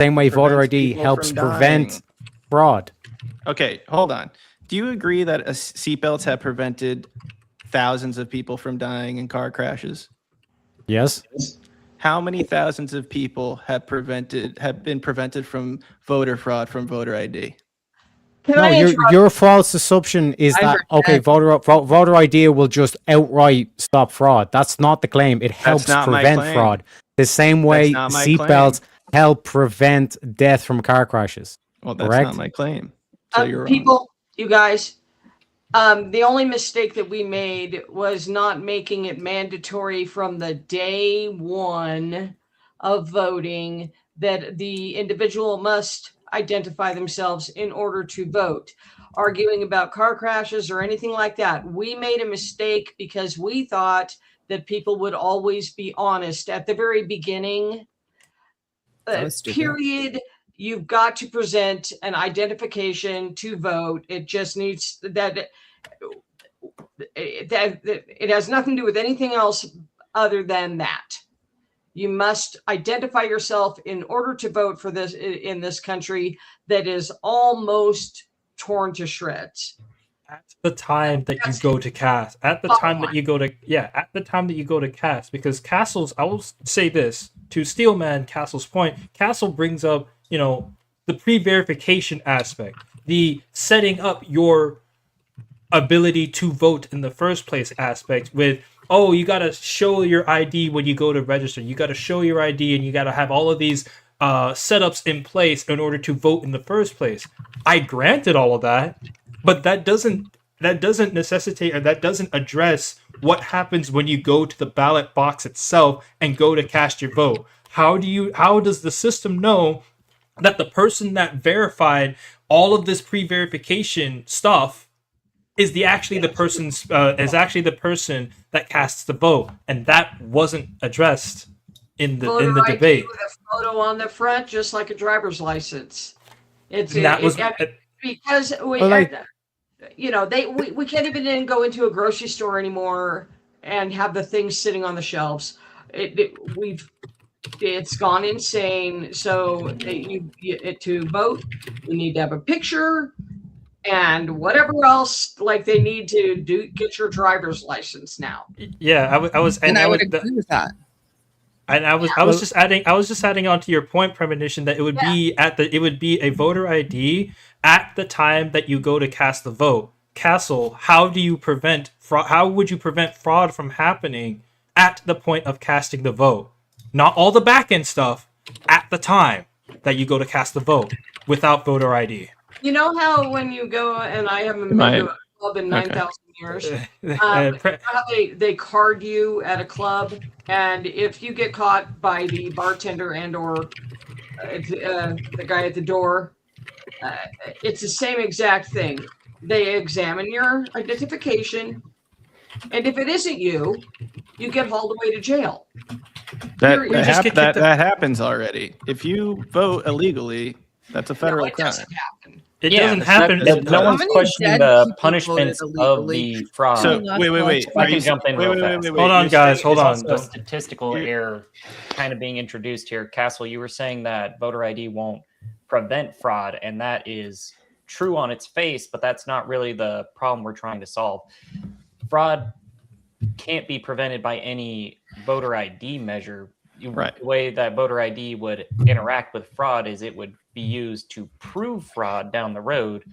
Same way voter Prevents ID people helps from prevent dying. fraud. Okay, hold on. Do you agree that seatbelts have prevented thousands of people from dying in car crashes? Yes. How many thousands of people have been prevented from voter fraud from voter ID? Can No, I interrupt? your false assumption is I that heard okay, that. voter ID will just outright stop fraud. That's not the claim. It helps not my prevent claim. fraud. The same way not my seatbelts claim. help prevent death from car crashes. Well, that's Correct? not my claim. So you're wrong. People, you guys, the only mistake that we made was not making it mandatory from the day one of voting that the individual must identify themselves in order to vote. Arguing about car crashes or anything like that, we made a mistake because we thought that people would always be honest at the very beginning. Period. You've got to present an identification to vote. It just needs that it has nothing to do with anything else other than that. You must identify yourself in order to vote for this in this country that is almost torn to shreds. At the time that you go to cast, at the time that you go to cast, because Castle's, I will say this to Steelman Castle's point, Castle brings up, the pre-verification aspect, the setting up your ability to vote in the first place aspect with, oh, you got to show your ID when you go to register. You got to show your ID and you got to have all of these setups in place in order to vote in the first place. I granted all of that, but that doesn't necessitate, or that doesn't address what happens when you go to the ballot box itself and go to cast your vote. How does the system know that the person that verified all of this pre-verification stuff is actually the person that casts the vote? And that wasn't addressed in the debate. With a photo on the front, just like a driver's license. Because we can't even go into a grocery store anymore and have the things sitting on the shelves. It's gone insane. So to vote, you need to have a picture and whatever else, like they need to get your driver's license now. Yeah, I would agree with that. And I was just adding on to your point, Premonition, that it would be a voter ID at the time that you go to cast the vote. Castle, how would you prevent fraud from happening at the point of casting the vote? Not all the back end stuff, at the time that you go to cast the vote without voter ID. You know how when you go, and I haven't been to a club in 9,000 years, how they card you at a club, and if you get caught by the bartender and or the guy at the door, it's the same exact thing. They examine your identification, and if it isn't you, you get hauled away to jail. That happens already. If you vote illegally, that's a federal crime. It doesn't happen. No one's questioning the punishments of the fraud. So wait. I can jump in real fast. Hold on, guys. Hold on. Also a statistical error kind of being introduced here. Castle, you were saying that voter ID won't prevent fraud, and that is true on its face, but that's not really the problem we're trying to solve. Fraud can't be prevented by any voter ID measure. The way that voter ID would interact with fraud is it would be used to prove fraud down the road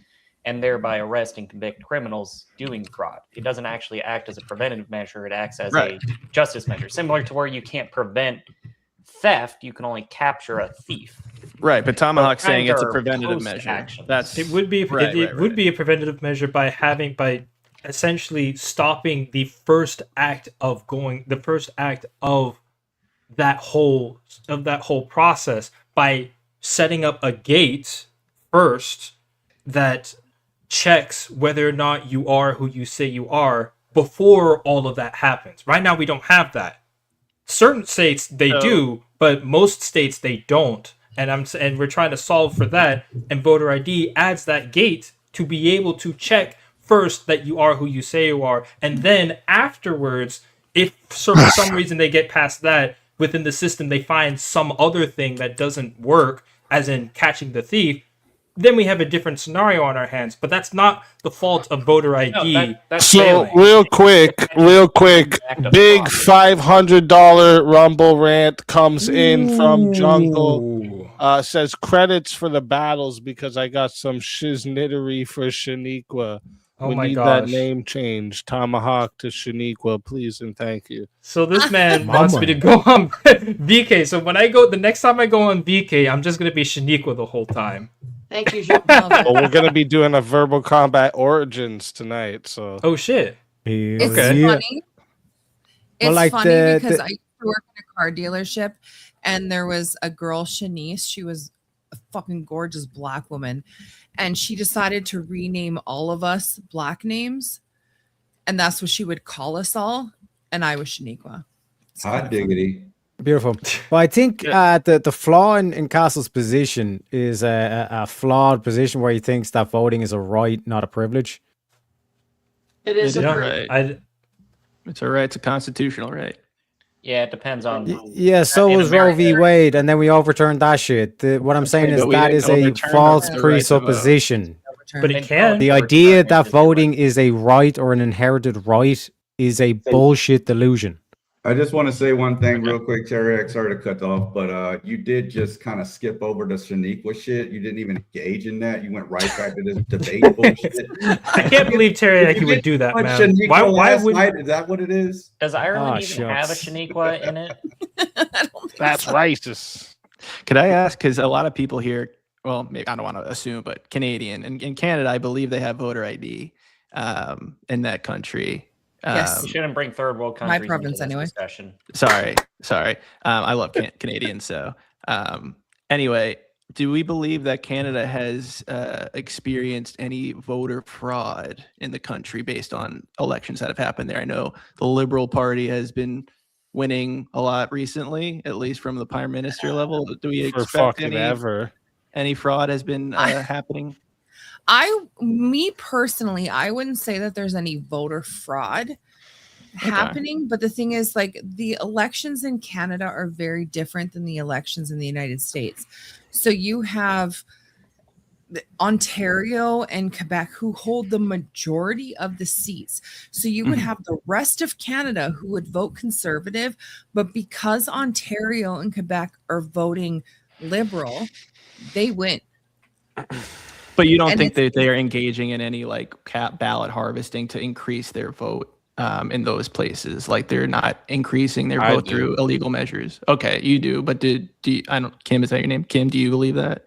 and thereby arrest and convict criminals doing fraud. It doesn't actually act as a preventative measure. It acts as a justice measure, similar to where you can't prevent theft, you can only capture a thief. Right, but Tomahawk's saying it's a preventative measure. It would be a preventative measure by essentially stopping the first act of that whole process by setting up a gate first that checks whether or not you are who you say you are before all of that happens. Right now we don't have that. Certain states they do, but most states they don't. And we're trying to solve for that, and voter ID adds that gate to be able to check first that you are who you say you are, and then afterwards, if for some reason they get past that within the system, they find some other thing that doesn't work, as in catching the thief, then we have a different scenario on our hands. But that's not the fault of voter ID. That's So failing. real quick, big $500 Rumble rant comes in from Jungle. Ooh. Says credits for the battles because I got some shiznittery for Shaniqua. Oh we my need gosh. that name change. Tomahawk to Shaniqua, please and thank you. So this man My wants me to man. go on VK. So when I go, the next time I go on VK, I'm just gonna be Shaniqua the whole time. Thank you, Jean-Paul. Well, we're gonna be doing a verbal combat origins tonight, so Oh shit. It's Okay. funny. It's like funny the- because I used to work in a car dealership, and there was a girl, Shanice. She was a fucking gorgeous black woman, and she decided to rename all of us black names, and that's what she would call us all. And I was Shaniqua. It's Hot kinda diggity. Beautiful. Well, I think the flaw in Castle's position is a flawed position where he thinks that voting is a right, not a privilege. It is It a is privilege. right. It's a right. It's a constitutional right. Yeah, it depends on. Yeah, so In was Roe v. America- Wade, and then we overturned that shit. What I'm saying is but we that didn't is a overturn false the right to vote. presupposition. But it can. The idea that voting is a right or an inherited right is a bullshit delusion. I just want to say one thing real quick, Terry. Sorry to cut off, but you did just kind of skip over the Shaniqua shit. You didn't even engage in that. You went right back to this debate bullshit. I can't believe Teriyaki would do that, What, man. Shaniqua Why last would night? Is that what it is? Does Ireland Ah, even have a shucks. Shaniqua in it? that's racist. Could I ask? Because a lot of people here, well, maybe I don't want to assume, but Canadian and in Canada, I believe they have voter ID in that country. Yes. You shouldn't bring third world My countries province into this anyway. discussion. Sorry. I love Canadians. So anyway, do we believe that Canada has experienced any voter fraud in the country based on elections that have happened there? I know the Liberal Party has been winning a lot recently, at least from the Prime Minister level. Do we For expect fucking ever. any fraud has been happening? Me personally, I wouldn't say that there's any voter fraud happening, but the thing is, like, the elections in Canada are very different than the elections in the United States. So you have Ontario and Quebec who hold the majority of the seats. So you would have the rest of Canada who would vote conservative, but because Ontario and Quebec are voting liberal, they win. But you don't And think it's- that they are engaging in any like ballot harvesting to increase their vote in those places? Like they're not increasing their I vote do. through illegal measures. Okay, you do, but do you, I don't. Kim, is that your name? Kim, do you believe that?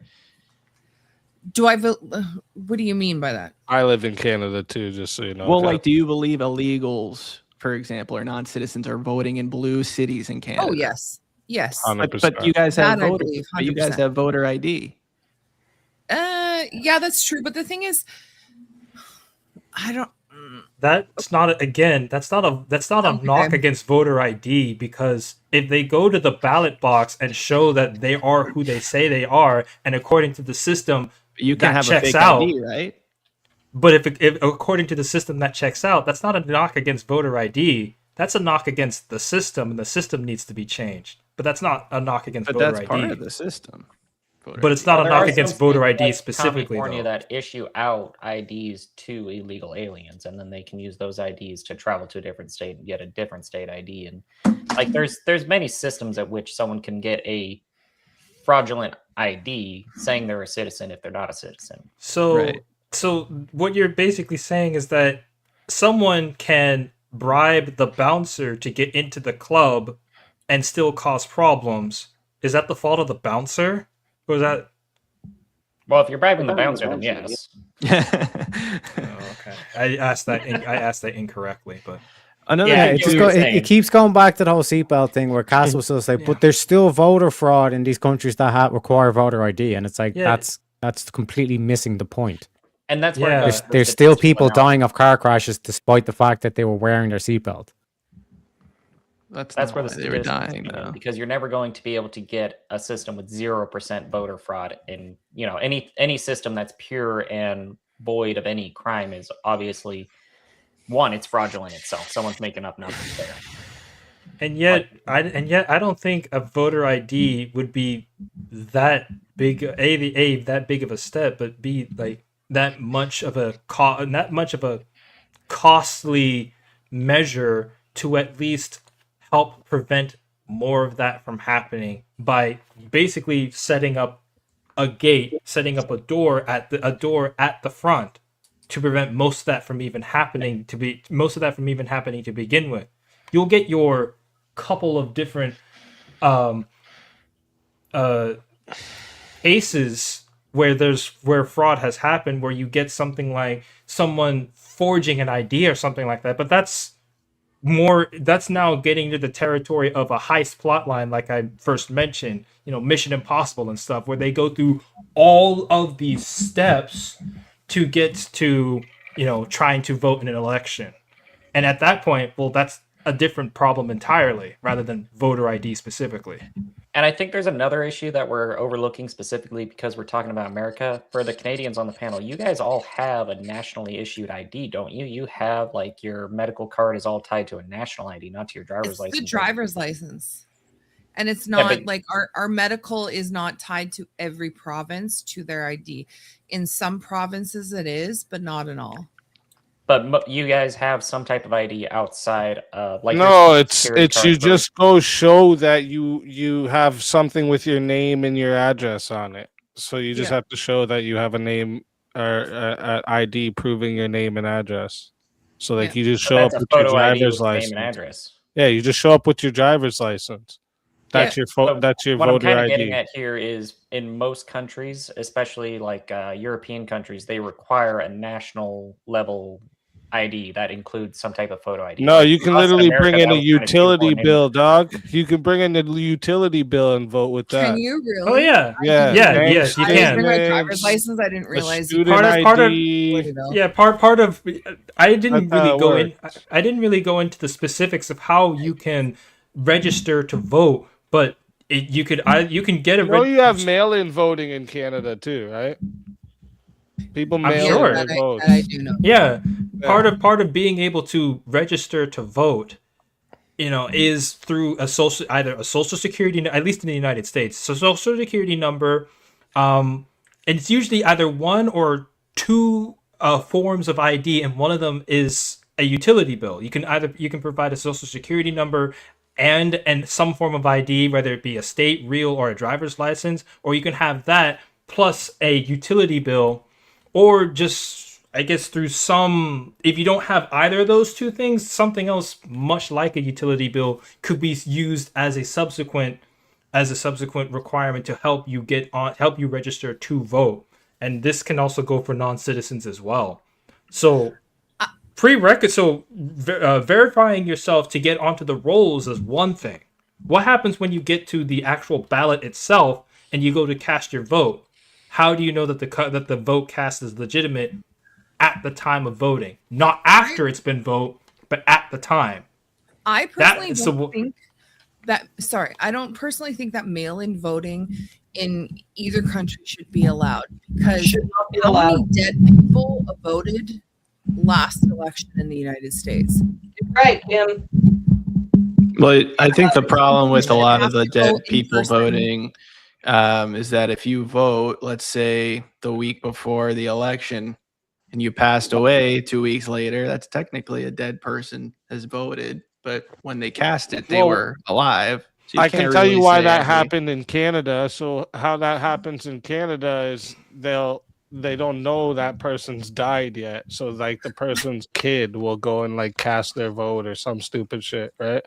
Do I vote? What do you mean by that? I live in Canada too, just so you know. Well, like, do you believe illegals, for example, or non-citizens are voting in blue cities in Canada? Oh, yes. Yes. 100%. But you guys have That I voter, believe, but you guys 100%. have voter ID. Yeah, that's true. But the thing is, I don't. That's not that's not a Okay. knock against voter ID, because if they go to the ballot box and show that they are who they say they are, and according to the system You can that have a checks fake out, ID, right? but if according to the system that checks out, that's not a knock against voter ID. That's a knock against the system, and the system needs to be changed. But that's not a knock against But voter that's ID. part of the system. Voter But it's ID. not a There knock are some against voter states ID like specifically, California though. that issue out IDs to illegal aliens, and then they can use those IDs to travel to a different state and get a different state ID. And like, there's many systems at which someone can get a fraudulent ID saying they're a citizen if they're not a citizen. So, Right. so what you're basically saying is that someone can bribe the bouncer to get into the club and still cause problems. Is that the fault of the bouncer, or is that? Well, if you're bribing the bouncer, then yes. Oh, okay, I asked that incorrectly, but Another Yeah, Yeah, thing it, get just too what go, you're it saying. keeps going back to the whole seatbelt thing where Castle still say, but there's still voter fraud in these countries that require voter ID, and it's like Yeah. that's completely missing the point. And that's Yeah. where There's still people dying of car crashes despite the fact that they were wearing their seatbelt. That's That's not where why the they were statistics dying, come in, though. because you're never going to be able to get a system with 0% voter fraud. And any system that's pure and void of any crime is obviously, one, it's fraudulent itself. Someone's making up numbers there. And yet, I don't think a voter ID would be that big. That big of a step, but B, like that much of a costly measure to at least help prevent more of that from happening by basically setting up a gate, setting up a door at the front to prevent most of that from even happening to begin with. You'll get your couple of different um, uh, cases where fraud has happened, where you get something like someone forging an ID or something like that, but that's now getting into the territory of a heist plotline, like I first mentioned, Mission Impossible and stuff, where they go through all of these steps to get to trying to vote in an election. And at that point, well, that's a different problem entirely, rather than voter ID specifically. And I think there's another issue that we're overlooking specifically because we're talking about America. For the Canadians on the panel, you guys all have a nationally issued ID, don't you? You have like your medical card is all tied to a national ID, not to your driver's It's license. the driver's license. And it's not but- like our medical is not tied to every province to their ID. In some provinces it is, but not in all. But you guys have some type of ID outside of like No, your it's security card you for- just go show that you have something with your name and your address on it. So you just have to show that you have a name or a ID proving your name and address. So like you just So show up that's a with your photo ID driver's with license. name and address. Yeah, you just show up with your driver's license. That's Yeah. that's your What I'm voter kind of ID. getting at here is in most countries, especially like European countries, they require a national level ID that includes some type of photo ID. No, Like, you for can us literally America, bring in that a was kind of utility shoehorned in. bill, dog. You can bring in a utility bill and vote with that. Can you really? Oh yeah, Yeah, bank yes, you I didn't bring can. my driver's statements, license. I didn't a realize you student Part of- ID. Yeah, part of I didn't That's how really it go in. works. I didn't really go into the specifics of how you can register to vote, but you can get a. You know, you have mail-in voting in Canada too, right? People mail sure. in their votes. I do know. Yeah, part of being able to register to vote, is through either a social security, at least in the United States, so social security number, and it's usually either one or two forms of ID, and one of them is a utility bill. You can provide a social security number and some form of ID, whether it be a state, real, or a driver's license, or you can have that plus a utility bill, or just, I guess, through some, if you don't have either of those two things, something else much like a utility bill could be used as a subsequent requirement to help you register to vote. And this can also go for non-citizens as well. So verifying yourself to get onto the rolls is one thing. What happens when you get to the actual ballot itself and you go to cast your vote? How do you know that the vote cast is legitimate at the time of voting, not after it's been voted, but at the time? I personally don't think that. Sorry, I don't personally think that mail-in voting in either country should be allowed, because Should not be how many allowed. dead people voted last election in the United States? Right, Kim. Well, I think the problem with a lot of the Have to dead vote in people person. voting is that if you vote, let's say the week before the election, and you passed away 2 weeks later, that's technically a dead person has voted. But when they cast it, they Well, were alive. So you I can can't tell you really why say that every- happened in Canada. So how that happens in Canada is they don't know that person's died yet. So like the person's kid will go and like cast their vote or some stupid shit, right?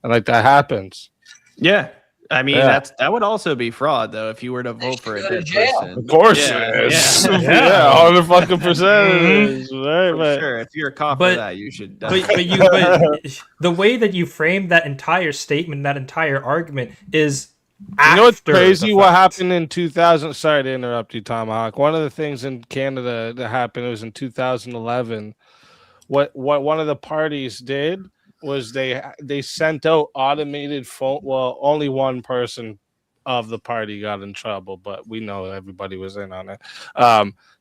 And like that happens. Yeah. I mean, Yeah. that would also be fraud, though, if you were to vote for a go to dead jail. person. Of course Yeah, it is. yeah. Yeah, 100% it is, right? For But sure. If you're a cop But- for that, you should. But the way that you frame that entire statement, that entire argument, is you know what's after crazy? the What fact. happened in 2000? Sorry to interrupt you, Tomahawk. One of the things in Canada that happened was in 2011. What one of the parties did was they sent out automated phone. Well, only one person of the party got in trouble, but we know everybody was in on it.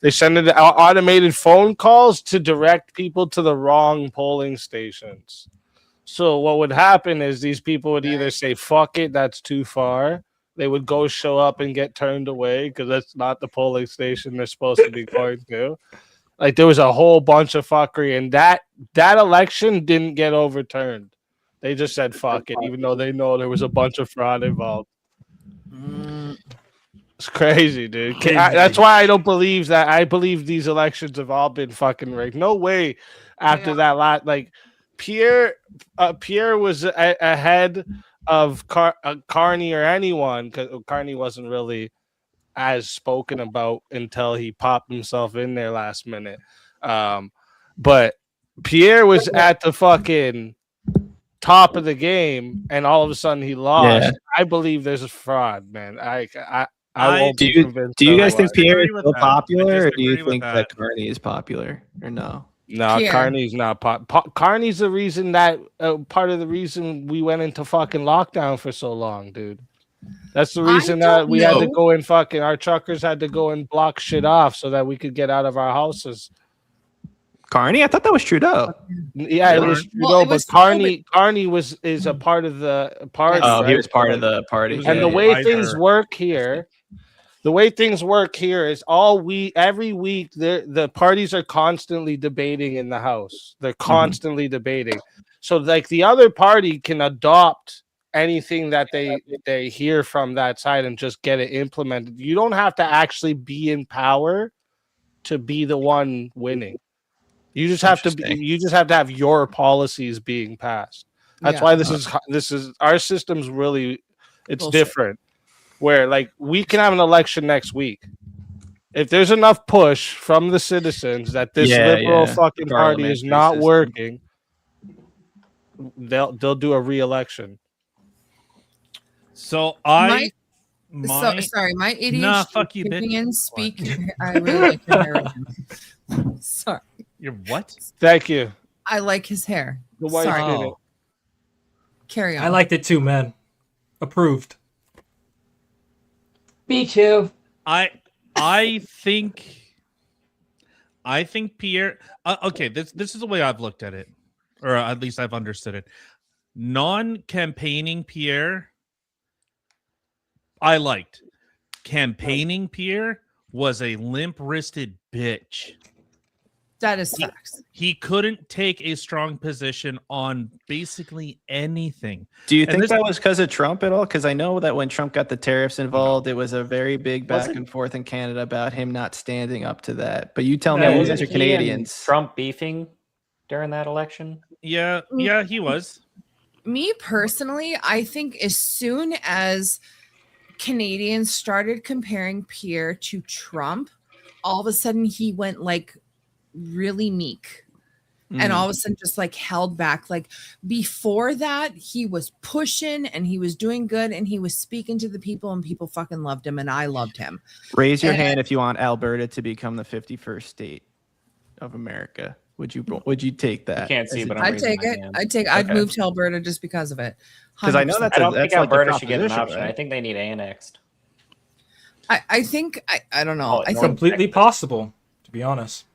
They sent it automated phone calls to direct people to the wrong polling stations. So what would happen is these people would either say, fuck it, that's too far. They would go show up and get turned away because that's not the polling station they're supposed to be going to. Like there was a whole bunch of fuckery, and that election didn't get overturned. They just said fuck it, even though they know there was a bunch of fraud involved. It's crazy, dude. That's why I don't believe that. I believe these elections have all been fucking rigged. No way. After that lot, like Pierre was ahead of Carney or anyone, because Carney wasn't really as spoken about until he popped himself in there last minute. But Pierre was at the fucking top of the game, and all of a sudden he lost. Yeah. I believe there's a fraud, man. I won't do be you convinced do you guys think otherwise. Pierre is Disagree with still that. popular, I or do you disagree with think that. that Carney is popular, or no? No, Pierre. Carney's not Carney's the reason that part of the reason we went into fucking lockdown for so long, dude. That's the reason that don't we had to know. go and fucking our truckers had to go and block shit off so that we could get out of our houses. Carney? I thought that was Trudeau. Yeah, it was Well, Trudeau, it was but Carney is a part of the party. Oh, he right? was part of the party. And the Yeah, way yeah. things work here, is every week the parties are constantly debating in the House. They're constantly debating. So like the other party can adopt anything that they hear from that side and just get it implemented. You don't have to actually be in power to be the one winning. You just have to have your policies being passed. That's why this is our system's really it's different. Where like we can have an election next week. If there's enough push from the citizens that this liberal fucking party is not working, they'll do a re-election. So My my ADHD Nah, fuck you, kicking bitch. in speak. I really like your hair. Sorry, You're what? Thank you. I like his hair. The wife Sorry, did it. carry on. I liked it too, man. Approved. Me too. I think Pierre. Okay, this is the way I've looked at it, or at least I've understood it. Non-campaigning Pierre, I liked. Campaigning Pierre was a limp-wristed bitch. That is facts. He couldn't take a strong position on basically anything. Do you And think this- that was because of Trump at all? Because I know that when Trump got the tariffs involved, it was a very big back and forth in Canada about him not standing up to that. But you tell me, Yeah, you wasn't guys are he and Canadians. Trump beefing during that election? Yeah, he was. Me personally, I think as soon as Canadians started comparing Pierre to Trump, all of a sudden he went like really meek. And all of a sudden just like held back. Like before that, he was pushing and he was doing good and he was speaking to the people and people fucking loved him and I loved him. Raise your hand if you want Alberta to become the 51st state of America. Would you take that? You can't see, but I'm I'd raising take my it. hand. I'd move to Alberta just because of it. Because I know 100%. that's I don't think that's like a Alberta should get an proposition, option. right? I think they need annexed. I think I don't know. Oh, I no. think Completely possible, to be honest.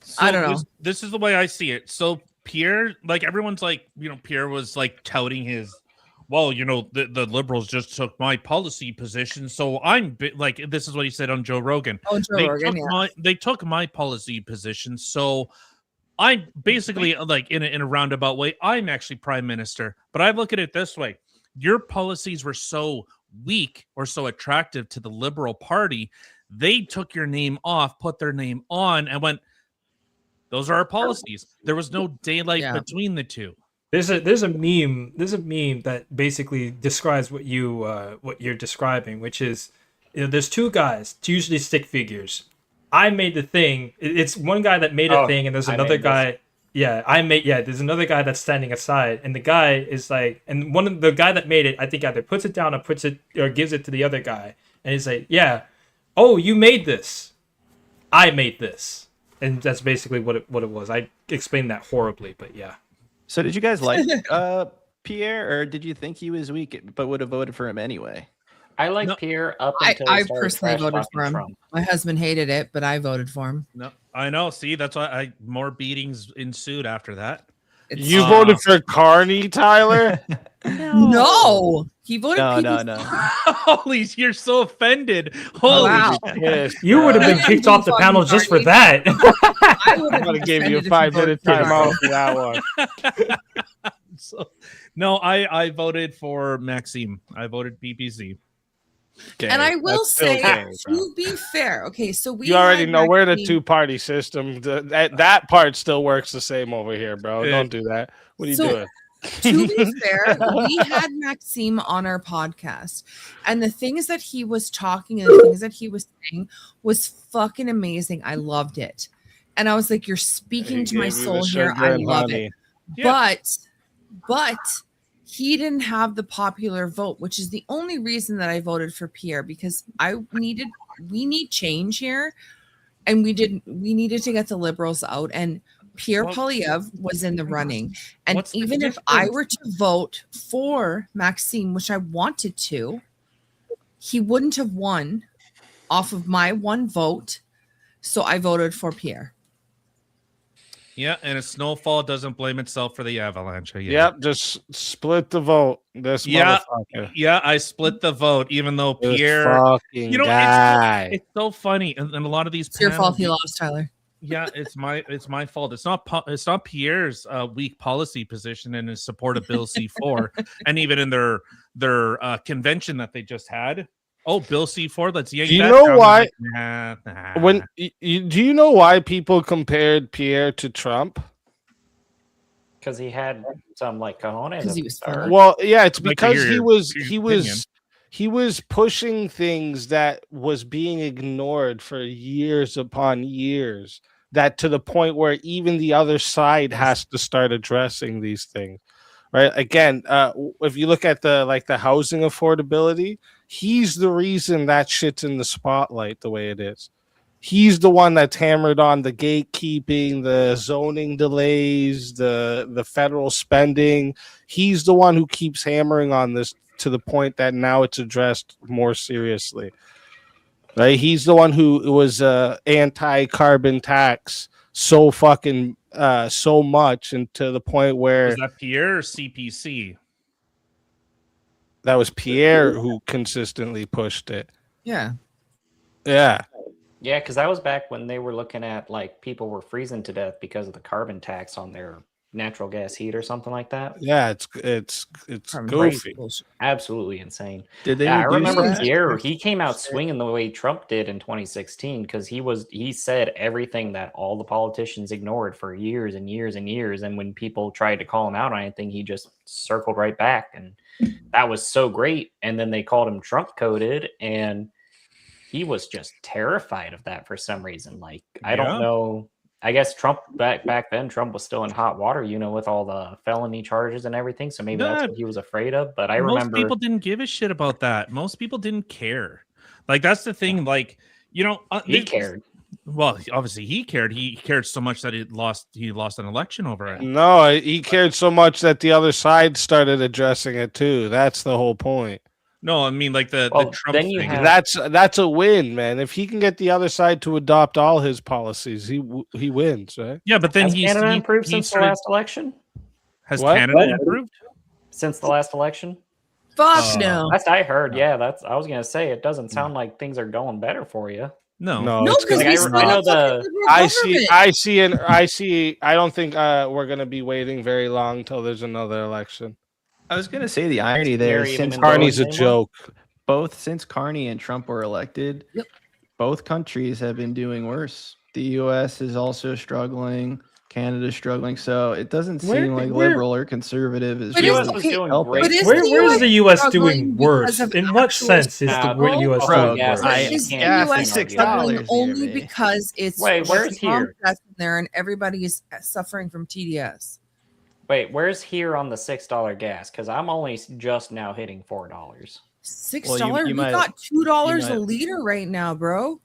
So I don't know. This is the way I see it. So Pierre, like everyone's like, Pierre was like touting his, well, the liberals just took my policy position. So like, this is what he said on Joe Rogan. Oh, Joe Rogan, yeah. They took my policy position. So I'm basically like in a roundabout way, I'm actually prime minister. But I look at it this way. Your policies were so weak or so attractive to the Liberal Party. They took your name off, put their name on, and went, those are our policies. There was no daylight between the two. There's a meme that basically describes what you're describing, which is there's two guys. It's usually stick figures. I made the thing. It's one guy that made a thing, and there's another guy. This. Yeah, there's another guy that's standing aside, and the guy is like, and one of the guy that made it, I think either puts it down or gives it to the other guy, and he's like, yeah, oh, you made this. I made this. And that's basically what it was. I explained that horribly, but yeah. So did you guys like Pierre, or did you think he was weak but would have voted for him anyway? I like Pierre up until I he started personally voted trash-talking for him. Trump. My husband hated it, but I voted for him. No, I know. See, that's why more beatings ensued after that. You voted for Carney, Tyler? No, he voted No. Holy, you're so offended. Holy Wow. Yes, You would have been Yeah. kicked off the panel just for that. I would I'm have gonna give you a defended if 5-minute voted for timeout Biden. for that one. So, no, I voted for Maxime. I voted PPC. Okay, And I will that's still say, okay, bro. to be fair, okay, so we You already had know we're in a Maxine- 2-party system. That part still works the same over here, bro. Yeah. Don't do that. What are you So- doing? To be fair, we had Maxime on our podcast, and the things that he was talking and the things that he was saying was fucking amazing. I loved it, and I was like, "You're speaking to my soul here. I love it." Yeah. But he didn't have the popular vote, which is the only reason that I voted for Pierre, because we need change here, and we needed to get the liberals out, and Pierre Well, Poilievre was in the running. And what's the even if I difference? were to vote for Maxime, which I wanted to, he wouldn't have won off of my one vote. So I voted for Pierre. Yeah, and a snowfall doesn't blame itself for the avalanche. Yeah. Yep, just split the vote. This Yeah, motherfucker. Yeah, I split the vote, even though This Pierre. fucking You know, guy. it's so funny, and a lot of these. It's your fault he panels- lost, Tyler. Yeah, it's my fault. It's not Pierre's weak policy position in his support of Bill C4, and even in their convention that they just had. Oh, Bill C4, let's yank. Do you that know down. I'm why- like, nah. When do you know why people compared Pierre to Trump? Because he had some like cojones. 'Cause at he the was start. funny. Well, yeah, it's I'd like to because hear he your was opinion. he was pushing things that was being ignored for years upon years, that to the point where even the other side has to start addressing these things, right? Again, if you look at the housing affordability, he's the reason that shit's in the spotlight the way it is. He's the one that's hammered on the gatekeeping, the zoning delays, the federal spending. He's the one who keeps hammering on this to the point that now it's addressed more seriously. Right? He's the one who was anti-carbon tax so fucking so much, and to the point where Was that Pierre or CPC? that was Pierre who consistently pushed it. Yeah. Yeah. Yeah, because that was back when they were looking at like people were freezing to death because of the carbon tax on their natural gas heat or something like that. Yeah, it's goofy. Absolutely insane. Did they? Yeah, I reduce remember that? Pierre. He came out swinging the way Trump did in 2016 because he said everything that all the politicians ignored for years and years and years. And when people tried to call him out on anything, he just circled right back, and that was so great. And then they called him Trump coded, and he was just terrified of that for some reason. Like I don't know. I guess Trump back then, Trump was still in hot water, with all the felony charges and everything. So maybe that's what he was afraid of. But I remember Most people didn't give a shit about that. Most people didn't care. Like that's the thing. Like he cared. Well, obviously he cared. He cared so much that he lost an election over it. No, he cared so much that the other side started addressing it too. That's the whole point. No, I mean like the Trump then you thing. have- That's a win, man. If he can get the other side to adopt all his policies, he wins, right? Yeah, but then Has he's Canada improved he since the started- last election? Has What? Canada improved? Since the last election? Fuck no. That's I heard. Yeah, I was gonna say it doesn't sound like things are going better for you. No. No, No, it's because gonna- we I still know have the- fucking liberal I government. see. I don't think we're gonna be waiting very long till there's another election. I was gonna say the irony there. Mary even Since in Carney's a anymore? joke. since Carney and Trump were elected, Yep. both countries have been doing worse. The U.S. is also struggling. Canada's struggling. So it doesn't seem like liberal or conservative is But The is- US really was okay, doing helping. great. But is Where the is US the U.S. struggling doing worse? because of In what actual sense is the struggle? U.S. Bro, doing yes, worse? I Is the can't gas US is $6 struggling here, only baby. because it's Wait, where's here? Comcast in there and everybody is suffering from TDS? Wait, where's here on the $6 gas? Because I'm only just now hitting $4. $6? you We might- got $2 you a might- liter right now, bro.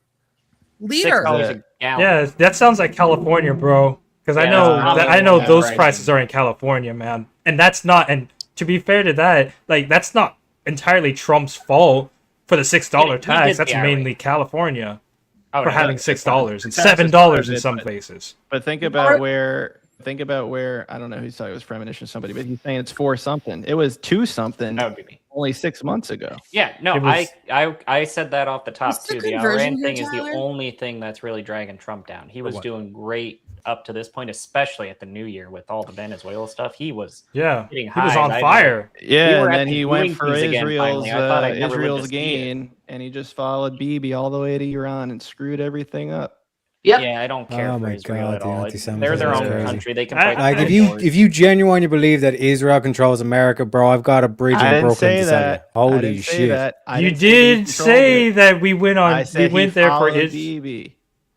Liter. $6 a gallon. Yeah, that sounds like California, bro. Because Yeah, I know that's those right. prices are in California, man. And that's not. And to be fair to that, like that's not entirely Trump's fault for the $6 He tax. did That's the mainly California Oh, for yeah. having $6 and The tax is $7 in private, some but- places. But think about where Think about where, I don't know who's talking, it was premonition or somebody, but he's saying it's 4 something. It was 2 something That would be me. only 6 months ago. Yeah, no, It was- I said that off the top What's the too. The conversion Iran here, thing is the Tyler? only thing that's really dragging Trump down. He was what? doing great up to this point, especially at the New Year with all the Venezuela stuff. He was Yeah, hitting he was highs. on I know. fire. Yeah, We were and at then the he went doing for things again, Israel's finally. I thought I'd never live to Israel's see it. gain, and he just followed Bibi all the way to Iran and screwed everything up. Yep. Yeah, I don't care Oh for my Israel God, at the all. anti-Semitism They're their is own crazy. country. They can I- fight. Like their if you wars. genuinely believe that Israel controls America, bro, I've got a bridge I in didn't Brooklyn say to sell you. that. I Holy didn't say shit! that. I You didn't say he did controlled say it. that we went I on. We said he went there for followed it. Bibi.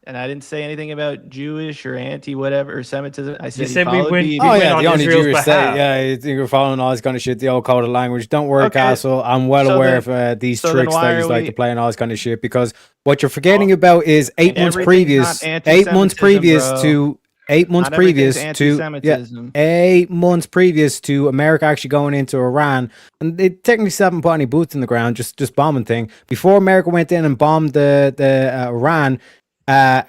And I didn't say anything about Jewish or anti whatever or Semitism. I said, said he we followed went- Bibi. we Oh went yeah, on the only Israel's Jewish state. behalf. Yeah, you think we're following all this kind of shit, the old code of language. Don't worry, Okay. Castle. I'm well So aware then- of these so then tricks why that he's are like we- to play and all this kind of shit. Because what you're forgetting about is 8 months Everything's previous, not 8 months anti-Semitism, previous bro. to 8 months Not everything's previous to yeah, anti-Semitism. 8 months previous to America actually going into Iran, and they technically still haven't put any boots in the ground, just bombing thing. Before America went in and bombed the Iran,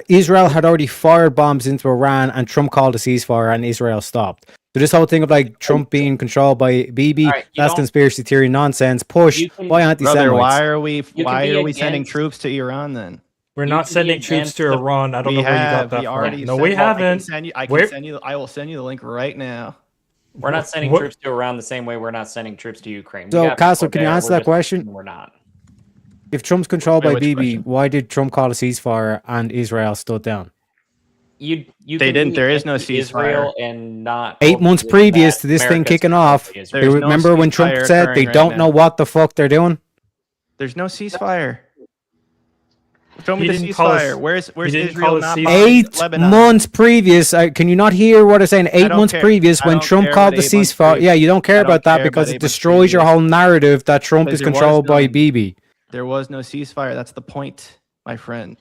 Israel had already fired bombs into Iran, and Trump called a ceasefire, and Israel stopped. So this whole thing of like Trump being controlled by Bibi, All right, you that's don't- conspiracy theory nonsense. Push You can- by Brother, anti-Semites. why are we can be sending against- troops to Iran then? We're You not can be sending troops against to the- Iran. I don't We know where you got have. that We from. already No, sent- we well, haven't. I will send you the link right now. We're not sending What- troops to Iran the same way we're not sending troops to Ukraine. We So, got Castle, people can you there, answer we're that just question? pretending We're not. If Trump's controlled Wait, by which Bibi, question? why did Trump call a ceasefire and Israel stood down? You They can didn't. be There is no Israel and not 8 months believe previous that to this thing America's kicking controlled off, by Israel. There's no remember when Trump ceasefire said they occurring right don't know now. what the fuck they're doing? There's no ceasefire. Show me He the didn't call us- ceasefire. Where's didn't Israel call us not ceasefire. bombing 8 Lebanon? months previous. Can you not hear what I'm saying? 8 don't months care. previous, I when don't Trump care called about the 8 months ceasefire. previous. Yeah, you don't care I don't about that care because about it 8 months destroys your previous. whole narrative that Trump Because is there was controlled by none. Bibi. There was no ceasefire. That's the point, my friend.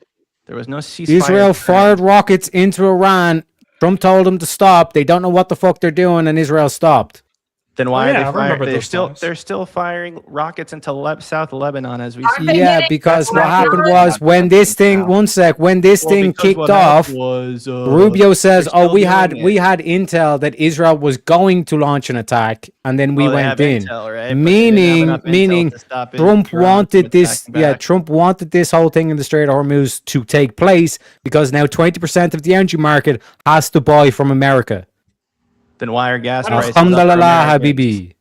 There was no ceasefire. Israel occurring. fired rockets into Iran. Trump told them to stop. They don't know what the fuck they're doing, and Israel stopped. Then why Oh, are yeah, I they remember firing? those times. They're still firing rockets into South Lebanon as we Aren't speak. they Yeah, hitting because what Iraq? happened Iraq? was when this thing, Wow. one sec, when this Well, thing because kicked what off, happened was, Rubio says, they're "Oh, still we doing had it." intel that Israel was going to launch an attack, and then we Oh, they went have in." intel, right? But they didn't have enough intel Meaning, to stop Trump Iran from wanted this. attacking Yeah, back. Trump wanted this whole thing in the Strait of Hormuz to take place because now 20% of the energy market has to buy from America. Then why are gas prices up for Alhamdulillah, Americans? Habibi.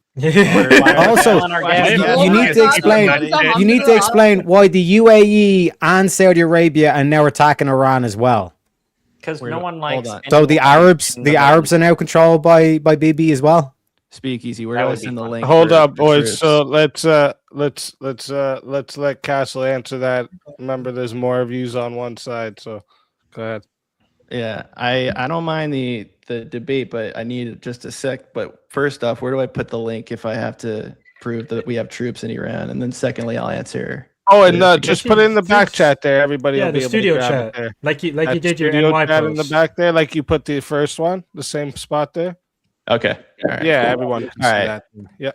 Why are Also, gas- on our why gas are you, gas you need prices to up, explain. buddy? You need to explain why the UAE and Saudi Arabia are now attacking Iran as well. Because Wait, no one hold likes. on. So the anyone Arabs, in the Middle Arabs are East. now controlled by Bibi as well. Speakeasy. Where That do I would be send the fun. link? Hold for up, the boys. troops? So let's let Castle answer that. Remember, there's more views on one side, so go ahead. Yeah, I don't mind the debate, but I need just a sec. But first off, where do I put the link if I have to prove that we have troops in Iran? And then secondly, I'll answer. Oh, and Yeah, just put it in the back chat there. Everybody Yeah, will be the able studio to grab chat, it there. like you That did your studio NY chat in the post. back there, like you put the first one, the same spot there. Okay. All right, Yeah, cool. everyone can All see right. that. Yeah.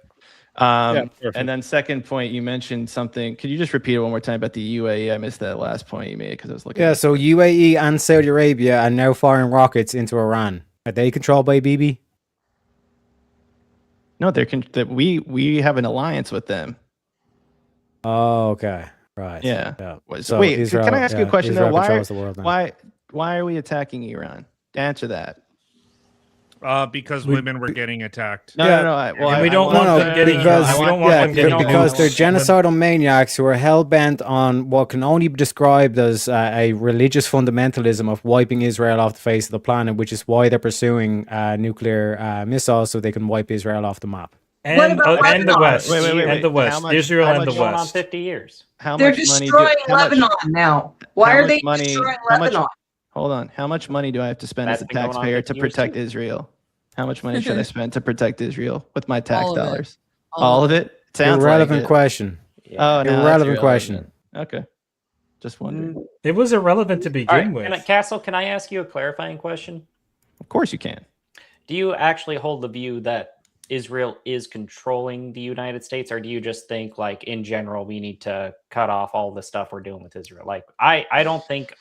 Perfect. And then second point, you mentioned something. Could you just repeat it one more time about the UAE? I missed that last point you made because I was looking. Yeah, at so UAE and Saudi Arabia are now firing rockets into Iran. Are they controlled by Bibi? No, we have an alliance with them. Oh, okay. Right. Yeah. So So wait, Israel, can I ask you a question Israel though? Why controls the world now. why are we attacking Iran? Answer that. Because We- women were getting attacked. No, Yeah. no, no. Well, And we I don't want want No, them getting. because we don't want them getting. because they're abused. genocidal maniacs who are hell bent on what can only be described as a religious fundamentalism of wiping Israel off the face of the planet, which is why they're pursuing nuclear missiles so they can wipe Israel off the map. What And, about and the Lebanon? West. Wait. And the How West. much- Israel how and much the Going on West. 50 years. How They're much money? destroying how much- Lebanon now. Why how are much they money- destroying how much- Lebanon? Hold on. How much money do I have to spend as That's a been going on taxpayer to 50 years protect too. Israel? How much money should I spend to protect Israel with my tax All of it. dollars? All of it? Sounds Irrelevant like it. question. Oh, no, that's Irrelevant question. irrelevant. Okay. Just wondering. It was irrelevant to All begin right, with. Castle, can I ask you a clarifying question? Of course you can. Do you actually hold the view that Israel is controlling the United States, or do you just think, like, in general, we need to cut off all the stuff we're doing with Israel? Like, I don't think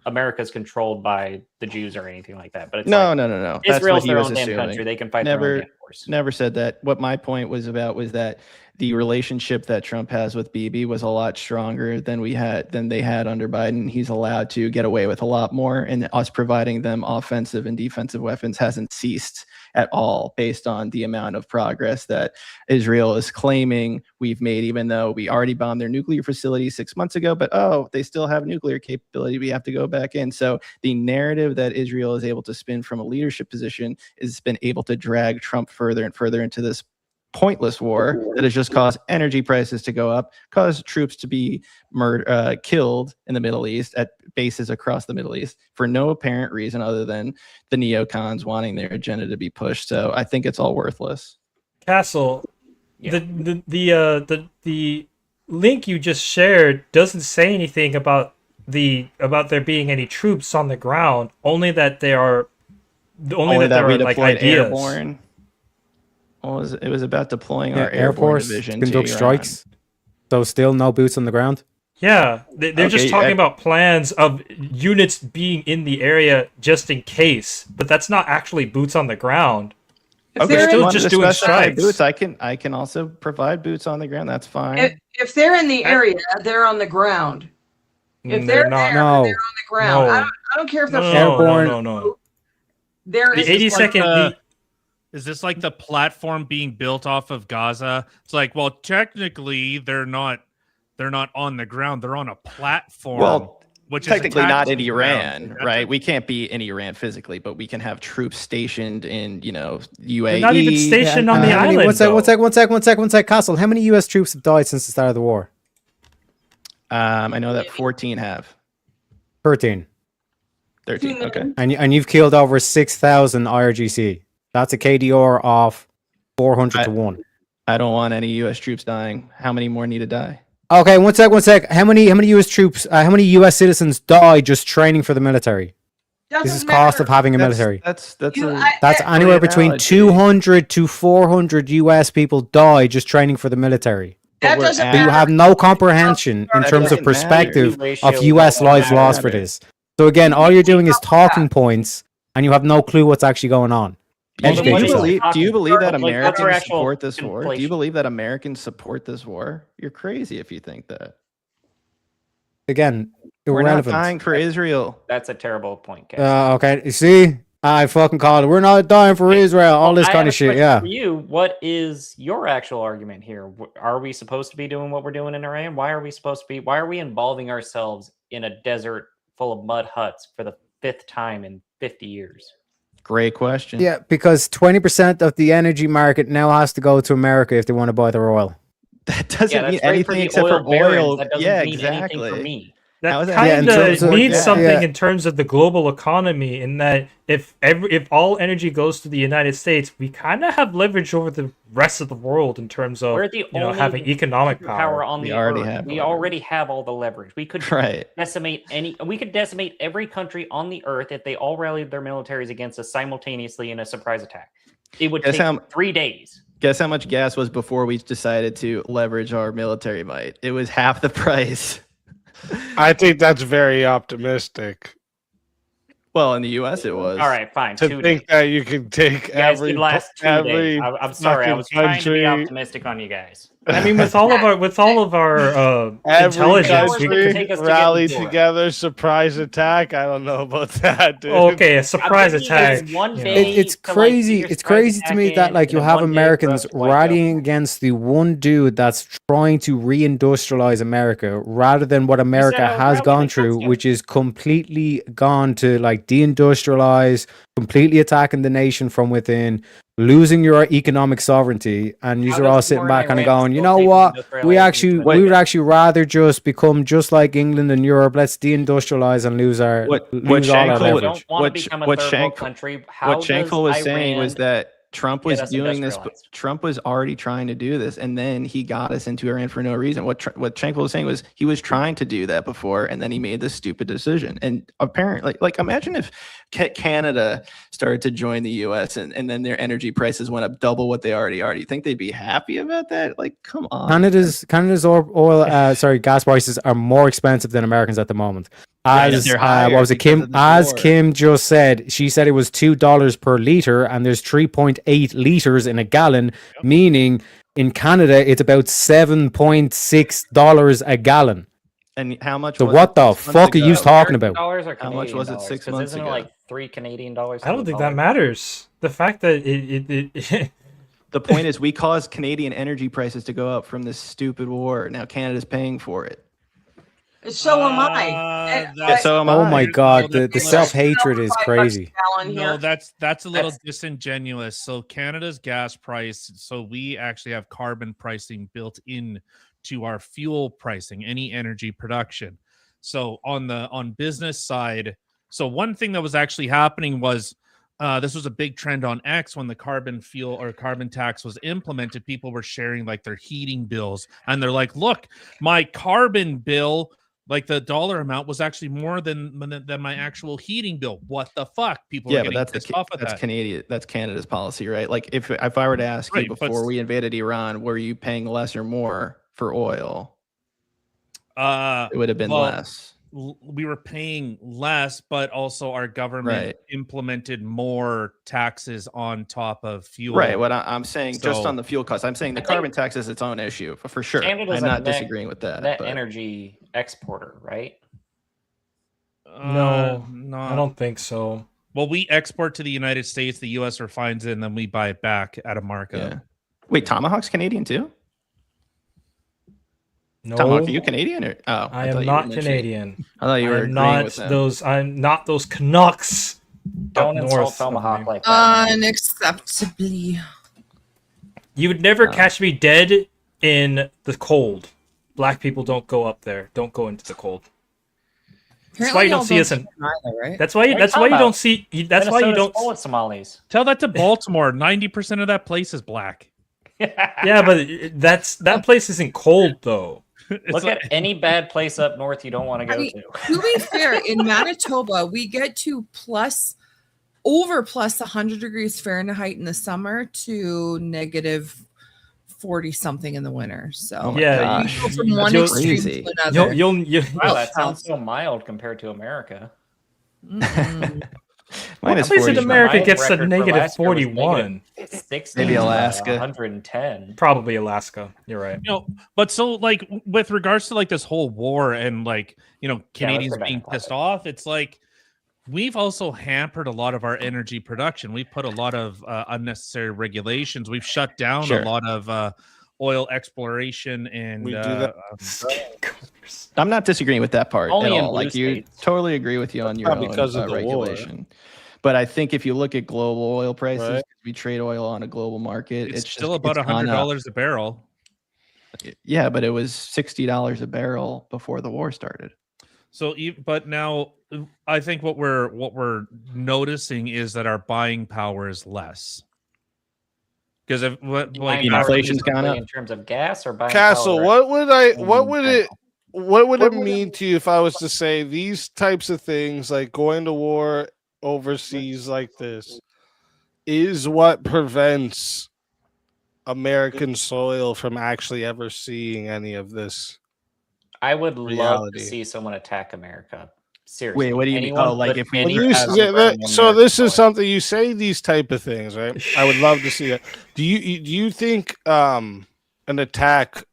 America's controlled by the Jews or anything like that. But it's No. That's Israel's what he their was own damn assuming. country. They can fight their own damn wars. Never said that. What my point was about was that the relationship that Trump has with Bibi was a lot stronger than they had under Biden. He's allowed to get away with a lot more, and us providing them offensive and defensive weapons hasn't ceased at all based on the amount of progress that Israel is claiming we've made, even though we already bombed their nuclear facility 6 months ago, but they still have nuclear capability. We have to go back in. So the narrative that Israel is able to spin from a leadership position has been able to drag Trump further and further into this pointless war that has just caused energy prices to go up, caused troops to be killed in the Middle East at bases across the Middle East for no apparent reason other than the neocons wanting their agenda to be pushed. So I think it's all worthless. Castle, the link you just shared doesn't say anything about there being any troops on the ground. Only that there are Only that we like deployed ideas. airborne. Well, it was about deploying our Air airborne Force division conduct to strikes. So still no boots on the ground. Yeah, they're just talking about plans of units being in the area just in case, but that's not actually boots on the ground. They're still just doing strikes. Boots. I can also provide boots on the ground. That's fine. If they're in the area, they're on the ground. If they're not. there, No. they're on the ground. No. I don't care if they're Airborne. No. They're The 82nd. Is this like the platform being built off of Gaza? It's like, well, technically they're not on the ground. They're on a platform. Well, which technically is not in attached to the Iran, ground. right? We can't be in Iran physically, but we can have troops stationed in, UAE. They're not even stationed on the How many- island. One sec, Castle. How many U.S. troops have died since the start of the war? I know that 14 have. 13. 13. Okay. And you've killed over 6,000 IRGC. That's a KDR of 400 to 1. I don't want any U.S. troops dying. How many more need to die? Okay, one sec. How many U.S. troops? How many U.S. citizens die just training for the military? This is cost of having a military. That's Anywhere between analogy. 200 to 400 U.S. people die just training for the military. That we're doesn't at- But you matter. have no comprehension in That terms of doesn't perspective matter. of U.S. lives lost for this. So again, all you're doing is talking points, and you have no clue what's actually going on. Educate yourself. Do you believe that Like, that's our Americans actual support this war? Do you inflation. believe that Americans support this war? You're crazy if you think that. Again, We're not irrelevant. dying for Israel. That's a terrible point, Cass. Okay, you see, I fucking called it. We're not dying for Israel. All this I kind have of a shit. question Yeah. For you, what is your actual argument here? Are we supposed to be doing what we're doing in Iran? Why are we involving ourselves in a desert full of mud huts for the 5th time in 50 years? Great question. Yeah, because 20% of the energy market now has to go to America if they want to buy their oil. That doesn't Yeah, mean that's great for anything the except oil for barons. oil. That doesn't Yeah, mean anything exactly. for me. How is That that- Yeah, in kind terms of of- means yeah, something yeah. in terms of the global economy. In that, if all energy goes to the United States, we kind of have leverage over the rest of the world in terms of We're the only having economic power power. on We the already earth. have We leverage. already have all the leverage. We could Right. decimate every country on the earth if they all rallied their militaries against us simultaneously in a surprise attack. It would Guess take how- 3 days. Guess how much gas was before we decided to leverage our military might? It was half the price. I think that's very optimistic Well, in the U.S. it was. All right, fine. to 2 think days. that you can take You guys every could last 2 every days. I'm sorry. I fucking was trying to be country- optimistic on you guys. I mean, with all of our every intelligence, we country- could. take us to rally get into it. together, surprise attack. I don't know about that, dude. Okay, a I'm surprise giving you guys attack. one you know. day It's to, like, crazy. get your It's surprise crazy to attack me that in, like you and have then one day for Americans us to wake up. rallying against the one dude that's trying to reindustrialize America, rather than what America I was has rallying gone against through, him. which is completely gone to like deindustrialize, completely attacking the nation from within, losing your economic sovereignty, and you How are all does sitting war in back kind of Iran going, you still know take what? industrialization We would actually rather just become just like England and Europe. Let's deindustrialize and lose our What lose all our Shankle- I leverage. don't want what to Sh- become a what third world Shank- country. How What Shankle was does saying was Iran that Trump was get us doing this. industrialized? Trump was already trying to do this, and then he got us into Iran for no reason. What Shankle was saying was he was trying to do that before, and then he made this stupid decision. And apparently, like imagine if Canada started to join the U.S. and then their energy prices went up double what they already are. Do you think they'd be happy about that? Like, come on. Canada's gas prices are more expensive than Americans at the moment. As they're higher what was it, because Kim? of the As war. Kim just said, she said it was $2 per liter, and there's 3.8 liters in a gallon, meaning in Canada it's about $7.6 a gallon. And how much? So was what it the 6 months fuck are you ago? talking American about? dollars or How much Canadian was it dollars? 6 'Cause months isn't ago? it like $3 Canadian? I don't think that matters. The fact that it The point is, we caused Canadian energy prices to go up from this stupid war. Now Canada's paying for it. So am I. Yeah, so am Oh I. my god, the It's self-hatred is $5 crazy. a gallon No, here. that's a little That's- disingenuous. So Canada's gas price, so we actually have carbon pricing built in to our fuel pricing, any energy production. So on business side, so one thing that was actually happening was this was a big trend on X when the carbon fuel or carbon tax was implemented. People were sharing like their heating bills, and they're like, "Look, my carbon bill, like the dollar amount, was actually more than my actual heating bill. What the fuck?" People were Yeah, but getting that's pissed off at that. Canadian. That's Canada's policy, right? Like if I were to ask Right, you but before we invaded Iran, were you paying less or more for oil? It would have been Well, less. we were paying less, but also our government Right. implemented more taxes on top of fuel. Right. What I'm saying, just So- on the fuel cost, I'm saying the I think carbon tax is its own issue for sure. Canada's I'm a not net- disagreeing with that. net but energy exporter, right? no, not, I don't think so. Well, we export to the United States, the U.S. refines it, and then we buy it back at a markup. yeah. Wait, Tomahawk's Canadian too? No, Tomahawk, are you Canadian or? Oh, I thought am you were not mentioning- Canadian. I thought you were I'm agreeing not with them. those. I'm not those Canucks. Don't up insult north of Tomahawk me. like that. Unacceptably. You would never No. catch me dead in the cold. Black people don't go up there. Don't go into the cold. That's why you don't see us in. Either, right? That's why. What are That's you why you talking don't see. That's why you Minnesota's don't. full of Somalis. Tell that to Baltimore. 90% of that place is black. Yeah, but that place isn't cold though. It's Look like- at any bad place up north you don't want to go I mean, to. to be fair, in Manitoba, we get to over plus 100 degrees Fahrenheit in the summer to negative 40 something in the winter. So Oh my Yeah, you gosh. go from one You'll- extreme Crazy. to another. You'll Wow, that sounds so mild compared to America. Mm-mm. Minus place 40 in America My gets to record for negative last year was 41. negative 60 Maybe to Alaska. 110. Probably Alaska. You're right. But so like with regards to like this whole war and like, Canadians forget being about pissed it. off, it's like we've also hampered a lot of our energy production. We put a lot of unnecessary regulations. We've shut down Sure. a lot of oil exploration and We do that. I'm not disagreeing with that part Only at in all. blue Like you states. totally agree with you on your Not own because of the war. regulation. But I think if you look at global oil prices, Right. we trade oil on a global market. it's just- still about it's gone up. $100 a barrel. Yeah, but it was $60 a barrel before the war started. So, but now I think what we're noticing is that our buying power is less. Because if what like Buying power inflation's gone specifically up. in terms of gas or buying Castle, power? what would in it mean to you if I was to say these types of things like going to war overseas like this is what prevents American soil from actually ever seeing any of this? I would love reality. to see someone attack America. Seriously. Wait, what do you mean? Anyone Oh, like put if we- any When you power say that, on so American this is soil. something you say these type of things, right? I would love to see that. Do you think an attack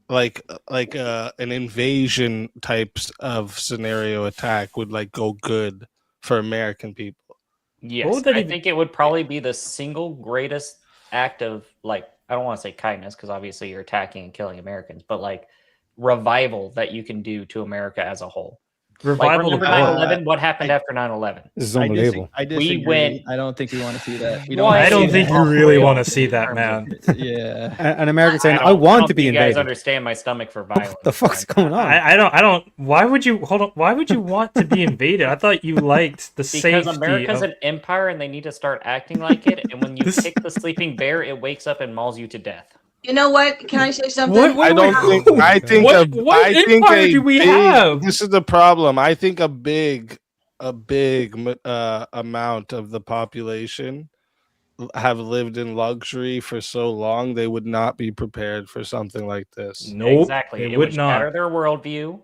like an invasion types of scenario attack would like go good for American people? Yes, would that I even- think it would probably be the single greatest act of, like, I don't want to say kindness because obviously you're attacking and killing Americans, but like revival that you can do to America as a whole. Like, Revival of remember war. 9/11? What happened after 9/11? This is unbelievable. I disagree. went- I don't think we want to see that. We Why I don't is think it you really halfway want to off see in that, terms man. of- Yeah. An American saying, don't- I want don't to be think you guys invaded. understand my stomach for violence. What the fuck's going on? I don't. Why would you hold on? Why would you want to be invaded? I thought you liked the Because safety. America's of, an empire and they need to start acting like it. And when you This- kick the sleeping bear, it wakes up and mauls you to death. You know what? Can I say something? What- I don't think. I think. What I think empire a do we big- have? This is the problem. I think a big amount of the population have lived in luxury for so long they would not be prepared for something like this. Nope, exactly. it It would would not. shatter their worldview.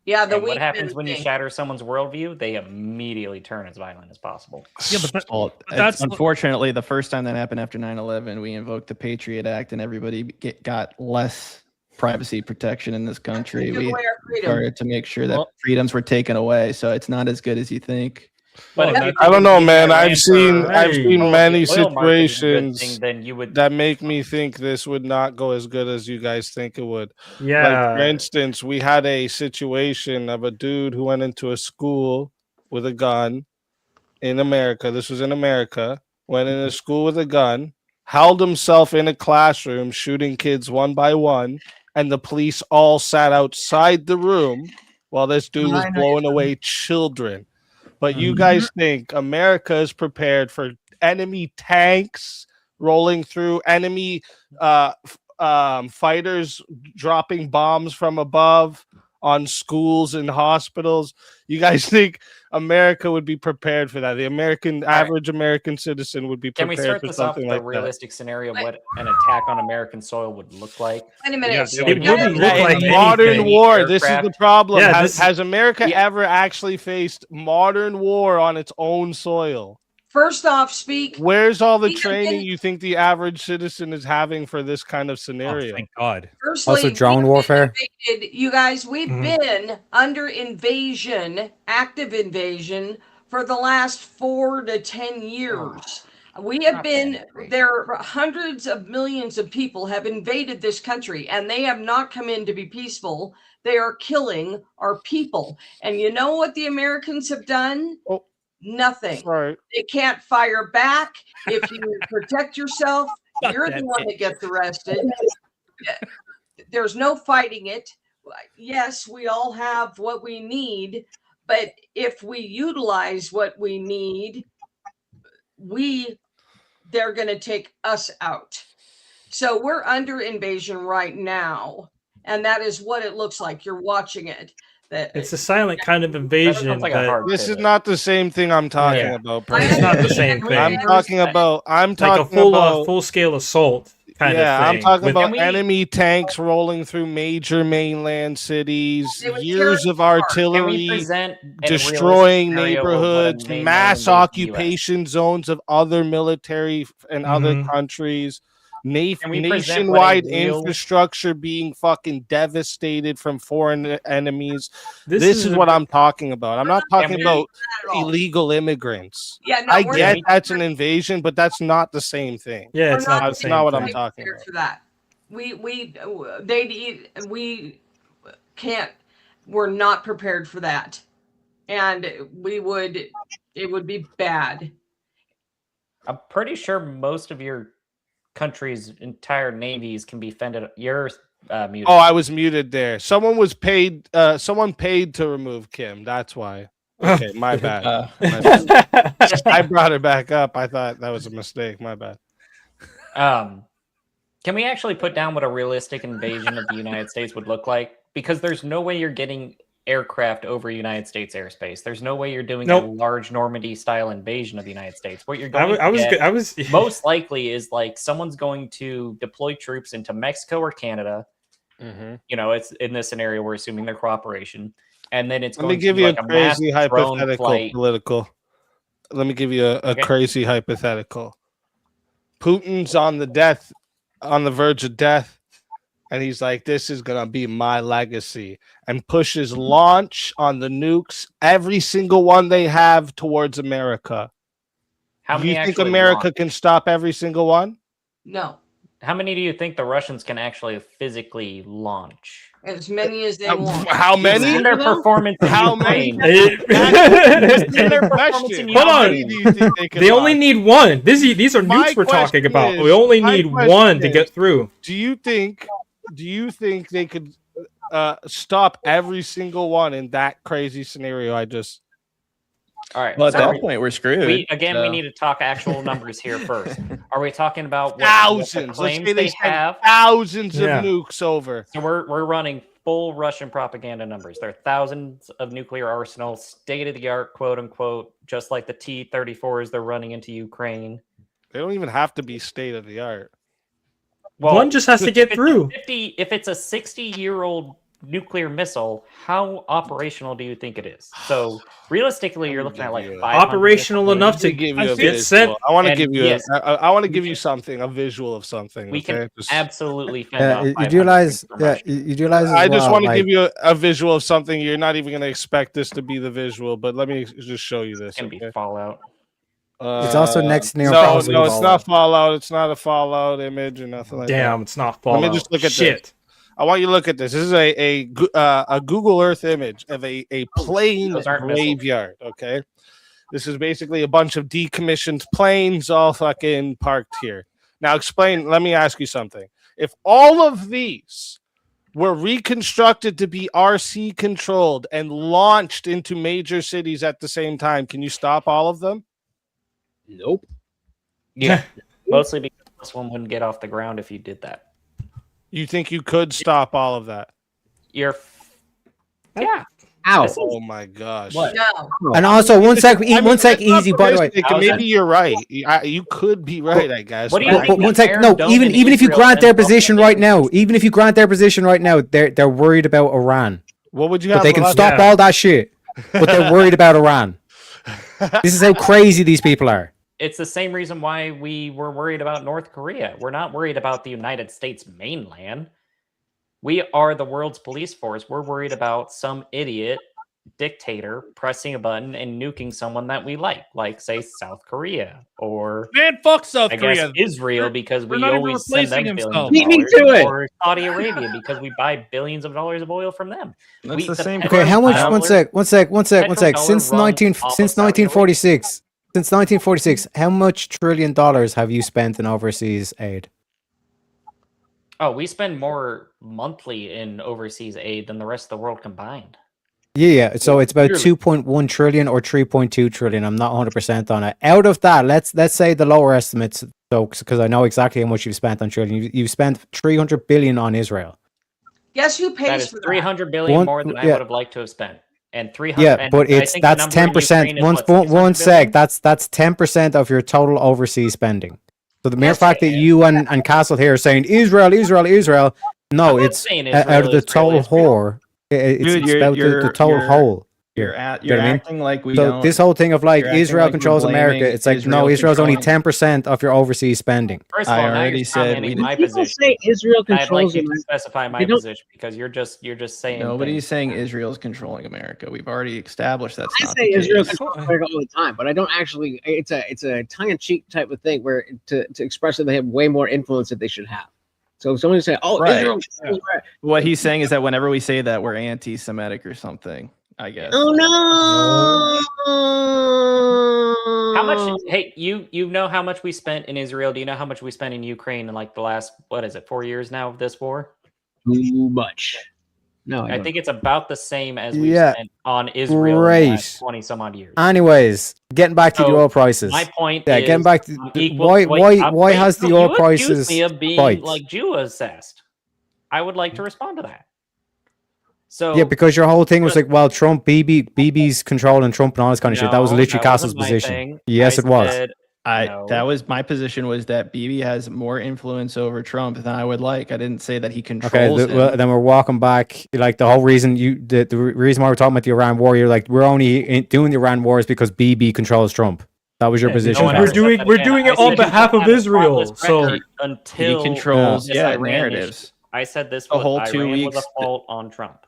Yeah, the And what weak happens men when you thing. shatter someone's worldview? They immediately turn as violent as possible. Yeah, but Well, that's unfortunately the first time that happened after 9/11. We invoked the Patriot Act, and everybody got less privacy protection in this country. Took We away our freedom. started to make sure that Well- freedoms were taken away, so it's not as good as you think. But Well, if you I don't know, use man. Iran I've seen for many oil market is a good situations thing, then you would that make me think this would not go as good as you guys think it would. Like, Yeah. for instance, we had a situation of a dude who went into a school with a gun in America. This was in America. Went in a school with a gun, held himself in a classroom, shooting kids one by one, and the police all sat outside the room while this dude was blowing away children. But you guys think America is prepared for enemy tanks rolling through, enemy fighters dropping bombs from above on schools and hospitals? You guys think America would be prepared for that? The average American citizen would be Can we prepared start for this off something with a like that? realistic scenario of what an attack on American soil would look like? Wait a minute. Yeah, so it you gotta wouldn't look be- like modern anything. war. This is the problem. Yeah, Has America Yeah. ever actually faced modern war on its own soil? First off, speak. Where's all the We have training been- you think the average citizen is having for this kind of oh, scenario? thank God. Firstly, Also, drone we've been warfare. invaded- You guys, we've Mhm. been under invasion, active invasion, for the last 4 to 10 years. We have Not been that there. Are hundreds of millions of people have invaded this country, and they have not come in to be peaceful. They are killing our people. And you know what the Americans have done? Oh. Nothing. Sorry. They can't fire back. If you protect yourself, Fuck you're that the one that gets arrested. There's no fighting it. Yes, we all have what we need, but if we utilize what we need, they're going to take us out. So we're under invasion right now, and that is what it looks like. You're watching it. It's a silent kind of That invasion. sounds like a But hard This is pivot. not the same thing I'm talking Yeah. about. it's not the same thing. I'm talking about. I'm like a talking about. full scale assault kind of Yeah, thing. I'm talking with- about Can we- enemy tanks rolling through major mainland cities, They would years tear of us apart. Can we artillery present a destroying realistic scenario of what a neighborhoods, mainland mass invasion of the US? occupation zones of other military and other Mhm. countries, Can we present what a nationwide real- infrastructure being fucking devastated from foreign enemies. This is a- what I'm talking about. I'm not talking we- about Not at all. illegal immigrants. Yeah, no, I we're get not- that's an invasion, but that's not the same thing. Yeah, we're it's not the That's same not what I'm thing. talking prepared about. for that. We can't. We're not prepared for that, and it would be bad. I'm pretty sure most of your country's entire navies can be fended. You're muted. Oh, I was muted there. Someone was paid. Someone paid to remove Kim. That's why. Okay, my bad. My bad. I brought her back up. I thought that was a mistake. My bad. Can we actually put down what a realistic invasion of the United States would look like? Because there's no way you're getting aircraft over United States airspace. There's no way you're doing a large Normandy-style invasion of the United States. What you're going I was most likely is like someone's going to deploy troops into Mexico or Canada. You know, it's in this scenario we're assuming their cooperation, and then it's Let going me give to be you like a a mass crazy drone hypothetical flight. political. Let me give you a Okay. crazy hypothetical. Putin's on the verge of death, and he's like, "This is gonna be my legacy," and pushes launch on the nukes, every single one they have towards America. How Do many you think actually America launch? can stop every single one? No, How many do you think the Russians can actually physically launch? as many as they want. How You've many? seen their performance in How Ukraine. many? You've seen their performance in Hold How on. many do you think they can They only launch? need one. These are My nukes we're talking question about. is- We only my need question one to is- get through. Do you think they could stop every single one in that crazy scenario I just? All right. Well, at so that point, we're screwed. we so. need to talk actual numbers here first. Are we talking about what the Thousands. Let's claims say they they send have? thousands Yeah. of nukes over. So we're running full Russian propaganda numbers. There are thousands of nuclear arsenals, state of the art, quote unquote, just like the T-34s they're running into Ukraine. They don't even have to be state of the art. Well, One just has to get if it's a through. If it's a 60-year-old nuclear missile, how operational do you think it is? So realistically, you're looking at like give you 500 Operational missiles. enough to give I you a feel- get sent. visual. I want to And give you yes, I want to we give you can- something, a visual of something. We Okay, can Just- absolutely fend off You 500 realize, from yeah, Russia. you realize as I just well, want to like, give you a visual of something. You're not even going to expect this to be the visual, but let me just show you this. It's gonna be Okay. Fallout. It's also next to no, impossible no, it's Fallout. not Fallout. It's not a Fallout image or nothing like that. Damn, it's not Let Fallout. me just look at Shit. this. I want you to look at this. This is a Google Earth image of a plane Those aren't missiles. graveyard. Okay, this is basically a bunch of decommissioned planes all fucking parked here. Now, explain. Let me ask you something. If all of these were reconstructed to be RC controlled and launched into major cities at the same time, can you stop all of them? Nope. Yeah, mostly because this one wouldn't get off the ground if you did that. You think you could stop all of that? Yeah. Ow. Oh my gosh. What? No. And also, one sec, I mean, one sec, that's not easy. By the way, realistic, and maybe you're right. You could be right, I guess. What do you but- think? but one the sec, Iron no. Dome Even in if you Israel grant their fends off position the right now, Israelis? even if you grant their position right now, they're worried about Iran. What would you But have? they can for stop Yeah. all that shit. But they're worried about Iran. This is how crazy these people are. It's the same reason why we were worried about North Korea. We're not worried about the United States mainland. We are the world's police force. We're worried about some idiot dictator pressing a button and nuking someone that we like say South Korea or Man, fuck South I guess Korea. Israel because they're we not even always send them replacing billions himself. of Beat me dollars, to it. or Saudi Arabia because we buy billions of dollars of oil from them. That's the same. Okay, how much? One sec. Since Petrodollar runs off of Saudi 1946, since 1946, how much $1 trillion have you spent in overseas aid? Oh, we spend more monthly in overseas aid than the rest of the world combined. Yeah. So it's about Clearly. 2.1 trillion or 3.2 trillion. I'm not 100% on it. Out of that, let's say the lower estimates. So because I know exactly how much you've spent on trillion, you've spent 300 billion on Israel. Guess who That pays is for that? 300 billion One- more than I yeah. would have liked to have spent. And 300 Yeah, and but I it's think the that's number in 10%. Ukraine is what, One 600 sec. billion? That's 10% of your total overseas spending. So the mere Yes, fact that and- you and Castle here are saying Israel, no, I'm not it's saying out Israel, of the Israel, total Israel. whore. It's Dude, about the total whole. You're You know what I mean? acting like we So don't. this whole thing of like you're acting Israel like we're controls America, blaming it's like Israel no, Israel's only controlling- 10% of your overseas spending. First of I all, now already you're said commenting we- my People position. say Israel I'd like controls you to America. specify my They don't- position because you're just saying Nobody's things. saying Israel's controlling America. We've already established that's I not say the Israel case. controls America all the time, but I don't actually. It's a tongue-in-cheek type of thing where to express that they have way more influence that they should have. So if someone say, "Oh, Right. Israel controls America," What he's saying is that whenever we say that, we're anti-Semitic or something. I guess. oh no! How much? Hey, you know how much we spent in Israel? Do you know how much we spent in Ukraine in like the last 4 years now of this war? Too much. No, I don't. think it's about the same as we Yeah, spent on Israel in the great. last 20 some odd years. Anyways, getting back to the So, oil prices. My point Yeah, is, getting back to I'm the- equal- why wait, I'm- wait, has the no, oil you accused prices me of being spiked? like Jew assessed. I would like to respond to that. So Yeah, because your whole thing was like, well, BB's controlling Trump and all this kind of shit. That was No, literally that Castle's wasn't my position. thing. Yes, I it was. said, no. That was my position, was that Bibi has more influence over Trump than I would like. I didn't say that he Okay, controls him. well, then we're walking back. Like the whole reason the reason why we're talking about the Iran war, you're like, we're only doing the Iran war is because BB controls Trump. That was your position. no one We're ever Castle. said doing- that we're again. doing I it on said behalf of had a Israel, spotless so- record until he controls this yeah Iran narratives. issue. I said this The was whole 2 Iran was weeks- a fault on Trump.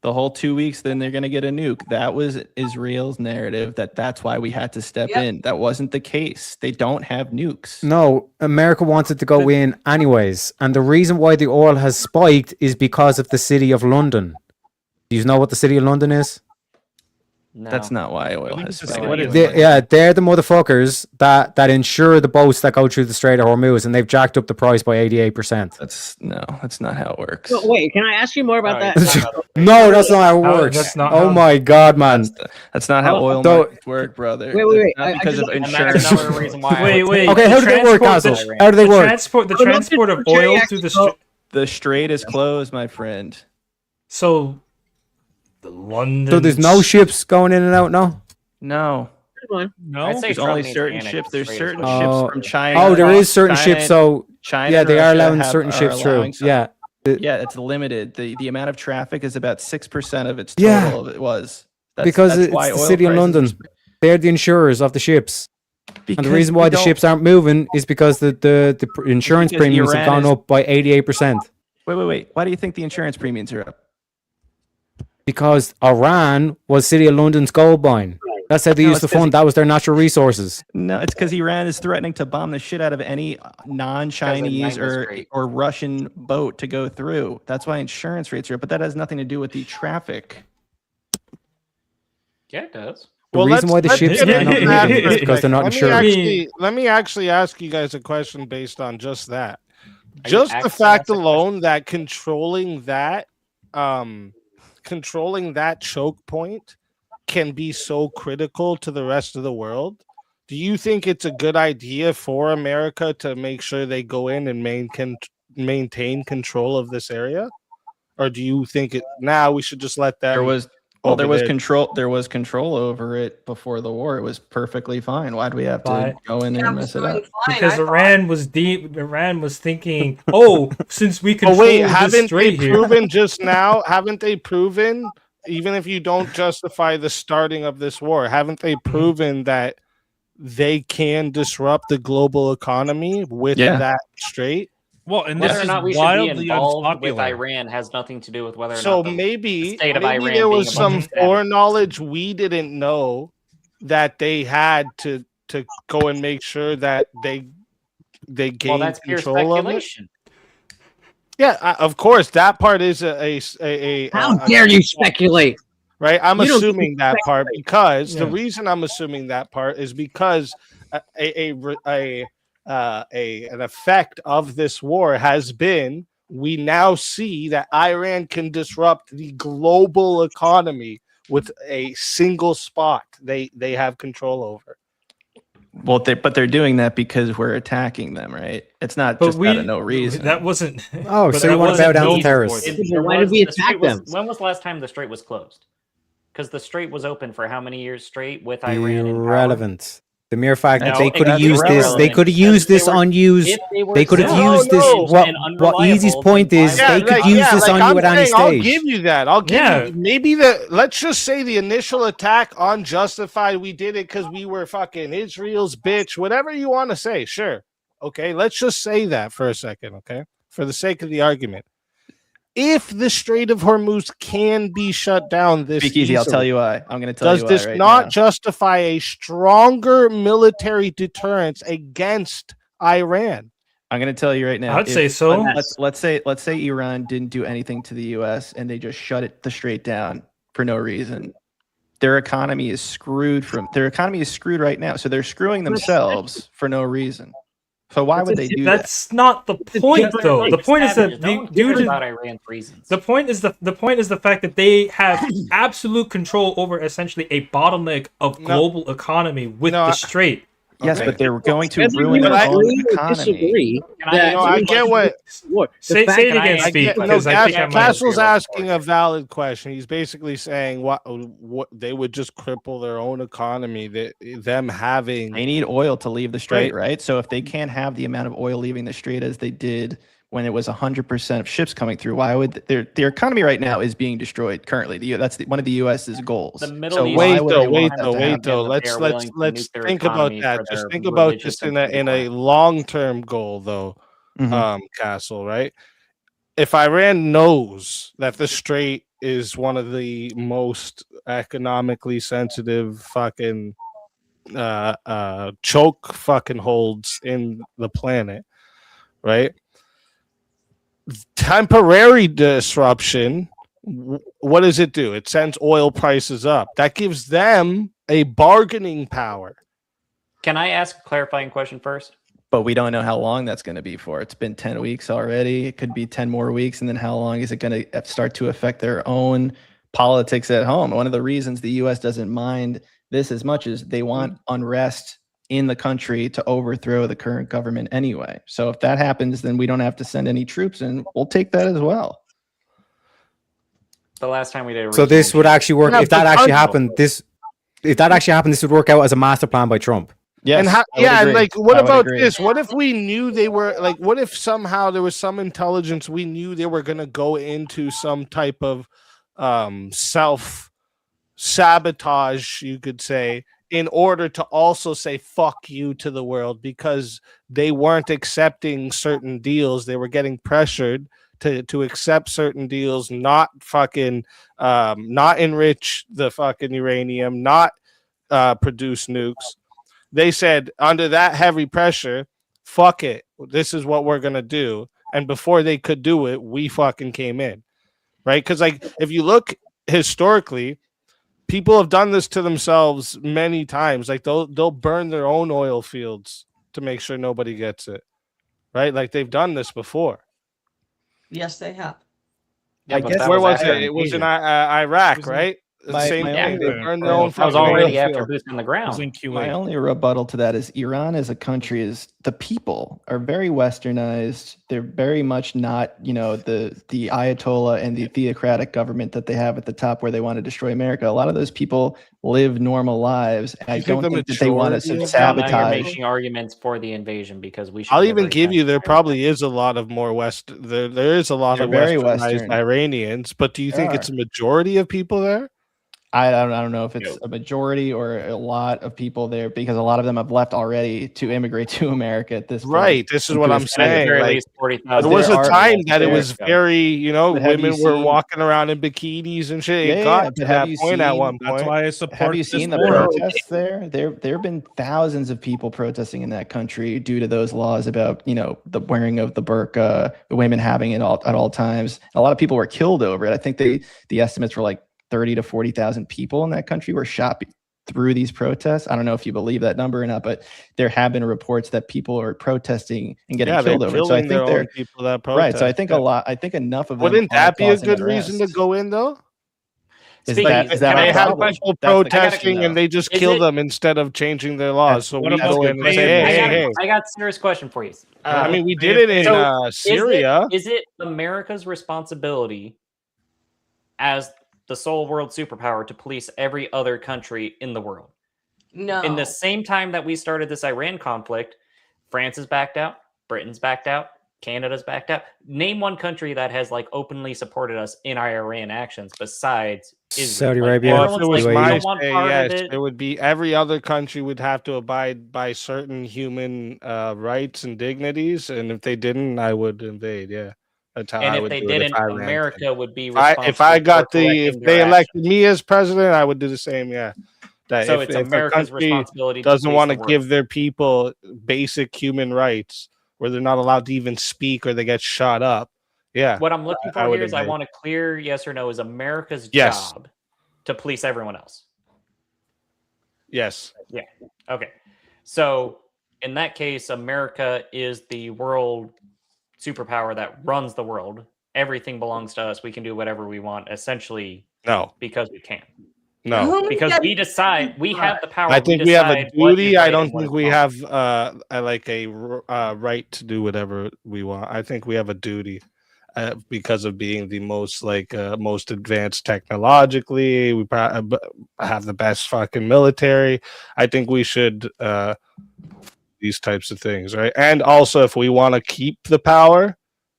The whole 2 weeks, then they're going to get a nuke. That was Israel's narrative. That's why we had to step Yep. in. That wasn't the case. They don't have nukes. No, America wanted to go in anyways, and the reason why the oil has spiked is because of the city of London. Do you know what the city of London is? No. That's not why oil think has it's spiked. what is anyway. Yeah, they're the motherfuckers that insure the boats that go through the Strait of Hormuz, and they've jacked up the price by 88%. That's not how it works. Well, wait, can I ask you more about No, that? it's not about the- No, that's not how it No, works. that's not Oh how- my god, man! That's not how oil So- markets work, brother. Wait. That's not I because just- of And that's insurance. another reason why. I Wait, would wait. take Okay, how do they work, transport- Castle? How do they The work? transport of Cherry oil X- through the strait. The strait is closed, my friend. So the London. So there's no ships going in and out, no? No, No, I'd say there's Trump only needs certain to annex ships. the There's Strait certain as well. ships Oh. from China. Oh, there is certain China- ships. So China. yeah, and they are Russia allowing have- certain are ships through. allowing some- Yeah, Yeah, it's limited. The amount of traffic is about 6% of its Yeah. total. It was Because it's why the oil city of prices are London. They're the insurers of the ships. And the because reason we why the don't- ships aren't moving is because the insurance because premiums have Iran gone is- up by 88%. Wait. Why do you think the insurance premiums are up? Because Iran was City of London's gold mine. That's how they No, used to it's 'cause fund. That was their natural resources. No, it's because Iran is threatening to bomb the shit out of any non-Chinese Nine was great. or Russian boat to go through. That's why insurance rates are up, but that has nothing to do with the traffic. Yeah, it does. The reason why the let's ships get are not into that moving for a is because they're second. not insured. Let me actually ask you guys a question based on just that. Are you Just the actually fact asking a alone that controlling that choke point can be so critical to the rest of the world. Do you think it's a good idea for America to make sure they go in and maintain control of this area? Or do you think now we should just let them There was there? control. There was control over it before the war. It was perfectly fine. Why do we have to But- go in there and mess it up? Because Iran was thinking, oh, since we control wait, this haven't they strait here, proven just now? Haven't they proven, even if you don't justify the starting of this war, haven't they proven that they can disrupt the global economy with that strait? Well, and Whether this or is not we should be wildly involved with unpopular. Iran has nothing to do with whether or So not the maybe state of Iran there was being a some bunch of foreknowledge we didn't know that they had to go and make sure that they well, gained that's pure control of it. speculation. Yeah, of course, that part is How dare you speculate? right? I'm You don't assuming that part because the Yeah. reason I'm assuming that part is because an effect of this war has been we now see that Iran can disrupt the global economy with a single spot they have control over. Well, but they're doing that because we're attacking them, right? It's not just out of no reason. That wasn't. Oh, but so that you want to wasn't bow down to known terrorists? before this. Why did we the strait attack them? When was the last time the strait was closed? Because the strait was open for how many years straight with Iran in power? Irrelevant. The mere fact that No, they could have that's used this, they irrelevant could have because used this they were- unused. if they were They could have No, used this. no. What Easy's point is, Yeah, they could use this on you at any I'll stage. give you that. I'll give Yeah. you maybe let's just say the initial attack unjustified. We did it because we were fucking Israel's bitch, whatever you want to say. Sure. Okay. Let's just say that for a second. Okay. For the sake of the argument. If the Strait of Hormuz can be shut down this Speakeasy, I'll easily, tell you why. I'm going to tell does you why this right not now. justify a stronger military deterrence against Iran? I'm going to tell you right now. I'd say so. Let's say Iran didn't do anything to the U.S. and they just shut the strait down for no reason. Their economy is screwed right now. So they're screwing themselves for no reason. So why would they do that? That's not the point, though. The point is that no one due cares to about Iran's reasons. the point is the fact that they have absolute control over essentially a bottleneck of global economy with the strait. Yes, Okay. but they're going to Whether ruin you their own agree or economy. disagree, Can I- I get what- Say it again, I Speak, get- because I think I might. Castle's asking a valid question. He's basically saying what they would just cripple their own economy. Them having They need oil to leave the strait, right? So if they can't have the amount of oil leaving the strait as they did when it was 100% of ships coming through, why would their economy right now is being destroyed currently? That's one of the U.S.'s goals. The Middle So East- why wait would though, they want wait that though, to wait happen? though. that they are willing to Let's nuke their think about economy that. for Just their think about religious this and in a political long-term goal though. Mhm. Castle, right? If Iran knows that the strait is one of the most economically sensitive fucking choke fucking holds in the planet, right? Temporary disruption, what does it do? It sends oil prices up. That gives them a bargaining power. Can I ask a clarifying question first? But we don't know how long that's going to be for. It's been 10 weeks already. It could be 10 more weeks. And then how long is it going to start to affect their own politics at home? One of the reasons the U.S. doesn't mind this as much is they want unrest in the country to overthrow the current government anyway. So if that happens, then we don't have to send any troops in. We'll take that as well. The last time we did a So this regional would change- actually work Yeah, if that but actually I- happened. This would work out as a master plan by Trump. Yes, And how, I would yeah, and agree. like, what I would about agree. this? What if we knew they were like? What if somehow there was some intelligence we knew they were gonna go into some type of self sabotage, you could say, in order to also say fuck you to the world because they weren't accepting certain deals. They were getting pressured to accept certain deals, not fucking not enrich the fucking uranium, not produce nukes. They said under that heavy pressure, fuck it, this is what we're gonna do. And before they could do it, we fucking came in, right? Because like if you look historically, people have done this to themselves many times. Like they'll burn their own oil fields to make sure nobody gets it, right? Like they've done this before. Yes, they have. Yeah, I but guess that Where was after it? It was in invasion. Iraq, It was in- right? The My- same my thing. only- They burned their own That was fucking oil already after field. boosting the It was ground. in Kuwait. My only rebuttal to that is Iran as a country is the people are very westernized. They're very much not, the Ayatollah and the theocratic government that they have at the top where they want to destroy America. A lot of those people live normal lives. And I You think don't the think that they want majority to of Now you're sabotage. making arguments for the invasion because we should. I'll be even very give you there thankful. probably is a lot of more there is a lot They're of very westernized Western. Iranians, but do you There think it's are. a majority of people there? I don't know if it's a majority or a lot of people there because a lot of them have left already to immigrate to America at this point. Right. This is what I'm And at the saying. very Like, least, 40,000. there was there a are- time that it there- was very, But have you women were seen- walking around in bikinis and shit. Yeah, It yeah, got yeah, to but have that you point at seen- one That's point. why I support Have you this seen the war. protests there? There have been thousands of people protesting in that country due to those laws about the wearing of the burqa, the women having it at all times. A lot of people were killed over it. I think the estimates were like 30 to 40,000 people in that country were shot through these protests. I don't know if you believe that number or not, but there have been reports that people are protesting and getting Yeah, they're killed over it. So I killing their think own they're people that protest. right. So I think I think enough of them Wouldn't are that be a causing good reason to unrest. go in though? Is Speakeasy, that can I a ask you a problem? question? People That's the protesting question, and though. they just Is kill it- them instead of changing their laws. So what we about go the in and pay- say, hey, hey, hey. I got a serious question for you. I mean, we They did have it in So, Syria. Is it America's responsibility as the sole world superpower to police every other country in the world? No. In the same time that we started this Iran conflict, France has backed out, Britain's backed out, Canada's backed out. Name one country that has like openly supported us in our Iran actions besides Israel. Saudi Like, Arabia. Well, if it everyone's was like, we my don't want say, part yes, of it. it would be every other country would have to abide by certain human rights and dignities, and if they didn't, I would invade. Yeah, that's how And I if would they do it didn't, if I ran things. America would be If responsible. I got for if correcting they their elected actions. me as president, I would do the same. Yeah, that So if it's a America's country responsibility. doesn't to want police to the give world. their people basic human rights, where they're not allowed to even speak or they get shot up. Yeah, What I'm looking I for would here is I invade. want a clear yes or no. Is America's Yes. job to police everyone else? Yes. Okay. So in that case, America is the world superpower that runs the world. Everything belongs to us. We can do whatever we want, essentially, No. because we can. No. Who Because gets we decide, we have the power. I think we have a decide what is duty. I right don't and what think is we wrong. have a right to do whatever we want. I think we have a duty because of being the most most advanced technologically. We have the best fucking military. I think we should these types of things, right? And also, if we want to keep the power,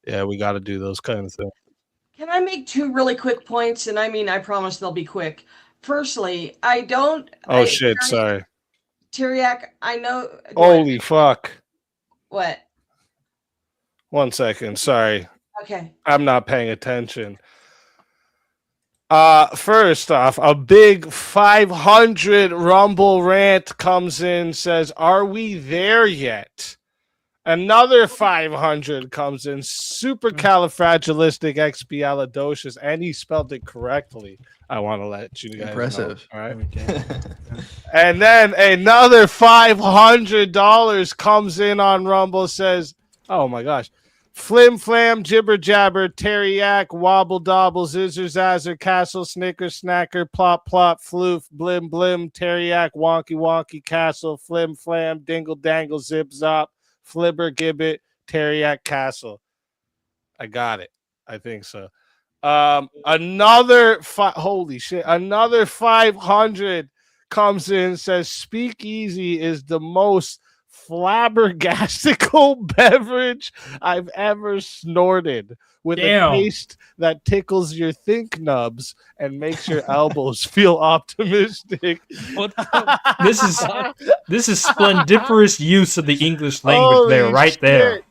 yeah, we got to do those kind of things. Can I make two really quick points? And I mean, I promise they'll be quick. Firstly, I don't. Oh shit! Sorry. Tyriak, I know. Holy fuck! What? 1 second. Sorry. Okay. I'm not paying attention. First off, a big 500 Rumble rant comes in, says, "Are we there yet?" Another 500 comes in, supercalifragilisticexpialidocious, and he spelled it correctly. I want to let you guys Impressive. know. All right. And then another $500 comes in on Rumble, says, "Oh my gosh. Flim flam, jibber jabber, teriyaki, wobble dobble, zizzer zazzer, castle, snicker, snacker, plop plop, floof, blim blim, teriyaki, wonky wonky, castle, flim flam, dingle dangle, zip zop, flibber gibbet, teriyaki, castle." I got it. I think so. Another 500 comes in and says speakeasy is the most flabbergastical beverage I've ever snorted, with Damn. a taste that tickles your think nubs and makes your elbows feel optimistic. What the This is splendiferous use of the English language there, Holy right there.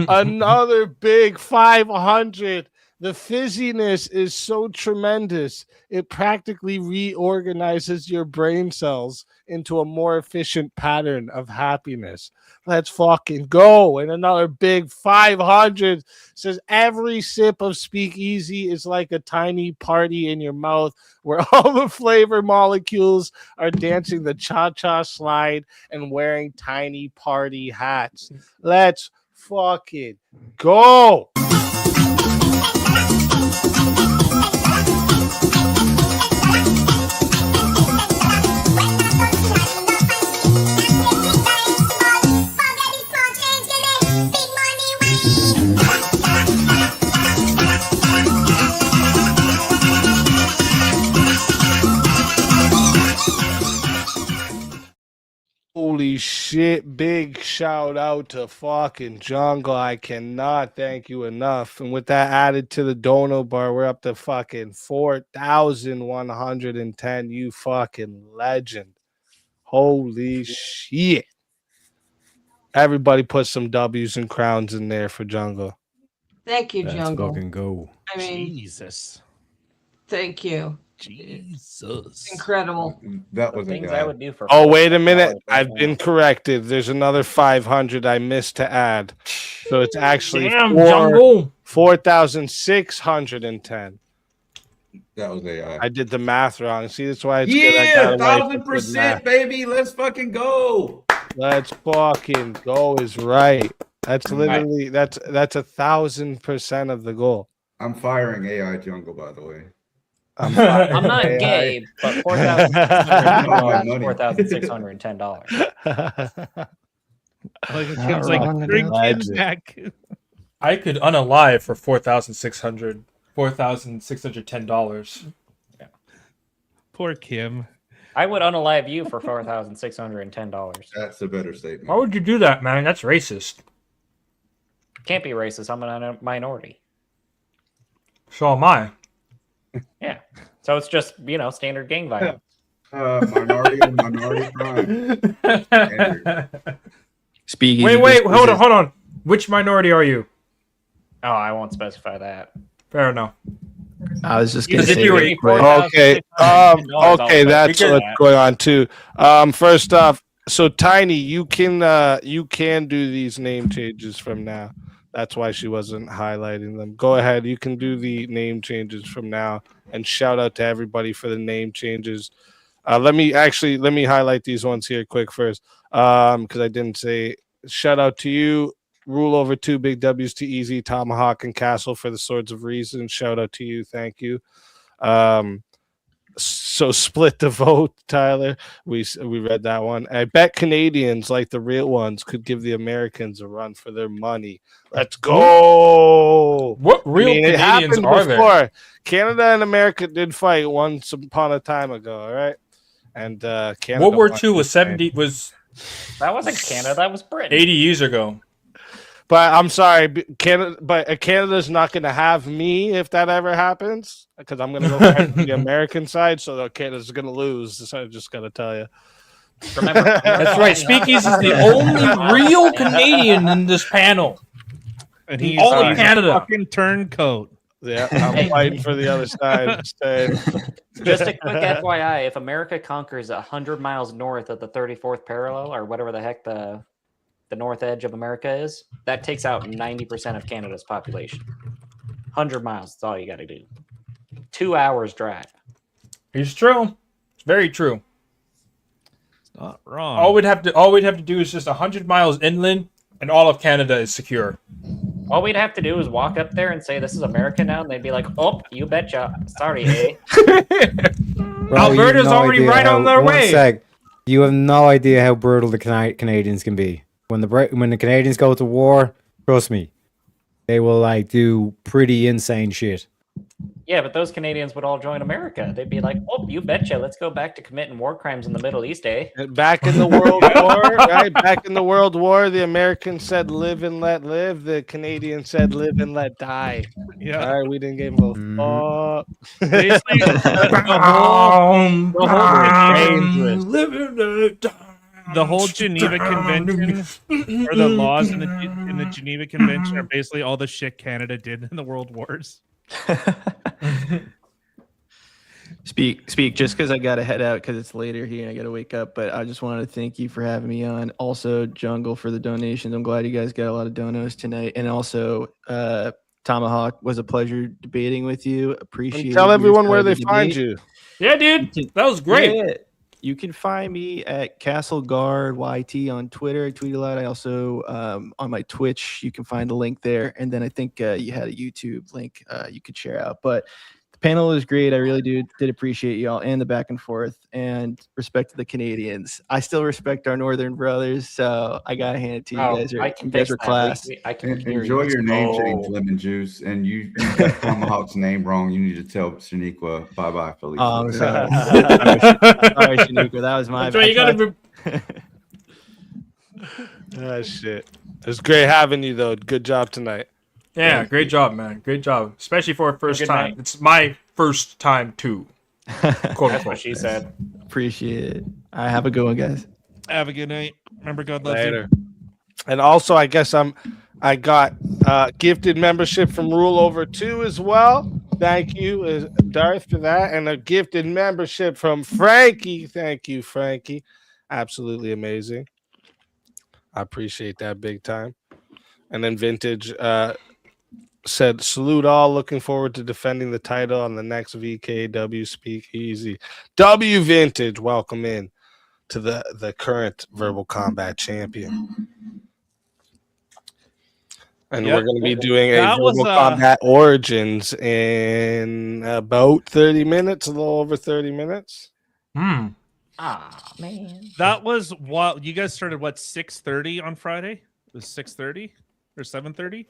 Another big 500. The fizziness is so tremendous, it practically reorganizes your brain cells into a more efficient pattern of happiness. Let's fucking go. And another big 500 says every sip of speakeasy is like a tiny party in your mouth where all the flavor molecules are dancing the cha-cha slide and wearing tiny party hats. Let's fucking go. Holy shit, big shout out to fucking Jungle. I cannot thank you enough. And with that added to the dono bar, we're up to fucking 4,110. You fucking legend. Holy shit. Everybody put some W's and crowns in there for Jungle. Thank you, Let's Jungle. fucking go. I mean, Jesus. thank you. Jesus. Incredible. That was a Things guy. I would do for. Oh, wait a minute. $4 I've right been now. corrected. There's another 500 I missed to add. So it's actually Damn, Jungle. 4,610. That was AI. I did the math wrong. See, that's why it's good. I Yeah, got away from good 1,000%, math. baby. Let's fucking go. Let's fucking go is right. That's literally that's 1,000% of the goal. I'm firing AI Jungle, by the way. I'm not AI. gay, but $4,610. Like Not Kim's like wrong drink enough. Kim's neck. I could unalive for $4,610. Poor Kim. I would unalive you for $4,610. That's a better statement. Why would you do that, man? That's racist. Can't be racist. I'm a minority. So am I. Yeah. So it's just, standard gang violence. Minority and minority crime. Speakeasy. Wait, hold on. Which minority are you? Oh, I won't specify that. Fair enough. I was just gonna Because if say you were really quick. Okay. Okay, that's what's going on too. First off, so Tiny, you can do these name changes from now. That's why she wasn't highlighting them. Go ahead, you can do the name changes from now, and shout out to everybody for the name changes. Let me highlight these ones here quick first, because I didn't say. Shout out to you, Rule Over 2, Big W's to Easy, Tomahawk and Castle for the Swords of Reason. Shout out to you, thank you. So split the vote, Tyler. We read that one. I bet Canadians, like the real ones, could give the Americans a run for their money. Let's go. What real it Canadians happened are there? before. Canada and America did fight once upon a time ago, all right? And Canada World War won II was Ukraine. 70 was That wasn't Canada. That was Britain. 80 years ago. But I'm sorry, Canada's not going to have me if that ever happens, because I'm going to go back to the American side, so Canada's going to lose. So I just got to tell you. Remember, That's right. Speakeasy is the only real Canadian in this panel. And he's All of a Canada. fucking turncoat. Yeah, I'm fighting for the other side. Instead. just a quick FYI, if America conquers 100 miles north of the 34th parallel, or whatever the heck the north edge of America is, that takes out 90% of Canada's population. 100 miles, that's all you got to do. 2 hours drive. It's true. It's very true. It's not wrong. All we'd have to do is just 100 miles inland, and all of Canada is secure. All we'd have to do is walk up there and say, "This is America now," and they'd be like, "Oh, you betcha. Sorry, eh?" Bro, Alberta's you have no already idea right on how- their one way. sec. You have no idea how brutal the Canadians can be. When the Canadians go to war, trust me, they will do pretty insane shit. Yeah, but those Canadians would all join America. They'd be like, "Oh, you betcha! Let's go back to committing war crimes in the Middle East, eh?" Back in the World War, right? Back in the World War, the Americans said "live and let live." The Canadians said "live and let die." Yeah. All right, we didn't give a fuck. Basically, the whole dangerous. the whole Geneva Convention or the laws in the Geneva Convention are basically all the shit Canada did in the World Wars. Speak. Just because I got to head out because it's later here and I got to wake up. But I just wanted to thank you for having me on. Also, Jungle for the donations. I'm glad you guys got a lot of donos tonight. And also, Tomahawk, was a pleasure debating with you. Appreciate. And tell your everyone where side they of the find debate. you. Yeah, dude, that was great. Yeah. You can find me at Castle Guard YT on Twitter. I tweet a lot. I also on my Twitch. You can find the link there. And then I think you had a YouTube link you could share out. But the panel was great. I really did appreciate y'all and the back and forth and respect to the Canadians. I still respect our northern brothers, so I gotta hand it to you. Oh, You I guys can are fix that. class. I can hear Enjoy you. your name change, Oh. Lemon Juice. And you got Tomahawk's name wrong. You need to tell Shaniqua bye-bye, Felicia. Oh, I'm sorry. Sorry, Shaniqua. That was my That's right. You gotta. Ah, shit. It was great having you, though. Good job tonight. Yeah, great job, man. Great job, especially for a first Good time. night. It's my first time too. Quote That's what unquote. she said. Appreciate it. All right, have a good one, guys. Have a good night. Remember, God loves Later. you. And also, I guess I got gifted membership from Rule Over 2 as well. Thank you, Darth, for that. And a gifted membership from Frankie. Thank you, Frankie. Absolutely amazing. I appreciate that big time. And then Vintage said, salute all. Looking forward to defending the title on the next VKW Speakeasy. W Vintage, welcome in to the current Verbal Combat champion. And Yep. we're going to be doing a That was, Verbal Combat Origins in about 30 minutes, a little over 30 minutes. Ah, man. That was what you guys started. What 6:30 on Friday? It was 6:30 or 7:30,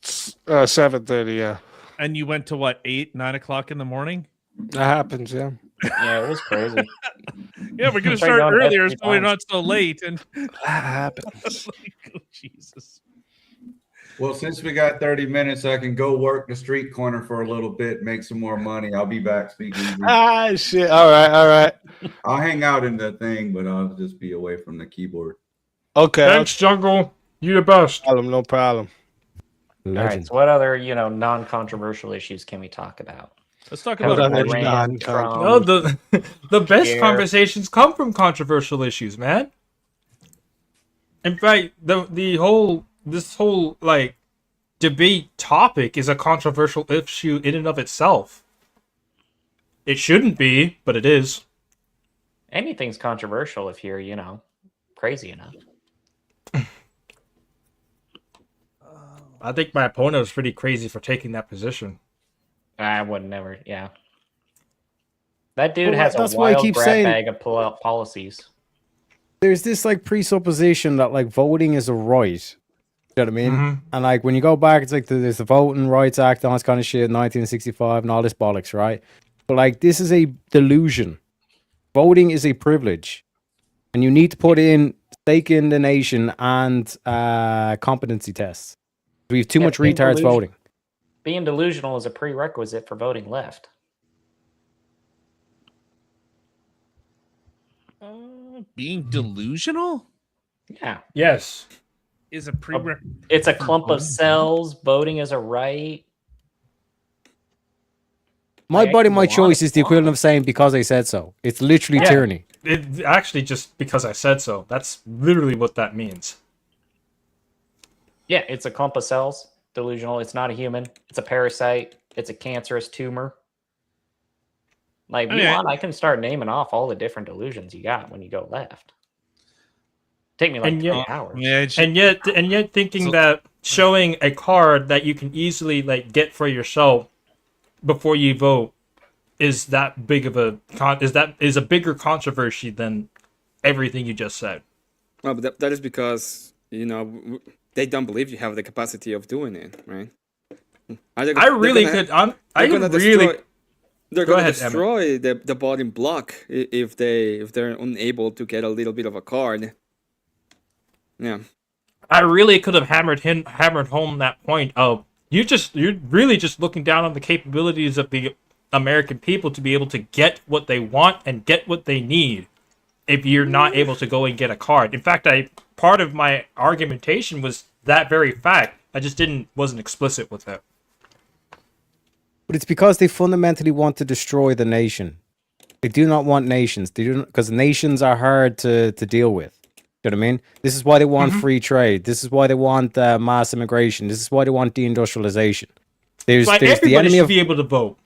7:30, yeah. and you went to what 8, 9 o'clock in the morning. That happens, yeah. Yeah, it was crazy. Yeah, we're gonna Try start going to bed earlier 3 so we're times. not so late. And That happens. oh, Jesus. Well, since we got 30 minutes, I can go work the street corner for a little bit, make some more money. I'll be back speaking. Ah, shit. All right. I'll hang out in the thing, but I'll just be away from the keyboard. Okay. Thanks, Jungle. You the best. No problem. All right. So, what other non-controversial issues can we talk about? Let's talk How about about abortion. Iran, Trump? No, the best Yeah. conversations come from controversial issues, man. In fact, this whole like debate topic is a controversial issue in and of itself. It shouldn't be, but it is. Anything's controversial if you're, crazy enough. I think my opponent was pretty crazy for taking that position. I would never. Yeah. That dude Well, has that's a why I wild keep grab saying- bag of policies. There's this like presupposition that like voting is a right. You know what I mean? Mhm. And like when you go back, it's like there's the Voting Rights Act, all this kind of shit, 1965, and all this bollocks, right? But like this is a delusion. Voting is a privilege, and you need to put in stake in the nation and competency tests. We have too Yeah, much being retards delusional. voting. Being delusional is a prerequisite for voting left. Being delusional Yeah. Yes. is a prerequisite. It's a clump of cells. Voting is a right. My Like, body, I my can go on choice if is the you equivalent want. of saying because I said so. It's literally Yeah. tyranny. It actually just because I said so. That's literally what that means. Yeah, it's a clump of cells. Delusional. It's not a human. It's a parasite. It's a cancerous tumor. Like, if you Okay. want, I can start naming off all the different delusions you got when you go left. Take me like And 3 yet- hours. Yeah, it's- And yet thinking So- that showing a card that you can easily like get for yourself before you vote is that big of a is a bigger controversy than everything you just said. Well, but that is because they don't believe you have the capacity of doing it, right? Are they, I really they're gonna, could. I they're gonna really. destroy. They're Go gonna ahead, Emmett. destroy the voting block if they're unable to get a little bit of a card. Yeah. I really could have hammered home that point of you're really just looking down on the capabilities of the American people to be able to get what they want and get what they need if you're not able to go and get a card. In fact, part of my argumentation was that very fact. I just wasn't explicit with it. But it's because they fundamentally want to destroy the nation. They do not want nations. They do because nations are hard to deal with. You know what I mean? This is why they want free trade. This is why they want mass immigration. This is why they want deindustrialization. There's everybody the enemy should of be able to vote.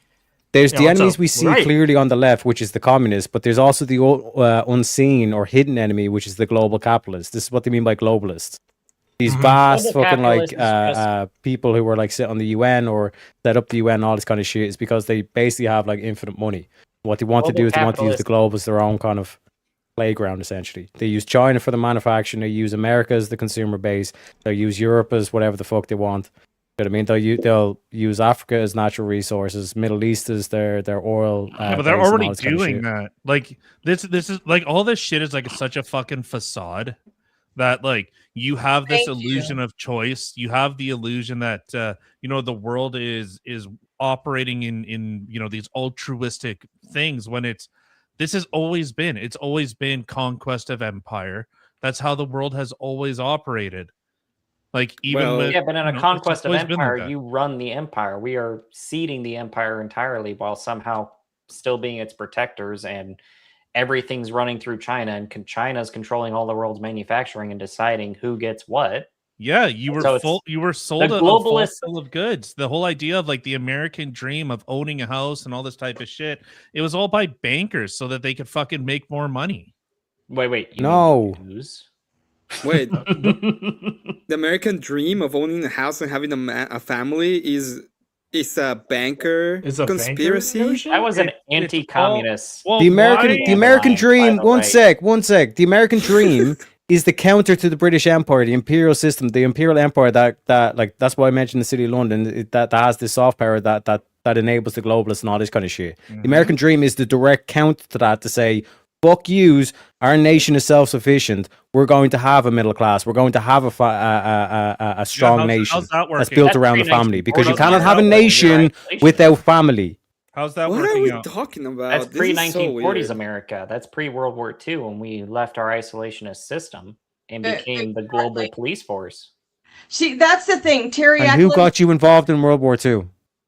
There's You the know, it's enemies a we see right. clearly on the left, which is the communists, but there's also the unseen or hidden enemy, which is the global capitalists. This is what they mean by globalists. These vast Global fucking like capitalist is people who were like sit on the UN or set up the UN, all this kind of shit, is because they basically have like infinite money. What they want to Global do is they want to use the capitalist- globe as their own kind of playground, essentially. They use China for the manufacturing, they use America as the consumer base, they'll use Europe as whatever the fuck they want. You know what I mean? They'll use Africa as natural resources, Middle East as their oil. Yeah, but they're base and all already this kind of doing shit. that. Like this is like all this shit is like such a fucking facade that like you have this Thank illusion of choice. You have the illusion that the world is operating in these altruistic things when this has always been conquest of empire. That's how the world has always operated. Like even Well, with Yeah, but in a it's conquest of always been like empire, that. you run the empire. We are ceding the empire entirely while somehow still being its protectors, and everything's running through China, and China's controlling all the world's manufacturing and deciding who gets what. Yeah, you were So it's you were sold the a full globalist- bill of goods. The whole idea of like the American dream of owning a house and all this type of shit, it was all by bankers so that they could fucking make more money. Wait. You No. mean Jews? Wait, the American dream of owning a house and having a family is a banker Is a banker conspiracy. notion? That was an It's all- anti-communist. Well, The American Line, dream. by the One way. sec. The American dream is the counter to the British Empire, the imperial system, the imperial empire that like that's why I mentioned the city of London. That has this soft power that enables the globalists and all this kind of shit. The American dream is the direct counter to that, to say, fuck yous, our nation is self-sufficient. We're going to have a middle class. We're going to have a strong how's nation that that's working? built That's around the family, because you pre-1940s cannot have a America. nation Isolation. without family. How's that What are working we out? talking about? That's This is so pre-1940s weird. America. That's pre-World War II when we left our isolationist system and became the Exactly. global police force. See, that's the thing, And Teriak. who got you involved in World War II?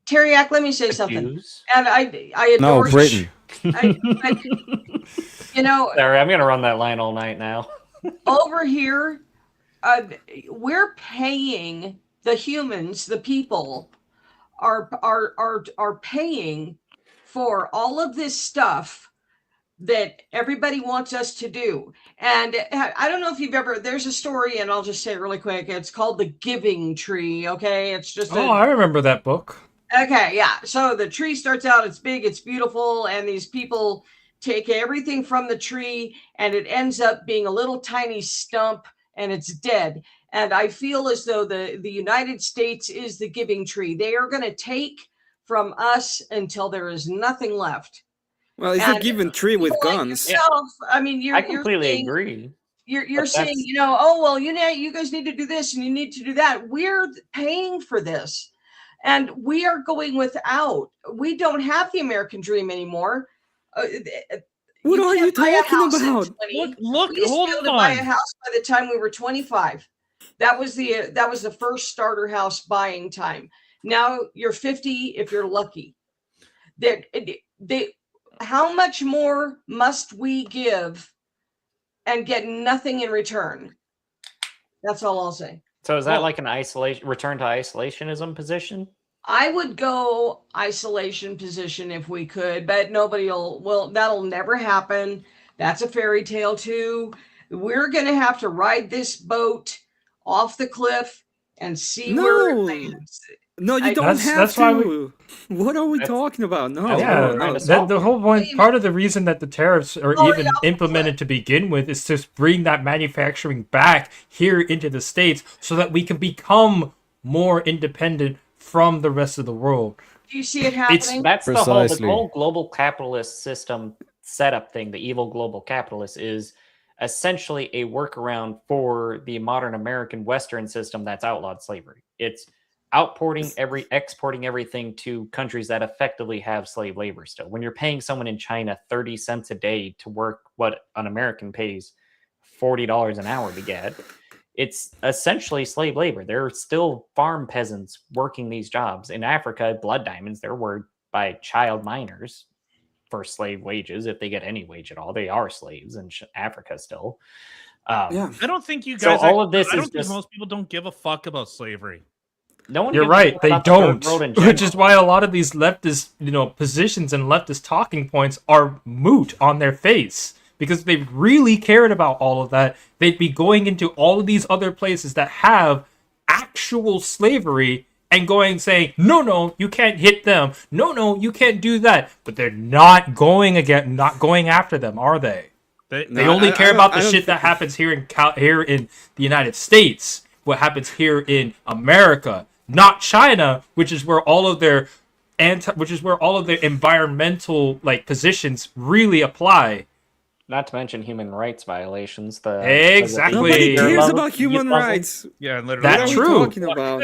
Teriak, let me say The something. Jews? And I No, adore Britain. you know, Sorry, I'm gonna run that line all night now. over here, we're paying the humans, the people, are paying for all of this stuff that everybody wants us to do. And I don't know if you've ever, there's a story, and I'll just say it really quick. It's called The Giving Tree. Okay. It's just Oh, I remember that book. okay. Yeah. So the tree starts out, it's big, it's beautiful. And these people take everything from the tree, and it ends up being a little tiny stump, and it's dead. And I feel as though the United States is the giving tree. They are going to take from us until there is nothing left. Well, it's a And given tree with people like guns. yourself, I mean, I completely agree. You're But saying, that's- oh, well, you guys need to do this and you need to do that. We're paying for this, and we are going without. We don't have the American dream anymore. What are you can't buy a talking house at about? 20. Look, We used to hold be able to buy a on. house by the time we were 25. That was the first starter house buying time. Now you're 50 if you're lucky. How much more must we give and get nothing in return? That's all I'll say. So is that Well- like an return to isolationism position? I would go isolation position if we could, but that'll never happen. That's a fairy tale too. We're going to have to ride this boat off the cliff and see where it No. lands. No, you don't That's- have that's to. why What are we That's- talking about? No, that's Yeah, what no, we're trying no. to solve. the whole point, Wait a part of the reason that the tariffs are Oh, even yeah. implemented to begin with is to bring that manufacturing back here into the States so that we can become more independent from the rest of the world. Do you see it happening? That's the Precisely. whole global capitalist system setup thing. The evil global capitalist is essentially a workaround for the modern American Western system that's outlawed slavery. It's exporting everything to countries that effectively have slave labor still. When you're paying someone in China 30 cents a day to work what an American pays $40 an hour to get, it's essentially slave labor. There are still farm peasants working these jobs. In Africa, blood diamonds, they're worked by child minors for slave wages. If they get any wage at all, they are slaves in Africa still. Yeah. I don't think you So guys. all of this I don't is think just most people don't give a fuck about slavery. no one. You're gives a right, fuck they about the third don't. world in Which is general. why a lot of these leftist, positions and leftist talking points are moot on their face. Because if they really cared about all of that, they'd be going into all of these other places that have actual slavery and saying, no, you can't hit them. No, you can't do that. But they're not going after them, are they? They only care about the shit that happens here in the United States. What happens here in America, not China, which is where all of their environmental positions really apply. Not to mention human rights violations. Exactly. Nobody You're cares level- about human rights. Yeah, literally. That's What are we true. talking about?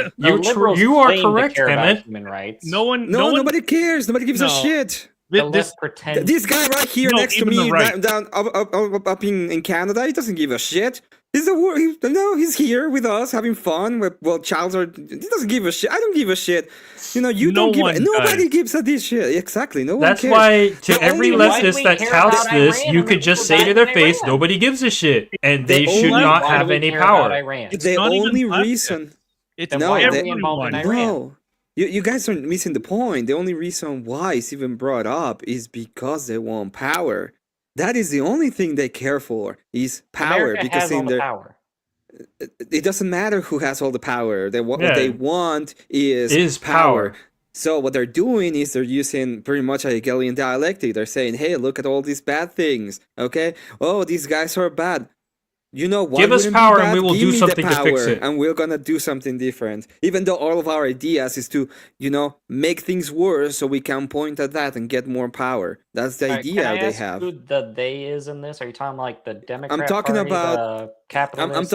You are claim to correct, care about Emmett. human rights. No one. No, one, nobody cares. Nobody gives a No. shit. The This, left pretends. This guy right here No, next to even the me, right. down up in Canada, he doesn't give a shit. He's here with us having fun. Well, Charles, he doesn't give a shit. I don't give a shit. You No don't give. one Nobody does. gives a this shit. Exactly. No one That's cares. why to The every only why do leftist we that care touts about this, Iran you and could the just people say to dying their in face, Iran? nobody gives a shit, and The they should only- not Why have do we any care about power. Iran? It's The not even only left. reason. It's Then No, why are they- we involved in Iran? No. You guys are missing the point. The only reason why it's even brought up is because they want power. That is the only thing they care for is power. America because has all in the their power. it doesn't matter who has all the power. What Yeah. they want is Is power. power. So what they're doing is they're using pretty much a Hegelian dialectic. They're saying, "Hey, look at all these bad things. Okay, oh, these guys are bad. You know what? Give us power and we will do something to fix it." And we're gonna do something different. Even though all of our ideas is to, make things worse, so we can point at that and get more power. That's the All right, idea can I they ask have. who the they is in this? Are you talking like the Democrat talking Party, about- the capitalist?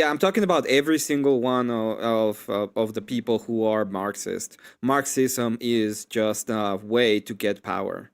I'm talking about every single one of the people who are Marxist. Marxism is just a way to get power.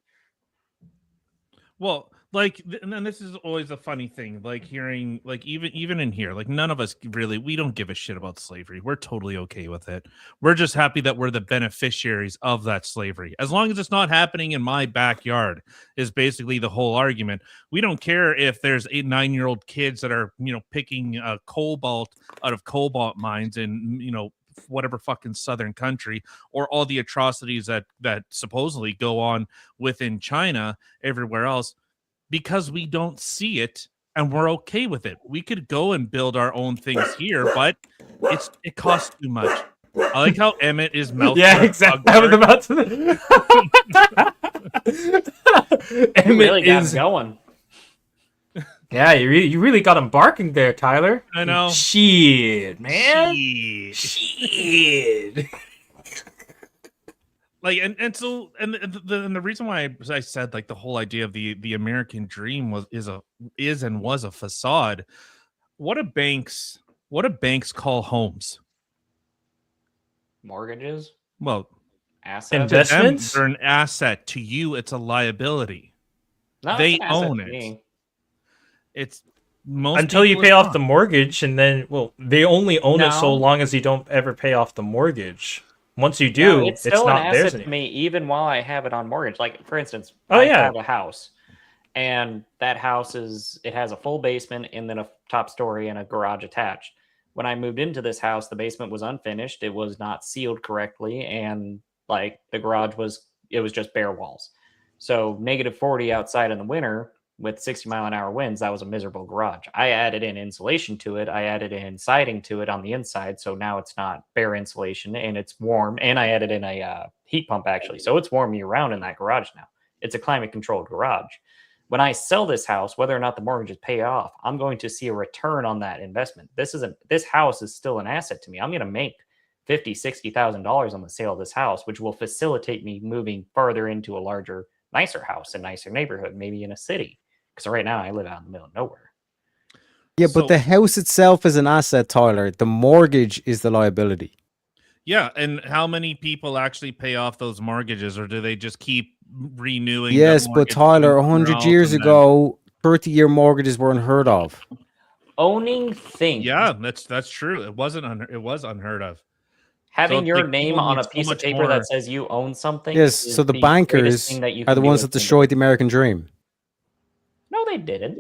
Well, and this is always a funny thing, hearing, even in here, none of us really, we don't give a shit about slavery. We're totally okay with it. We're just happy that we're the beneficiaries of that slavery. As long as it's not happening in my backyard, is basically the whole argument. We don't care if there's 8-9-year-old kids that are, picking cobalt out of cobalt mines in, whatever fucking southern country, or all the atrocities that supposedly go on within China, everywhere else. Because we don't see it and we're okay with it. We could go and build our own things here, but it costs too much. I like how Emmett is melting. Yeah, exactly. I was about to. Emmett really got is going. Yeah, you really got him barking there, Tyler. I know. Shit, man. Shit. The reason why I said the whole idea of the American dream is and was a facade. What do banks call homes? Mortgages, Well, assets. to them, Investments? they're an asset. To you, it's a liability. No, They it's an asset own to it. me. It's most Until you people pay it's off not. the mortgage, and then they only own it so No. long as you don't ever pay off the mortgage. Once you No, do, it's it's still an not theirs asset to anymore. me, even while I have it on mortgage. Like, for instance, Oh, I yeah. have a house, and that house it has a full basement and then a top story and a garage attached. When I moved into this house, the basement was unfinished. It was not sealed correctly, and the garage was just bare walls. So -40 outside in the winter with 60-mile-an-hour winds, that was a miserable garage. I added in insulation to it. I added in siding to it on the inside, so now it's not bare insulation and it's warm. And I added in a heat pump, actually, so it's warm year-round in that garage now. It's a climate-controlled garage. When I sell this house, whether or not the mortgage is paid off, I'm going to see a return on that investment. This house is still an asset to me. I'm going to make $50,000-$60,000 on the sale of this house, which will facilitate me moving further into a larger, nicer house, a nicer neighborhood, maybe in a city. Because right now I live out in the middle of nowhere. Yeah, So- but the house itself is an asset, Tyler. The mortgage is the liability. Yeah, and how many people actually pay off those mortgages, or do they just keep renewing? the Yes, but mortgage Tyler, somewhere 100 else years and then- ago, 30-year mortgages were unheard of. Owning things. Yeah, that's true. It was unheard of. Having So, your like, name people on need a so piece of much paper more- that says you own something. Yes, is so the greatest bankers thing that you are the can do ones as that an destroyed the American dream. No, they didn't.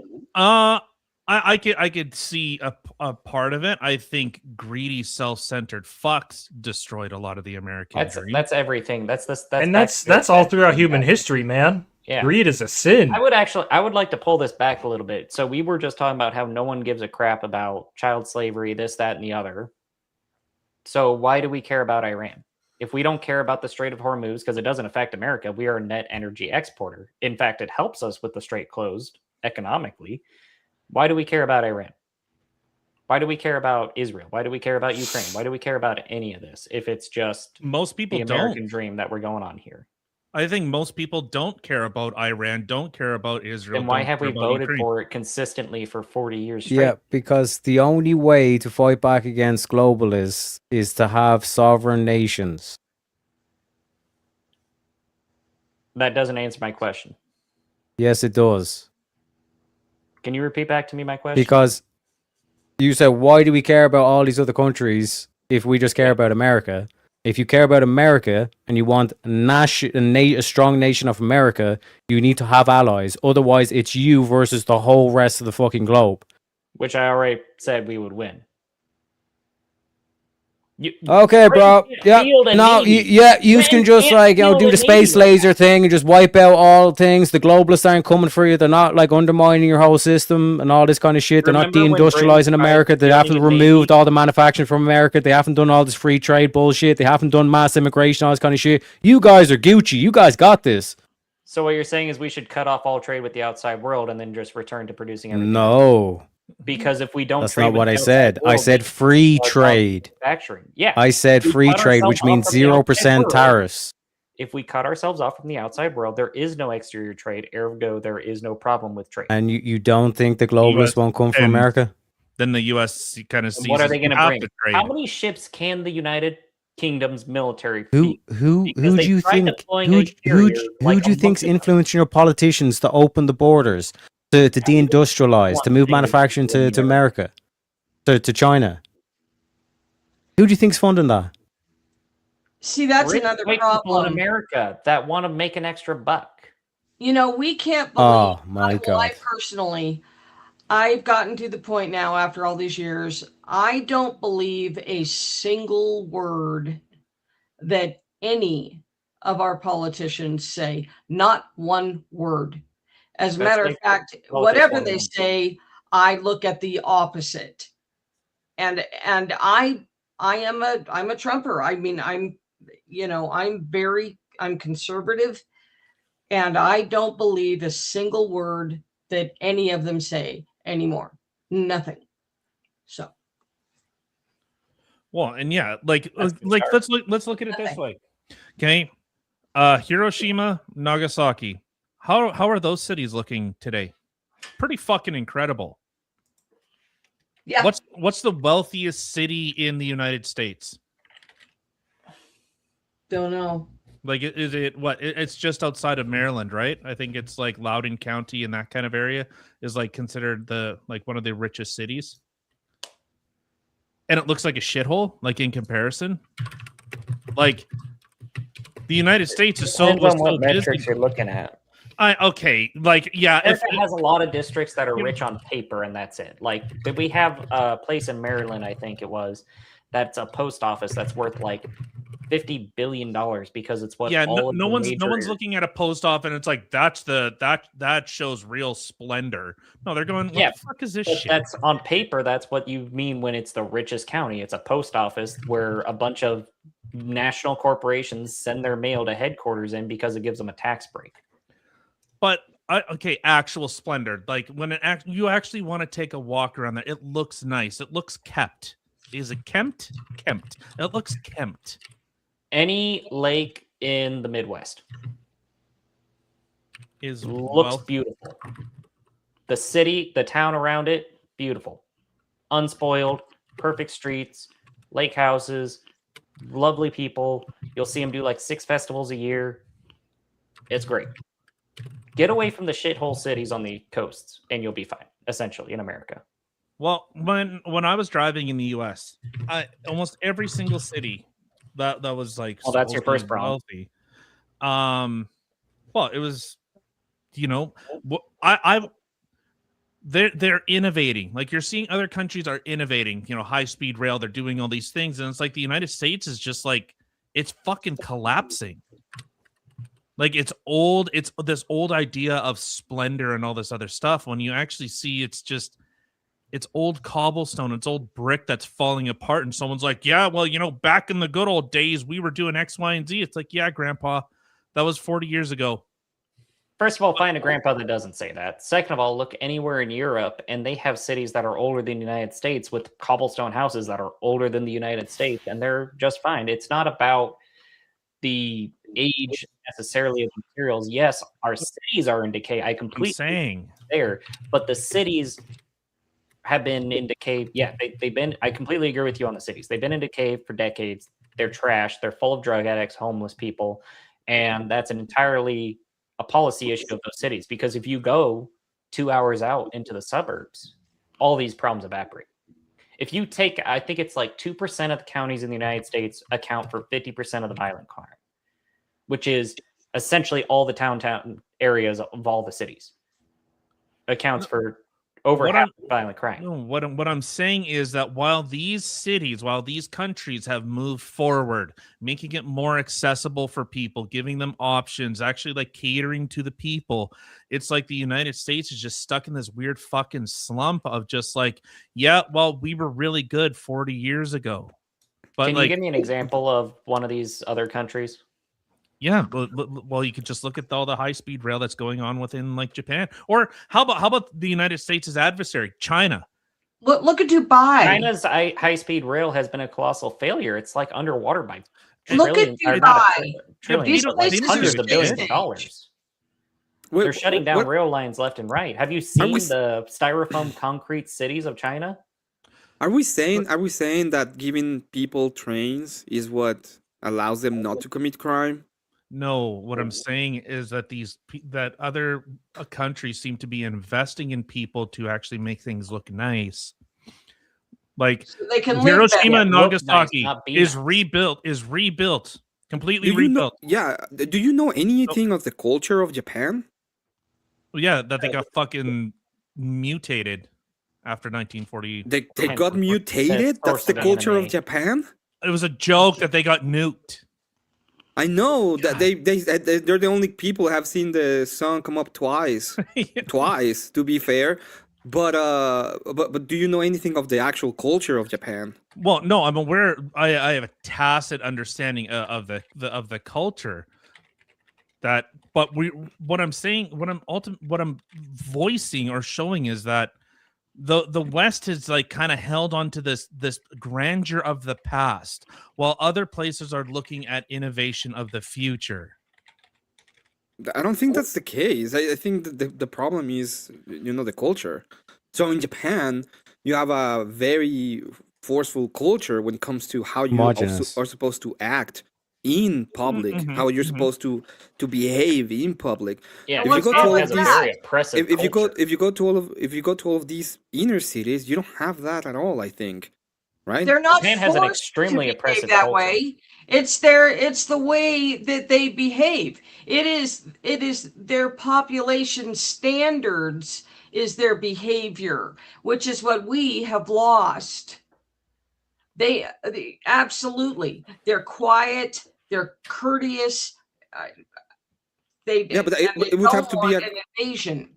I could see a part of it. I think greedy, self-centered fucks destroyed a lot of the American dream. That's everything. That's And that's all throughout human history, man. Yeah. Greed is a sin. I would like to pull this back a little bit. So we were just talking about how no one gives a crap about child slavery, this, that, and the other. So why do we care about Iran? If we don't care about the Strait of Hormuz, because it doesn't affect America, we are a net energy exporter. In fact, it helps us with the strait closed economically. Why do we care about Iran? Why do we care about Israel? Why do we care about Ukraine? Why do we care about any of this if it's just most people the don't. American dream that we're going on here? I think most people don't care about Iran, don't care about Israel. Then why don't have care we about voted Ukraine. for it consistently for 40 years straight? Yeah, because the only way to fight back against globalists is to have sovereign nations. That doesn't answer my question. Yes, it does. Can you repeat back to me my question? Because you said, why do we care about all these other countries if we just care about America? If you care about America and you want a strong nation of America, you need to have allies. Otherwise, it's you versus the whole rest of the fucking globe. Which I already said we would win. Okay, bro. Britain can't Yeah. field a No, navy. you can Britain just can't do field the a space navy. laser thing and just wipe out all things. The globalists aren't coming for you. They're not like undermining your whole system and all this kind of shit. They're not Remember when Britain deindustrializing tried America. They haven't building a removed navy? all the manufacturing from America. They haven't done all this free trade bullshit. They haven't done mass immigration, all this kind of shit. You guys are Gucci. You guys got this. So what you're saying is we should cut off all trade with the outside world and then just return to producing everything. No. Because if we don't That's trade not with what the I outside said. I world, said we free start trade. manufacturing. Yeah. I said We free cut trade, ourselves which means off from the outside 0% world. tariffs. If we cut ourselves off from the outside world, there is no exterior trade. Ergo, there is no problem with trade. And you don't think the globalists US won't come for and America? Then the U.S. kind of sees What are they going to bring? to trade. How many ships can the United Kingdom's military Who feed? who Because do they you tried think deploying who a carrier like do you a think's month ago. influencing your politicians to open the borders, to deindustrialize, to move thing is manufacturing people in to America, to China? Who do you think's funding that? See, that's Rich another white people in problem. America that want to make an extra buck. You know, we can't believe. Oh my I god! personally, I've gotten to the point now after all these years, I don't believe a single word that any of our politicians say. Not one word. As a That's matter of like fact, both whatever of they them. say, I look at the opposite. And I'm a Trumper. I mean, I'm conservative, and I don't believe a single word that any of them say anymore. Nothing. So Well, and yeah, like That's let's look at it this Nothing. way. Okay. Hiroshima, Nagasaki. How are those cities looking today? Pretty fucking incredible. yeah, What's the wealthiest city in the United States? don't know. Like, is it what? It's just outside of Maryland, right? I think it's like Loudoun County and that kind of area is like considered one of the richest cities. And it looks like a shithole, like in comparison. Like the United States is so Depends on what busy. metrics you're looking at. Okay, like yeah, if America has a lot of districts that are rich on paper, and that's it. Like we have a place in Maryland, I think it was, that's a post office that's worth like $50 billion because it's what all of no the one's major- looking at a post office and it's like that shows real splendor. No, they're going, what Yeah, the fuck is this But shit? that's on paper. That's what you mean when it's the richest county. It's a post office where a bunch of national corporations send their mail to headquarters in because it gives them a tax break. But okay, actual splendor. Like when you actually want to take a walk around there, it looks nice. It looks kept. Is it kempt? Kempt. It looks kempt. Any lake in the Midwest Is looks beautiful. The city, the town around it, beautiful. Unspoiled, perfect streets, lake houses, lovely people. You'll see them do like 6 festivals a year. It's great. Get away from the shithole cities on the coasts, and you'll be fine. Essentially, in America. Well, when I was driving in the U.S., almost every single city that was like, well, that's your first problem. Wealthy. Well, it was, you know, they're innovating. Like you're seeing other countries are innovating. You know, high speed rail. They're doing all these things, and it's like the United States is just like it's fucking collapsing. Like it's old. It's this old idea of splendor and all this other stuff. When you actually see, it's old cobblestone. It's old brick that's falling apart. And someone's like, yeah, well, you know, back in the good old days, we were doing X, Y, and Z. It's like, yeah, Grandpa, that was 40 years ago. First of all, find a grandpa that doesn't say that. Second of all, look anywhere in Europe, and they have cities that are older than the United States with cobblestone houses that are older than the United States, and they're just fine. It's not about the age necessarily of materials. Yes, our cities are in decay. I completely saying there, but the cities have been in decay. Yeah, they've been. I completely agree with you on the cities. They've been in decay for decades. They're trash. They're full of drug addicts, homeless people, and that's an entirely a policy issue of those cities. Because if you go 2 hours out into the suburbs, all these problems evaporate. If you take, I think it's like 2% of the counties in the United States account for 50% of the violent crime, which is essentially all the town areas of all the cities. Accounts for over half of violent crime. No, what I'm saying is that while these cities, while these countries have moved forward, making it more accessible for people, giving them options, actually like catering to the people, it's like the United States is just stuck in this weird fucking slump of just like, yeah, well, we were really good 40 years ago. But can you give me an example of one of these other countries? Yeah, well, you could just look at all the high-speed rail that's going on within like Japan, or how about the United States' adversary, China? Look at Dubai. China's high-speed rail has been a colossal failure. It's like underwater by look at Dubai. Hundreds of billions of dollars. They're shutting down rail lines left and right. Have you seen the styrofoam concrete cities of China? Are we saying that giving people trains is what allows them not to commit crime? No, what I'm saying is that that other countries seem to be investing in people to actually make things look nice. Like so they can Hiroshima and Nagasaki is rebuilt, completely rebuilt. Do you know anything of the culture of Japan? Well, yeah, that they got fucking mutated after 1940. They got mutated? That's the culture of Japan? It was a joke that they got nuked. I know that they're the only people who have seen the sun come up twice. Twice, to be fair. But do you know anything of the actual culture of Japan? Well, no, I'm aware. I have a tacit understanding of the culture. But what I'm voicing or showing is that the West has like kind of held on to this grandeur of the past, while other places are looking at innovation of the future. I don't think that's the case. I think that the problem is, the culture. So in Japan, you have a very forceful culture when it comes to how you also are supposed to act in public, how you're supposed to behave in public. Yeah, if you go to all of these, if you go to all of these inner cities, you don't have that at all. I think, right? They're not Japan has an extremely oppressive that culture. way. It's the way that they behave. It is their population standards is their behavior, which is what we have lost. They absolutely, they're quiet, they're courteous. But it would have to be an invasion.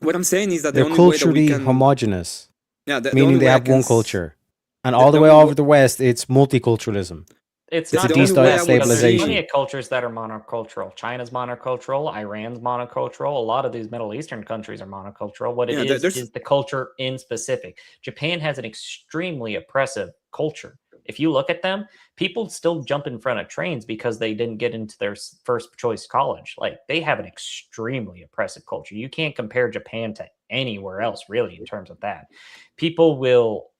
What I'm saying is that they're culturally homogenous. Yeah, meaning they have one culture, and all the way over the West, it's multiculturalism. It's It's a not just that, because there's destabilization. plenty of cultures that are monocultural. China's monocultural, Iran's monocultural. A lot of these Middle Eastern countries are monocultural. What Yeah, it there's is the culture in specific. Japan has an extremely oppressive culture. If you look at them, people still jump in front of trains because they didn't get into their first choice college. Like, they have an extremely oppressive culture. You can't compare Japan to anywhere else, really, in terms of that. People will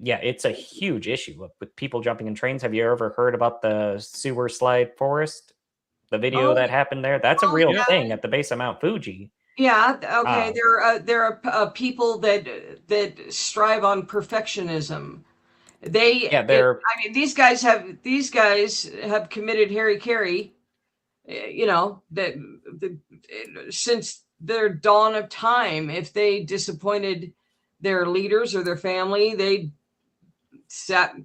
Yeah, it's a huge issue with people jumping in trains. Have you ever heard about the sewer slide forest? The video Oh, that happened there? That's a oh, real yeah. thing at the base of Mount Fuji. Yeah, okay. Ah. There are people that strive on perfectionism. Yeah, they're I mean, these guys have committed Harry, you know, that since their dawn of time. If they disappointed their leaders or their family, they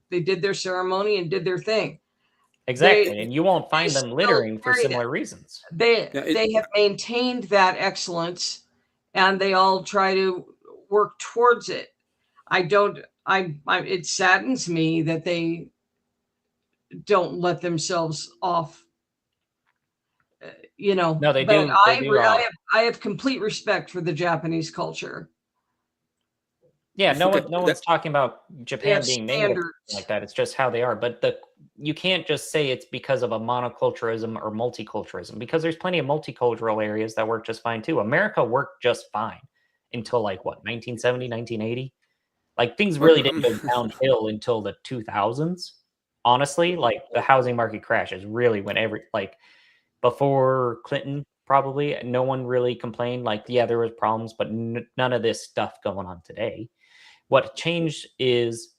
did their ceremony and did their thing. exactly, and you won't find them still littering for carry that. similar reasons. They have maintained that excellence, and they all try to work towards it. It saddens me that they don't let themselves off. You know, No, they but do. They do. I have complete respect for the Japanese culture. Yeah, no Okay, one's talking about Japan have being negative standards. like that. It's just how they are. But you can't just say it's because of a monoculturalism or multiculturalism, because there's plenty of multicultural areas that work just fine too. America worked just fine until, like, what, 1970, 1980? Like, things really didn't go downhill until the 2000s. Honestly, like, the housing market crashes really when before Clinton, probably no one really complained. Like, yeah, there was problems, but none of this stuff going on today. What changed is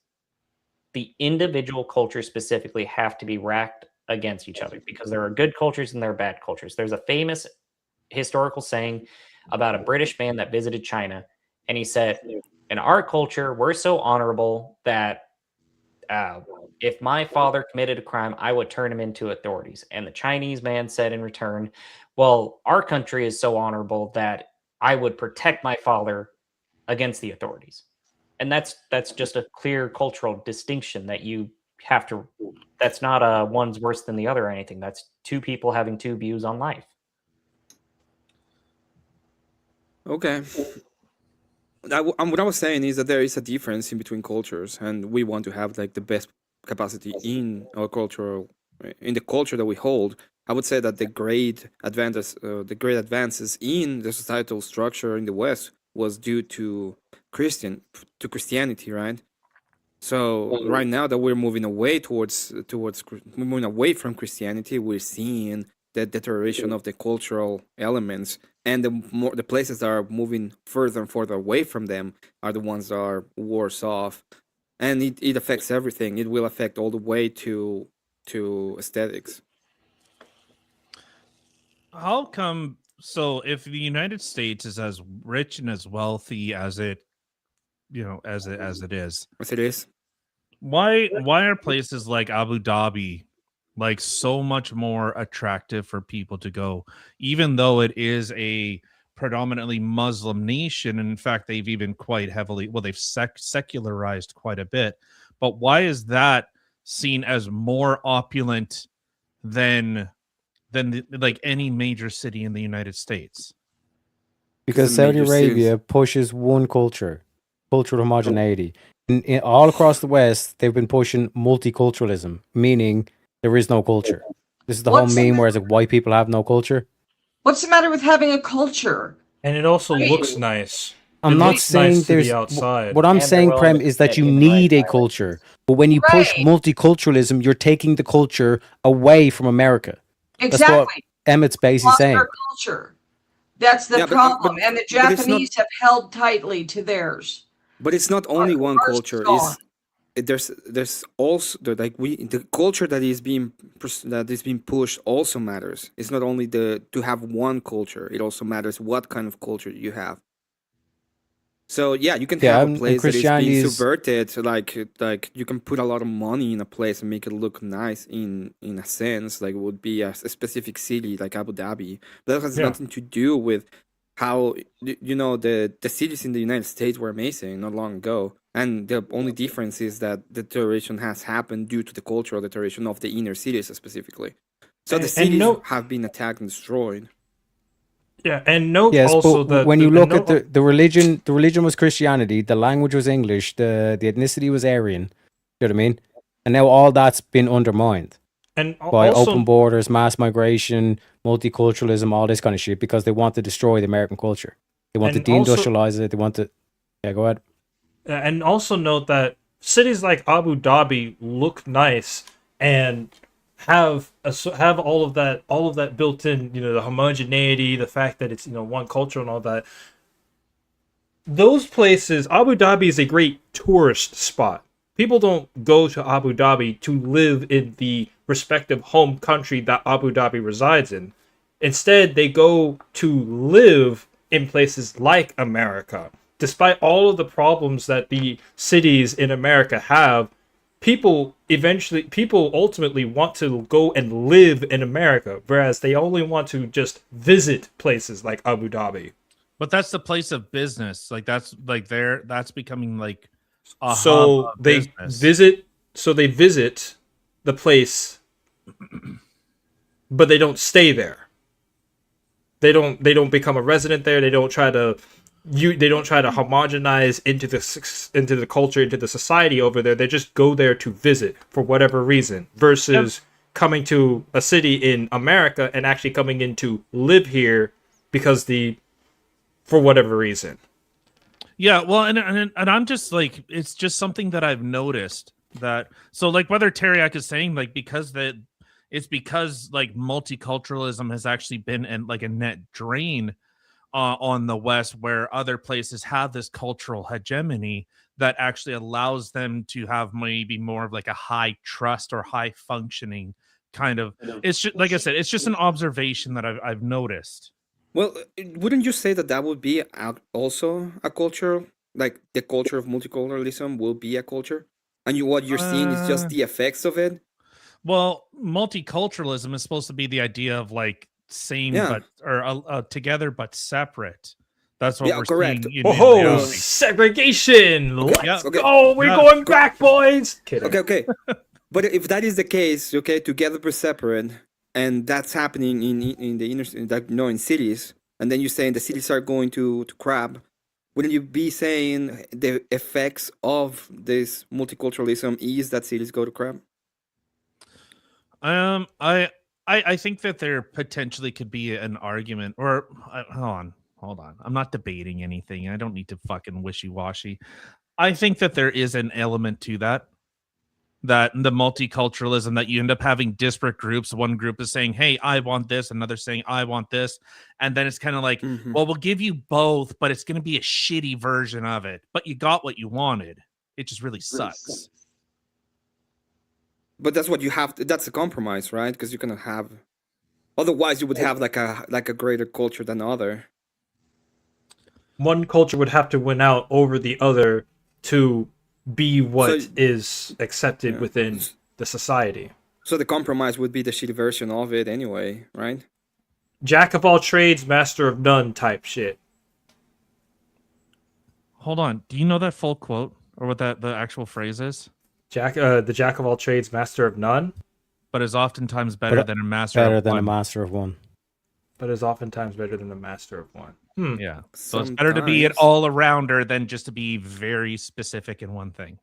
the individual cultures specifically have to be racked against each other, because there are good cultures and there are bad cultures. There's a famous historical saying about a British man that visited China, and he said, in our culture, we're so honorable that if my father committed a crime, I would turn him into authorities. And the Chinese man said in return, well, our country is so honorable that I would protect my father against the authorities. And that's just a clear cultural distinction that you have to. That's not one's worse than the other or anything. That's two people having two views on life. Okay. What I was saying is that there is a difference in between cultures, and we want to have like the best capacity in our cultural, in the culture that we hold. I would say that the great advances in the societal structure in the West was due to Christianity, right? So right now that we're moving away we're moving away from Christianity, we're seeing the deterioration of the cultural elements, and the places that are moving further and further away from them are the ones that are worse off, and it affects everything. It will affect all the way to aesthetics. How come? So, if the United States is as rich and as wealthy as it, as it is, As it is. why are places like Abu Dhabi like so much more attractive for people to go, even though it is a predominantly Muslim nation? And in fact, they've even quite heavily, well, they've secularized quite a bit. But why is that seen as more opulent than like any major city in the United States? Because the Saudi major cities- Arabia pushes one cultural homogeneity. In all across the West, they've been pushing multiculturalism, meaning there is no culture. This is the whole What's- meme where it's like white people have no culture. What's the matter with having a culture? And it also I mean- looks nice. I'm It not looks saying nice to there's the outside. what I'm And they're saying, willing Prem, to is that fit you in the need right a culture. But when you push Right. multiculturalism, you're taking the culture away from America. That's what Exactly. Emmett's basically Lost saying. our culture. That's the Yeah, but- problem. And the but it's not- Japanese have held tightly to theirs. But it's not only one ours is culture. gone. There's also the culture that is being pushed also matters. It's not only to have one culture. It also matters what kind of culture you have. So yeah, you can Yeah, have a and place that is Christianity being is- subverted. Like you can put a lot of money in a place and make it look nice in a sense. Like it would be a specific city like Abu Dhabi. But that has Yeah. nothing to do with how the cities in the United States were amazing not long ago. And the only difference is that the deterioration has happened due to the cultural deterioration of the inner cities specifically. So the And cities note, have been attacked and destroyed. yeah, and note Yes, also but that when you and look at note- the religion was Christianity, the language was English, the ethnicity was Aryan. You know what I mean? And now all that's been undermined and by also open borders, mass migration, multiculturalism, all this kind of shit, because they want to destroy the American culture. They want to and also deindustrialize it. They want to. Yeah, go ahead. and also note that cities like Abu Dhabi look nice and have all of that built in. You know, the homogeneity, the fact that it's one culture and all that. Those places, Abu Dhabi is a great tourist spot. People don't go to Abu Dhabi to live in the respective home country that Abu Dhabi resides in. Instead, they go to live in places like America. Despite all of the problems that the cities in America have, people ultimately want to go and live in America, whereas they only want to just visit places like Abu Dhabi. But that's the place of business. Like that's becoming like a hub So of they business. visit the place, but they don't stay there. They don't become a resident there. They don't try to homogenize into the culture, into the society over there. They just go there to visit for whatever reason, versus coming to a city in America and actually coming in to live here for whatever reason. Yeah, well, and I'm just like, it's just something that I've noticed that, so like whether Teriak is saying like because like multiculturalism has actually been like a net drain on the West, where other places have this cultural hegemony that actually allows them to have maybe more of like a high trust or high functioning kind of. It's just like I said, it's just an observation that I've noticed. Well, wouldn't you say that that would be also a culture? Like the culture of multiculturalism will be a culture, and what you're seeing is just the effects of it. Well, multiculturalism is supposed to be the idea of like same Yeah. but together but separate. That's what Yeah, we're correct. seeing in Oh, reality. segregation! Okay, Let's okay. go! We're Yeah. going back, boys. Kidding. Okay. But if that is the case, okay, together but separate, and that's happening in the in cities, and then you're saying the cities are going to crap, wouldn't you be saying the effects of this multiculturalism is that cities go to crap? I think that there potentially could be an argument, or hold on. I'm not debating anything. I don't need to fucking wishy-washy. I think that there is an element to that the multiculturalism, that you end up having disparate groups. One group is saying, hey, I want this, another saying I want this, and then it's kind of like, well, we'll give you both, but it's going to be a shitty version of it, but you got what you wanted. It just really sucks. But that's what you have that's a compromise, right? Because you're gonna have, otherwise you would have like a greater culture than other. One culture would have to win out over the other to be what is accepted within the society. So the compromise would be the shitty version of it anyway, right? Jack of all trades, master of none type shit. Hold on. Do you know that full quote, or what the actual phrase is? The jack of all trades, master of none, but is oftentimes better than a master better of than one. a master of one. But is oftentimes better than a master of one. Yeah. So it's better to be an all-arounder than just to be very specific in one thing.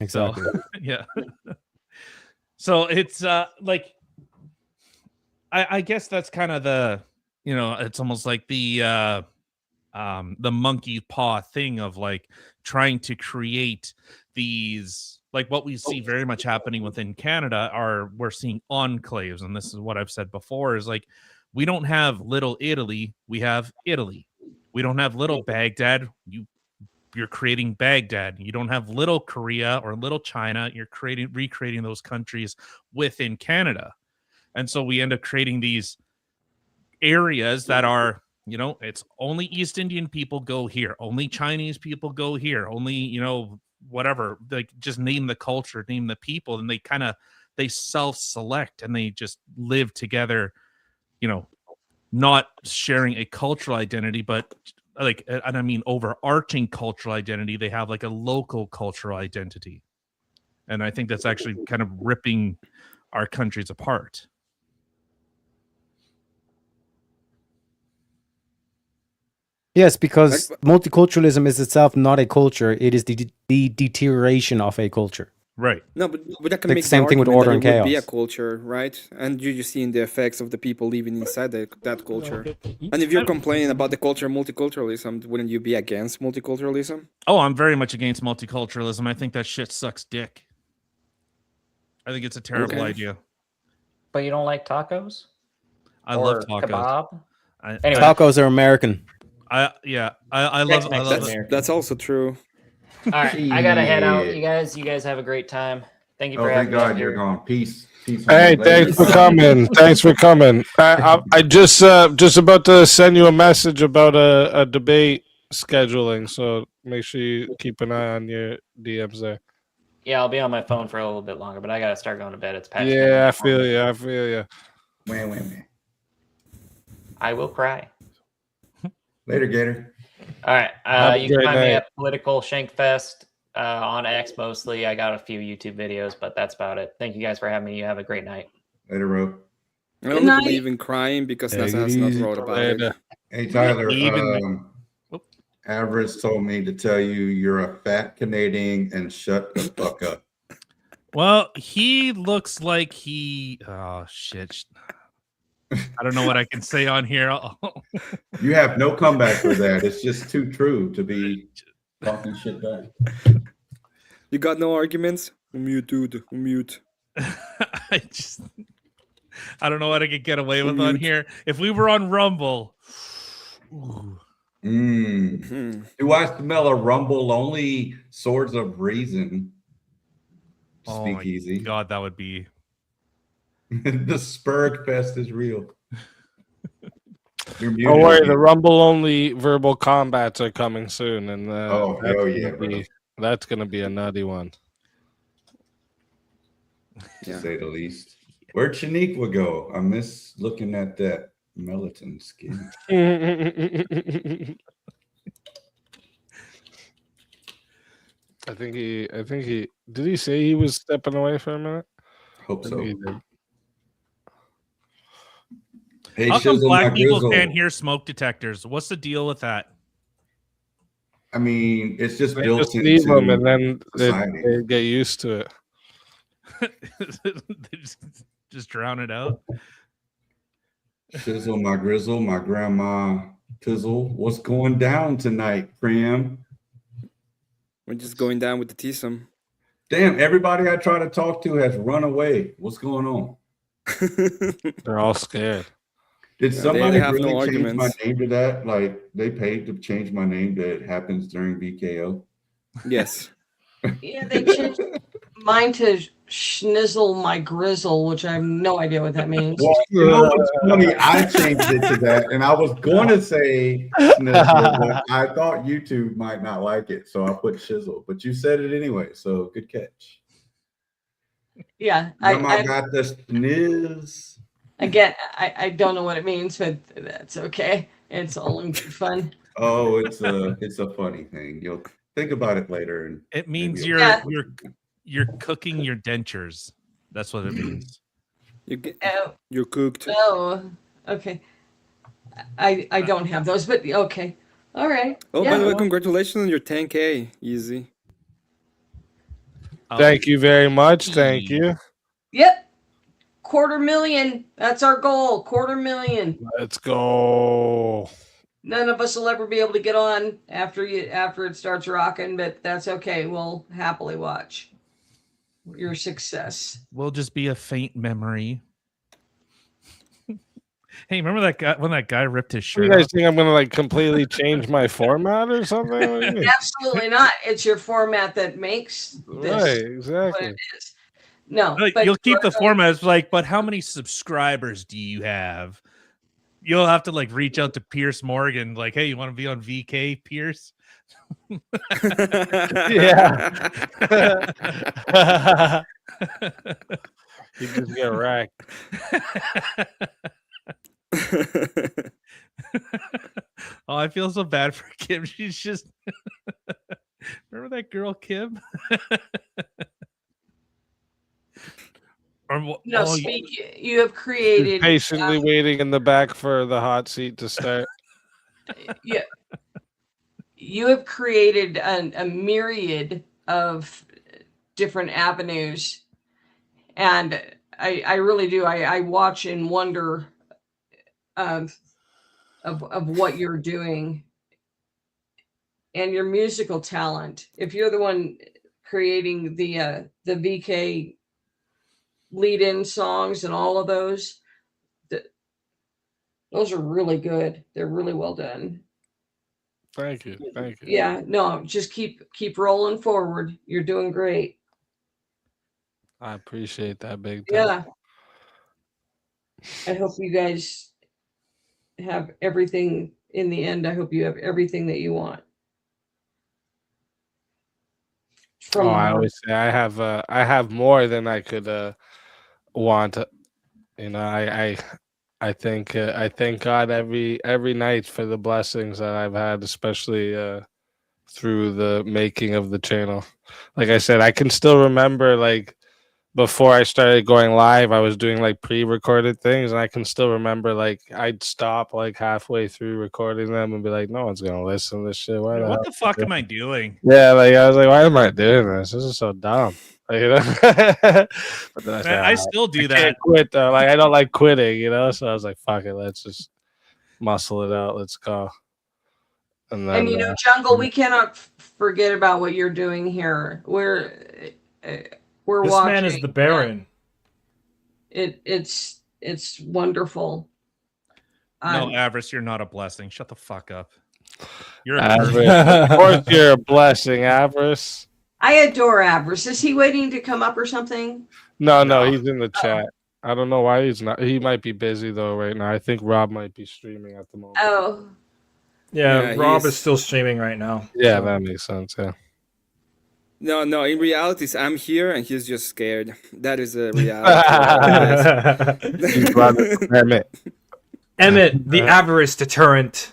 Exactly. So, yeah. So it's like, I guess that's kind of the, it's almost like the monkey paw thing of like trying to create these, like what we see very much happening within Canada we're seeing enclaves. And this is what I've said before, is like, we don't have little Italy, we have Italy. We don't have little Baghdad, you're creating Baghdad. You don't have little Korea or little China, you're recreating those countries within Canada. And so we end up creating these areas that are, it's only East Indian people go here, only Chinese people go here, only, whatever, like just name the culture, name the people, and they self-select and they just live together, not sharing a cultural identity, but like, and I mean overarching cultural identity. They have like a local cultural identity, and I think that's actually kind of ripping our countries apart. Yes, because Like- multiculturalism is itself not a culture. It is the deterioration of a culture. Right. No, but that can Like make the same the thing with argument order that and it would be a chaos. culture, right? And you're seeing the effects of the people living inside that culture. each And if you're type- complaining about the culture of multiculturalism, wouldn't you be against multiculturalism? Oh, I'm very much against multiculturalism. I think that shit sucks dick. I think it's a terrible Okay. idea. But you don't like tacos? I Or love tacos. Kebab? I, Anyway. Tacos are American. I love. Tex-Mex I is love. American. That's also true. All right, I gotta head out. Shit. You guys have a great time. Thank you Oh, for thank having me. up God you're here. gone. Peace. Peace. Hey, thanks for coming. Thanks for coming. I just about to send you a message about a debate scheduling, so make sure you keep an eye on your DMs there. Yeah, I'll be on my phone for a little bit longer, but I gotta start going to bed. It's past Yeah, I midnight. feel you. I feel you. Wait. I will cry. Later, Gator. All right. Have a You can great find me night. at Political Shankfest on X mostly. I got a few YouTube videos, but that's about it. Thank you guys for having me. You have a great night. Later, Rope. I Good only night. believe in crying because Take NASA it has not easy. wrote about it. Later. Hey, Tyler. Even- Average told me to tell you you're a fat Canadian and shut the fuck up. Well, he looks like he. Oh shit! I don't know what I can say on here. You have no comeback for that. It's just too true to be talking shit back. You got no arguments? Mute, dude. Mute. I don't know what I could get away with on here. If we were on Rumble, ooh, Do I smell a rumble? Only Swords of Reason. oh my Speakeasy. god, that would be. The Spurg Fest is real. You're muted Don't worry, again. the Rumble only verbal combats are coming soon, and Oh, that's hell gonna yeah, be- bro. that's gonna be a nutty one. To say the least. Where'd Shaniqua go? I miss looking at that melatonin skin. I think he did he say he was stepping away for a minute? Hope I so. think he did. Hey, How come Shizzle, black my people grizzle. can't hear smoke detectors? What's the deal with that? I mean, it's just They built just into leave them and then society. they get used to it. They just drown it out. Shizzle, my grizzle, my grandma Tizzle. What's going down tonight, Prim? We're just going down with the T-Sum. Damn, everybody I try to talk to has run away. What's going on? They're all scared. Did Yeah, somebody they have really no change my arguments. name to that? Like they paid to change my name that happens during VKO? Yes. Yeah, they changed mine to Schnizzle my grizzle, which I have no idea what that means. Well, you know what's funny? I changed it to that, and I was going to say Snizzle, but I thought YouTube might not like it, so I put Shizzle. But you said it anyway, so good catch. Yeah, Grandma I got the sniz. again, I don't know what it means, but that's okay. It's all in good fun. Oh, it's a funny thing. You'll think about it later. And It means maybe you're Yeah. you're cooking your dentures. That's what it means. Oh, You're cooked. oh, okay. I don't have those, but okay. All right. Oh, yeah. by the way, congratulations on your 10K. Easy. Thank you very much. Thank you. Yep. 250,000. That's our goal. 250,000. Let's go. None of us will ever be able to get on after it starts rocking, but that's okay. We'll happily watch your success. We'll just be a faint memory. Hey, remember that guy when that guy ripped his You shirt guys off? think I'm gonna like completely change my format or something? What do you mean? Absolutely not. It's your format that makes this Right, what exactly. it is. No, Like, but you'll keep the you're- format. It's like, but how many subscribers do you have? You'll have to like reach out to Pierce Morgan, like, hey, you want to be on VK, Pierce? Yeah. You just get wrecked. Oh, I feel so bad for Kim. She's just remember that girl Kim? No, oh, you have created Patiently waiting in the back for the hot seat to start. yeah, you have created a myriad of different avenues, and I really do. I watch and wonder of what you're doing and your musical talent. If you're the one creating the VK lead-in songs and all of those, those are really good. They're really well done. Thank you. Thank you. Yeah, no, just keep rolling forward. You're doing great. I appreciate that big time. Yeah. I hope you guys have everything in the end. I hope you have everything that you want. From I always say I have more than I could want. You know, I thank God every night for the blessings that I've had, especially through the making of the channel. Like I said, I can still remember like before I started going live, I was doing like pre-recorded things, and I can still remember like I'd stop like halfway through recording them and be like, "No one's gonna listen to this shit. Why the what hell the fuck am I doing? Yeah, like I was like, why am I doing this? This is so dumb. Like, you know? But then I said, I still do I that. can't quit though. Like I don't like quitting, you know. So I was like, fuck it, let's just muscle it out. Let's go. And then, And Jungle, we cannot forget about what you're doing here. We're This watching. man is the Baron. It's wonderful. No, Avarice, you're not a blessing. Shut the fuck up. You're a Avarice. Of course, you're a blessing, Avarice. I adore Avarice. Is he waiting to come up or something? No, he's in the chat. I don't know why he's not. He might be busy though right now. I think Rob might be streaming at the moment. Oh. Yeah, Rob is still streaming right now. Yeah, that makes sense. Yeah. No. In reality, I'm here and he's just scared. That is a reality. Emmett, the avarice deterrent.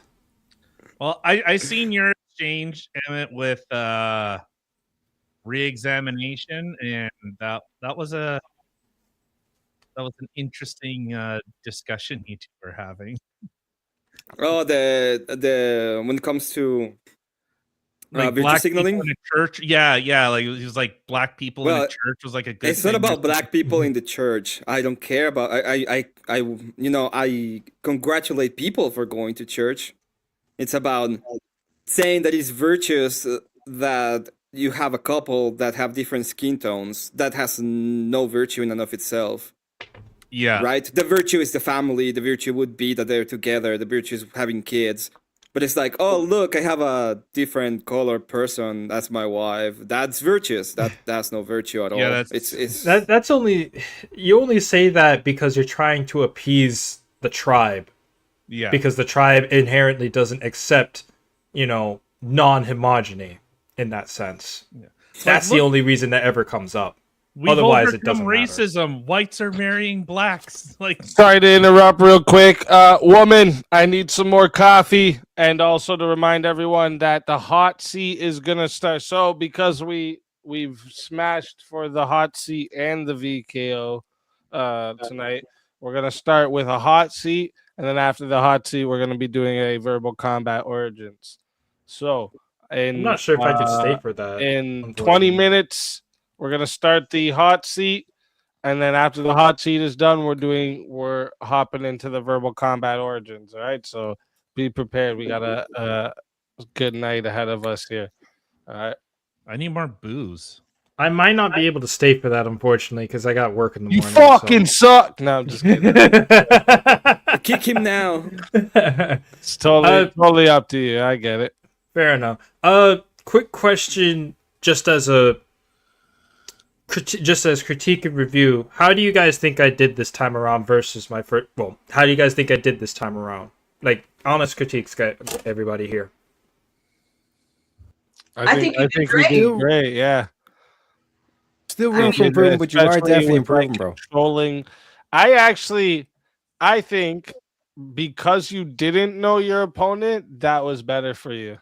Well, I seen your exchange, Emmett, with re-examination, and that was an interesting discussion you two were having. Oh, the when it comes to like virtue black signaling people in a church, yeah, like it was like black people in a church was like a good. It's not about black people in the church. I don't care about. I congratulate people for going to church. It's about saying that it's virtuous that you have a couple that have different skin tones. That has no virtue in and of itself. Yeah. Right? The virtue is the family. The virtue would be that they're together. The virtue is having kids. But it's like, oh, look, I have a different color person. That's my wife. That's virtuous. That's no virtue at all. Yeah, it's that's only, you only say that because you're trying to appease the tribe. Yeah. Because the tribe inherently doesn't accept, non-homogeny in that sense. Yeah. That's the only reason that ever comes up. Otherwise, it doesn't matter. Racism. Whites are marrying blacks. Like, sorry to interrupt real quick. Woman, I need some more coffee. And also to remind everyone that the hot seat is gonna start. So because we've smashed for the hot seat and the VKO tonight, we're gonna start with a hot seat, and then after the hot seat, we're gonna be doing a verbal combat origins. So I'm not sure if I could stay for that. In 20 minutes. We're gonna start the hot seat, and then after the hot seat is done, we're hopping into the verbal combat origins. All right, so be prepared. We got a good night ahead of us here. All right, I need more booze. I might not be able to stay for that, unfortunately, because I got work in the morning. You fucking suck. No, I'm just kidding. Kick him now. It's totally up to you. I get it. Fair enough. Quick question, just as critique and review, how do you guys think I did this time around versus my first? Well, how do you guys think I did this time around? Like, honest critiques, everybody here. I think you did we did great. Yeah. Still room for improvement, but you are definitely improving, bro. Controlling. I think because you didn't know your opponent, that was better for you.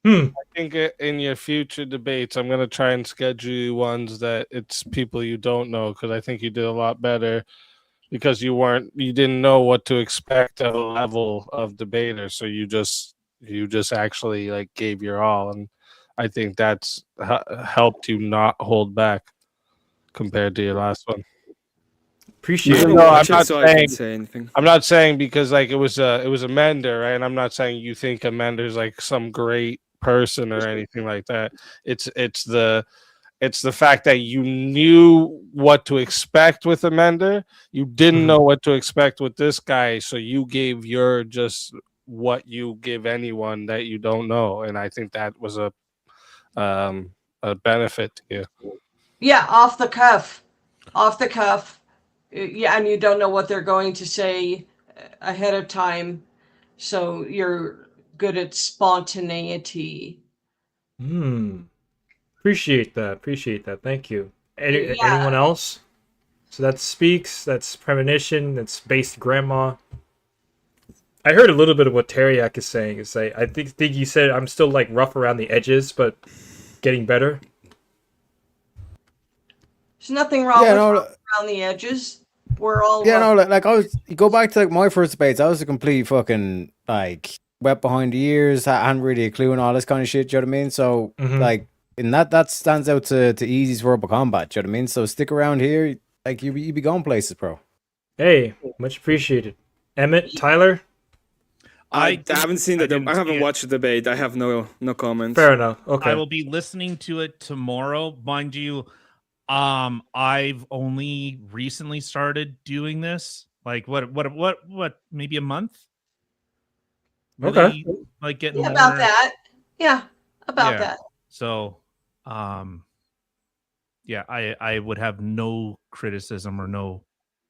Hmm. I think in your future debates, I'm gonna try and schedule you ones that it's people you don't know, because I think you did a lot better because you didn't know what to expect at a level of debater, so you just actually like gave your all, and I think that's helped you not hold back compared to your last one. Appreciate Even it. though Watch it so I can say anything. I'm not saying because like it was a Mender, right? And I'm not saying you think a Mender's like some great person or anything like that. It's the fact that you knew what to expect with a Mender. You didn't know what to expect with this guy, so you gave your just what you give anyone that you don't know, and I think that was a benefit to you. Yeah, off the cuff. Yeah, and you don't know what they're going to say ahead of time, so you're good at spontaneity. Appreciate that. Thank you. Yeah. Anyone else? So that speaks. That's premonition. That's based grandma. I heard a little bit of what Teriak is saying. Is I think you said I'm still like rough around the edges, but getting better. There's nothing wrong with around the edges. We're all like you go back to like my first debates, I was a complete fucking like wet behind the ears, I hadn't really a clue and all this kind of shit, you know what I mean? So like and that stands out to Easy's verbal combat, you know what I mean? So stick around here, like you be going places, bro. Hey, much appreciated. Emmett, Tyler? I haven't seen I haven't watched the debate. I have no comments. Fair enough. Okay. I will be listening to it tomorrow. Mind you, I've only recently started doing this. Like what maybe a month? Really, like getting more... about that. Yeah, about that. So yeah, I would have no criticism or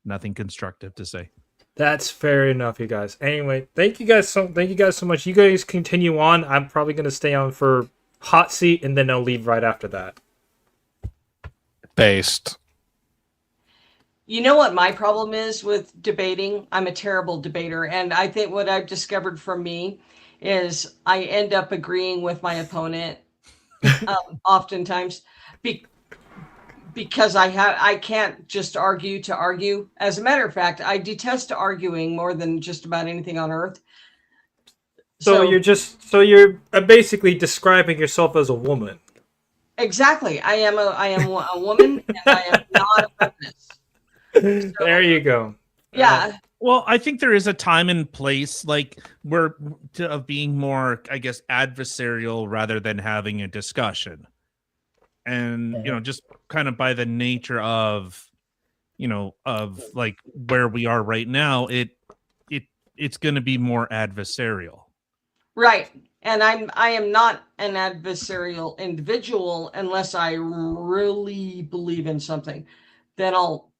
nothing constructive to say. That's fair enough, you guys. Anyway, thank you guys so much. You guys continue on. I'm probably gonna stay on for hot seat and then I'll leave right after that. Based. You know what my problem is with debating? I'm a terrible debater, and I think what I've discovered from me is I end up agreeing with my opponent oftentimes because I can't just argue to argue. As a matter of fact, I detest arguing more than just about anything on earth. So you're basically describing yourself as a woman. Exactly. I am a woman, and I am not a feminist. So, there you go. Yeah. Well, I think there is a time and place, like of being more, I guess, adversarial rather than having a discussion. And just kind of by the nature of, of like where we are right now, it's going to be more adversarial. Right. And I am not an adversarial individual unless I really believe in something. Then I'll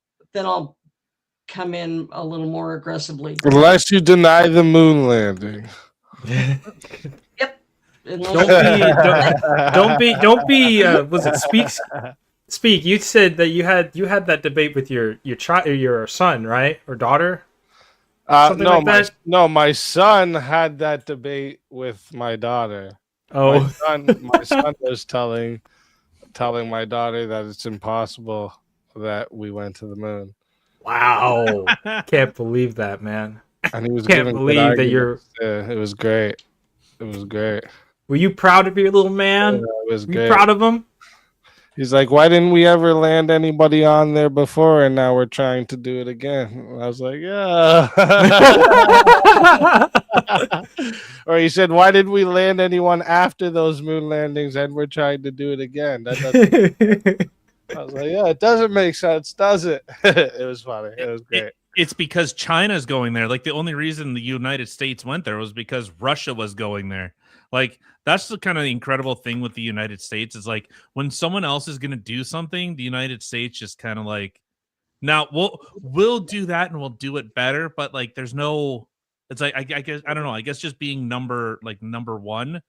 come in a little more aggressively. Unless you deny the moon landing. Yep. Don't be. Was it Speak? You said that you had that debate with your son, right, or daughter? My son had that debate with my daughter. Oh, my son was telling my daughter that it's impossible that we went to the moon. Wow. Can't believe that, man. And he was Can't believe that you're... Yeah, it was great. It was great. Were you proud of your little man? Yeah, it was great. You proud of him? He's like, why didn't we ever land anybody on there before, and now we're trying to do it again? And I was like, yeah. Or he said, why did we land anyone after those moon landings, and we're trying to do it again? I was like, yeah, it doesn't make sense, does it? It was funny. It was great. It's because China's going there. Like, the only reason the United States went there was because Russia was going there. Like, that's the kind of incredible thing with the United States is like when someone else is going to do something, the United States just kind of like, now we'll do that and we'll do it better. But like, there's no, it's like, I guess, I don't know. I guess just being number one,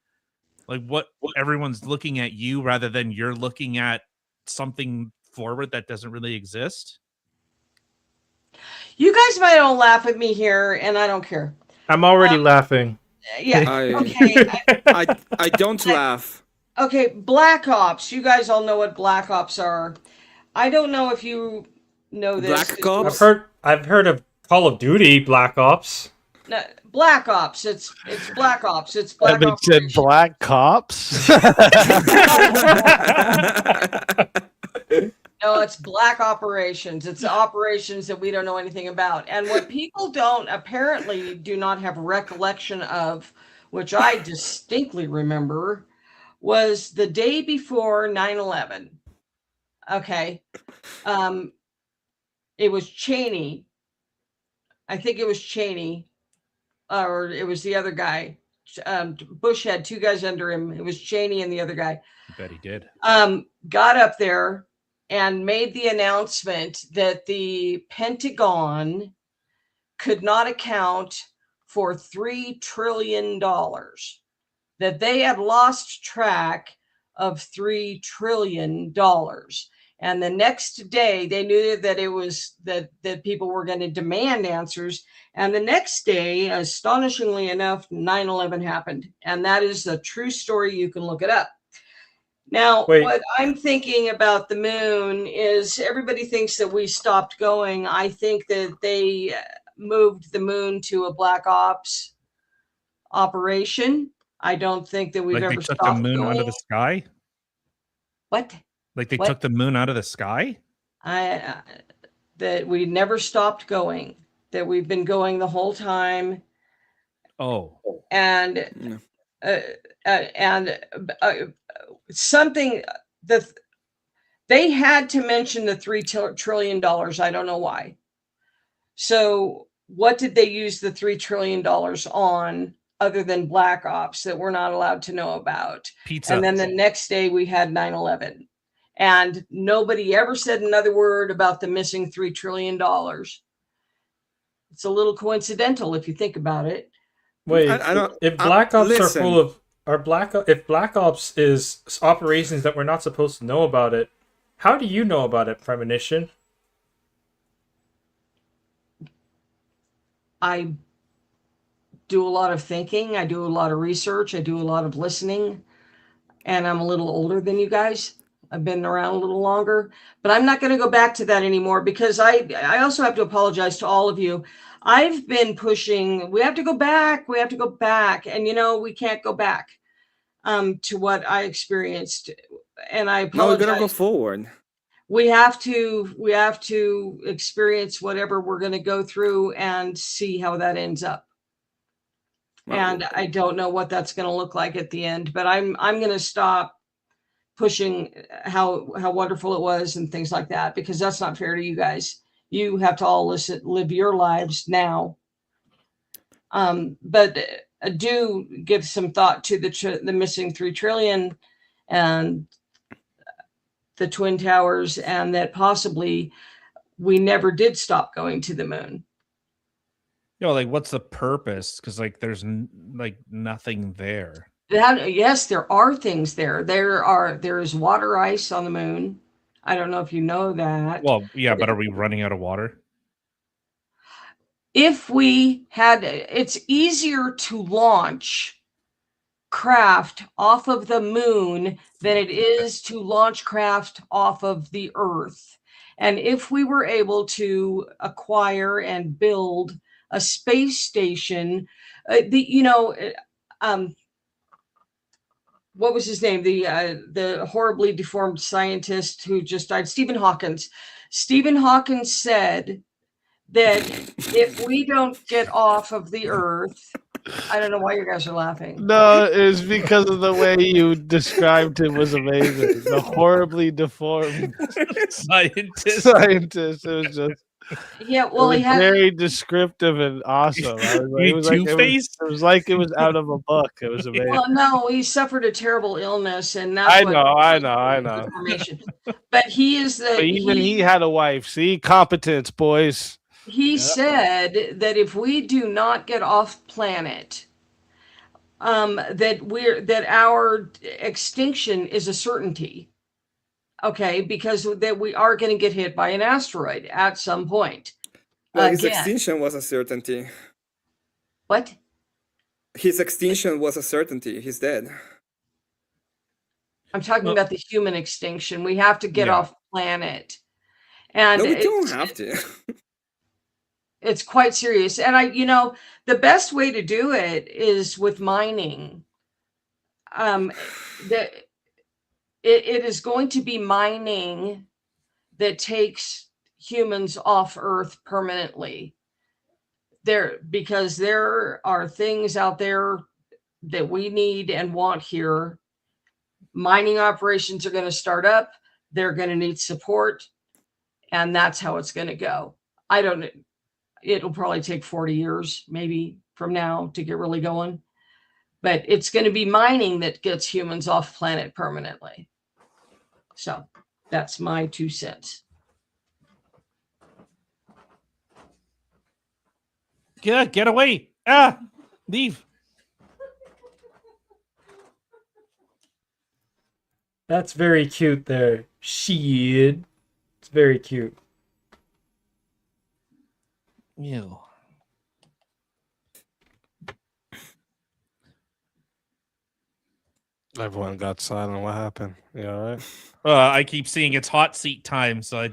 like what everyone's looking at you rather than you're looking at something forward that doesn't really exist. You guys might all laugh at me here, and I don't care. I'm already laughing. Yeah. I don't laugh. Okay, Black Ops. You guys all know what Black Ops are. I don't know if you know this. Black Ops? I've heard of Call of Duty Black Ops. No, Black Ops. It's Black Ops. It's Black And they Ops. said black cops. No, it's black operations. It's operations that we don't know anything about. And what people apparently do not have recollection of, which I distinctly remember, was the day before 9/11. Okay. It was Cheney. I think it was Cheney, or it was the other guy. Bush had two guys under him. It was Cheney and the other guy. I bet he did. Got up there and made the announcement that the Pentagon could not account for $3 trillion, that they had lost track of $3 trillion. And the next day they knew that it was that people were going to demand answers. And the next day, astonishingly enough, 9/11 happened. And that is a true story. You can look it up. Now, what I'm thinking about the moon is everybody thinks that we stopped going. I think that they moved the moon to a black ops operation. I don't think that we've Like ever they took stopped the moon going. out of the sky? What? Like they What? took the moon out of the sky? That we never stopped going, that we've been going the whole time. Oh. And something that they had to mention the $3 trillion. I don't know why. So what did they use the $3 trillion on other than black ops that we're not allowed to know about? Pizza. And then the next day we had 9/11. And nobody ever said another word about the missing $3 trillion. It's a little coincidental if you think about it. Wait, if Black Ops are full of if Black Ops is operations that we're not supposed to know about it, how do you know about it, Premonition? I do a lot of thinking. I do a lot of research. I do a lot of listening. And I'm a little older than you guys. I've been around a little longer. But I'm not going to go back to that anymore because I also have to apologize to all of you. I've been pushing, we have to go back. We have to go back. And, we can't go back to what I experienced. And I apologize. No, we're going to go forward. We have to experience whatever we're going to go through and see how that ends up. Wow. And I don't know what that's going to look like at the end, but I'm going to stop pushing how wonderful it was and things like that, because that's not fair to you guys. You have to all live your lives now. But do give some thought to the missing $3 trillion and the Twin Towers, and that possibly we never did stop going to the moon. Like what's the purpose? Because there's nothing there. Yes, there are things there. There is water ice on the moon. I don't know if you know that. Well, yeah, but are we running out of water? If we had, it's easier to launch craft off of the moon than it is to launch craft off of the Earth. And if we were able to acquire and build a space station, what was his name? The horribly deformed scientist who just died, Stephen Hawkins. Stephen Hawkins said that if we don't get off of the Earth, I don't know why you guys are laughing. No, it was because of the way you described him was amazing. The horribly deformed scientist. It was just. Yeah, well, he had very descriptive and awesome. It was like it was out of a book. It was amazing. Well, no, he suffered a terrible illness, and that's I know. But he is the. But even he had a wife. See, competence, boys. He said that if we do not get off planet, that our extinction is a certainty. Okay, because that we are going to get hit by an asteroid at some point. Well, his Again. extinction was a certainty. What? His extinction was a certainty. He's dead. I'm talking about the human extinction. We have to get Yeah. off planet. And No, we don't have to. it's quite serious. And the best way to do it is with mining. It is going to be mining that takes humans off Earth permanently. Because there are things out there that we need and want here. Mining operations are going to start up. They're going to need support. And that's how it's going to go. It'll probably take 40 years, maybe from now, to get really going. But it's going to be mining that gets humans off planet permanently. So that's my 2 cents. Get away. Ah, leave. That's very cute there. Shit. It's very cute. Ew. Everyone got silent. What happened? You all right? I keep seeing it's hot seat time, so I...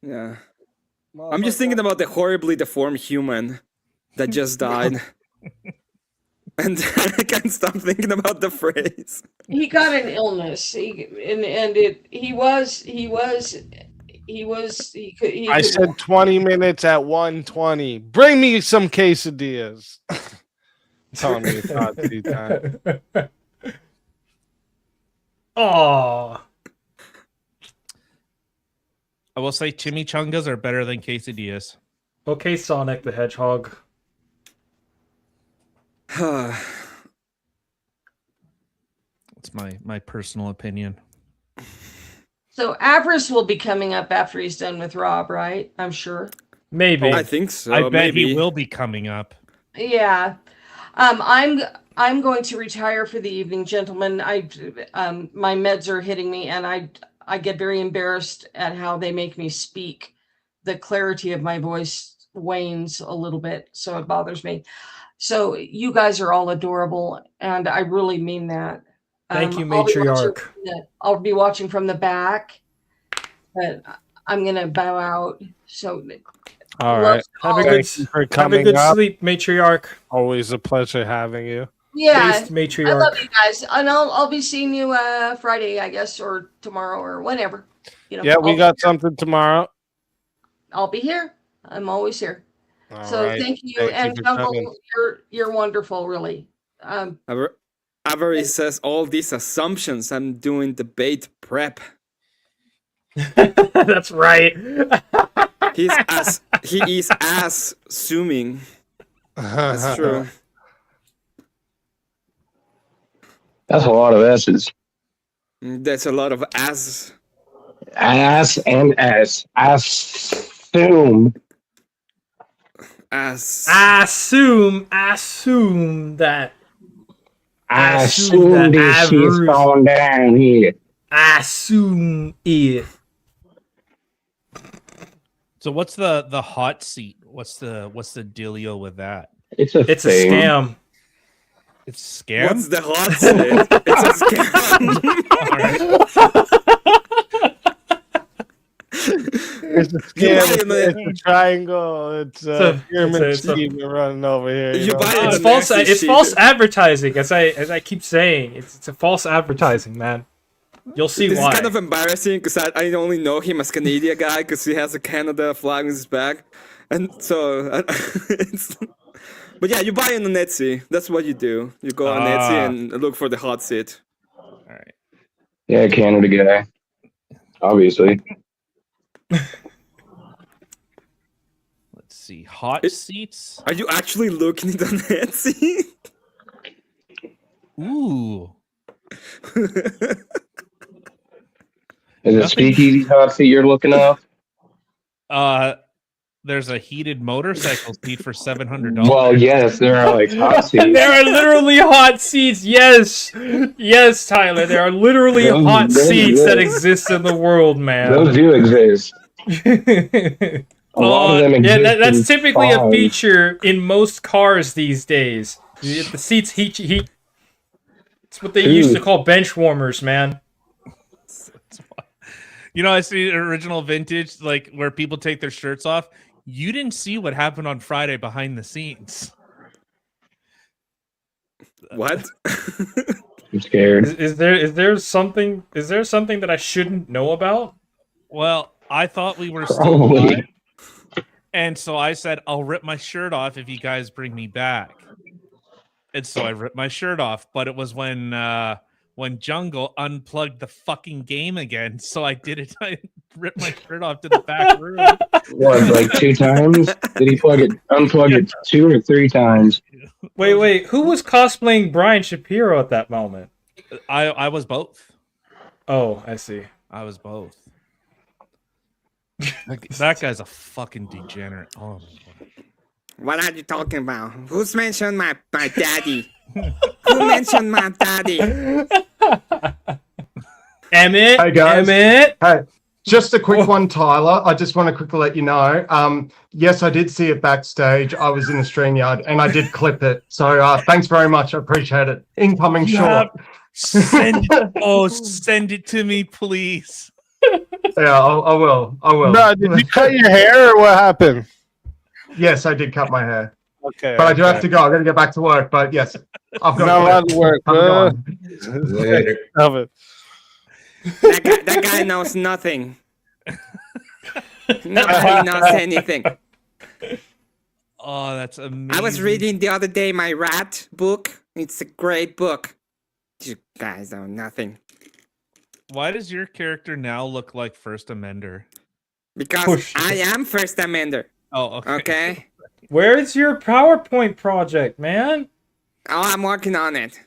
Yeah. I'm just thinking about the horribly deformed human that just died. And I can't stop thinking about the phrase. He got an illness. He I said 20 minutes at 1:20. Bring me some quesadillas. Telling me it's hot tea time. Oh. I will say chimichangas are better than quesadillas. Okay, Sonic the Hedgehog. It's my personal opinion. So Avarice will be coming up after he's done with Rob, right? I'm sure. Maybe. I think so. I bet maybe. he will be coming up. Yeah. I'm going to retire for the evening, gentlemen. My meds are hitting me, and I get very embarrassed at how they make me speak. The clarity of my voice wanes a little bit, so it bothers me. So you guys are all adorable, and I really mean that. Thank you, matriarch. I'll be watching from the back, but I'm gonna bow out. So All right. Have a Thank you for have a coming good up. sleep, matriarch. Always a pleasure having you. yeah, Based I matriarch. love you guys, and I'll be seeing you Friday, I guess, or tomorrow, or whenever. Yeah, we got something tomorrow. I'll be here. I'm always here. All So right. thank you, Thank you and for Jungle, coming. you're wonderful, really. Avery says all these assumptions. I'm doing debate prep. That's right. He is assuming. That's true. That's a lot of S's. That's a lot of ass. Ass and S. Assume. Ass. Assume that. I assume this shit's going down here. Assume it. So what's the hot seat? What's the dealio with that? It's a thing. Scam. It's a scam. What's the hot seat? It's a scam. It's a scam. It's a triangle. It's a pyramid it's a- scheme you're running over here. You know? It's false. It's false advertising, as I keep saying. It's a false advertising, man. You'll see This why. is kind of embarrassing because I only know him as Canadian guy because he has a Canada flag on his back, and so it's. But yeah, you buy on Etsy. That's what you do. You go on Etsy and look for the hot seat. All right. Yeah, Canada guy. Obviously. Let's see. Hot seats. Are you actually looking at on Etsy? Ooh. Is it speakeasy hot seat you're looking up? There's a heated motorcycle seat for $700. Well, yes, there are like hot seats. There are literally hot seats. Yes, Tyler. There are literally hot seats that exist in the world, man. Those do exist. A lot of them Yeah, exist in that's typically a farms. feature in most cars these days. The seats heat. It's what they used to call bench warmers, man. You know, I see original vintage, like where people take their shirts off. You didn't see what happened on Friday behind the scenes. What? I'm scared. Is there something that I shouldn't know about? Well, I thought we were still Probably. alive, and so I said, "I'll rip my shirt off if you guys bring me back." And so I ripped my shirt off, but it was when Jungle unplugged the fucking game again. So I did it. I ripped my shirt off to the back room. What, like 2 times? Did he unplug it 2 or 3 times? Wait, who was cosplaying Brian Shapiro at that moment? I was both. Oh, I see. I was both. That guy's a fucking degenerate. Oh my god. What are you talking about? Who's mentioned my daddy? Who mentioned my daddy? Emmett. Hey guys. Emmett. Hey, just a quick one, Tyler. I just want to quickly let you know. Yes, I did see it backstage. I was in the StreamYard and I did clip it. So thanks very much. I appreciate it. Incoming short. Send it to me, please. Yeah, I will. No, did you cut your hair or what happened? Yes, I did cut my hair. Okay. But I do have to go. I got to get back to work. But yes, I've got Not allowed to work. I'm going. Later. Love it. That guy knows nothing. Nobody knows anything. Oh, that's amazing. I was reading the other day my rat book. It's a great book. You guys know nothing. Why does your character now look like First Amender? Because I am First Amender. Oh, okay. Okay? Where's your PowerPoint project, man? Oh, I'm working on it.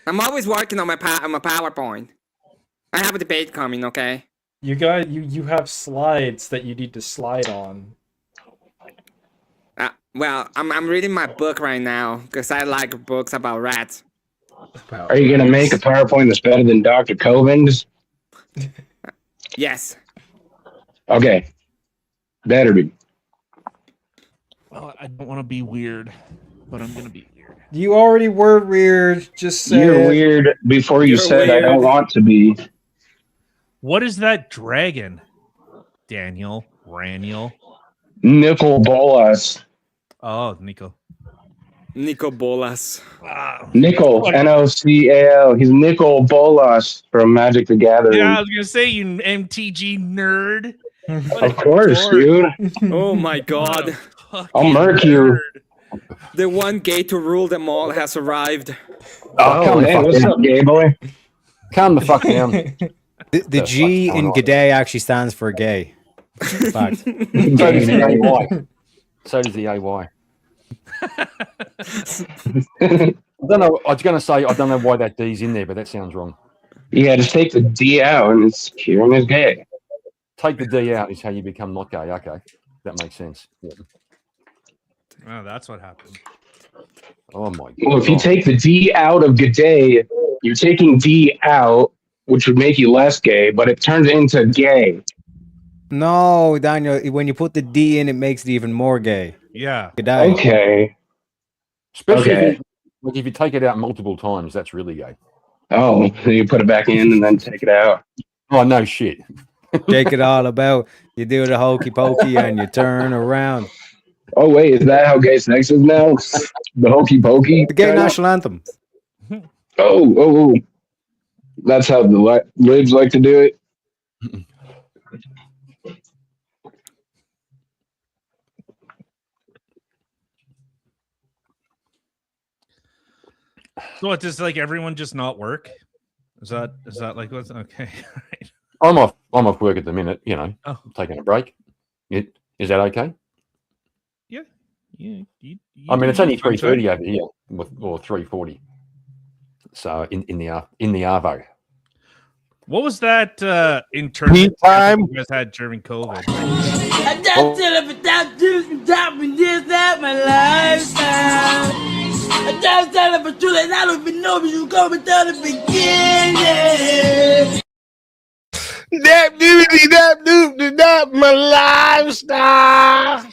I'm always working on my PowerPoint. I have a debate coming, okay? You have slides that you need to slide on. Well, I'm reading my book right now because I like books about rats. Are you gonna make a PowerPoint that's better than Dr. Coven's? Yes. Okay. Better be. Well, I don't want to be weird, but I'm gonna be weird. You already were weird. Just say You're it. weird before you You're said I don't weird. want to be. What is that dragon? Daniel Raniel. Nicol Bolas. Oh, Nico. Nico Bolas. Wow. Nicol, N-O-C-A-L. He's Nicol Bolas from Magic the Gathering. Yeah, I was gonna say, you MTG nerd. Of course, dude. Oh my god. I'll murk you. The one gay to rule them all has arrived. Oh, calm the hey, fuck what's down. up, gay boy? Calm the fuck down. The G in G'day actually stands for gay. Fact. So does the AY. So does the AY. I don't know. I was going to say I don't know why that D's in there, but that sounds wrong. Yeah, just take the D out and it's curing is gay. Take the D out is how you become not gay. Okay, that makes sense. Yeah. Oh, that's what happened. Oh my god. Well, if you take the D out of g'day, you're taking D out, which would make you less gay, but it turns into gay. No, Daniel, when you put the D in, it makes it even more gay. Yeah. G'day. Okay. Especially Okay. if you take it out multiple times, that's really gay. Oh, you put it back in and then take it out. Oh no, shit. Take it all about. You do the hokey pokey and you turn around. Oh wait, is that how gay sex is now? The hokey pokey. The gay kinda? national anthem. Oh. That's how the libs like to do it. So what, does like everyone just not work? Is that like what's okay? Right. I'm off work at the minute. You know, Oh. taking a break. Is that okay? Yeah. You I mean, it's do only your thing, 3:30 over here, or 3:40. So in the Arvo. What was that internment time you guys had during COVID? I just tell it without doing stopping this at my lifestyle. I just tell it for true that I don't even know if you go without the beginning. That my lifestyle.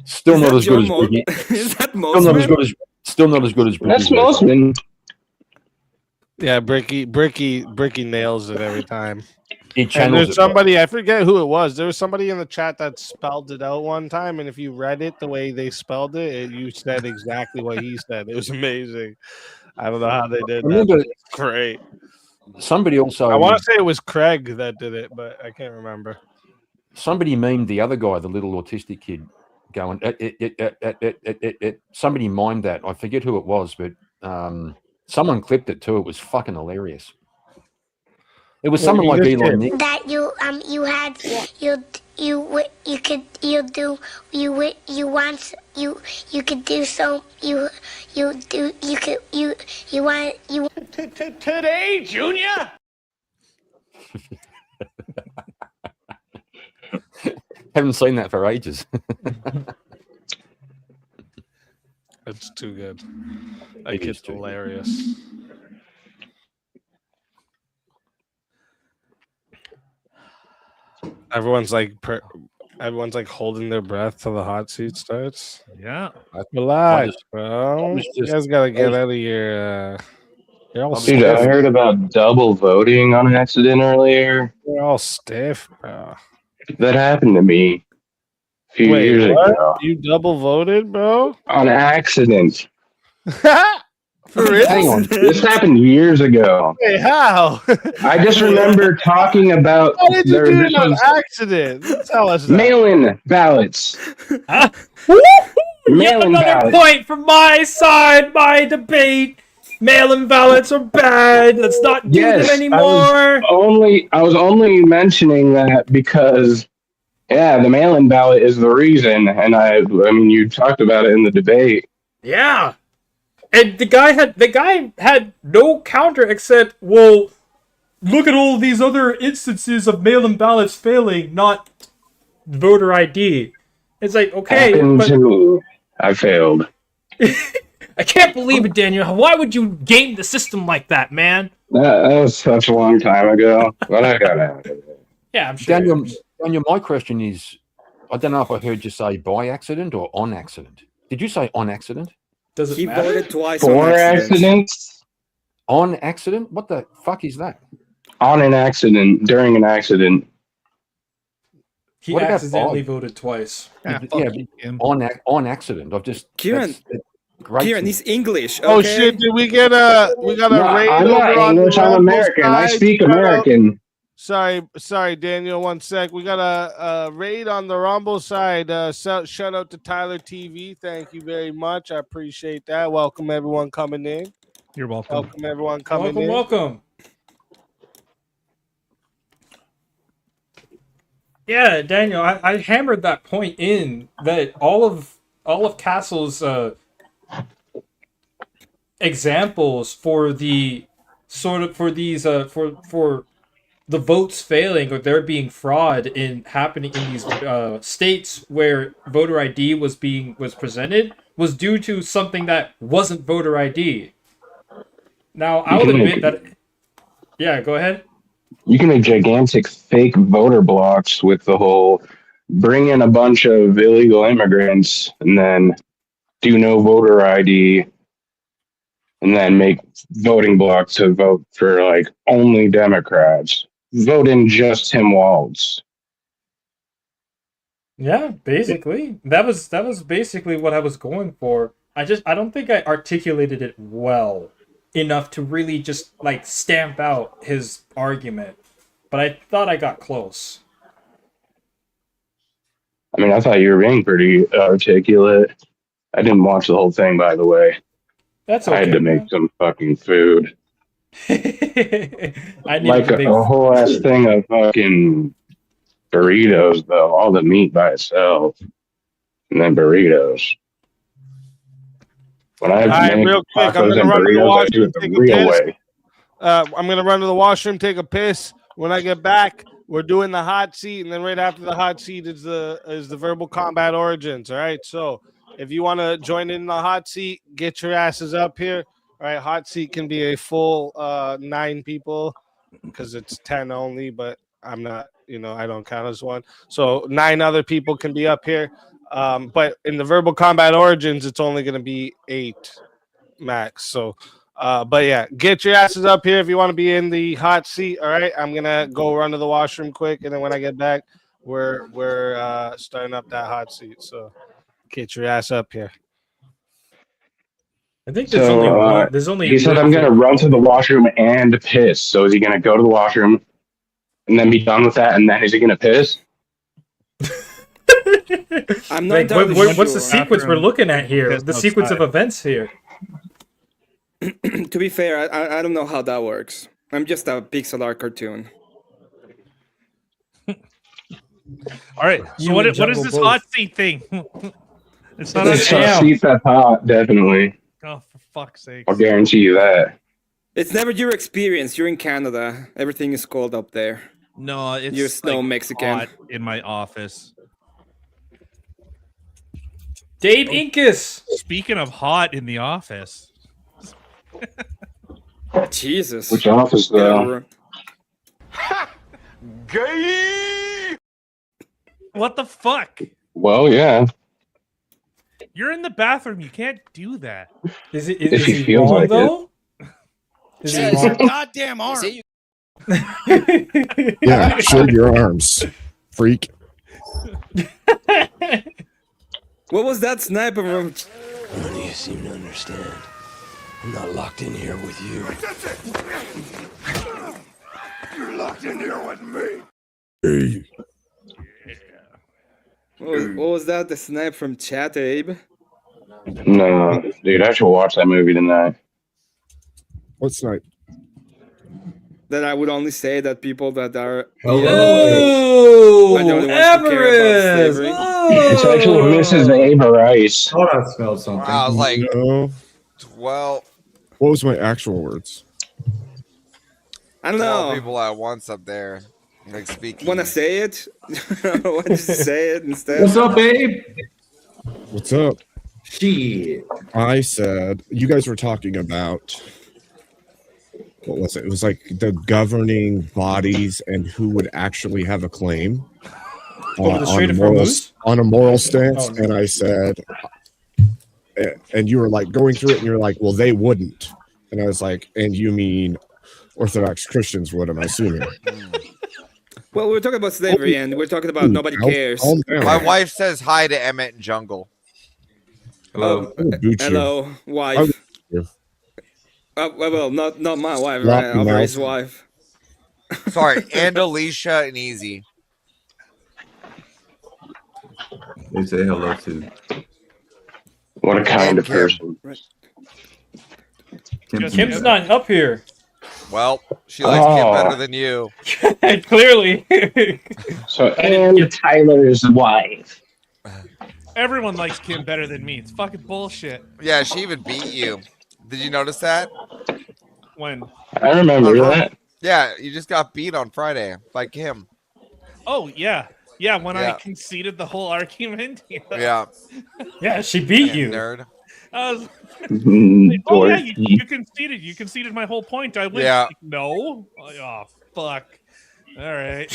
Still Is not that as good Joe as Mo- Bricky. Is that Still not as Mosman? good as. Still not as good as Bricky's That's version. Mosman. Yeah, Bricky nails it every time. He And channels there's it. Well. somebody, I forget who it was. There was somebody in the chat that spelled it out one time, and if you read it the way they spelled it, you said exactly what he said. It was amazing. I don't know how they did that. Remember, But it's great. somebody also. I want to say it was Craig that did it, but I can't remember. Somebody memed the other guy, the little autistic kid, going. Somebody mimed that. I forget who it was, but someone clipped it too. It was fucking hilarious. It was someone like Eli Nick. That you had you could do so you want Today, Junior. Haven't seen that for ages. It's too good. Like it's hilarious. Everyone's like holding their breath till the hot seat starts. Yeah. Relax, bro. You guys gotta get out of your. You're all Dude, stiff. I heard about double voting on accident earlier. You're all stiff, bro. That happened to me a few Wait, years what? ago. You double voted, bro? On accident. For real? Hang on. This happened years ago. Hey, how? I just remember talking about How did you do this it on was accident? Tell us that. mail-in ballots. Yet Mail-in another ballots. point from my side, my debate. Mail-in ballots are bad. Let's not do them anymore. I was only mentioning that because the mail-in ballot is the reason, and I mean you talked about it in the debate. Yeah. And the guy had no counter except, well, look at all these other instances of mail-in ballots failing, not voter ID. It's like, okay, Happened but to me. I failed. I can't believe it, Daniel. Why would you game the system like that, man? That was such a long time ago, but I got out of it. Yeah, I'm sure. Daniel, my question is, I don't know if I heard you say by accident or on accident. Did you say on accident? Does it He matter? voted twice For on accident. accidents? On accident? What the fuck is that? On an accident, during an accident. He What about accidentally by? voted twice. Yeah, on accident. I've just Kieran, great. Kieran, he's English. Oh okay? shit! Did we get a No, raid I'm over not on English, the I'm Rumble American. I side? speak Shout out- American. Sorry, Daniel. 1 sec. We got a raid on the Rumble side. Shout out to Tyler TV. Thank you very much. I appreciate that. Welcome everyone coming in. You're welcome. Welcome everyone coming in. Welcome. Yeah, Daniel, I hammered that point in that all of Castle's examples for the sort of for these for the votes failing or there being fraud in happening in these states where voter ID was presented was due to something that wasn't voter ID. Now I will admit that. Yeah, go ahead. You can make gigantic fake voter blocks with the whole bring in a bunch of illegal immigrants and then do no voter ID and then make voting blocks to vote for like only Democrats. Vote in just Tim Walz. Yeah, basically. That was basically what I was going for. I don't think I articulated it well enough to really just like stamp out his argument. But I thought I got close. I mean, I thought you were being pretty articulate. I didn't watch the whole thing, by the way. That's I had to make some fucking food. I need Like a whole ass thing of fucking burritos, though. All the meat by itself. And then burritos. When I make real quick, I'm tacos gonna and run to the burritos, I do washroom, it the take a real piss. way. I'm gonna run to the washroom, take a piss. When I get back, we're doing the hot seat, and then right after the hot seat is the verbal combat origins. All right, so if you want to join in the hot seat, get your asses up here. All right, hot seat can be a full 9 people because it's 10 only, but I'm not, I don't count as one. So 9 other people can be up here. But in the Verbal Combat Origins, it's only going to be 8 max. So, but yeah, get your asses up here if you want to be in the hot seat. All right, I'm gonna go run to the washroom quick, and then when I get back, we're starting up that hot seat. So, get your ass up here. I think there's only one. There's only. He said I'm gonna run to the washroom and piss. So is he gonna go to the washroom and then be done with that, and then is he gonna piss? I'm not entirely what's the sure. sequence we're looking at here? The sequence of events here. To be fair, I don't know how that works. I'm just a pixel art cartoon. All right. So what is this hot seat thing? It's not It's a seat that's hot, definitely. Oh, for fuck's sake! I'll guarantee you that. It's never your experience. You're in Canada. Everything is cold up there. No, it's you're snow Mexican. hot in my office. Dave Incas. Speaking of hot in the office. Jesus. Which office though? Gay. What the fuck? Well, yeah. You're in the bathroom. You can't do that. Is it? If he feels like it. Is yeah, it it's your wrong? goddamn arm. Yeah, show your arms, freak. What was that sniper from? None of you seem to understand. I'm not locked in here with you. You're locked in here with me. Hey. What was that? The snipe from Chat, Abe? No, dude, I should watch that movie tonight. What snipe? That I would only say that people that are Oh, are the only ones who care about slavery. It's actually Mrs. Ava Rice. Thought I smelled something. Wow, I was like, No. 12 What was my actual words? I don't know. people at once up there. Like speaking. Wanna say it? Why did you say it instead? What's up, babe? What's up? Shit. I said you guys were talking about what was it? It was like the governing bodies and who would actually have a claim Over the Strait of Hormuz? on a moral stance. Oh, no. And I said, and you were like going through it, and you're like, well, they wouldn't. And I was like, and you mean Orthodox Christians would? I'm assuming. Well, we're talking about slavery, and we're talking about nobody cares. My wife says hi to Emmett and Jungle. Hello, hello, wife. Well, not my wife, Lock right? your Over mouth. his wife. Sorry, and Alicia and Easy. They say hello to. What a kind of Kim. person. Kim's not up here. Well, she likes Kim Oh. better than you. Clearly. So, and Tyler's wife. Everyone likes Kim better than me. It's fucking bullshit. Yeah, she even beat you. Did you notice that? When? I remember that. Yeah, you just got beat on Friday by Kim. Oh yeah, yeah. When I Yeah. conceded the whole argument. Yeah. Yeah, she beat you. Nerd. I was, oh yeah, Dorky. you conceded. You conceded my whole point. I win. Yeah. Like, no. Oh fuck. All right.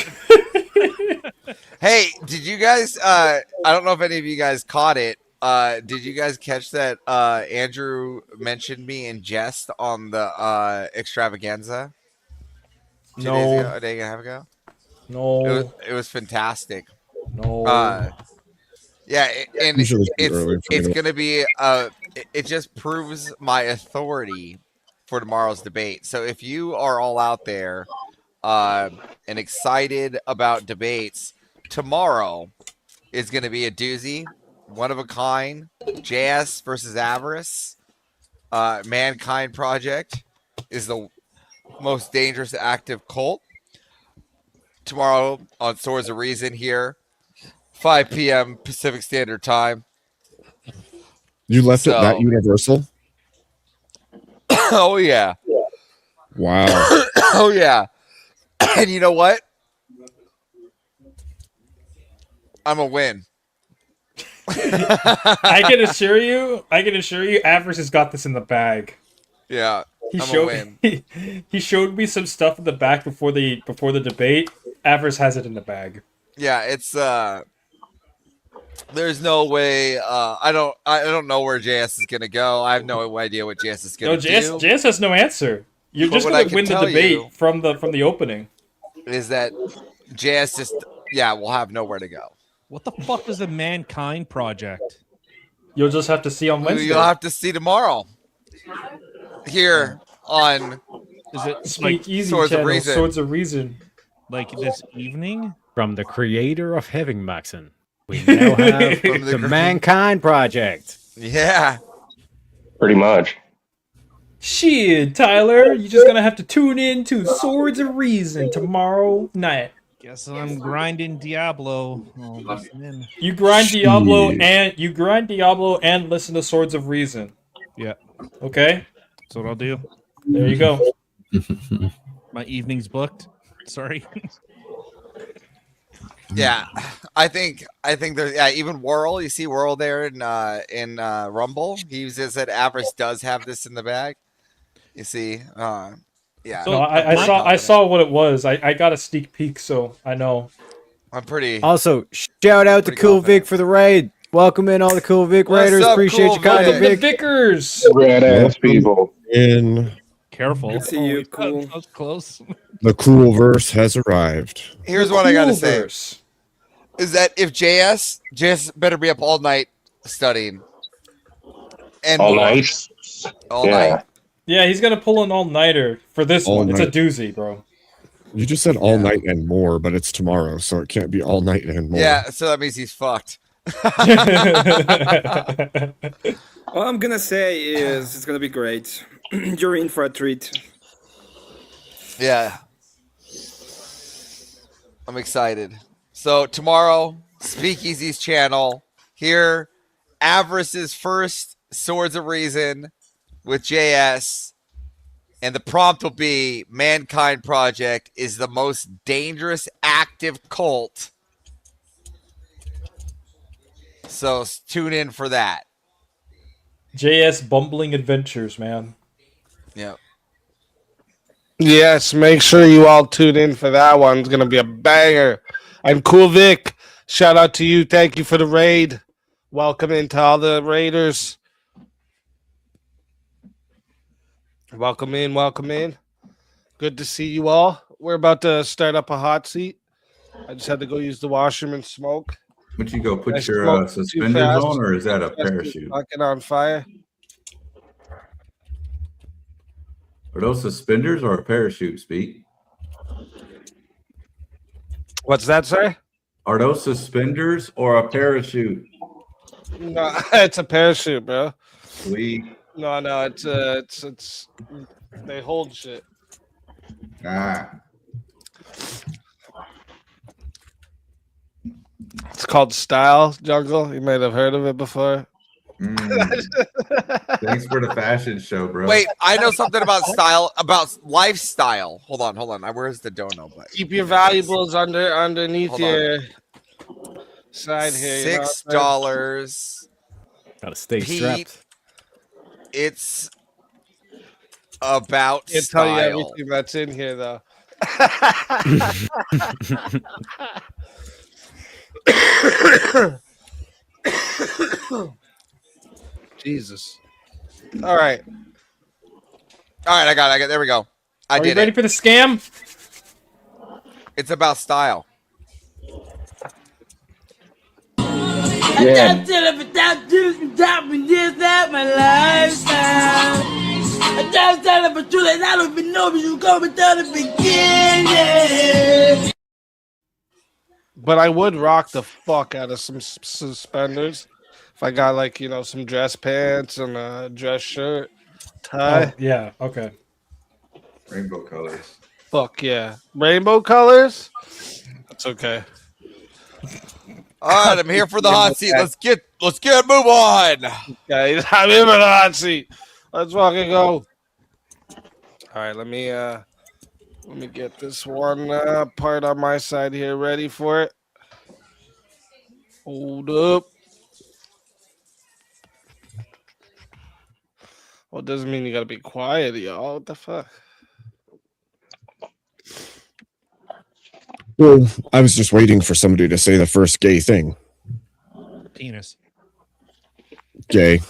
Hey, did you guys? I don't know if any of you guys caught it. Did you guys catch that? Andrew mentioned me in jest on the extravaganza. 2 No. days ago, a day and a half ago. No. It was fantastic. No. Yeah, and Usually it's too early for me it's to- gonna be it just proves my authority for tomorrow's debate. So if you are all out there and excited about debates, tomorrow is gonna be a doozy, one of a kind. JS versus Avarice. Mankind Project is the most dangerous active cult. Tomorrow on Swords of Reason here. 5 p.m. Pacific Standard Time. You left it that So- universal? Oh, yeah. Wow. Oh, yeah. And you know what? I'm a win. I can assure you, Avarice has got this in the bag. Yeah. He I'm a showed win. he showed me some stuff in the back before the debate, Avarice has it in the bag. Yeah, it's there's no way. I don't know where JS is gonna go. I have no idea what JS is gonna No, do. JS has no answer. You're But just what I gonna can win the tell debate you from the opening. is that JS just will have nowhere to go. What the fuck is the Mankind Project? You'll just have to see on Wednesday. You'll have to see tomorrow. Here on Is it Speakeazy Swords of channel, Reason. Swords of Reason. Like this evening? From the creator of Heaven Maxon, we now have From the the Mankind Project. Yeah. Pretty much. Shit, Tyler, you're just gonna have to tune in to Swords of Reason tomorrow night. Guess I'm grinding Diablo. Oh, listen in. You grind Diablo and listen to Swords of Reason. Yeah. Okay? That's what I'll do. There you go. My evening's booked. Sorry. Yeah, I think there's even Whirl. You see Whirl there in Rumble. He said Avarice does have this in the bag. You see, yeah. No, I saw what it was. I got a sneak peek, so I know. I'm pretty. Also, shout out to Cool Vic for the raid. Welcome in all the Cool Vic What's raiders. up, Appreciate Cool you coming, Vic? The Vic. Vickers. Badass people. In Careful. Good to see you, cool. That was close. the cool verse has arrived. Here's what I gotta say: Coolverse. is that if JS better be up all night studying, and All more. night. all Yeah. night. Yeah, he's gonna pull an all-nighter for this All one. It's a night. doozy, bro. You just said all night and more, but it's tomorrow, so it can't be all night and more. Yeah, so that means he's fucked. All I'm gonna say is it's gonna be great. You're in for a treat. Yeah. I'm excited. So tomorrow, Speakeazy's channel. Here, Avarice's first Swords of Reason with JS. And the prompt will be Mankind Project is the most dangerous active cult. So tune in for that. JS Bumbling Adventures, man. Yep. Yes, make sure you all tune in for that one. It's gonna be a banger. And Cool Vic, shout out to you. Thank you for the raid. Welcome into all the raiders. Welcome in, welcome in. Good to see you all. We're about to start up a hot seat. I just had to go use the washroom and smoke. Would you go put I your smoked too suspenders fast. on, or is that a Too fast, parachute? Fucking on fire. Are those suspenders or a parachute, Speak? What's that, sir? Are those suspenders or a parachute? No, it's a parachute, bro. Sweet. No, it's they hold shit. Ah. It's called Style Jungle. You might have heard of it before. Thanks for the fashion show, bro. Wait, I know something about style, about lifestyle. Hold on. Where's the dono button? Keep your valuables underneath Hold on. your side here. you know what I'm saying? $6. Gotta stay Pete, strapped. it's about Can't tell you style. everything that's in here, though. Jesus. All right. I got it. There we go. I Are did you ready it. for the scam? It's about style. I just did it without doing dropping this at my lifestyle. I just did it for too late. I don't even know if you go without the beginning. But I would rock the fuck out of some suspenders if I got like some dress pants and a dress shirt, tie. Oh, yeah, okay. Rainbow colors. Fuck yeah, rainbow colors. That's okay. All right, I'm here for the hot seat. Let's get move on. Guys, I'm in for the hot seat. Let's fucking go. All right, let me get this one part on my side here ready for it. Hold up. Well, it doesn't mean you gotta be quiet, y'all. What the fuck? Well, I was just waiting for somebody to say the first gay thing. Penis. Gay.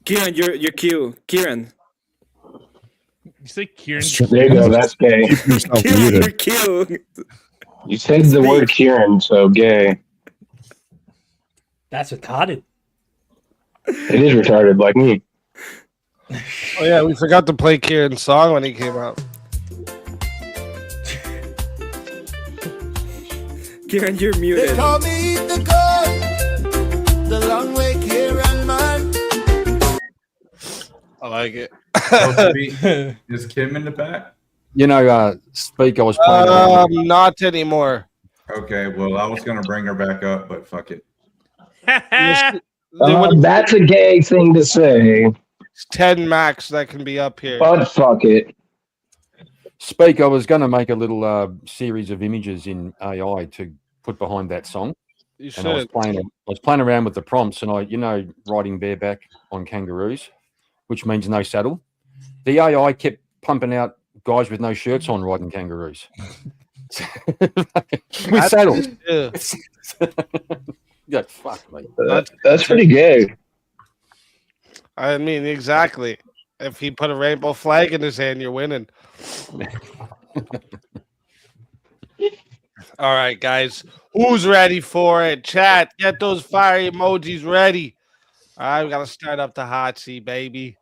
Kieran, you're cute. Kieran. You say Kieran? There you go. That's gay. Keep yourself Kieran, muted. you're cute. You said the word Kieran, so gay. That's retarded. It is retarded, like me. Oh yeah, we forgot to play Kieran's song when he came out. Kieran, you're muted. They call me the god, the long way Kieran man. I like it. Is Kim in the back? You know, Speak, I was playing around with- Not anymore. Okay, well, I was gonna bring her back up, but fuck it. That's a gay thing to say. It's 10 max that can be up here. But fuck it. Speak, I was going to make a little series of images in AI to put behind that song. You And I was should. playing around with the prompts, and riding bareback on kangaroos, which means no saddle. The AI kept pumping out guys with no shirts on riding kangaroos. With saddles. Yeah. Yeah, fuck me. That's pretty gay. I mean, exactly. If he put a rainbow flag in his hand, you're winning. All right, guys. Who's ready for it? Chat, get those fire emojis ready. All right, we got to start up the hot seat, baby.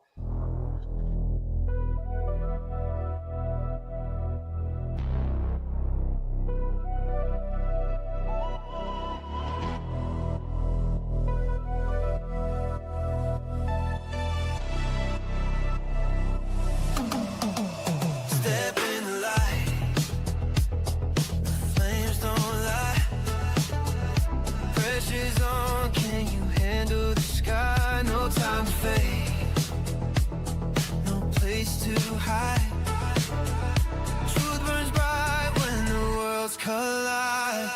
Step in the light. Flames don't lie. Pressure's on. Can you handle the sky? No time to fade. No place to hide. Truth burns bright when the worlds collide.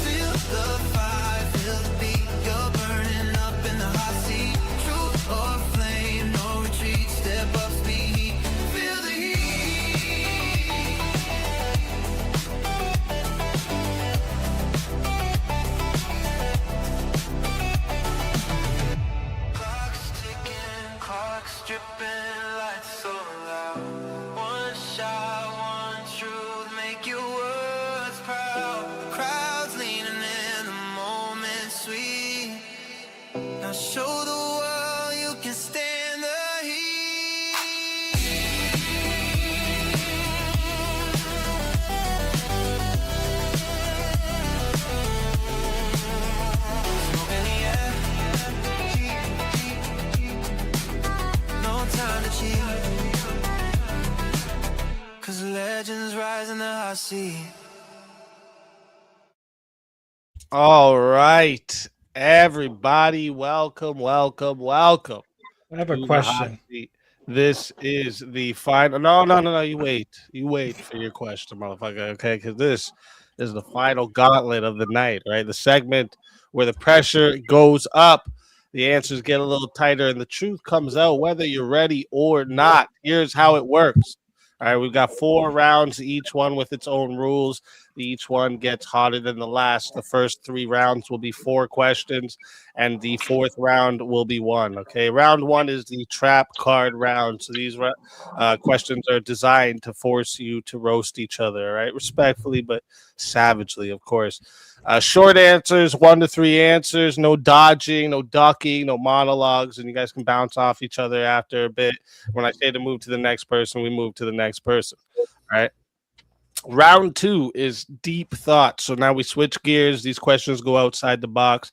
Feel the fire, feel the beat. You're burning up in the hot seat. Truth or flame, no retreat. Step up, speed. Feel the clock's dripping, lights so loud. One shot, one truth, make your words proud. Crowds leaning in, the moment sweet. Now show the world you can stand the Smoke in the air. No time to cheat. 'Cause legends rise in the hot seat. All right. Everybody, welcome, welcome, welcome. I have a to the hot question. seat. This is the final. No. You wait. You wait for your question, motherfucker. Okay, because this is the final gauntlet of the night, right? The segment where the pressure goes up, the answers get a little tighter, and the truth comes out whether you're ready or not. Here's how it works. All right, we've got 4 rounds, each one with its own rules. Each one gets hotter than the last. The first 3 rounds will be 4 questions, and the 4th round will be 1. Okay, round 1 is the trap card round. So these questions are designed to force you to roast each other, right? Respectfully, but savagely, of course. Short answers, 1 to 3 answers, no dodging, no ducking, no monologues, and you guys can bounce off each other after a bit. When I say to move to the next person, we move to the next person. All right. Round 2 is deep thought. So now we switch gears. These questions go outside the box,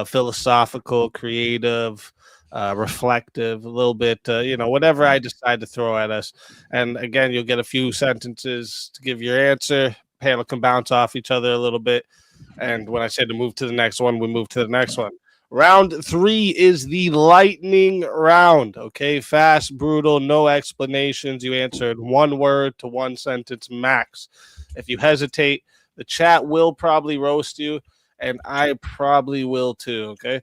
philosophical, creative, reflective, a little bit, whatever I decide to throw at us. And again, you'll get a few sentences to give your answer. Panel can bounce off each other a little bit. And when I say to move to the next one, we move to the next one. Round 3 is the lightning round. Okay, fast, brutal, no explanations. You answered 1 word to 1 sentence max. If you hesitate, the chat will probably roast you, and I probably will too. Okay.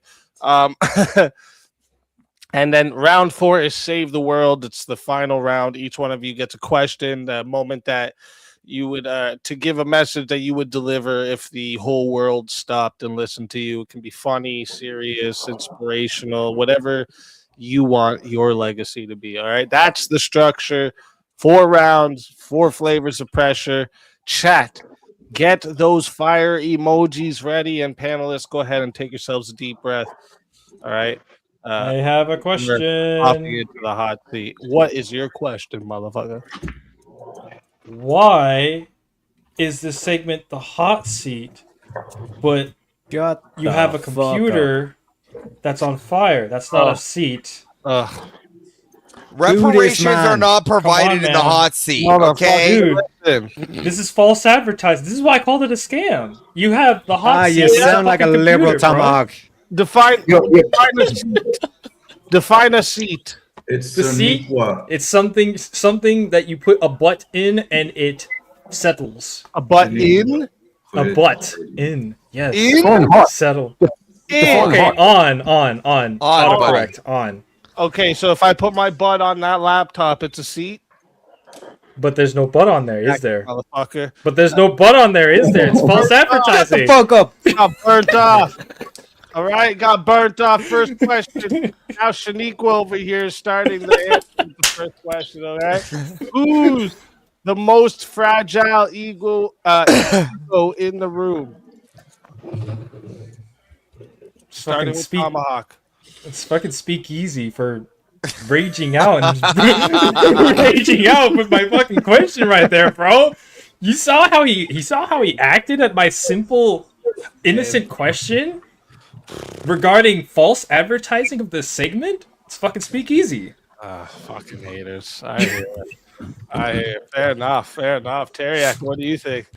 And then round 4 is save the world. It's the final round. Each one of you gets a question. The moment that you would to give a message that you would deliver if the whole world stopped and listened to you. It can be funny, serious, inspirational, whatever you want your legacy to be. All right, that's the structure. 4 rounds, 4 flavors of pressure. Chat, get those fire emojis ready, and panelists, go ahead and take yourselves a deep breath. All right. I have a We're hopping question. into the hot seat. What is your question, motherfucker? Why is this segment the hot seat, but Shut you the have a fuck computer that's on fire? That's not a seat. Reparations are not Come on, provided in the man. hot seat. Okay, Dude, this is false advertising. This is why I called it a scam. You have the hot seat. You but it's sound like a fucking liberal, computer, bro. Tomahawk. Define a seat. Define a seat. It's The seat. It's something that you put a butt in and it settles. A butt in? A butt in. Yes. In? Settle. In. Okay. On. Autocorrect. On. Okay, so if I put my butt on that laptop, it's a seat. But there's no butt on there, is there? Motherfucker. But there's no butt on there, is there? It's false advertising. Shut the fuck up. Got burnt off. All right, got burnt off. First question. Now Shaniqua over here is starting to answer the first question. All right. Who's the most fragile ego in the room? Starting with Tomahawk. It's fucking speakeasy for raging out and raging out with my fucking question right there, bro. You saw how he acted at my simple, innocent question regarding false advertising of this segment. It's fucking speakeasy. Fucking haters. I hear it. Fair enough. Teriak, what do you think?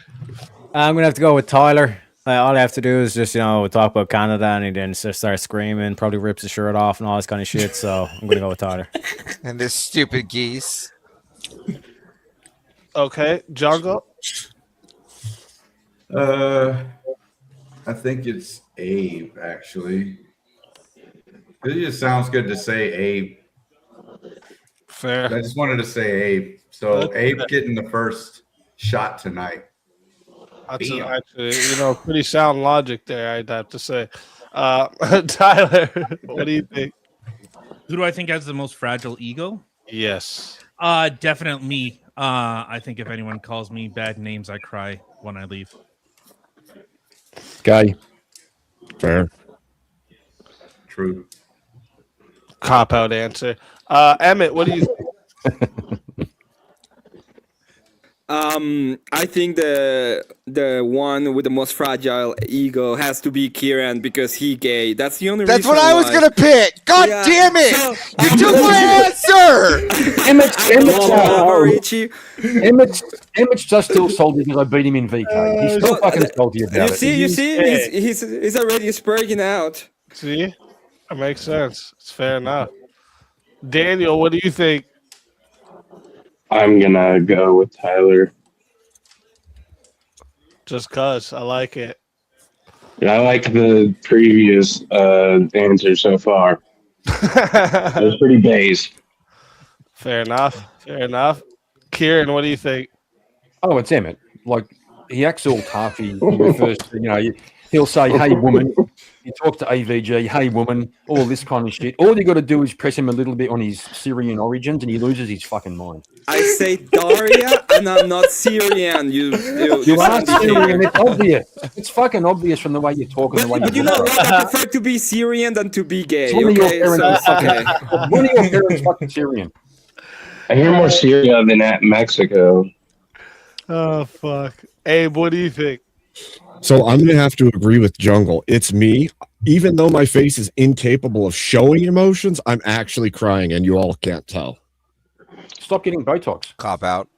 I'm gonna have to go with Tyler. All I have to do is just talk about Canada, and he then just starts screaming, probably rips his shirt off and all this kind of shit. So I'm gonna go with Tyler. and this stupid geese. Okay, Jungle. I think it's Abe, actually. It just sounds good to say Abe. Fair. I just wanted to say Abe. So Abe getting the first shot tonight. That's actually, pretty sound logic there, I'd have to say. Tyler, what do you think? Who do I think has the most fragile ego? Yes. Definitely me. I think if anyone calls me bad names, I cry when I leave. Gay. Fair. True. Cop out answer. Emmett, what do you think? I think the one with the most fragile ego has to be Kieran because he gay. That's the only. That's reason what I was why. gonna pick. God damn it! You took my answer. Emmett's just still salty because I beat him in VK. He's still fucking salty about it. You see, he's already breaking out. See, that makes sense. It's fair enough. Daniel, what do you think? I'm gonna go with Tyler. Just cause I like it. I like the previous answer so far. It was pretty base. Fair enough. Kieran, what do you think? Oh, it's Emmett. Like, he acts all tough. He refers to, he'll say, hey, woman. He talks to AVG, hey, woman, all this kind of shit. All you got to do is press him a little bit on his Syrian origins and he loses his fucking mind. I say Daria, and I'm not Syrian. You are Syrian. It's obvious. It's fucking obvious from the way you talk and the way you But you know what? I prefer to be Syrian than to be gay. One of your Okay, parents so is okay. fucking, one of your parents fucking Syrian. I hear more Syria than at Mexico. Oh, fuck. Abe, what do you think? So I'm going to have to agree with Jungle. It's me. Even though my face is incapable of showing emotions, I'm actually crying, and you all can't tell. Stop getting Botox. Cop out.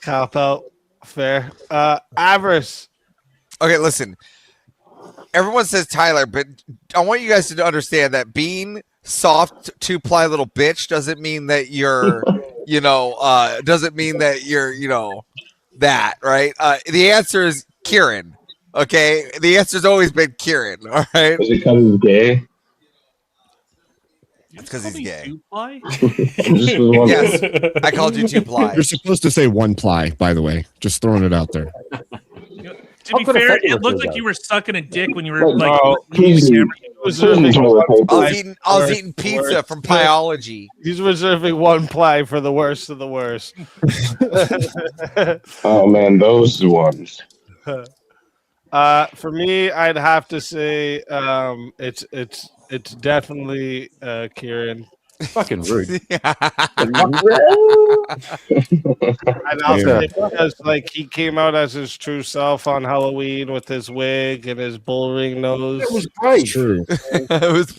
Cop out. Fair. Avarice. Okay, listen. Everyone says Tyler, but I want you guys to understand that being soft two-ply little bitch doesn't mean that you're, doesn't mean that you're, that, right? The answer is Kieran. Okay, the answer's always been Kieran. All right. Was it because he's gay? It's because he's gay. Two-ply? Yes, I called you two-ply. You're supposed to say one ply, by the way. Just throwing it out there. To be fair, it looked like you were sucking a dick when you were like. I was eating pizza from Pyology. He's reserving one ply for the worst of the worst. Oh man, those ones. For me, I'd have to say it's definitely Kieran. Fucking rude. And also because like he came out as his true self on Halloween with his wig and his bullring nose. It was great. It's true. It was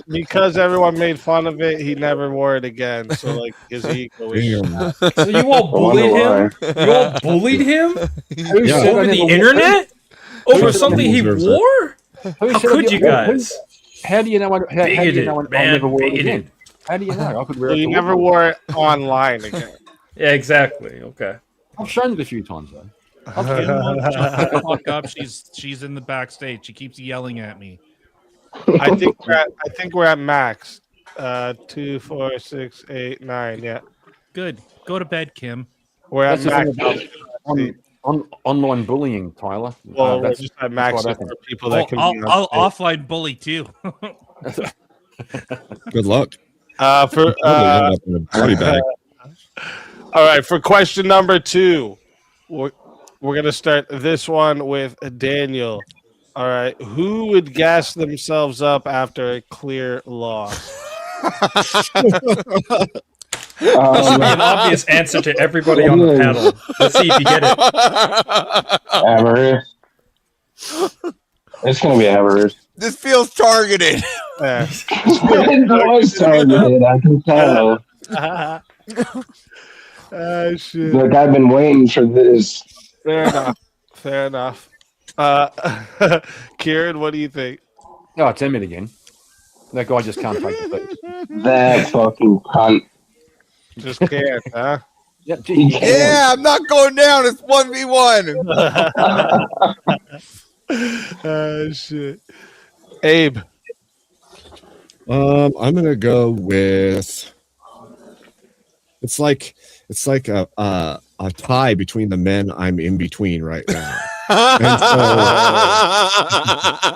Because everyone made fun of it, he never wore it again. So like his ego is So you all bullied him? You all bullied him over the internet over something he wore? How could you guys? How do you know? How do you know? I'll never wear it again. Bigoted. How do you know? I could wear So it. you never wore it online again. Yeah, exactly. Okay. I've shown it a few times though. Fuck up. She's in the backstage. She keeps yelling at me. I think we're at max. 2, 4, 6, 8, 9. Yeah. Good. Go to bed, Kim. We're at That's max. on online bullying, Tyler. Well, we're just at max what I for think. people that can. I'll offline bully too. Good luck. For body bag. all right, for question number 2, we're gonna start this one with Daniel. All right, who would gas themselves up after a clear loss? This should be an obvious answer to everybody on the panel. Let's see if you get it. Avarice. It's gonna be avarice. This feels targeted. It was targeted, I can tell. Shit. Look, I've been waiting for this. Fair enough. Fair enough. Kieran, what do you think? Oh, it's Emmett again. That guy just can't take the beat. That fucking cunt. Just can't, huh? Yeah, I'm not going down. It's 1v1. Shit. Abe. I'm gonna go with. It's like a tie between the men I'm in between right now.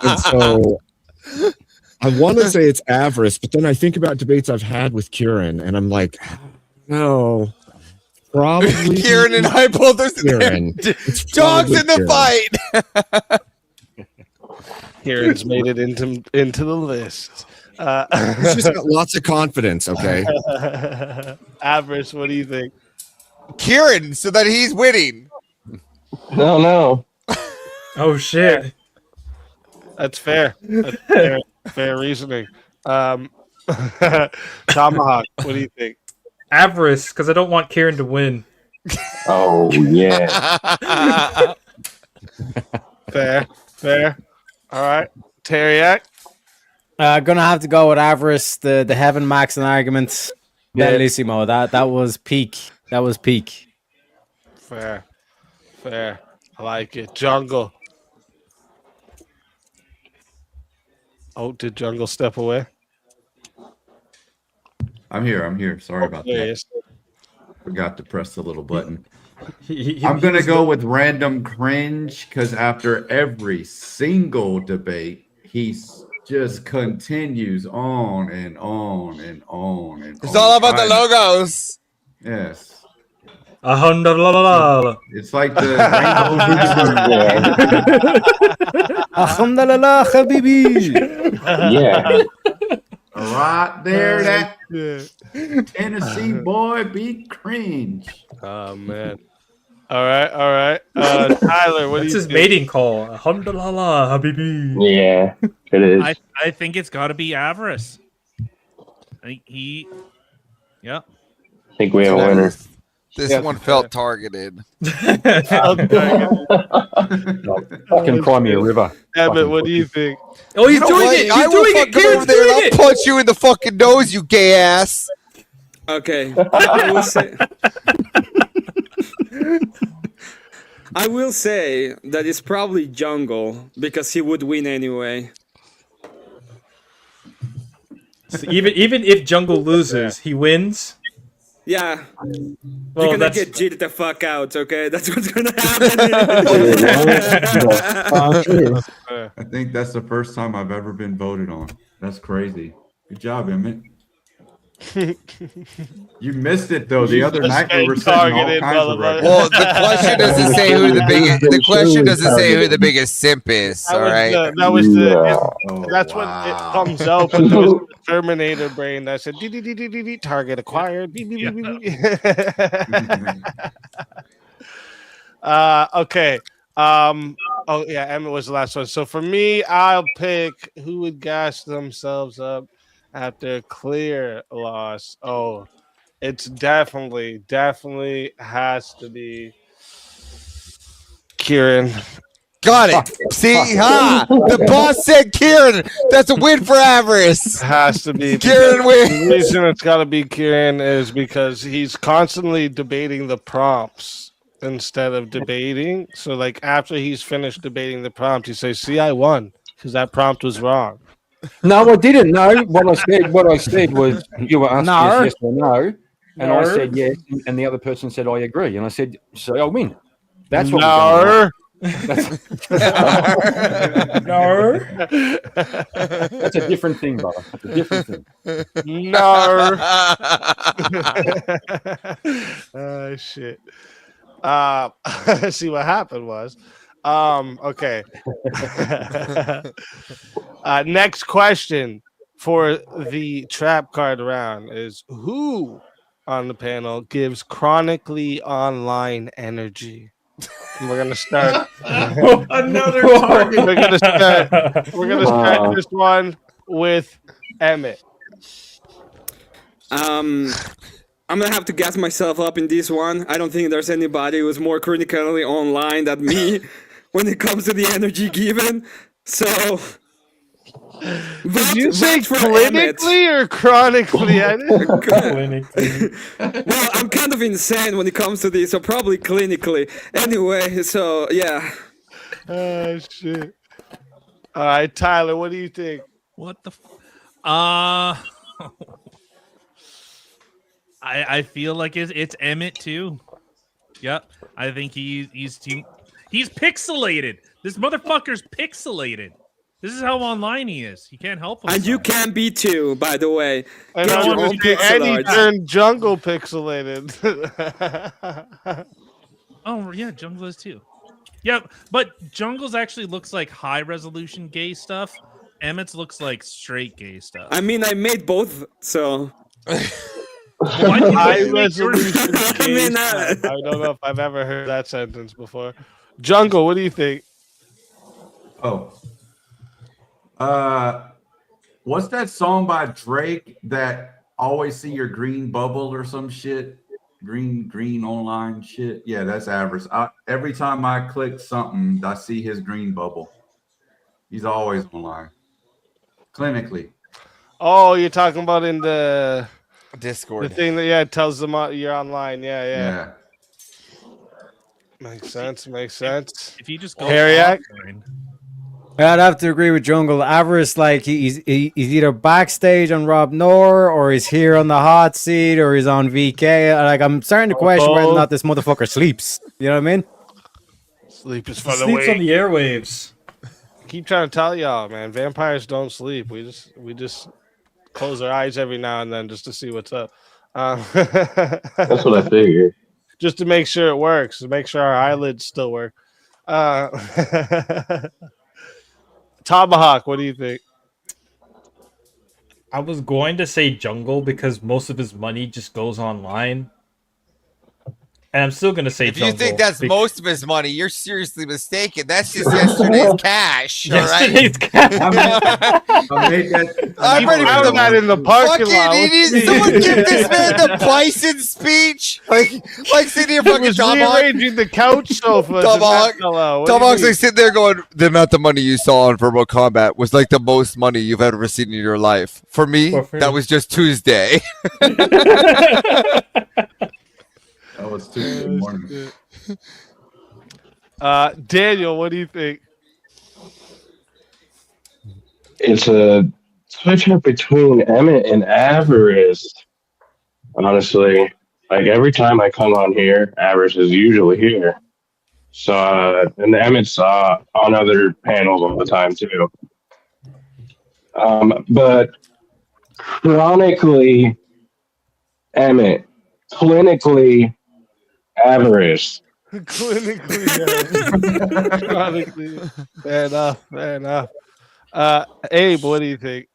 and so I want to say it's avarice, but then I think about debates I've had with Kieran, and I'm like, no, probably Kieran and I both are Kieran. Dogs in the fight. Kieran's made it into the list. He's just got lots of confidence. Okay, Avarice, what do you think? Kieran, so that he's winning. No. Oh shit. That's fair. That's fair reasoning. Tomahawk, what do you think? Avarice, because I don't want Kieran to win. Oh yeah. Fair. All right, Teriak. Gonna have to go with avarice. The Heaven Max and arguments. Bellissimo. That was peak. That was peak. Fair. I like it. Jungle. Oh, did Jungle step away? I'm here. Sorry about that. Yes. Forgot to press the little button. I'm going to go with random cringe because after every single debate, he just continues on and on and on and It's on. all about the logos. Yes. It's like the Alhamdulillah, habibi. Yeah. Right there, that Tennessee boy beat cringe. Oh man. All right. Tyler, what That's do you his think? mating call. Alhamdulillah, habibi. Yeah, it is. I think it's got to be avarice. I think he. Yeah. I think we have a winner. This one felt targeted. Fucking cry me a river. Emmett, what do you think? Oh, he's doing it. I He's will doing it. fucking go Kieran's over there and doing I'll it. punch you in the fucking nose, you gay ass. Okay. I will say that it's probably Jungle because he would win anyway. So even if Jungle loses, he wins. Yeah. Well, You're gonna that's get cheated the fuck out, okay? That's what's gonna happen. I think that's the first time I've ever been voted on. That's crazy. Good job, Emmett. You missed it though. The other night we were setting all kinds of records. Well, the question doesn't say who the biggest. The question doesn't say who the biggest simp is. All right. That's when it comes out. But there was the Terminator brain that said target acquired. Okay. Oh yeah, Emmett was the last one. So for me, I'll pick who would gas themselves up after clear loss. Oh, it's definitely has to be Kieran. Got it. See, the boss said Kieran. That's a win for Avarice. Has to be Kieran wins. The reason it's got to be Kieran is because he's constantly debating the prompts instead of debating. So, like after he's finished debating the prompt, he says, "See, I won because that prompt was wrong." No, I didn't. No, what I said was you were asked No. yes or no, and I No. said yes, and the other person said I agree, and I said so I win. That's what. No. No. That's a different thing, brother. That's a different thing. No. Oh shit. See what happened was. Okay. Next question for the trap card round is who on the panel gives chronically online energy? And we're gonna start Another target. We're gonna start this one with Emmett. I'm gonna have to gas myself up in this one. I don't think there's anybody who's more critically online than me when it comes to the energy given. So, Did you say clinically or chronically? Well, I'm kind of insane when it comes to this, so probably clinically. Anyway, so yeah. Oh shit! All right, Tyler, what do you think? What the? I feel like it's Emmett too. Yep, I think he's pixelated. This motherfucker's pixelated. This is how online he is. He can't help himself. And you can be too, by the way. And Get I your want own to say pixel Eddie arts. turned jungle pixelated. Oh yeah, Jungle is too. Yep, but Jungle's actually looks like high resolution gay stuff. Emmett's looks like straight gay stuff. I mean, I made both, so. High resolution I gay mean, stuff. I don't know if I've ever heard that sentence before. Jungle, what do you think? Oh. What's that song by Drake that always see your green bubble or some shit? Green online shit. Yeah, that's Avarice. Every time I click something, I see his green bubble. He's always online. Clinically. Oh, you're talking about in the Discord. The thing that tells them you're online. Yeah. Makes sense. If you just go Harriac? offline. I'd have to agree with Jungle. Avarice, like he's either backstage on Rob Noor, or he's here on the hot seat, or he's on VK. Like I'm starting to question whether or not this motherfucker sleeps. You know what I mean? Sleep is He for the sleeps on weak. the airwaves. Keep trying to tell y'all, man. Vampires don't sleep. We just close our eyes every now and then just to see what's up. That's what I figured. Just to make sure it works, to make sure our eyelids still work. Tomahawk, what do you think? I was going to say Jungle because most of his money just goes online. And I'm still going to say If Jungle. you think that's most of his money, you're seriously mistaken. That's just yesterday's cash. All right. Yesterday's cash. I'm ready for the that in the parking fucking lot. idiot. Someone give this man the bison speech. Like sitting here He fucking was Tomahawk. rearranging the couch sofa. Tomahawk's like sitting there going, the amount of money you saw on Verbal Combat was like the most money you've ever seen in your life. For me, that was just Tuesday. That was Tuesday morning. Daniel, what do you think? It's a Switch up between Emmett and Avarice. Honestly, like every time I come on here, Avarice is usually here. So, and Emmett's on other panels all the time too. But chronically, Emmett, clinically, Avarice. Chronically. Fair enough. Fair enough. Abe, what do you think?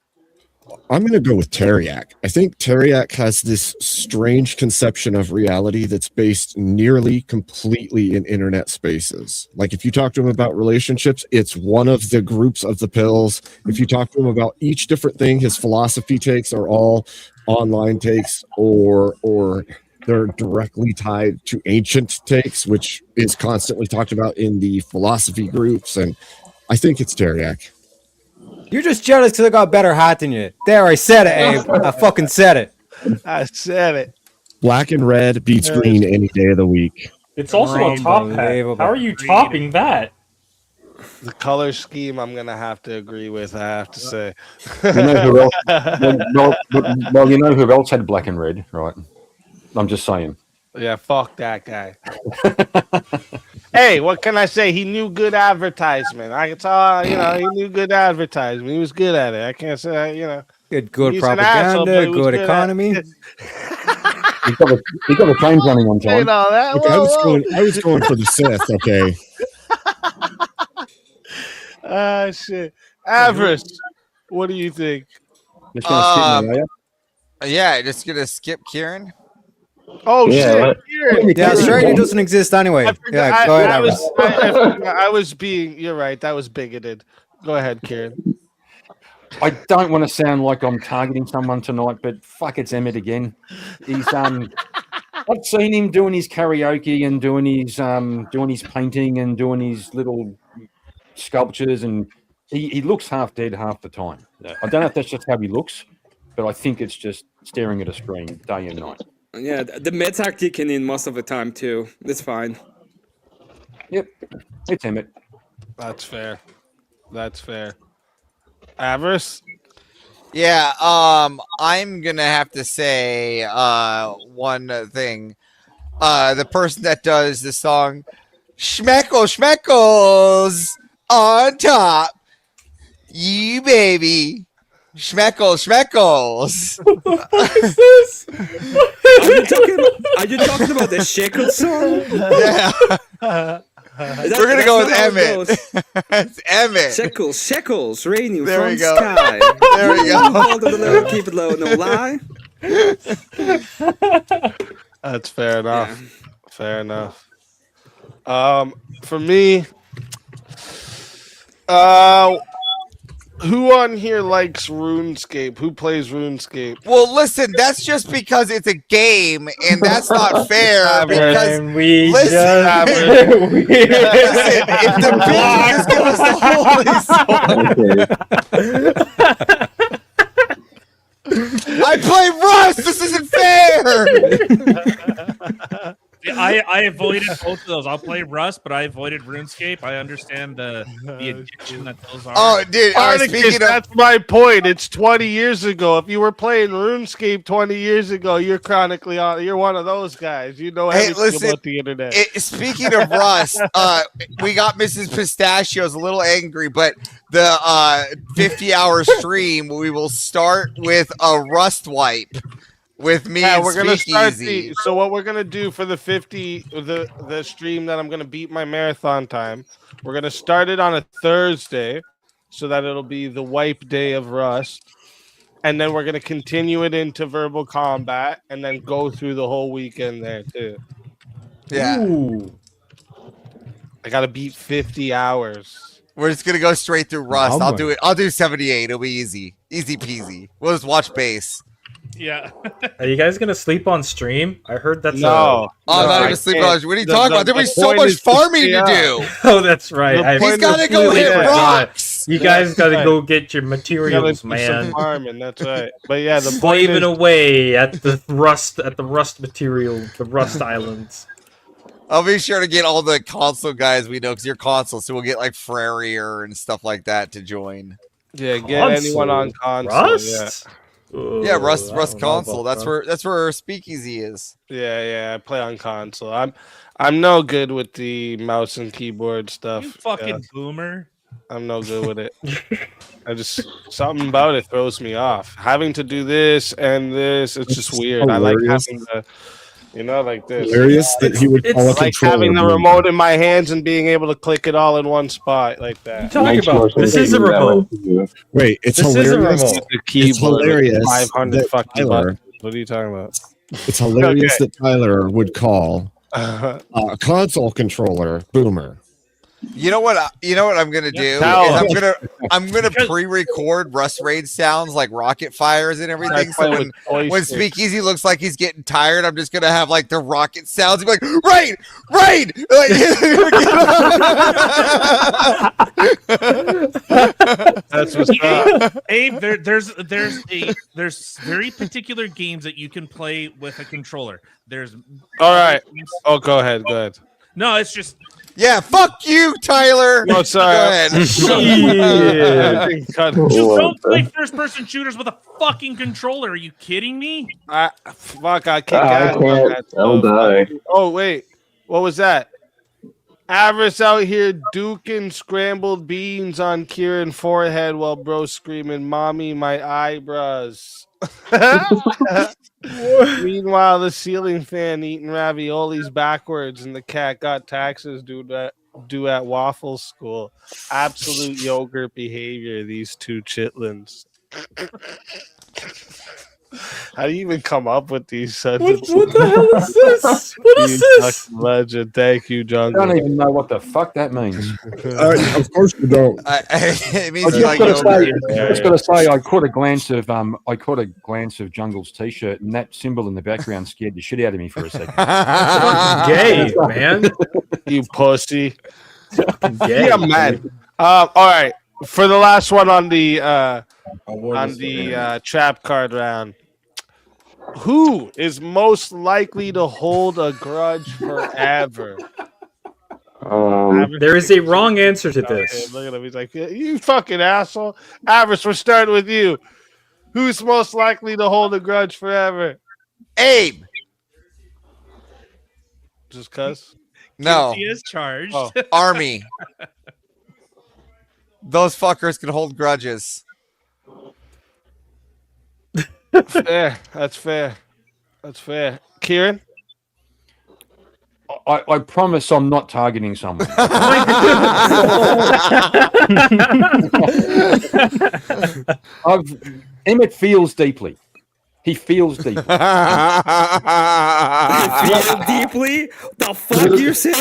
I'm going to go with Teriak. I think Teriak has this strange conception of reality that's based nearly completely in internet spaces. Like if you talk to him about relationships, it's one of the groups of the pills. If you talk to him about each different thing, his philosophy takes are all online takes or they're directly tied to ancient takes, which is constantly talked about in the philosophy groups. And I think it's Teriak. You're just jealous because I got a better hat than you. There, I said it, Abe. I fucking said it. I said it. Black and red beats green any day of the week. It's also a top hat. How are you topping that? The color scheme, I'm gonna have to agree with. I have to say. You know who else? Well, you know who else had black and red, right? I'm just saying. Yeah, fuck that guy. Hey, what can I say? He knew good advertisement. I saw, he knew good advertisement. He was good at it. I can't say, Good he's an asshole, but propaganda, he was good at economy. it. He got the trains running on time. Okay, I was going for the Sith. Okay. Ah, shit. Avarice, what do you think? Just gonna skip me, are you? Yeah, just gonna skip Kieran. Oh Yeah, shit! Kieran. Yeah, Australia doesn't exist anyway. Yeah, go ahead, Avarice. I was being. You're right. That was bigoted. Go ahead, Kieran. I don't want to sound like I'm targeting someone tonight, but fuck, it's Emmett again. He's I've seen him doing his karaoke and doing his painting and doing his little sculptures, and he looks half dead half the time. I don't know if that's just how he looks, but I think it's just staring at a screen day and night. Yeah, the meds are kicking in most of the time too. It's fine. Yep, it's Emmett. That's fair. That's fair. Avarice? Yeah, I'm gonna have to say one thing. The person that does the song Schmeckles on top. You baby. Schmeckles. What is this? Are you talking about the Shekel song? Yeah. We're gonna go with Emmett. It's Emmett. Shekels, raining There from we go. sky. There we go. Hold it low, keep it low, no lie. That's fair enough. Yeah. Fair enough. For me, who on here likes RuneScape? Who plays RuneScape? Well, listen, that's just because it's a game, and that's not fair. Because And we listen, just listen, if the bitch just give us the holy sword. I play Rust. This isn't fair. I avoided both of those. I'll play Rust, but I avoided RuneScape. I understand the addiction that those are. Oh, dude, Articus, that's my point. It's 20 years ago. If you were playing RuneScape 20 years ago, you're chronically on. You're one of those guys. You know everything about the internet. Speaking of Rust, we got Mrs. Pistachios a little angry, but the 50-hour stream, we will start with a Rust wipe. With me, yeah, and we're gonna start Speakeasy. so what we're gonna do for the 50, the stream that I'm gonna beat my marathon time. We're gonna start it on a Thursday, so that it'll be the wipe day of Rust, and then we're gonna continue it into verbal combat, and then go through the whole weekend there too. Yeah. Ooh. I gotta beat 50 hours. We're just gonna go straight through Rust. Oh I'll my- do it. I'll do 78. It'll be easy peasy. We'll just watch base. Yeah. Are you guys gonna sleep on stream? I heard that's No. I'm not even sleeping on. What are you talking about? There'll be so much farming to do. Oh, that's right. He's gotta go hit rocks. You guys gotta Right. go get your Gotta materials, do some man. farming, that's right. But yeah, the point Slaving is, away at the rust material, the Rust Islands. I'll be sure to get all the console guys we know because you're console, so we'll get like Frarier and stuff like that to join. Yeah, get anyone on console. Rust? Yeah, Rust I don't know console. about That's where Speakeasy is. Yeah, I play on console. I'm no good with the mouse and keyboard stuff. You fucking boomer. I'm no good with it. I just something about it throws me off. Having to do this and this, it's just weird. I like hilarious. having the, like this. Hilarious that he would call I a like having the controller. remote in my hands and being able to click it all in one spot like that. Talk about this is a remote. Wait, it's This is a hilarious. remote. The keyboard, It's hilarious 500 that fucking Tyler- buttons. What are you talking about? It's hilarious that Tyler would call Uh, a console controller boomer. You know what? I'm gonna do is I'm gonna pre-record Rust Raid sounds like rocket fires and everything. So when Speakeasy looks like he's getting tired, I'm just gonna have like the rocket sounds. And be like, raid. That's what's up. Abe, there's very particular games that you can play with a controller. There's All right. Oh, go ahead. No, it's just yeah. Fuck you, Tyler. No, sorry. Go Yeah. you don't play first-person shooters with a fucking controller. Are you kidding me? I kick I ass on can't. that I'll stuff. die. Oh wait, what was that? Avarice out here duking scrambled beans on Kieran forehead while bro screaming, "Mommy, my eyebrows." Meanwhile, the ceiling fan eating raviolis backwards, and the cat got taxes due at waffle school. Absolute yogurt behavior. These two chitlins. How do you even come up with these sentences? What the hell is this? What is this? Legend. Thank you, I Jungle. don't even know what the fuck that means. Of course you don't. It I means just you like gotta say, yogurt. I just gotta say, I caught a glance of Jungle's t-shirt, and that symbol in the background scared the shit out of me for a second. Gay, man. You pussy. Gay. Yeah, man. All right. For the last one on the trap card round, who is most likely to hold a grudge forever? There is a wrong answer to this. Look at him. He's like, you fucking asshole. Avarice, we're starting with you. Who's most likely to hold a grudge forever? Abe. Just cuz? No. He is charged. Oh. Army. Those fuckers can hold grudges. Fair. That's fair. Kieran? I promise I'm not targeting someone. Emmett feels deeply. He feels deeply. Feel deeply? The fuck you say?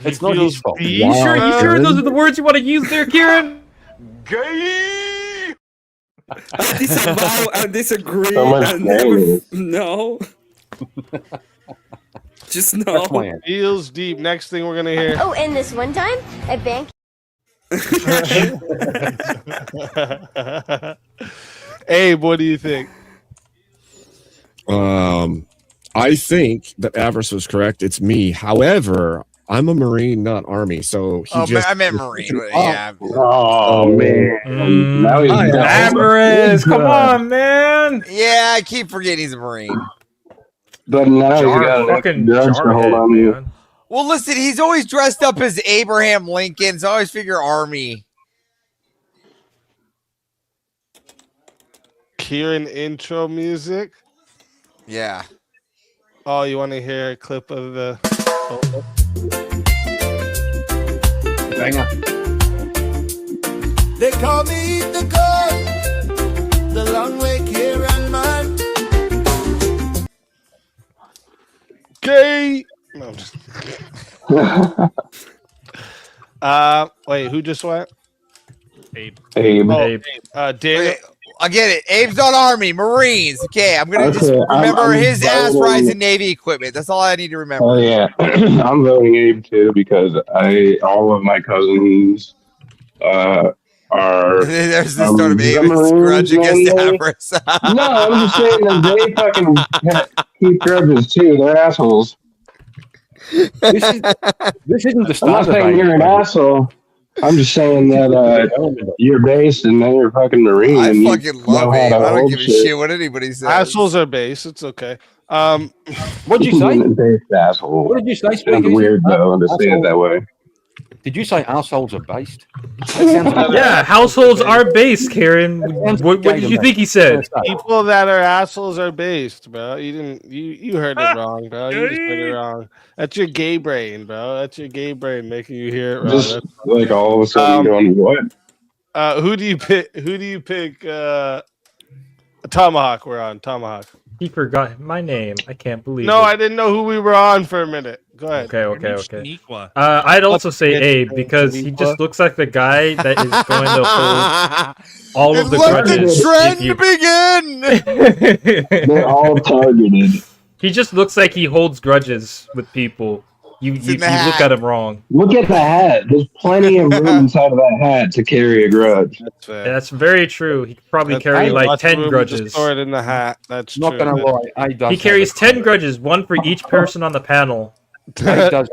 It's not his fault. You sure those are the words you want to use there, Kieran? Gay. I disavow and disagree. So much and never, gay. no. Just no. Feels deep. Next thing we're gonna hear. Oh, and this one time at bank. Abe, what do you think? I think that Avarice was correct. It's me. However, I'm a Marine, not Army. So he I meant Marine. Yeah. Oh man. Now he's Avarice, come on, man. Yeah, I keep forgetting he's a Marine. But now he's got an extra grudge to hold on to. Well, listen, he's always dressed up as Abraham Lincoln, so I always figure Army. Kieran intro music. Yeah. Oh, you want to hear a clip of the Banger. They call me the goat, the long way Kieran man. gay? No, I'm just... wait, who just went? Abe. Abe. Oh, Abe. Daniel. Wait, I get it. Abe's on Army, Marines. Okay, I'm gonna just Okay, remember I'm his ass voting- rise in Navy equipment. That's all I need to remember. Oh yeah, I'm voting Abe too because all of my cousins are. There's the start of Abe's Marines grudge against mainly. Avarice. No, I'm just saying that they fucking keep grudges too. They're assholes. This isn't the I'm not start of saying Abe. you're an asshole. I'm just saying that you're based and then you're fucking Marine. I and you fucking love know how Abe. to I don't hold give a shit. shit what anybody says. Assholes are base. It's okay. What'd you say? Based asshole. What did you say? Sounds Speakeasy? weird though to say it Asshole. that way. Did you say assholes are based? That sounds Yeah, households are based, Karen. What did you think he said? People that are assholes are based, bro. You didn't. You heard it wrong, bro. You just heard it wrong. That's your gay brain, bro. That's your gay brain making you hear it wrong. Just That's like all of a sudden going, what? Who do you pick? Who do you pick? Tomahawk. We're on Tomahawk. He forgot my name. I can't believe No, it. I didn't know who we were on for a minute. Go ahead. Okay. I'd also say Abe because he just looks like the guy that is going to hold all of the Let grudges. the trend begin. They're all targeted. He just looks like he holds grudges with people. You look at him wrong. Look at the hat. There's plenty of room inside of that hat to carry a grudge. That's very true. He could probably carry like 10 grudges. Store it in the hat. That's Not true. gonna lie. He carries 10 grudges, one for each person on the panel. He does have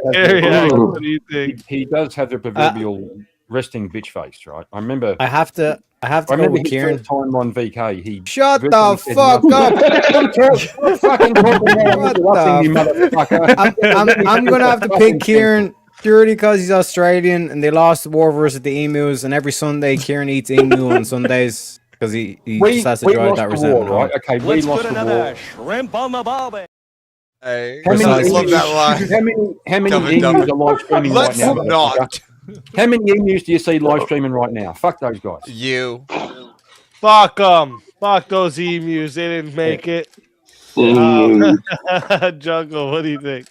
What do you think? he does have the proverbial resting bitch face, right? I remember. I have to I go remember with his Kieran. first time on VK. He Shut the virtually said fuck nothing. up! I'm gonna have to pick Kieran purely because he's Australian and they lost the war versus the emus, and every Sunday Kieran eats emu on Sundays because he just has to drive that resentment. right? Okay, we lost the war. shrimp on the barbie. Hey, How many I love that line. How many Dumb and emus Dumber. are live streaming Let's right now? not. How many emus do you see live streaming right now? Fuck those guys. You. Fuck them. Fuck those emus. They didn't make it. Jungle, what do you think?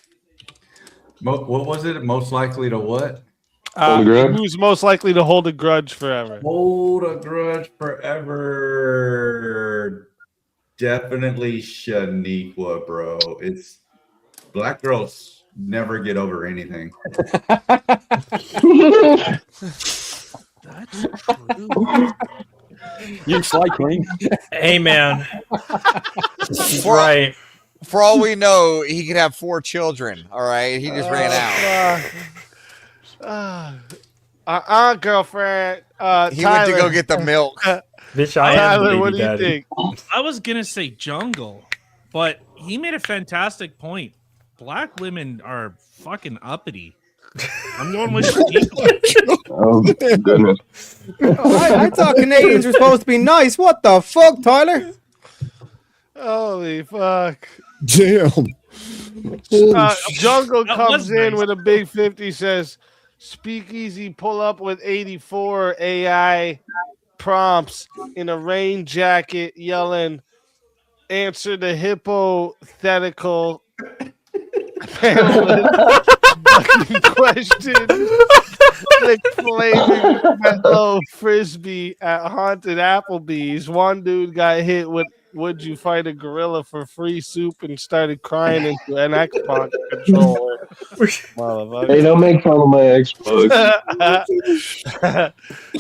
What was it? Most likely to what? Who's most likely to hold a grudge forever? Hold a grudge forever. Definitely Shaniqua, bro. It's black girls never get over anything. That's true. You slay queen. Hey, man. Right. For all we know, he could have 4 children. All right. He just ran out. Girlfriend. He went to go get the milk. Bitch, I am the Tyler, baby what do you daddy. think? I was gonna say jungle, but he made a fantastic point. Black women are fucking uppity. I'm going with Oh goodness! I thought Canadians were supposed to be nice. What the fuck, Tyler? Holy fuck! Damn. Jungle That comes was in nice. with a big 50. Says, "Speakeasy pull up with 84 AI prompts in a rain jacket, yelling, answer the hypothetical panelist fucking questions like flaming mellow frisbee at haunted Applebee's. One dude got hit with would you fight a gorilla for free soup and started crying into an Xbox controller. Hey, don't make fun of my Xbox.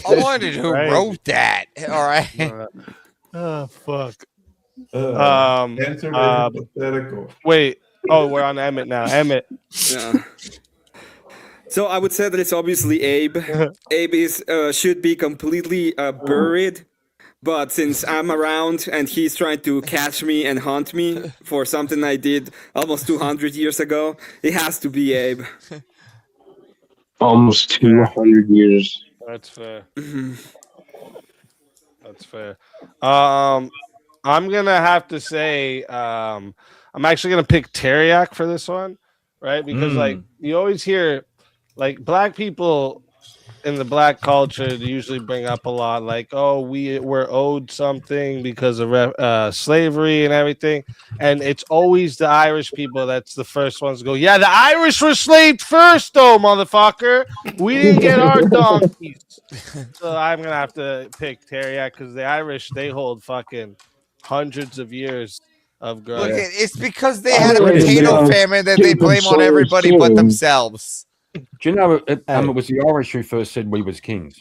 I wondered who wrote that. All right. Oh fuck. Answer the hypothetical. Wait. Oh, we're on Emmett now. Emmett. Yeah. So I would say that it's obviously Abe. Abe is should be completely buried, but since I'm around and he's trying to catch me and hunt me for something I did almost 200 years ago, it has to be Abe. Almost 200 years. That's fair. That's fair. I'm gonna have to say I'm actually gonna pick Teriak for this one, right? Because like you always hear like black people in the black culture they usually bring up a lot like, oh, we're owed something because of slavery and everything, and it's always the Irish people that's the first ones to go, yeah, the Irish were slaved first though, motherfucker, we didn't get our donkeys. So I'm gonna have to pick Teriak because the Irish, they hold fucking hundreds of years of growth. Look, it's because they had a potato famine that they blame on everybody but themselves. Do you know it was the Irish who first said we was kings?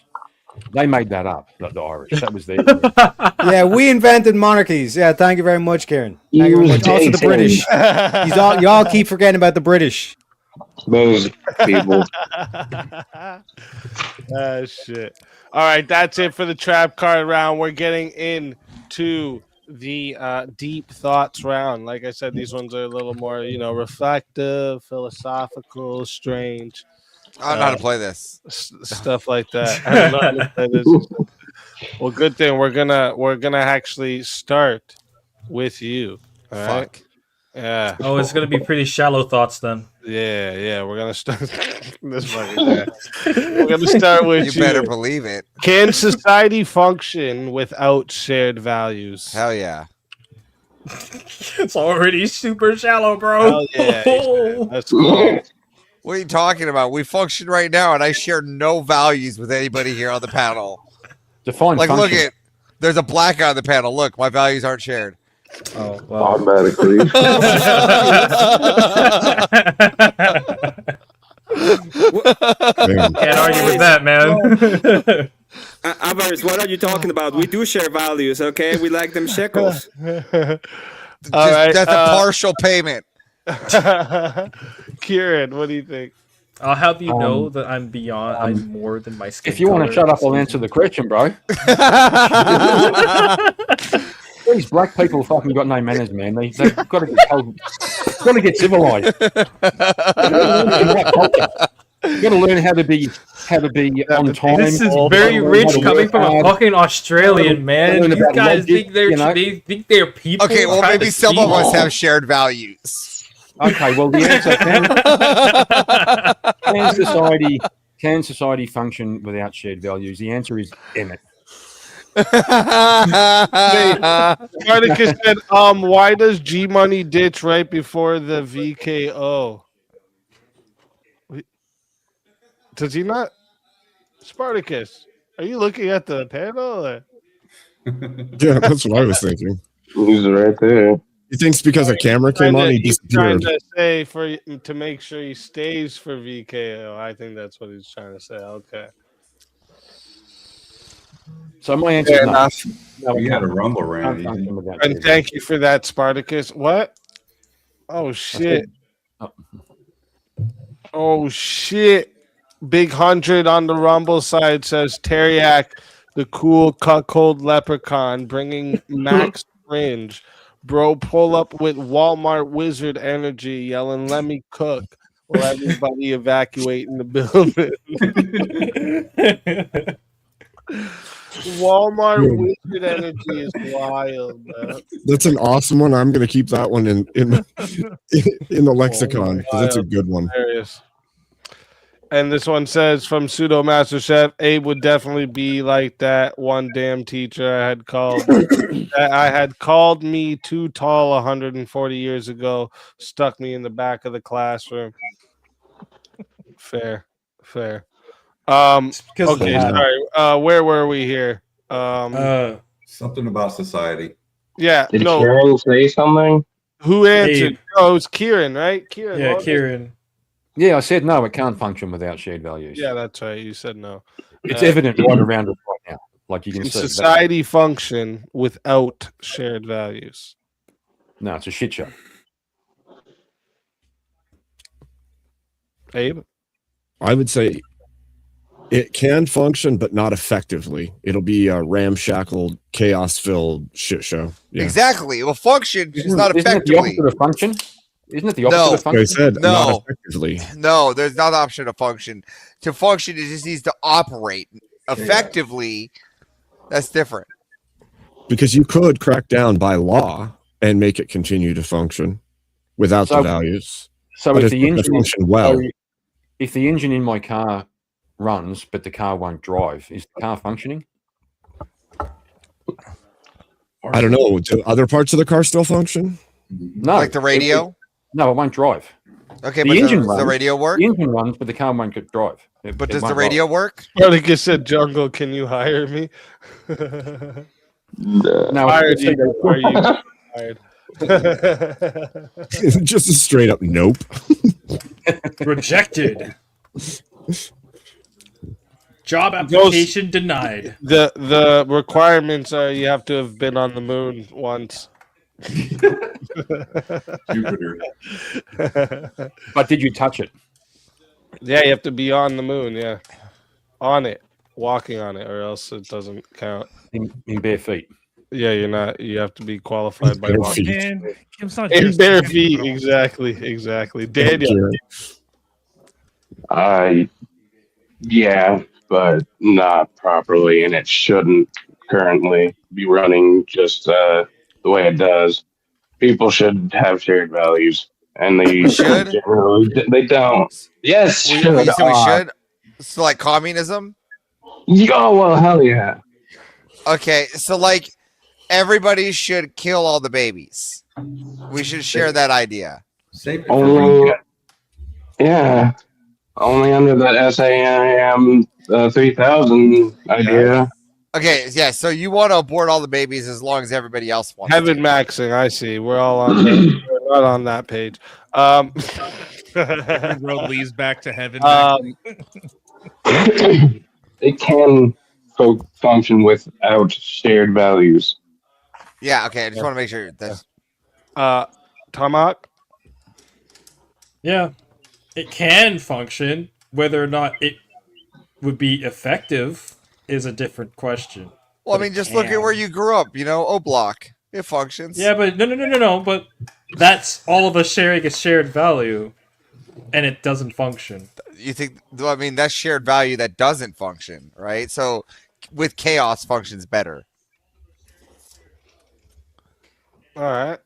They made that up, the Irish. That was their. Yeah, we invented monarchies. Yeah, thank you very much, Kieran. Thank you very much. Also, the British. Y'all keep forgetting about the British. Those people. Shit. All right, that's it for the trap card round. We're getting into the deep thoughts round. Like I said, these ones are a little more, reflective, philosophical, strange. I don't know how to play this. Stuff like that. I don't know how to play this. Well, good thing we're gonna actually start with you. All right. Fuck. Yeah. Oh, it's gonna be pretty shallow thoughts then. Yeah. We're gonna start this fucking guy. We're gonna start with You better believe it. Can society function without shared values? Hell yeah. It's already super shallow, bro. Hell yeah. Let's go. What are you talking about? We function right now, and I share no values with anybody here on the panel. Define Look function. at. There's a black guy on the panel. Look, my values aren't shared. Oh, well. Automatically. Can't argue with that, man. Avaris, what are you talking about? We do share values, okay? We like them shekels. That's a partial payment. Kieran, what do you think? I'll have you know that I'm beyond. I'm more than my skin. If you want to shut up, I'll answer the question, bro. These black people fucking got no manners, man. They've got to get told, got to get civilized. You got to learn how to be on time. This is very rich coming from a fucking Australian man. You guys think they think they're people. Okay, well maybe some of us have shared values. Okay, well the answer can society function without shared values? The answer is Emmett. Spartacus said, why does G Money ditch right before the VKO? Does he not? Spartacus, are you looking at the panel? Or? Yeah, that's what I was thinking. He's right there. He thinks because a camera came on, he He's trying disappeared. to say to make sure he stays for VKO. I think that's what he's trying to say. Okay. So my answer is no. We had a rumble round. And thank you for that, Spartacus. What? Oh shit! Oh shit! Big 100 on the Rumble side says Teriak, the cool cuckold leprechaun, bringing Max Fringe. Bro, pull up with Walmart wizard energy, yelling, "Let me cook!" Will everybody evacuate in the building? Walmart wizard energy is wild, man. That's an awesome one. I'm going to keep that one in the lexicon because that's a good one. Hilarious. And this one says from Pseudo Master Chef, Abe would definitely be like that one damn teacher I had called me too tall 140 years ago, stuck me in the back of the classroom. Fair. Okay, sorry. Where were we here? Something about society. Yeah. Did Kieran say something? Who answered? Oh, it was Kieran, right? Kieran. Yeah, Kieran. Yeah, I said no. It can't function without shared values. Yeah, that's right. You said no. It's evident right around us right now. Like you can see. Society function without shared values. No, it's a shit show. Abe? I would say it can function, but not effectively. It'll be a ramshackle, chaos-filled shit show. Yeah. Exactly. It will function, just not Isn't effectively. it the opposite of function? Isn't it the opposite of function? I said No. not effectively. No, there's not an option to function. To function, it just needs to operate effectively. That's different. Because you could crack down by law and make it continue to function without the values. So But if it's the not gonna engine function well, if the engine in my car runs but the car won't drive, is the car functioning? I don't know. Do other parts of the car still function? No. Like the radio? No, it won't drive. Okay, The but engine does the runs. radio work? The engine runs, but the car won't drive. But does the radio work? Spartacus said, Jungle, can you hire me? No, Hired it's- you. Are you hired? Just a straight up nope. Rejected. Job application denied. The requirements are you have to have been on the moon once. Jupiter. But did you touch it? Yeah, you have to be on the moon. Yeah, on it, walking on it, or else it doesn't count. In bare feet. Yeah, you're not. You have to be qualified by Bare walking. feet. Man, Kim's not here. In bare feet, exactly. Daniel, Yeah, but not properly, and it shouldn't currently be running just the way it does. People should have shared values, and they should? generally they don't. Yes, We should. said we should. So like communism. Oh well, hell yeah. Okay, so like everybody should kill all the babies. We should share that idea. Only, yeah, only under the SAM 3000 idea. Okay, yeah. So you want to abort all the babies as long as everybody else wants. Heaven maxing. I see. We're all on. We're not on that page. Every road leads back to heaven. It can function without shared values. Yeah. Okay. I just want to make sure that's. Tomahawk. Yeah, it can function. Whether or not it would be effective is a different question. Well, I But mean, it just look at can. where you grew up. O Block. It functions. Yeah, but no. But that's all of us sharing a shared value, and it doesn't function. You think? Well, I mean, that's shared value that doesn't function, right? So, with chaos, functions better. All right.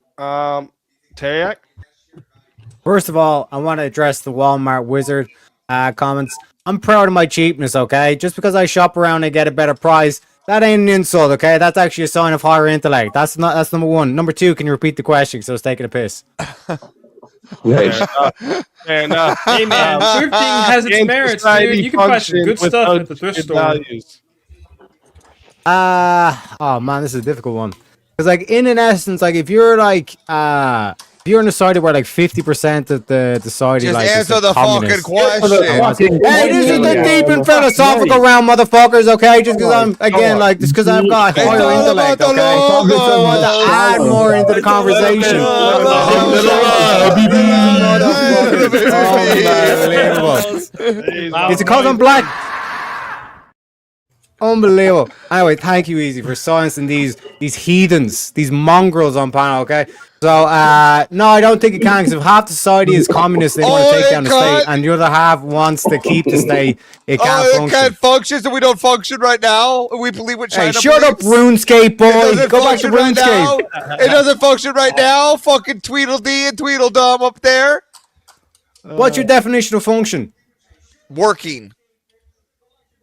Teriak. First of all, I want to address the Walmart wizard comments. I'm proud of my cheapness, okay? Just because I shop around and get a better price, that ain't an insult, okay? That's actually a sign of higher intellect. That's number one. Number two, can you repeat the question? So I was taking a piss. Fair enough. Hey man, thrifting has its merits, dude. You can buy some good stuff at the thrift store. Oh man, this is a difficult one. Because like in an essence, like if you're in a society where like 50% of the society Just like is answer like the communist. fucking question. Hey, this is the deep and philosophical round, motherfuckers. Okay, just because I'm again like just because I've got higher intellect. Okay, I want to add more into the conversation. Unbelievable. It's because I'm black. Unbelievable. Anyway, thank you, Easy, for silencing these heathens, these mongrels on panel, okay? So, no, I don't think it can, because if half the society is communist, they want to take down the state, and the other half wants to keep the state, it can't It function. can't function, so we don't function right now. We believe what China Hey, shut up, believes. RuneScape, boy! It doesn't Go back to function right now. RuneScape! It doesn't function right now. Fucking Tweedledee and Tweedledum up there. What's your definition of function? Working.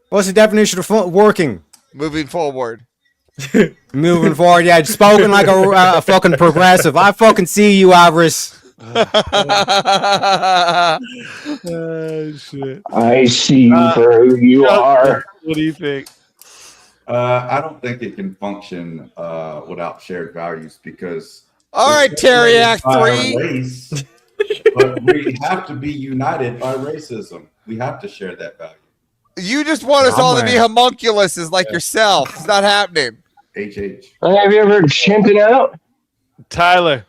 What's the definition of working? Moving forward. Moving forward, yeah, spoken like a fucking progressive. I fucking see you, Avarice. Shit. I see you for who you are. What do you think? I don't think it can function without shared values because. All right, Teriak by 3. race, but we have to be united by racism. We have to share that value. You just want us all to be homunculuses like yourself. It's not happening. HH. Have you ever chimping out? Tyler.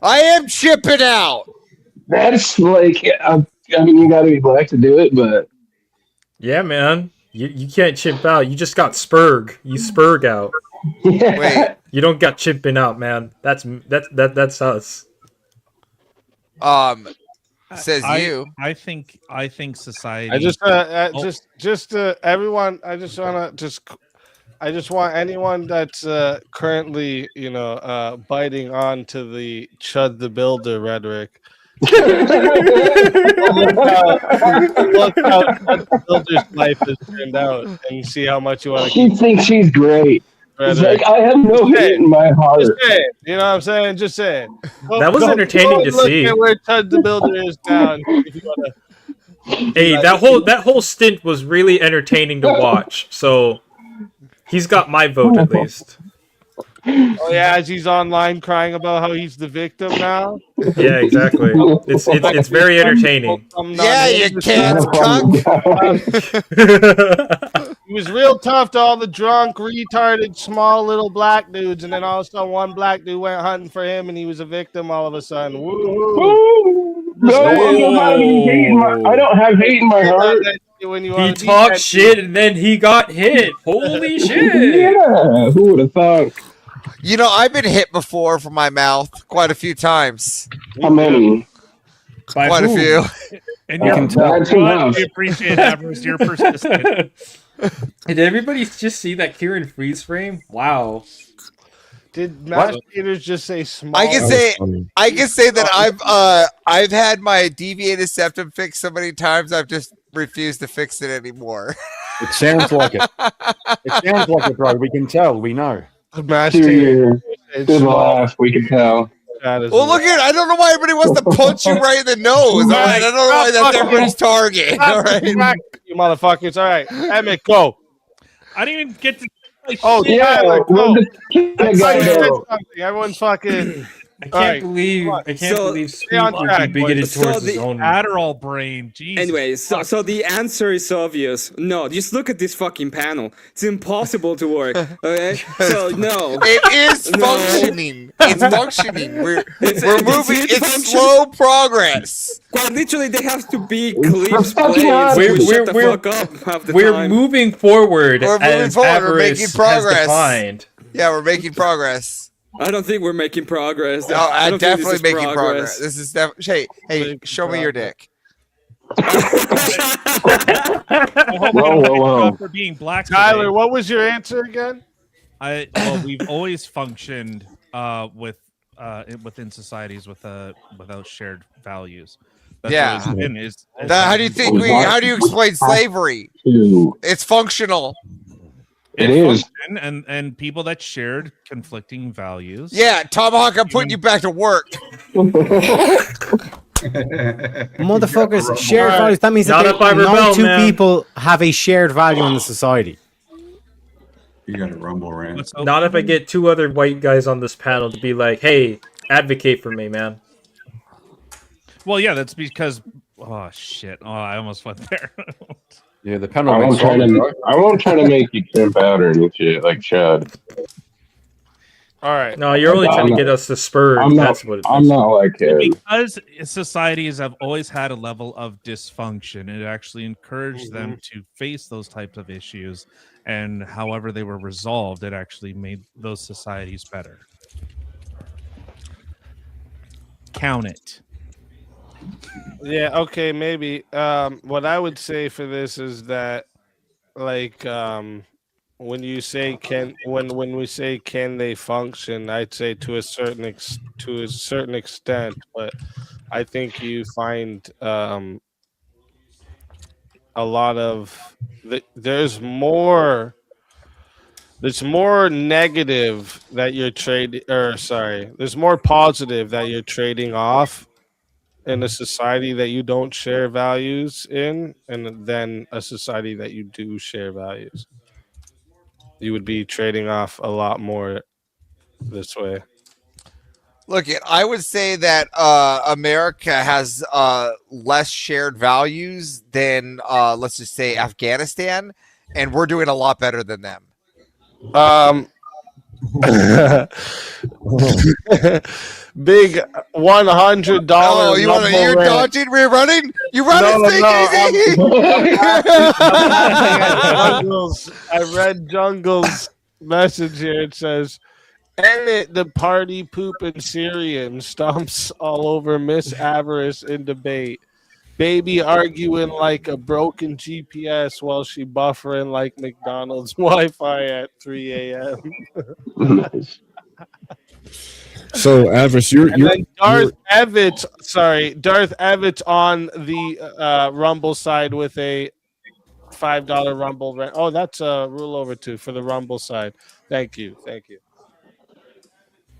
I am chipping out. That's like, I mean, you got to be black to do it, but Yeah, man. You can't chimp out. You just got spurg. You spurg out. yeah. Wait. You don't got chimping out, man. That's us. Says you. I think society. I just everyone. I just want anyone that's currently, biting on to the Chud the Builder rhetoric. Look how Chud the Builder's life has turned out, and see how much you want to She keep. thinks she's great. It's Rhetoric. like, I have no hate in my heart. Just saying, you know what I'm saying? Just saying. That was entertaining to look see. At where Chud the Builder is now. If you wanna, Hey, that whole stint was really entertaining to watch. So he's got my vote at least. oh yeah, as he's online crying about how he's the victim now. Yeah, exactly. It's very entertaining. Yeah, you can't cuck. He was real tough to all the drunk, retarded, small little black dudes, and then all of a sudden one black dude went hunting for him, and he was a victim all of a sudden. Woo! No, I don't have any hate in my. I don't have hate in my heart. When you He want to talked shit and then he got hit. Holy shit! Yeah, who would have thought? You know, I've been hit before from my mouth quite a few times. How many? By Quite whom? a few. And Yeah, you're that's but enough. we appreciate Avarice. You're persistent. Did everybody just see that Kieran freeze frame? Wow. Did Matt Peters just say small? I can say that I've had my deviated septum fixed so many times I've just refused to fix it anymore. It sounds like it. It sounds like it, bro. We can tell. We know. Good laugh. We can tell. Well, look at I don't know why everybody wants to punch you right in the nose. All right, I don't know why that's everybody's target. All right, you motherfuckers. All right, Emmett, go. I didn't even get to. Oh Yeah, Tyler, well, go. the guy go. Everyone's fucking. I can't believe stay on Speak would track, be bigoted boys. towards his own. Adderall brain. Jesus. Anyway, so the answer is obvious. No, just look at this fucking panel. It's impossible to work. Okay, so no, it is functioning. It's functioning. We're moving. It's slow progress. Quite literally, they have to be clips fucking blades. awesome. Shut the fuck up half the We're time. moving forward. We're moving as forward. We're Avarice making progress. has defined. Yeah, we're making progress. I don't think we're making progress. No, I I'm don't think this definitely is making progress. This is definitely. Hey, show me your dick. Whoa. For being black. Tyler, today. what was your answer again? We've always functioned within societies without shared values. That's Yeah. always been, is How do you think How do you explain slavery? It's functional. It is. And people that shared conflicting values. Yeah, Tomahawk, I'm putting you back to work. Motherfuckers, shared values. That means Not that if I no rebel, two man. people have a shared value in the society. You got to rumble around. Not if I get two other white guys on this panel to be like, "Hey, advocate for me, man." Well, yeah, that's because. Oh shit! Oh, I almost went there. Yeah, the panel. I won't try to make you camp out or any shit like Chad. All right. No, you're only trying to get us to spur. That's what it is. I'm not like him. Because societies have always had a level of dysfunction, it actually encouraged them to face those types of issues, and however they were resolved, it actually made those societies better. Count it. Yeah, okay, maybe. What I would say for this is that, like, when you say when we say can they function, I'd say to a certain extent, but I think you find a lot of there's more negative that you're trading, or sorry, there's more positive that you're trading off in a society that you don't share values in, and then a society that you do share values. You would be trading off a lot more this way. Look, I would say that America has less shared values than, let's just say, Afghanistan, and we're doing a lot better than them. Big $100. Oh, you're dodging? We're running? You running, speakeasy? I read Jungle's message here. It says, Emmett, the party pooping Syrian, stomps all over Miss Avarice in debate. Baby arguing like a broken GPS while she buffering like McDonald's Wi-Fi at 3 a.m. So, Avarice, Darth Evans on the Rumble side with a $5 Rumble rent. Oh, that's a rule over two for the Rumble side. Thank you.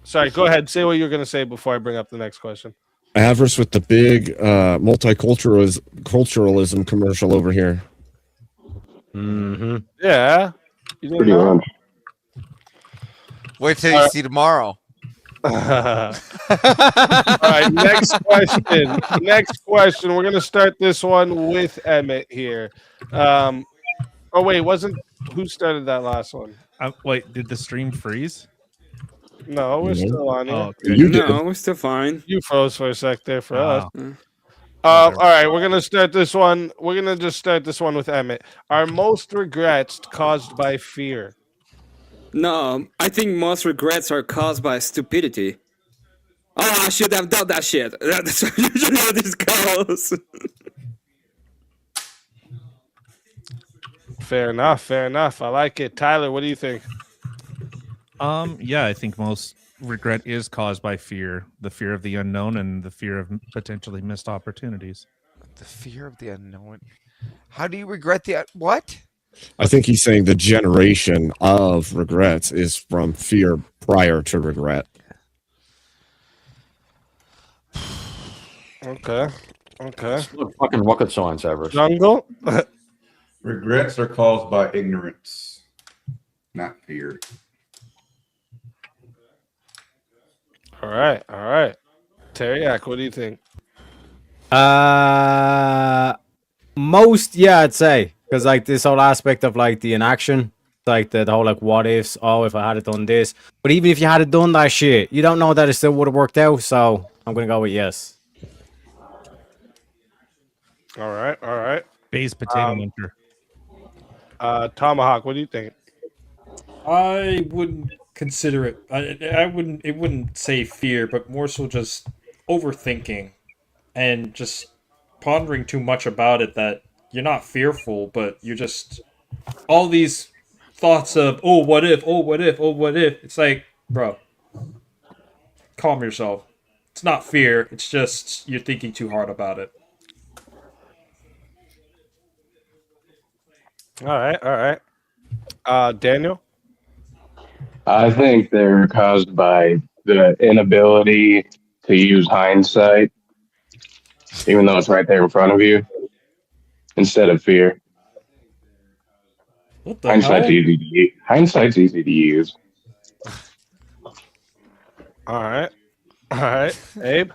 Sorry, go ahead. Say what you were going to say before I bring up the next question. Avarice with the big multiculturalism commercial over here. Mm-hmm. Yeah. Pretty much. Wait till you see tomorrow. All right, next question. We're gonna start this one with Emmett here. Oh wait, wasn't Who started that last one? Wait, did the stream freeze? No, we're still on here. Oh, okay. You did. No, we're still fine. You froze for a sec there for us. Oh. All right, we're gonna start this one. We're gonna just start this one with Emmett. Are most regrets caused by fear? No, I think most regrets are caused by stupidity. Oh, I should have done that shit. That's usually how this goes. Fair enough. Fair enough. I like it. Tyler, what do you think? Yeah, I think most regret is caused by fear, the fear of the unknown and the fear of potentially missed opportunities. The fear of the unknown. How do you regret the what? I think he's saying the generation of regrets is from fear prior to regret. Okay. Okay. It's not fucking rocket science, Avarice. Jungle? Regrets are caused by ignorance, not fear. All right. All right. Teriak, what do you think? Most, yeah, I'd say, because like this whole aspect of like the inaction, like the whole like what ifs. Oh, if I had done this, but even if you had done that shit, you don't know that it still would have worked out. So I'm gonna go with yes. All right. All right. Bay's potato winter. Tomahawk, what do you think? I wouldn't consider it. I wouldn't. It wouldn't say fear, but more so just overthinking and just pondering too much about it. That you're not fearful, but you're just all these thoughts of oh what if, oh what if, oh what if. It's like, bro, calm yourself. It's not fear. It's just you're thinking too hard about it. All right. All right. Daniel? I think they're caused by the inability to use hindsight, even though it's right there in front of you, instead of fear. What the hell? Hindsight's easy to use. All right. All right. Abe?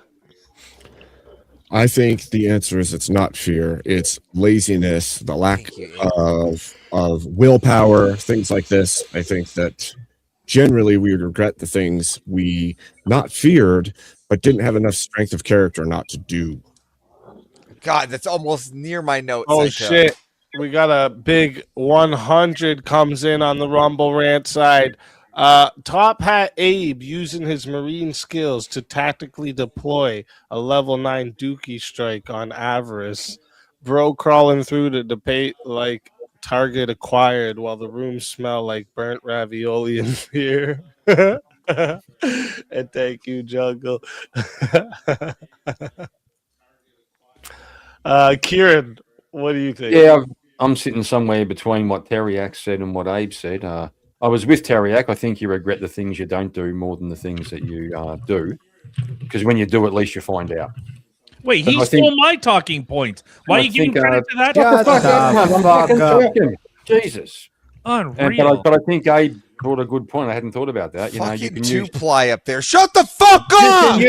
I think the answer is it's not fear, it's laziness, the lack of willpower, things like this. I think that generally we regret the things we not feared, but didn't have enough strength of character not to do. God, that's almost near my notes. Oh, shit. We got a big 100 comes in on the Rumble Rant side. Top Hat Abe using his marine skills to tactically deploy a level 9 Dookie strike on Avarice. Bro crawling through the debate like target acquired while the room smell like burnt ravioli and fear. And thank you, Jungle. Kieran, what do you think? Yeah, I'm sitting somewhere between what Teriak said and what Abe said. I was with Teriak. I think you regret the things you don't do more than the things that you do. Because when you do, at least you find out. Wait, But he I stole think- my talking point. Why are you giving think, credit to that? Shut the fuck up, man. I'm fucking talking. Jesus. Unreal. But I think Abe brought a good point. I hadn't thought about that. You know, you Fucking can use two-ply up there. Shut the fuck up!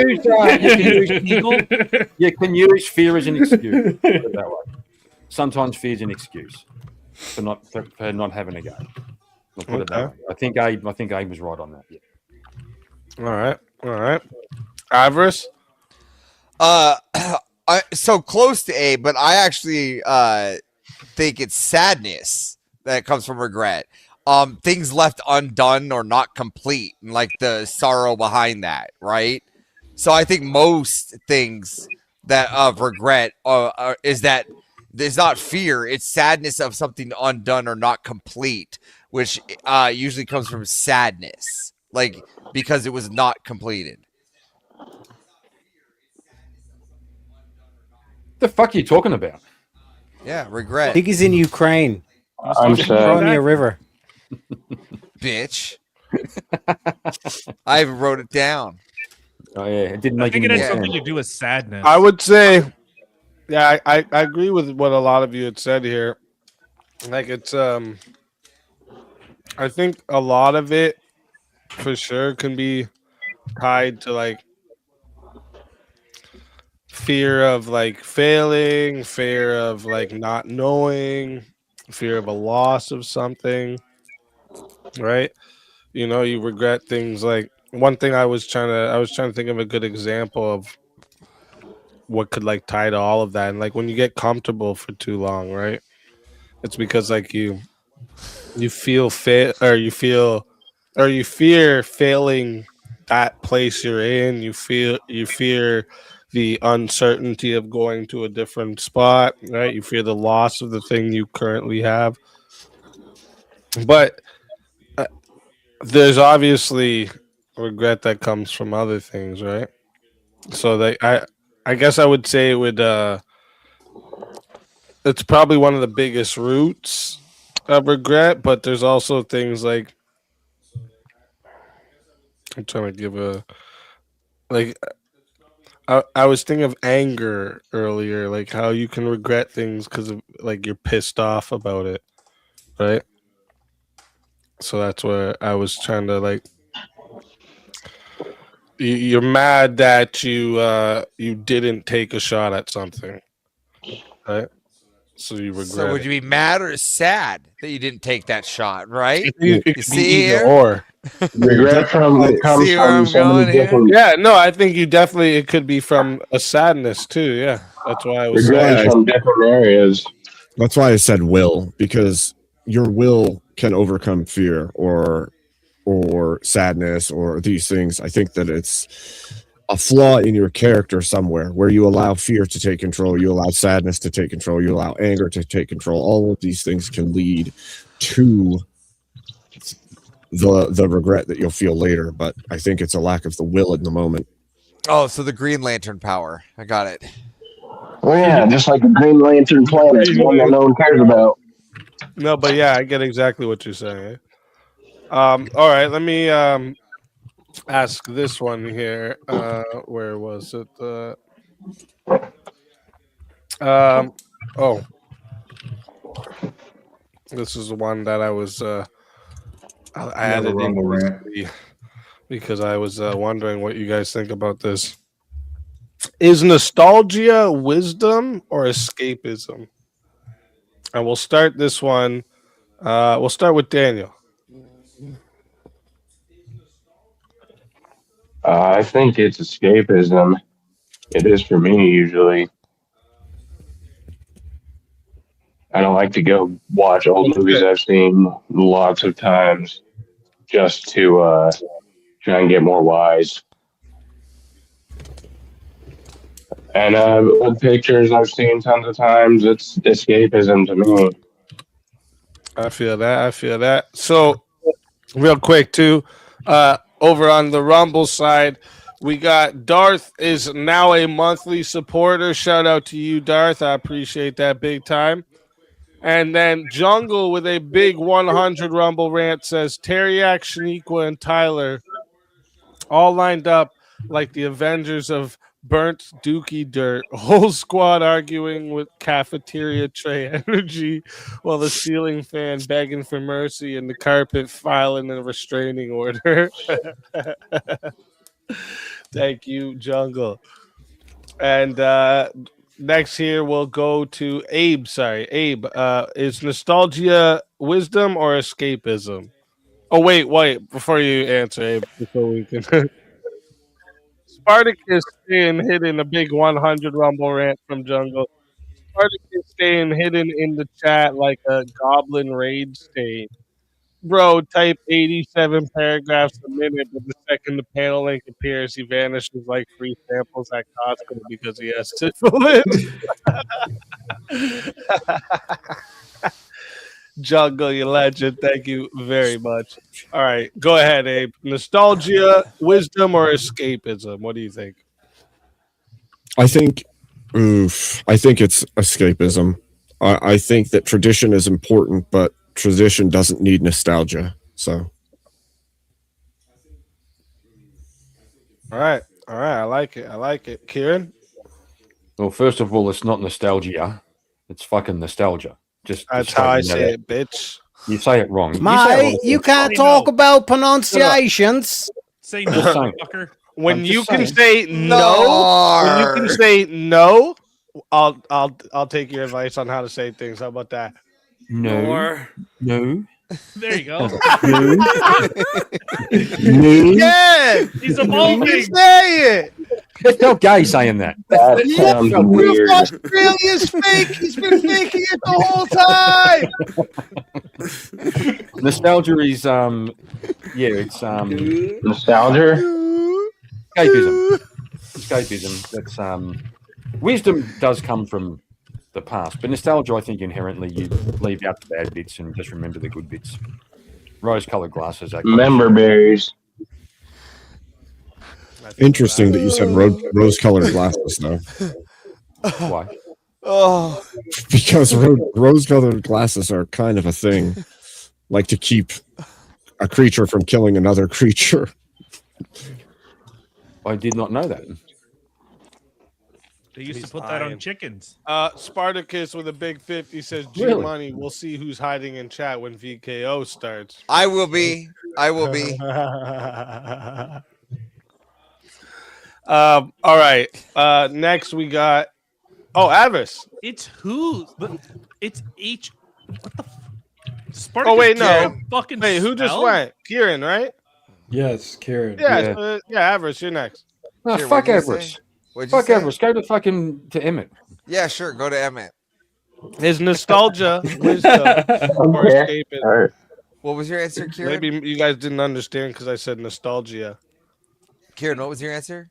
you can use fear as an excuse. Put it that way. Sometimes fear is an excuse for not having a go. I'll put it that way. I think Abe was right on that. Yeah. All right. All right. Avarice? So close to A, but I actually think it's sadness that comes from regret. Things left undone or not complete, and like the sorrow behind that, right? So I think most things that of regret is that there's not fear; it's sadness of something undone or not complete, which usually comes from sadness, like because it was not completed. The fuck are you talking about? Yeah, regret. I think he's in Ukraine. I'm sad. Crimea River. Bitch. I even wrote it down. Oh yeah, it didn't I make think any it has more something sense. to do with sadness. I would say, yeah, I agree with what a lot of you had said here. Like it's, I think a lot of it for sure can be tied to like fear of like failing, fear of like not knowing, fear of a loss of something, right? You know, you regret things like one thing I was trying to think of a good example of what could like tie to all of that. And like when you get comfortable for too long, right? It's because like you feel or you fear failing that place you're in. You fear the uncertainty of going to a different spot, right? You fear the loss of the thing you currently have. But there's obviously regret that comes from other things, right? So that I guess I would say it would it's probably one of the biggest roots of regret, but there's also things like I'm trying to give a like I was thinking of anger earlier, like how you can regret things because of like you're pissed off about it, right? So that's where I was trying to like you're mad that you didn't take a shot at something, right? So you regret So would it. you be mad or sad that you didn't take that shot, right? It You could be see either here? or. Regret from it comes See where from I'm so many going here? different. Yeah, no, I think you definitely it could be from a sadness too. Yeah, that's why I was Regret saying. from different areas. That's why I said will, because your will can overcome fear or sadness or these things. I think that it's a flaw in your character somewhere where you allow fear to take control, you allow sadness to take control, you allow anger to take control. All of these things can lead to the regret that you'll feel later, but I think it's a lack of the will in the moment. Oh, so the Green Lantern power. I got it. Oh yeah, just like the Green Lantern planet, the one that no one cares about. No, but yeah, I get exactly what you're saying. All right, let me ask this one here. Where was it? Oh, this is the one that I was I I have a added in rumble rant. recently because I was wondering what you guys think about this. Is nostalgia wisdom or escapism? And we'll start this one. We'll start with Daniel. I think it's escapism. It is for me usually. I don't like to go watch old movies I've seen lots of times just to try and get more wise. And old pictures I've seen tons of times. It's escapism to me. I feel that. I feel that. So, real quick, too, over on the Rumble side, we got Darth is now a monthly supporter. Shout out to you, Darth. I appreciate that big time. And then Jungle with a big 100 Rumble rant says Teriak, Shaniqua, and Tyler all lined up like the Avengers of burnt dookie dirt, whole squad arguing with cafeteria tray energy while the ceiling fan begging for mercy and the carpet filing a restraining order. Thank you, Jungle. And next here we'll go to Abe. Sorry, Abe. Is nostalgia wisdom or escapism? Oh, wait. Before you answer, Abe, before we can Spartacus staying hidden, a big 100 Rumble rant from Jungle. Spartacus staying hidden in the chat like a goblin raid stain. Bro, type 87 paragraphs a minute, but the second the panel link appears, he vanishes like free samples at Costco because he has syphilis. Jungle, you legend. Thank you very much. All right, go ahead, Abe. Nostalgia, wisdom, or escapism? What do you think? I think it's escapism. I think that tradition is important, but tradition doesn't need nostalgia. So All right. I like it. Kieran? Well, first of all, it's not nostalgia. It's fucking nostalgia. That's how I say it, bitch. You say it wrong. Mate, you can't talk about pronunciations. Say I'm no, just saying. fucker. When I'm you just can saying. say no, when you can say no, I'll take your advice on how to say things. How about that? No. More. No. There you go. No. Yeah, He's you evolving. say it. It felt gay saying that. That Yeah, sounds felt weird. Australia's fake. He's been faking it the whole time. Nostalgia is it's Nostalgia? escapism. Escapism. That's wisdom does come from the past, but nostalgia, I think, inherently you leave out the bad bits and just remember the good bits. Rose-colored glasses. That kind of Member shit. berries. Interesting that you said rose-colored glasses, though, Why? Oh, because rose-colored glasses are kind of a thing, like to keep a creature from killing another creature. I did not know that. They used to He's put that on lying. chickens. Spartacus with a big 50 says, G Really? Money, we'll see who's hiding in chat when VKO starts. I will be. I will be. All right. Next we got Avis. It's who? It's H. What the? Spartacus Oh wait, no. can't fucking Wait, who just spell? went? Kieran, right? Yes, Karen. Yeah, Avarice, you're next. Oh, Here, fuck what'd you Everest. say? What'd you Fuck say? Everest. Go to Emmett. Yeah, sure. Go to Emmett. His nostalgia, wisdom, or Okay. escapism. All right. What was your answer, Kieran? Maybe you guys didn't understand because I said nostalgia. Kieran, what was your answer?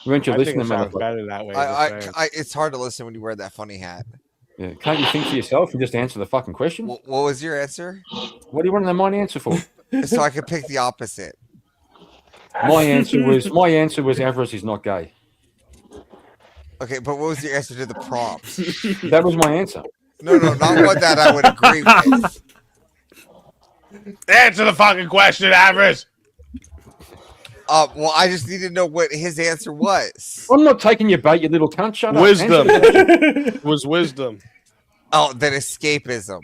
Weren't you I think listening, it sounds motherfucker? better that way. just saying. It's hard to listen when you wear that funny hat. Yeah. Can't you think for yourself and just answer the fucking question? What was your answer? What do you want to know my answer for? So I could pick the opposite. My answer was Everest is not gay. Okay, but what was your answer to the prompt? That was my answer. No, not one that I would agree with. Answer the fucking question, Avarice. Well, I just need to know what his answer was. I'm not taking your bait, you little cunt. Shut Wisdom. up. Answer Was wisdom. Oh, then escapism.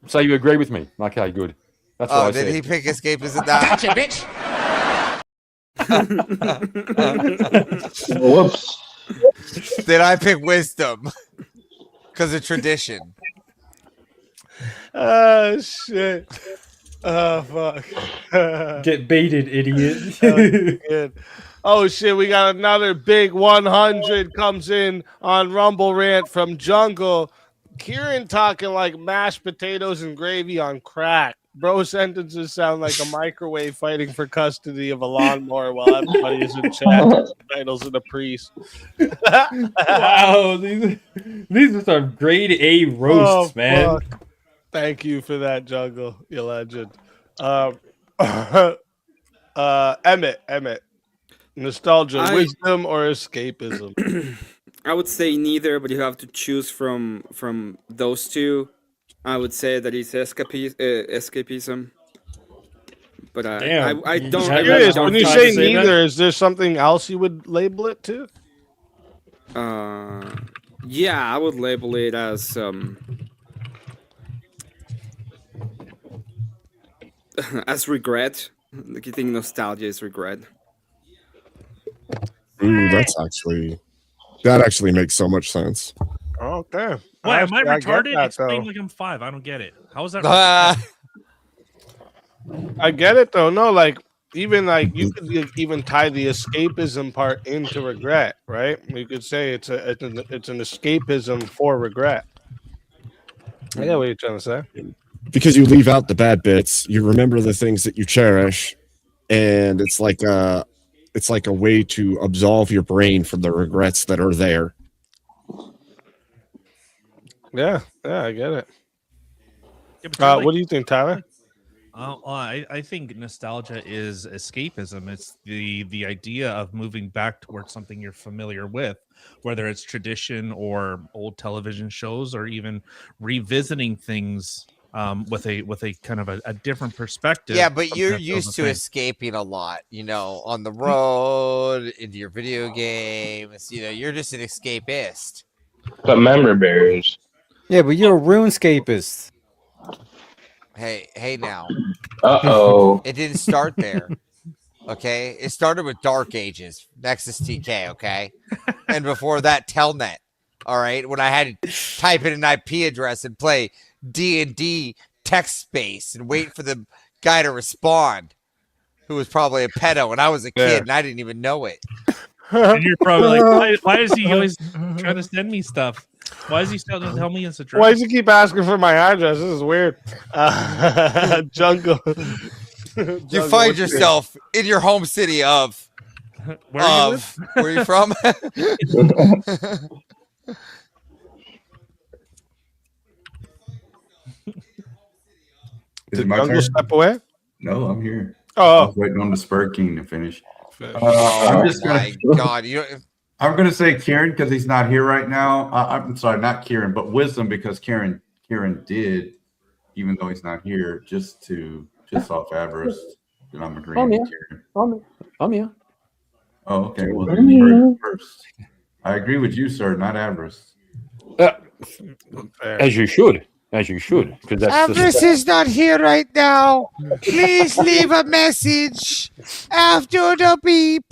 So you agree with me? Okay, good. That's what I Did said. he pick escapism? Gotcha, bitch. Whoops. Then I pick wisdom because of tradition. Oh shit. Oh fuck. Get baited, idiot. Good. Oh shit, we got another big 100 comes in on Rumble Rant from Jungle. Kieran talking like mashed potatoes and gravy on crack. Bro sentences sound like a microwave fighting for custody of a lawnmower while everybody is in chat. Titles of the priest. Wow, these are some grade A roasts, man. Fuck. Thank you for that, Jungle, you legend. Emmett. Nostalgia, wisdom, or escapism? I would say neither, but you have to choose from those two. I would say that it's escapism. But Damn. I don't. I'm I really curious, don't when you think- say neither, is there something else you would label it to? Yeah, I would label it as as regret. Like you think nostalgia is regret. Ooh, that actually makes so much sense. Okay. Why am I Actually, I get retarded? that, Explain though. like I'm 5. I don't get it. How is that? I get it though. No, like even like you could even tie the escapism part into regret, right? You could say it's an escapism for regret. I get what you're trying to say. Because you leave out the bad bits, you remember the things that you cherish, and it's like a way to absolve your brain from the regrets that are there. Yeah, I get it. Yeah, but you're like- What do you think, Tyler? I think nostalgia is escapism. It's the idea of moving back towards something you're familiar with, whether it's tradition or old television shows, or even revisiting things with a kind of a different perspective. Yeah, but Something you're that feels used the to same. escaping a lot, on the road, into your video games. You're just an escapist. But member berries. Yeah, but you're a runescapist. Hey now. Uh-oh. It didn't start there. Okay? It started with Dark Ages, Nexus TK, okay? And before that, Telnet. All right? When I had to type in an IP address and play D&D text space and wait for the guy to respond, who was probably a pedo when I was a kid and I didn't even know it. And you're probably like, why is he always trying to send me stuff? Why is he still to tell me his address? Why does he keep asking for my address? This is weird. Jungle. You find yourself in your home city of where are you from? Is it my Jungle turn? step away? No, I'm here. Oh. I was waiting on the Spur King to finish. Oh I'm just my gonna, God! I'm going to say Kieran because he's not here right now. I'm sorry, not Kieran, but Wisdom because Kieran did, even though he's not here, just to piss off Avarice. And I'm agreeing I'm with here. Kieran. I'm here. Oh, okay. Well, then you heard it first. I agree with you, sir, not Avarice. As you should. As you should. Because that's Avarice is not here right now. Please leave a message after the beep.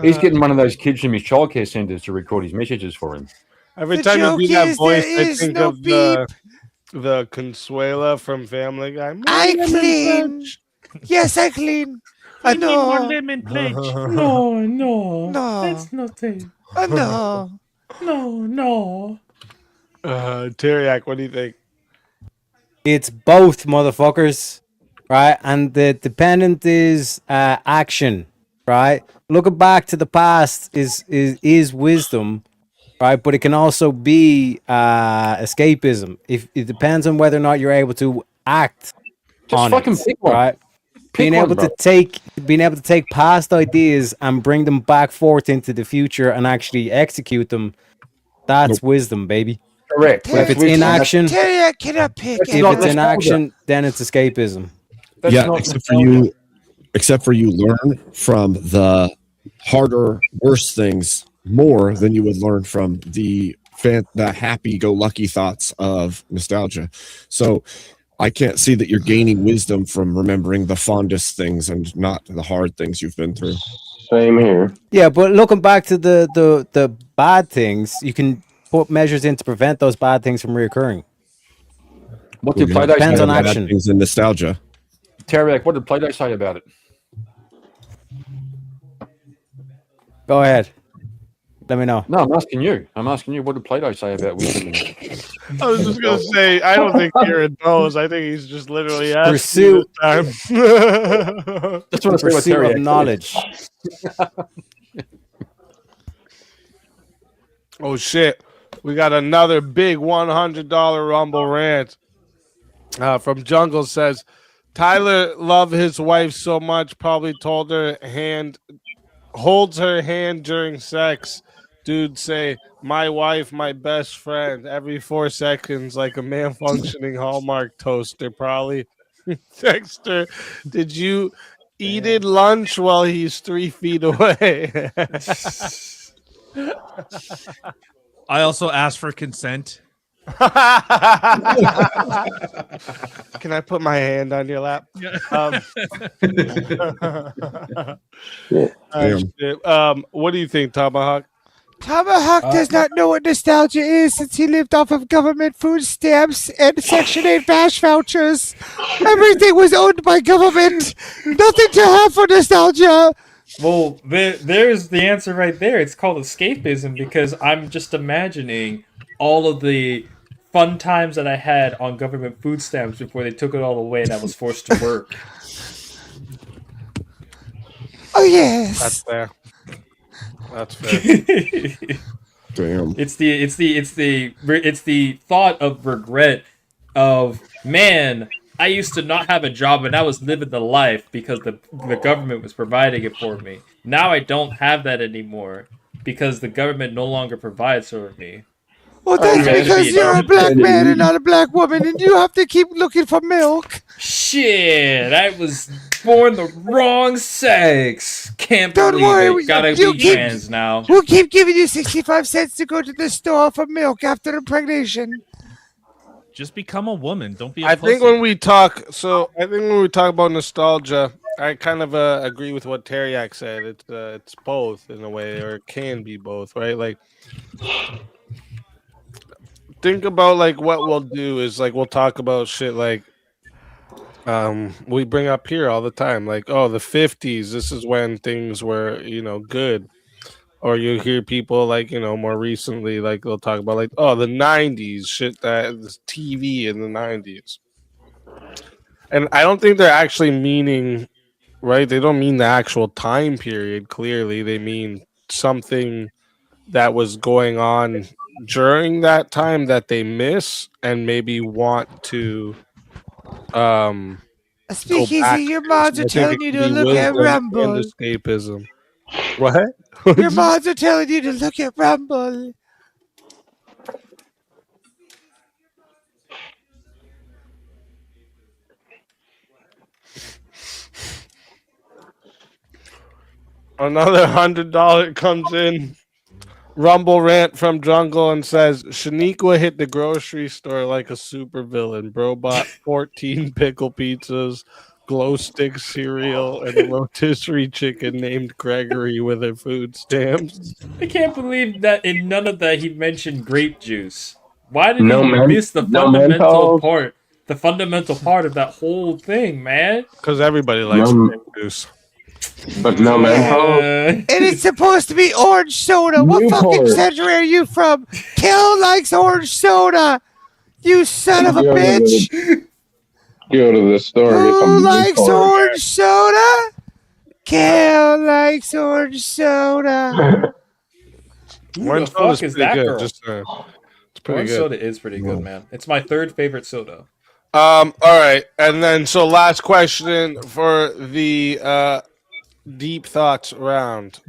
He's getting one of those kids from his childcare centers to record his messages for him. Every The time you joke do that is voice, there I is think no of the Consuela from Family Guy. I clean. Yes, I clean. I need more No. lemon pledge. No, no. No. That's not it. No. No. Teriak, what do you think? It's both, motherfuckers, right? And the dependent is action, right? Looking back to the past is wisdom, right? But it can also be escapism. If it depends on whether or not you're able to act Just on fucking it, pick one. right? Being able to take past ideas and bring them back forth into the future and actually execute them—that's wisdom, baby. Correct. But if it's inaction, Teriak cannot pick. if it's inaction, then it's escapism. Except for you learn from the harder, worse things more than you would learn from the happy-go-lucky thoughts of nostalgia. So I can't see that you're gaining wisdom from remembering the fondest things and not the hard things you've been through. Same here. Yeah, but looking back to the bad things, you can put measures in to prevent those bad things from reoccurring. What did We're gonna Plato Depends say on about action. Things in nostalgia. Teriak, what did Plato say about it? Go ahead. Let me know. No, I'm asking you. What did Plato say about wisdom? I was just gonna say, I don't think Kieran knows. I think he's just literally asking Pursuit. this time. Just want to say what Pursuit Teriak of knowledge. Oh shit! We got another big $100 Rumble rant from Jungle. Says Tyler loved his wife so much, probably holds her hand during sex. Dude say, my wife, my best friend, every 4 seconds, like a malfunctioning Hallmark toaster, probably. Dexter, did you eat at lunch while he's 3 feet away? I also asked for consent. Can I put my hand on your lap? What do you think, Tomahawk? Tomahawk does not know what nostalgia is since he lived off of government food stamps and Section 8 bash vouchers. Everything was owned by government. Nothing to have for nostalgia. Well, there's the answer right there. It's called escapism because I'm just imagining all of the fun times that I had on government food stamps before they took it all away and I was forced to work. Oh yes. That's fair. Damn. It's the thought of regret of, man, I used to not have a job and I was living the life because the government was providing it for me. Now I don't have that anymore because the government no longer provides for me. Well, that's because you're a black man and not a black woman, and you have to keep looking for milk. Shit, I was born the wrong sex. Can't Don't believe worry, it. Gotta you be keep- trans now. We'll keep giving you 65 cents to go to the store for milk after impregnation. Just become a woman. Don't be a I pussy. think when we talk about nostalgia, I kind of agree with what Teriak said. It's both in a way, or it can be both, right? Like think about like what we'll do is like we'll talk about shit like we bring up here all the time, like, oh, the 50s, this is when things were, good. Or you hear people like, more recently, like they'll talk about like, oh, the 90s, shit that was TV in the 90s. And I don't think they're actually meaning, right? They don't mean the actual time period, clearly. They mean something that was going on during that time that they miss and maybe want to go Speakeasy, back your to. mods So are I think telling it you could to be look at wisdom and Rumble. escapism. What? Your mods are telling you to look at Rumble. Another $100 comes in. Rumble rant from Jungle and says Shaniqua hit the grocery store like a supervillain. Bro bought 14 pickle pizzas, glow stick cereal, and a rotisserie chicken named Gregory with her food stamps. I can't believe that in none of that he mentioned grape juice. Why did he No miss the no fundamental mental, part? The fundamental part of that whole thing, man. Because everybody likes no, grape juice. but no mental. And it's supposed to be orange soda. What fucking Newport. century are you from? Kel likes orange soda. You son of a Go to bitch. Go to the store and get Who some likes Newport. orange soda? Kel likes orange soda. Who Orange the soda's fuck is pretty that good. girl? Just it's pretty Orange good. soda is pretty good, man. It's my third favorite soda. All right, and then so last question for the deep thoughts round.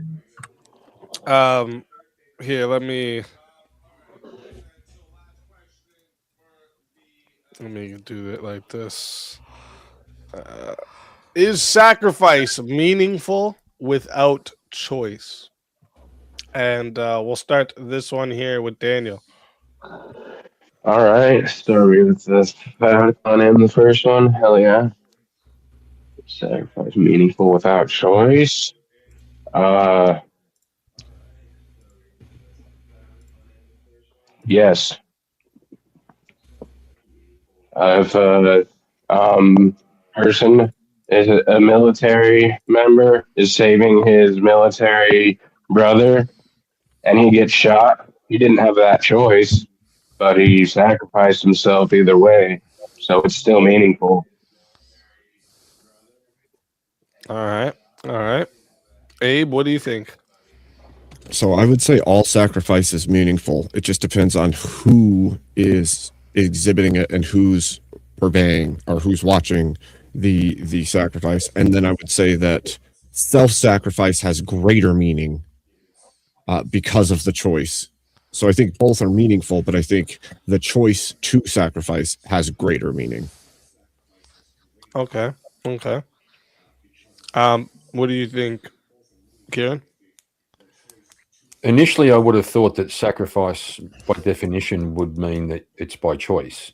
Here, let me do it like this. Is sacrifice meaningful without choice? And we'll start this one here with Daniel. All right, start with this on in the first one. Hell yeah. Sacrifice meaningful without choice. Yes. If person is a military member is saving his military brother and he gets shot, he didn't have that choice, but he sacrificed himself either way. So it's still meaningful. All right. Abe, what do you think? So I would say all sacrifice is meaningful. It just depends on who is exhibiting it and who's purveying or who's watching the sacrifice. And then I would say that self-sacrifice has greater meaning because of the choice. So I think both are meaningful, but I think the choice to sacrifice has greater meaning. Okay. What do you think, Kieran? Initially, I would have thought that sacrifice, by definition, would mean that it's by choice.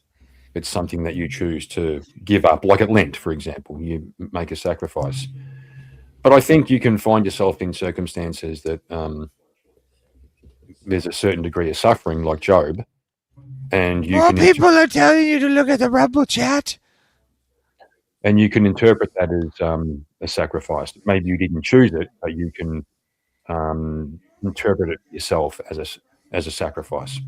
It's something that you choose to give up, like at Lent, for example. You make a sacrifice. But I think you can find yourself in circumstances that there's a certain degree of suffering, like Job, and you More can people are telling you to look at the Rumble chat. and you can interpret that as a sacrifice. Maybe you didn't choose it, but you can interpret it yourself as a sacrifice.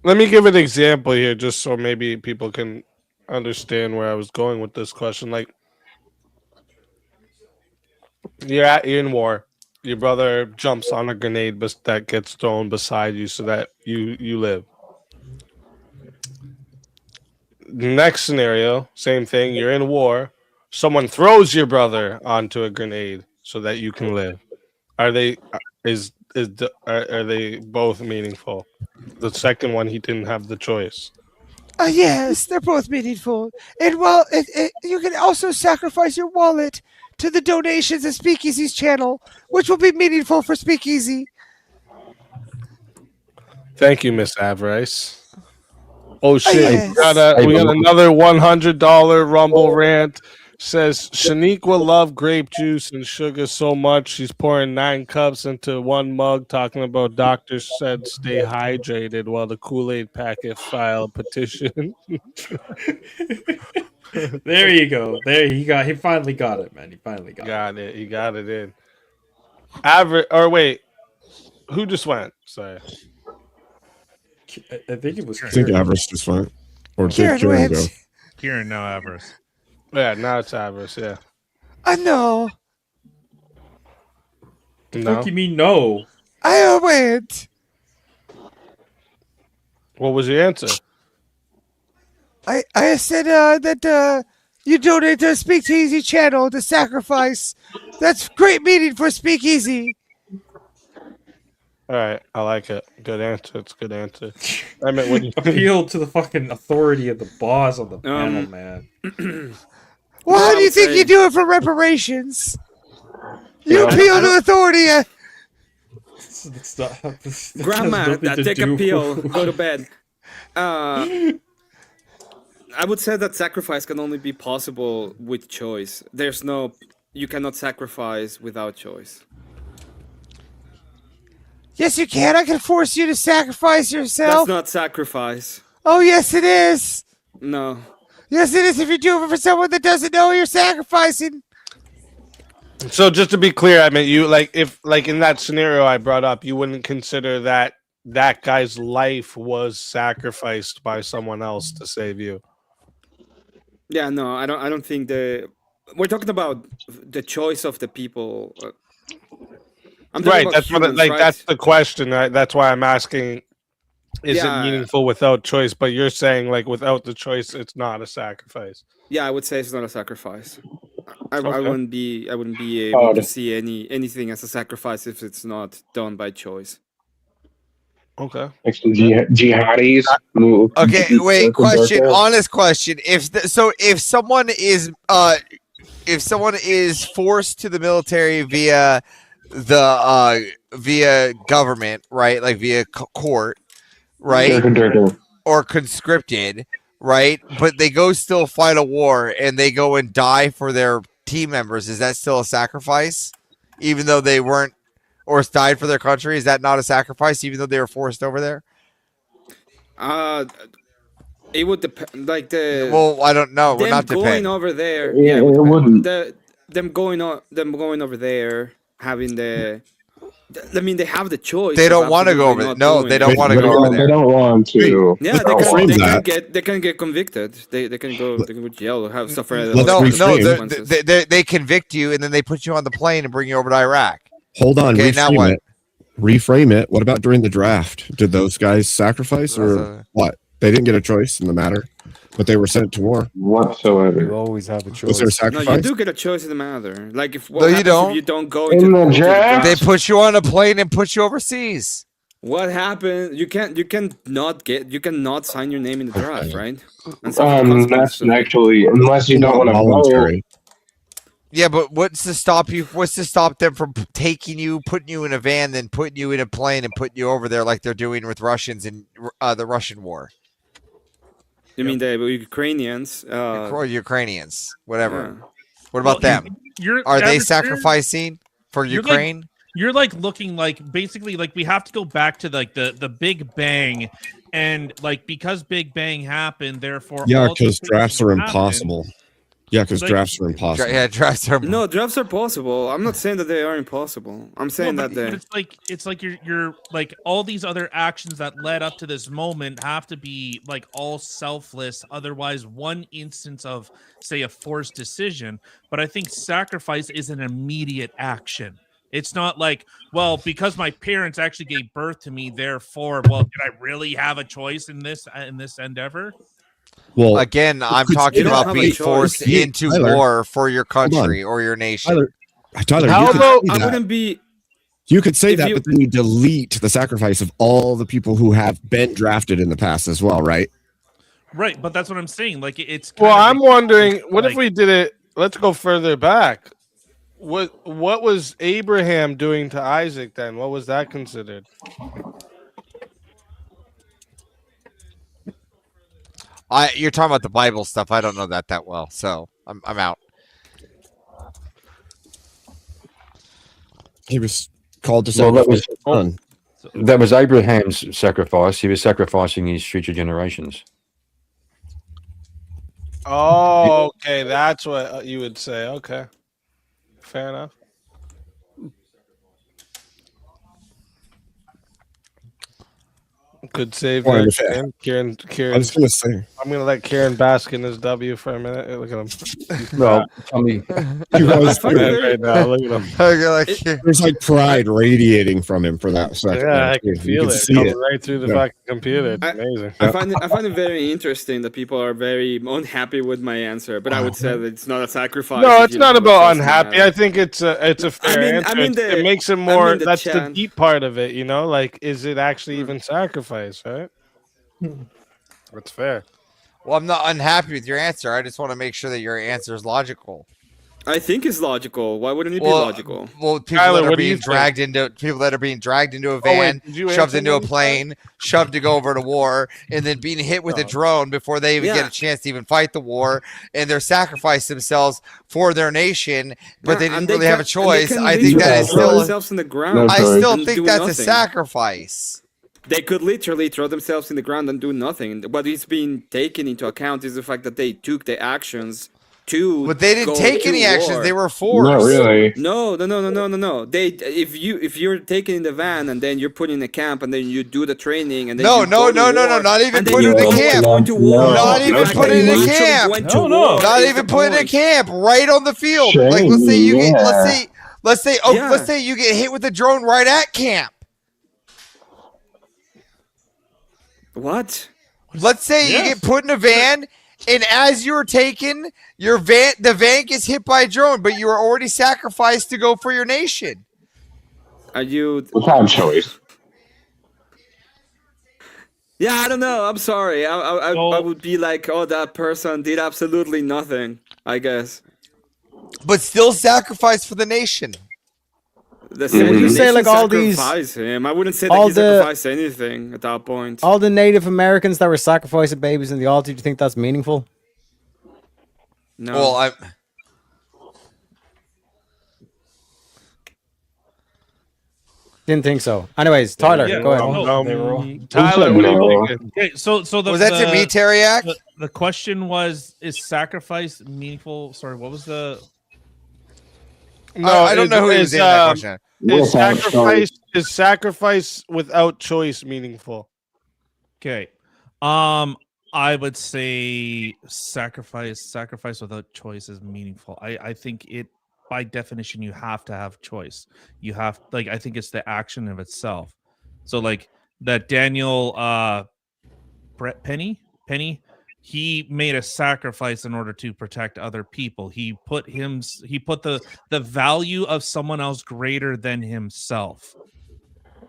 Let me give an example here, just so maybe people can understand where I was going with this question. Like, you're in war. Your brother jumps on a grenade that gets thrown beside you so that you live. Next scenario, same thing. You're in war. Someone throws your brother onto a grenade so that you can live. Are they are they both meaningful? The second one, he didn't have the choice. Yes, they're both meaningful. And while you can also sacrifice your wallet to the donations of Speakeazy's channel, which will be meaningful for Speakeasy. Thank you, Miss Avrice. Oh shit! Yes. We got another $100 Rumble rant. Says Shaniqua loved grape juice and sugar so much she's pouring 9 cups into 1 mug, talking about doctors said stay hydrated while the Kool-Aid packet file a petition. There you go. There he finally got it, man. He finally got it. He got it in. Average or wait, who just went? Sorry. I think it was I think Kieran. Avarice just went. Or did Kieran Kieran went. go? Kieran, now Avarice. Yeah, now it's Avarice, yeah. I know. The No. fuck you mean no? I went. What was your answer? I said that you donate to Speakeasy channel to sacrifice. That's great meaning for Speakeasy. All right, I like it. Good answer. It's a good answer. I meant when you Appeal to the fucking authority of the boss on the panel, man. Well, how do you think you do it for reparations? You appeal to authority. It's not, this Grandma, has nothing to take a do pill, with- go to bed. I would say that sacrifice can only be possible with choice. You cannot sacrifice without choice. Yes, you can. I can force you to sacrifice yourself. That's not sacrifice. Oh, yes, it is. No. Yes, it is. If you do it for someone that doesn't know you're sacrificing. So just to be clear, I mean, you if in that scenario I brought up, you wouldn't consider that that guy's life was sacrificed by someone else to save you. Yeah, no, I don't think we're talking about the choice of the people. I'm talking Right, about that's what humans, right? that's the question. Right? That's why I'm asking. Is Yeah. it meaningful without choice? But you're saying without the choice, it's not a sacrifice. Yeah, I would say it's not a sacrifice. I Okay. wouldn't be able to see anything as a sacrifice if it's not done by choice. Okay. Next to jihadis. Move. Okay, wait. Circle Question. circle. Honest question. If someone is forced to the military via via government, right? Like via court, right? Circle. Or conscripted, right? But they go still fight a war and they go and die for their team members. Is that still a sacrifice, even though they weren't or died for their country? Is that not a sacrifice, even though they were forced over there? It would depend. Like the Well, I don't know. Well, them not going depend. over there. Yeah, it would it depend. wouldn't. Them going over there, having the. I mean, they have the choice. They of don't want to go absolutely over. not No, doing they it. don't want to go over They there. don't want to. Yeah, Reframe they can get convicted. They can go to jail or have suffer. Let's No, reframe. they convict you and then they put you on the plane and bring you over to Iraq. Hold on, Okay, now reframe what? it. Reframe it. What about during the draft? Did those guys sacrifice or what? They didn't get a choice in the matter, but they were sent to war. Whatsoever. You always have a choice. Was there a No, sacrifice? you do get a choice in the matter. Like if No, you happens don't. if you don't go In into the into draft? They put you on a plane and put you overseas. What happened? You cannot sign your name in the draft, right? And suffer the That's consequences of it. actually, unless you don't want to vote. voluntary. Yeah, but what's to stop you? What's to stop them from taking you, putting you in a van, then putting you in a plane and putting you over there like they're doing with Russians in the Russian war? You mean the Ukrainians? Or Ukrainians, whatever. Yeah. What about Well, them? You're Are they Avarice, sacrificing for you're Ukraine? You're like looking like basically like we have to go back to like the Big Bang, and like because Big Bang happened, therefore Yeah, all the because things drafts that are happened- impossible. Yeah, because Like- drafts are impossible. Yeah, drafts are. No, drafts are possible. I'm not saying that they are impossible. I'm saying No, that but they. it's like you're like all these other actions that led up to this moment have to be like all selfless. Otherwise, one instance of say a forced decision. But I think sacrifice is an immediate action. It's not like, well, because my parents actually gave birth to me, therefore, well, did I really have a choice in this endeavor? Well, Again, I'm could talking you don't about have a being choice. forced You- into Tyler, war for your hold on. country or your nation. Tyler, How you could about- say I that. wouldn't be. You could say if that, you- but then you delete the sacrifice of all the people who have been drafted in the past as well, right? Right, but that's what I'm saying. Like it's. Well, kind of I'm like- wondering, what if like- we did it? Let's go further back. What was Abraham doing to Isaac then? What was that considered? You're talking about the Bible stuff. I don't know that well, so I'm out. He was called to Well, sacrifice his son. that was Abraham's sacrifice. He was sacrificing his future generations. Oh, okay. That's what you would say. Okay. Fair enough. Good save Well, there, if it- Kieran. I was going to say. I'm going to let Kieran bask in his W for a minute. Look at him. Well, tell me. He was right now. Look at him. There's like pride radiating from him for that second. Yeah, there, I too. can feel it see coming right through the Yeah. fucking computer. It's amazing. I find it very interesting that people are very unhappy with my answer, but I would say that it's not a sacrifice. No, if it's you not don't have about a unhappy. man. I think it's a fair answer. It makes it more. That's the deep part of it, you know. Like, is it actually even sacrifice? Right. That's fair. Well, I'm not unhappy with your answer. I just want to make sure that your answer is logical. I think it's logical. Why wouldn't it Well, be logical? Well, people Tyler, that are what do you being think? dragged into a Oh, wait, van, did you shoved answer into a that? plane, shoved to go over to war, and then being hit with a drone before they even get a chance to even fight the war, and they're sacrificed themselves for their nation, but they didn't really have a choice. I think that is throw still. themselves in the ground. I still and think do that's a nothing. sacrifice. They could literally throw themselves in the ground and do nothing. What is being taken into account is the fact that they took the actions to. But they didn't go take to any actions. war. They were forced. Not really. No. If you're taken in the van and then you're put in a camp and then you do the training and then No, you no, go to no, war, not even and then put you in a go camp. to war. Not even put in a camp. Not even put in a camp. Right on the field. Like let's say you get let's say you get hit with a drone right at camp. What? Let's say you get put in a van, and as you're taken, the van gets hit by a drone, but you were already sacrificed to go for your nation. Are you? Without choice. Yeah, I don't know. I'm sorry. I would be like, oh, that person did absolutely nothing, I guess. But still sacrificed for the nation. The You say like all these, sacrifice him. I wouldn't say that all he the- sacrificed anything at that point. all the Native Americans that were sacrificing babies in the altar. Do you think that's meaningful? No. Well, I. Didn't think so. Anyways, Tyler, Yeah, go ahead. Tyler, what do you think? Okay, so the Was that to me, Teriak? The question was: is sacrifice meaningful? Sorry, what was the? No, I don't know who was in that question. Is sacrifice without choice meaningful? Okay, I would say sacrifice without choice is meaningful. I think it, by definition, you have to have choice. You have, like, I think it's the action of itself. So like that Daniel Penny, he made a sacrifice in order to protect other people. He put the value of someone else greater than himself.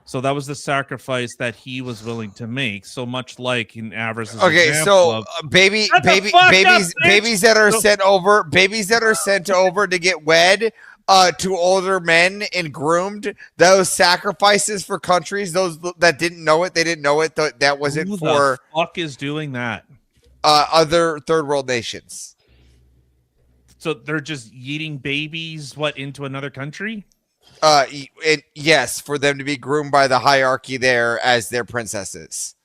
So that was the sacrifice that he was willing to make. So much like in Avarice's Okay, example so of, babies Shut the fuck up, babies that are sent over to get wed to older men and groomed, those sacrifices for countries, those that didn't know it, they didn't know it. That wasn't who for the fuck is doing that? Other third world nations. So they're just yeeting babies into another country? Yes, for them to be groomed by the hierarchy there as their princesses.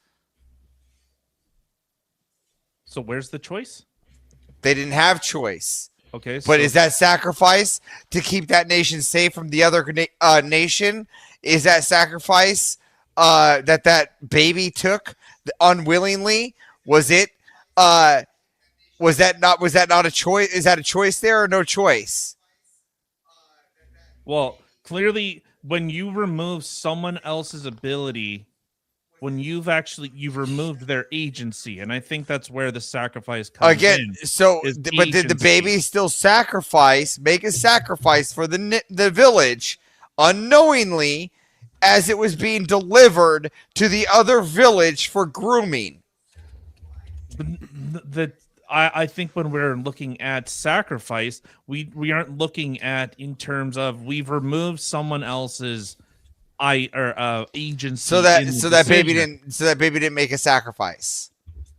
So where's the choice? They didn't have choice. Okay, but is that sacrifice to keep that nation safe from the other nation? Is that sacrifice that baby took unwillingly? Was it? Was that not a choice? Is that a choice there or no choice? Well, clearly, when you remove someone else's ability, when you've removed their agency, and I think that's where the sacrifice comes Again, in. so is but did the agency. baby still make a sacrifice for the village unknowingly as it was being delivered to the other village for grooming? I think when we're looking at sacrifice, we aren't looking at in terms of we've removed someone else's agency. So that baby didn't make a sacrifice.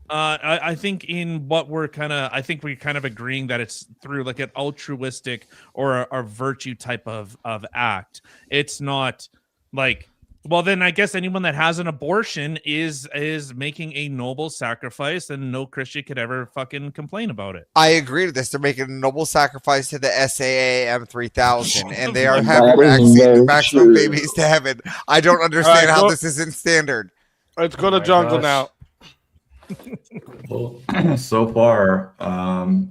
I think in what we're I think we're kind of agreeing that it's through like an altruistic or a virtue type of act. It's not like, well, then I guess anyone that has an abortion is making a noble sacrifice, and no Christian could ever fucking complain about it. I agree with this. They're making a noble sacrifice to the SAA M3000, and they are That having is very maximum true. babies to heaven. I don't understand right, how go- this isn't standard. Let's go to jungle now. Well, so far,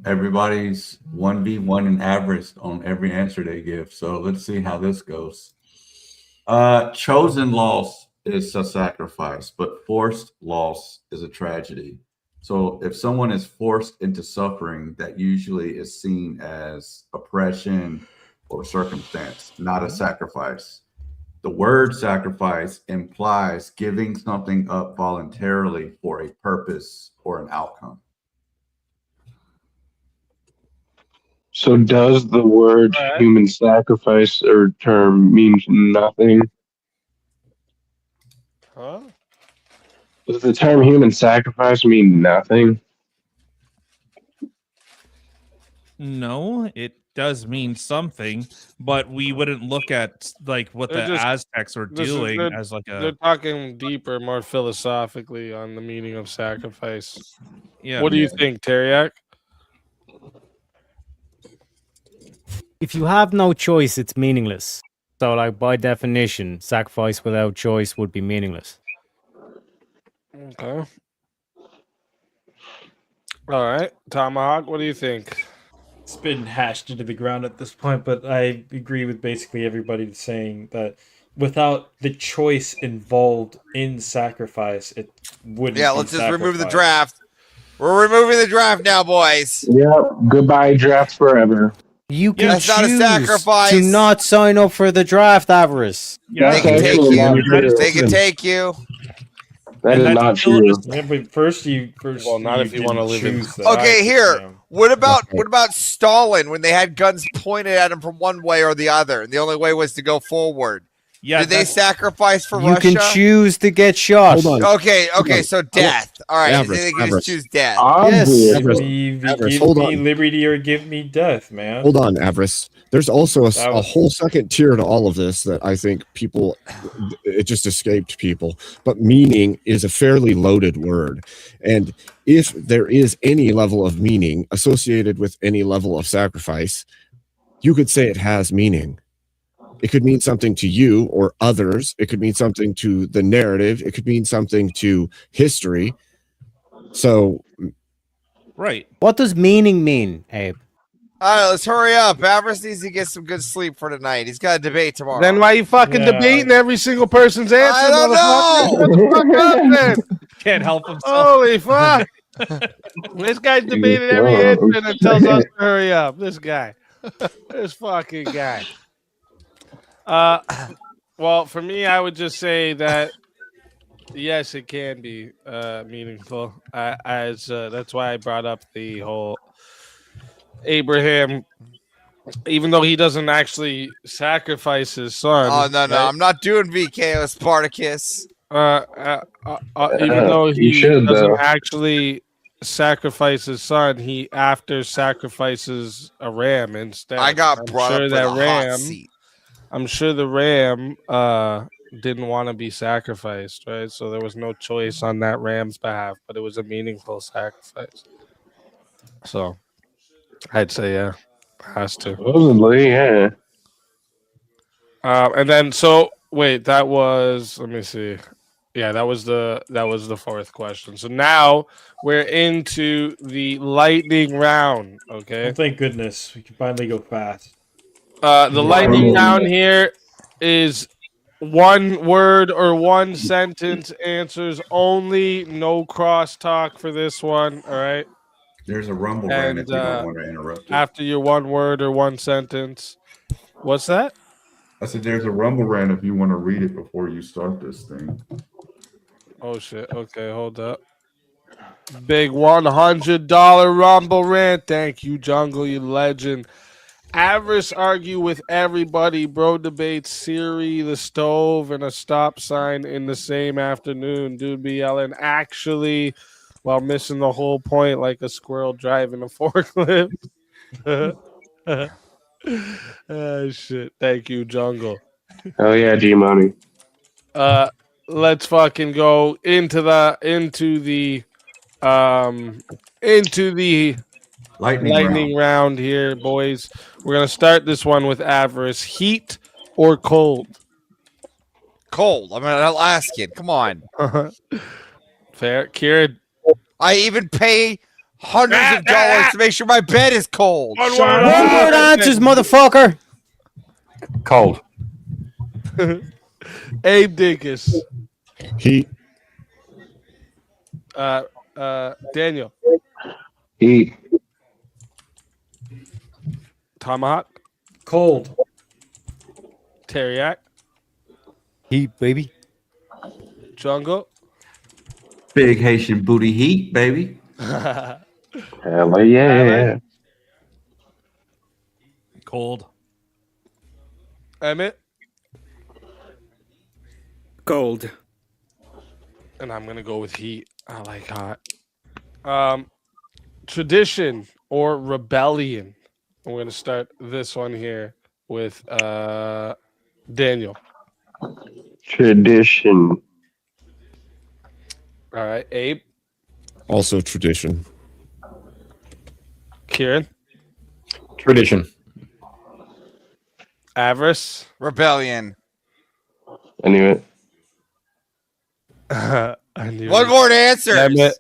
everybody's 1v1 in average on every answer they give. So let's see how this goes. Chosen loss is a sacrifice, but forced loss is a tragedy. So if someone is forced into suffering, that usually is seen as oppression or circumstance, not a sacrifice. The word sacrifice implies giving something up voluntarily for a purpose or an outcome. So does the word Alright. human sacrifice or term mean nothing? Huh? Does the term human sacrifice mean nothing? No, it does mean something, but we wouldn't look at like what the They're just- Aztecs were doing as like They're a talking deeper, more philosophically on the meaning of sacrifice. yeah. What do you think, Teriak? If you have no choice, it's meaningless. So, like by definition, sacrifice without choice would be meaningless. Okay. All right, Tomahawk. What do you think? It's been hashed into the ground at this point, but I agree with basically everybody saying that without the choice involved in sacrifice, it wouldn't. Yeah, be let's just remove the sacrifice. draft. We're removing the draft now, boys. Yep. Goodbye, draft forever. You can That's not a choose sacrifice. to not sign up for the draft, Avarice. Yeah, They can That's take actually not you. true. They can take you. That And is that's not still true. just- Yeah, but first you Well, not if you wanna didn't live in- choose that. Okay, here. Yeah. What about Stalin when they had guns pointed at him from one way or the other, and the only way was to go forward? Yeah, Did they that's- sacrifice for You Russia? can choose to get shot. Hold on. Okay, on. so death. All right, Avarice, they can Avarice. just choose death. Obviously. Avarice, Give hold me on. liberty or give me death, man. Hold on, Avarice. There's also a That was- whole second tier to all of this that I think people, it just escaped people. But meaning is a fairly loaded word. And if there is any level of meaning associated with any level of sacrifice, you could say it has meaning. It could mean something to you or others. It could mean something to the narrative. It could mean something to history. So, right. What does meaning mean, Abe? All right, let's hurry up. Avarice needs to get some good sleep for tonight. He's got a debate tomorrow. Then why you fucking Yeah. debating every single person's answer? I don't motherfucker? Shut the fuck up, then. Can't help himself. Holy fuck! This guy's debated every answer and then tells us to hurry up. This guy, this fucking guy. Well, for me, I would just say that yes, it can be meaningful. As that's why I brought up the whole Abraham, even though he doesn't actually sacrifice his son. Oh no, right? I'm not doing VKO Spartacus. Even though You he should, doesn't though. actually sacrifice his son, he after sacrifices a ram instead. I got I'm brought sure up that with a hot ram. seat. I'm sure the ram didn't want to be sacrificed, right? So there was no choice on that ram's behalf, but it was a meaningful sacrifice. So I'd say yeah, has to. Supposedly, yeah. And then so wait, that was let me see. Yeah, that was the fourth question. So now we're into the lightning round. Okay. Oh, thank goodness we can finally go fast. The lightning round here is one word or one sentence answers only. No crosstalk for this one. All right. There's a rumble rant if And you don't want to interrupt it. after your one word or one sentence, what's that? I said there's a rumble rant if you want to read it before you start this thing. Oh shit. Okay, hold up. Big $100 rumble rant. Thank you, Jungle, you legend. Avarice argue with everybody. Bro debates Siri, the stove, and a stop sign in the same afternoon. Dude be yelling, actually, while missing the whole point like a squirrel driving a forklift. Shit. Thank you, Jungle. Oh yeah, G Money. Let's fucking go into the lightning round here, boys. We're gonna start this one with Avarice. Heat or cold? Cold. I'm an Alaskan. Come on. Fair. Kieran. I even pay hundreds of dollars to make sure my bed is cold. One word answers, motherfucker. Cold. Abe Dinkus. Heat. Daniel. Heat. Tomahawk. Cold. Teriak. Heat, baby. Jungle. Big Haitian booty heat, baby. Hell yeah. Cold. Emmett. Cold. And I'm gonna go with heat. I like hot. Tradition or rebellion? I'm gonna start this one here with Daniel. Tradition. All right, Abe. Also tradition. Kieran. Tradition. Avarice. Rebellion. I knew it. I knew One it. more answer. Emmett.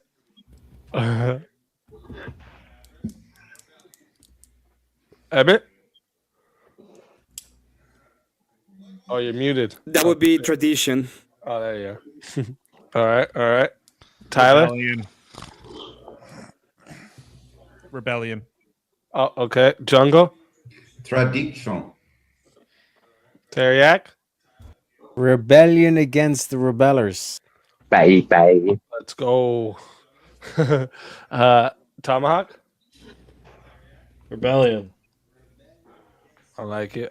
Emmett. Oh, you're muted. That would be tradition. Oh, there you go. All right. Tyler. Rebellion. Oh, okay. Jungle. Tradition. Teriak. Rebellion against the rebellers. Bye bye. Let's go. Tomahawk. Rebellion. I like it.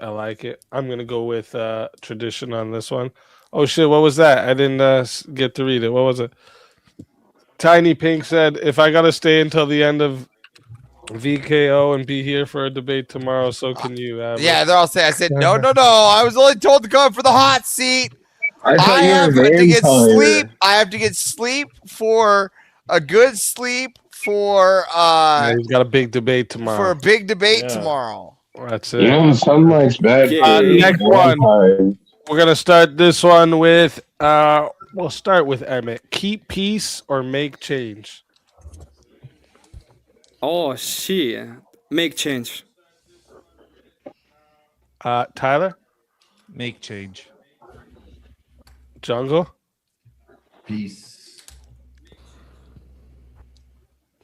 I'm gonna go with tradition on this one. Oh shit! What was that? I didn't get to read it. What was it? Tiny Pink said, "If I gotta stay until the end of VKO and be here for a debate tomorrow, so can you." Yeah, they're all saying. I said no. I was only told to go for the hot seat. I have to get sleep. I have to get sleep for a good sleep for Yeah, he's got a big debate tomorrow. for a big debate tomorrow. That's it. You know, some likes bad. Next one. We're gonna start this one with we'll start with Emmett. Keep peace or make change. Oh shit. Make change. Tyler. Make change. Jungle. Peace.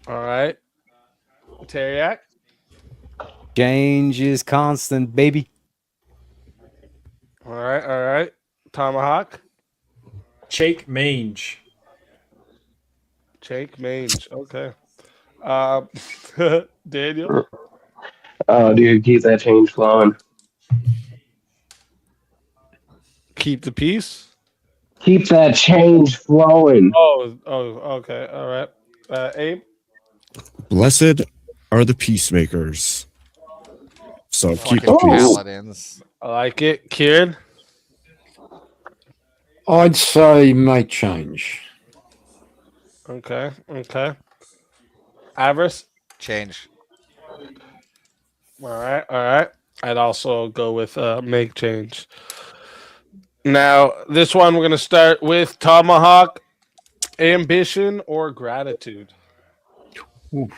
All right. Teriak. Change is constant, baby. All right. Tomahawk. Shake mange. Jake Mange. Okay. Daniel. Oh, dude, keep that change flowing. Keep the peace. Keep that change flowing. Oh, okay. All right. Abe. Blessed are the peacemakers. So keep the Fucking peace. paladins. I like it. Kieran. I'd say make change. Okay. Avarice. Change. All right. I'd also go with make change. Now, this one we're going to start with Tomahawk. Ambition or gratitude? Oh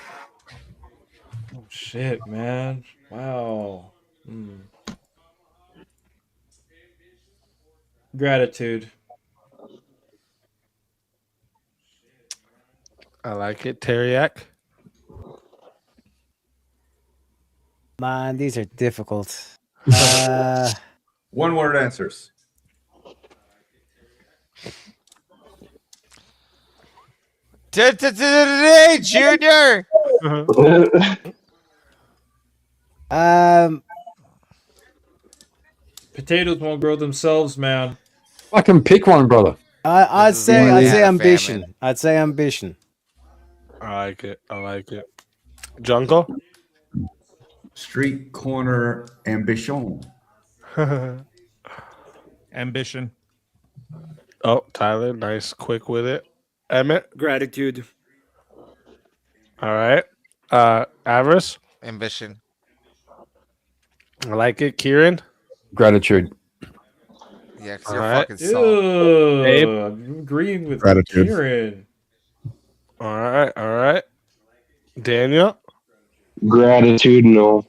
shit, man. Wow. Gratitude. I like it. Teriak. Man, these are difficult. One word answers. Junior. Potatoes won't grow themselves, man. I can pick one, brother. I'd say famine. ambition. I'd say ambition. I like it. I like it. Jungle. Street corner ambition. Ambition. Oh, Tyler, nice, quick with it. Emmett. Gratitude. All right. Avarice. Ambition. I like it. Kieran. Gratitude. Yeah, because All you're right. fucking soft. Abe. I'm agreeing with Gratitude. Kieran. All right. All right. Daniel. Gratitudinal.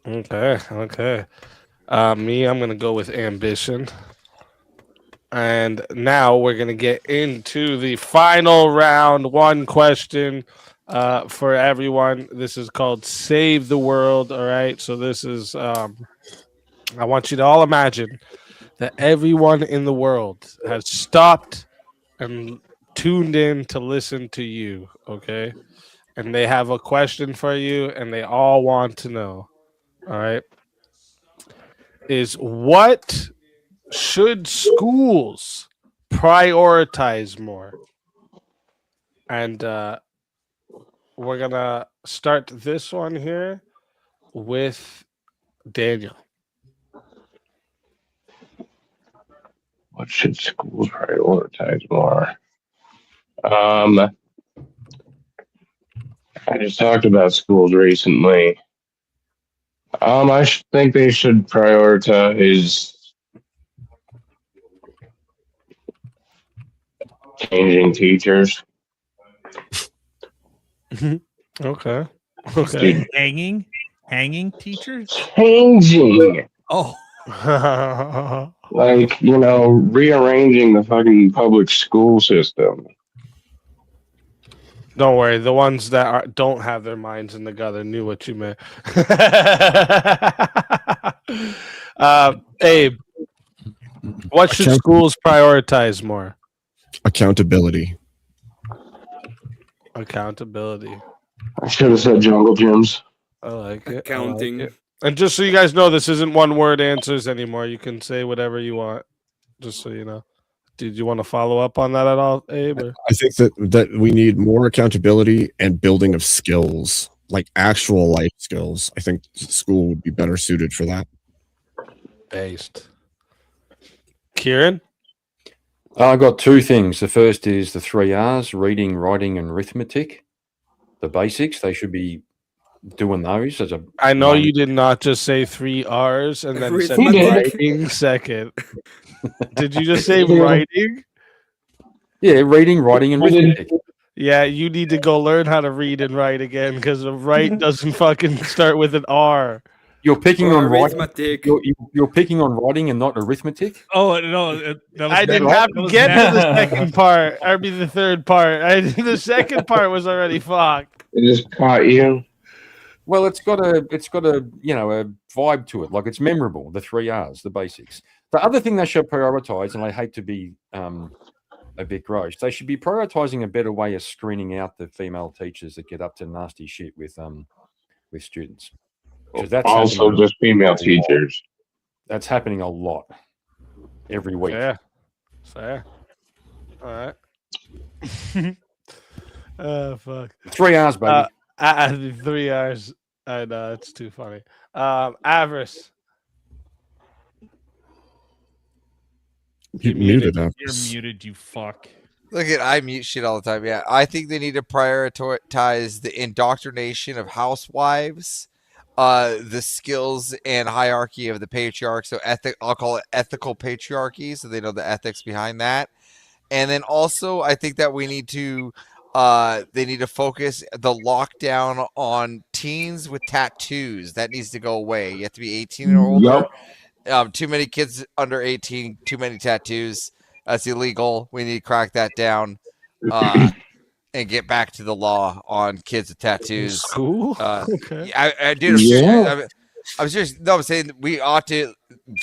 Okay. Okay. Me, I'm gonna go with ambition. And now we're gonna get into the final round. One question for everyone. This is called Save the World. All right. So this is I want you to all imagine that everyone in the world has stopped and tuned in to listen to you, okay? And they have a question for you and they all want to know. All right. Is what should schools prioritize more? And we're going to start this one here with Daniel. What should schools prioritize more? I just talked about schools recently. Think they should prioritize changing teachers. Okay. Okay. Hanging teachers. Changing. Oh. Like, rearranging the fucking public school system. Don't worry, the ones that don't have their minds in the gutter knew what you meant. Abe, what should schools prioritize more? Accountability. Accountability. I should have said jungle gyms. I like it. Accounting. I like it. And just so you guys know, this isn't one word answers anymore. You can say whatever you want, just so you know. Did you want to follow up on that at all, Abe? Or? I think that we need more accountability and building of skills, like actual life skills. I think school would be better suited for that. Based. Kieran? I got two things. The first is the 3 R's: reading, writing, and arithmetic. The basics. They should be doing those as a. I know you did not just say 3 R's and then said Arithmetic. writing second. Did you just say writing? Yeah, reading, writing, and arithmetic. Yeah, you need to go learn how to read and write again because write doesn't fucking start with an R. You're picking on writing. Arithmetic. You're picking on writing and not arithmetic. Oh no, that was I didn't have to get to the second part. I mean, the third part. The second part was already fucked. It just caught you. Well, it's got a a vibe to it. Like it's memorable. The 3 R's, the basics. The other thing they should prioritize, and I hate to be a bit gross, they should be prioritizing a better way of screening out the female teachers that get up to nasty shit with students. That's Also, just female teachers. That's happening a lot every week. Fair. All right. Oh fuck. 3 R's, baby. The 3 R's. I know it's too funny. Avarice. You're muted. You're muted, you fuck. Look at I mute shit all the time. Yeah, I think they need to prioritize the indoctrination of housewives, the skills and hierarchy of the patriarch. So I'll call it ethical patriarchy, so they know the ethics behind that. And then also, I think that we need to they need to focus the lockdown on teens with tattoos. That needs to go away. You have to be 18 or older. Too many kids under 18, too many tattoos. That's illegal. We need to crack that down and get back to the law on kids with tattoos. School? Okay. I did. Yeah. I'm serious. No, I'm saying we ought to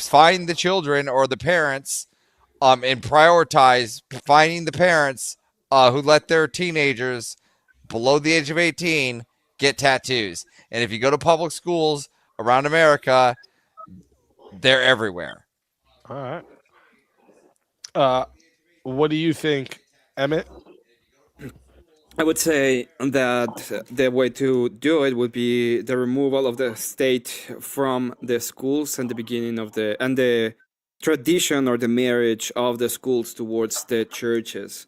find the children or the parents and prioritize finding the parents who let their teenagers below the age of 18 get tattoos. And if you go to public schools around America, they're everywhere. All right. What do you think, Emmett? I would say that the way to do it would be the removal of the state from the schools and the beginning of the tradition or the marriage of the schools towards the churches.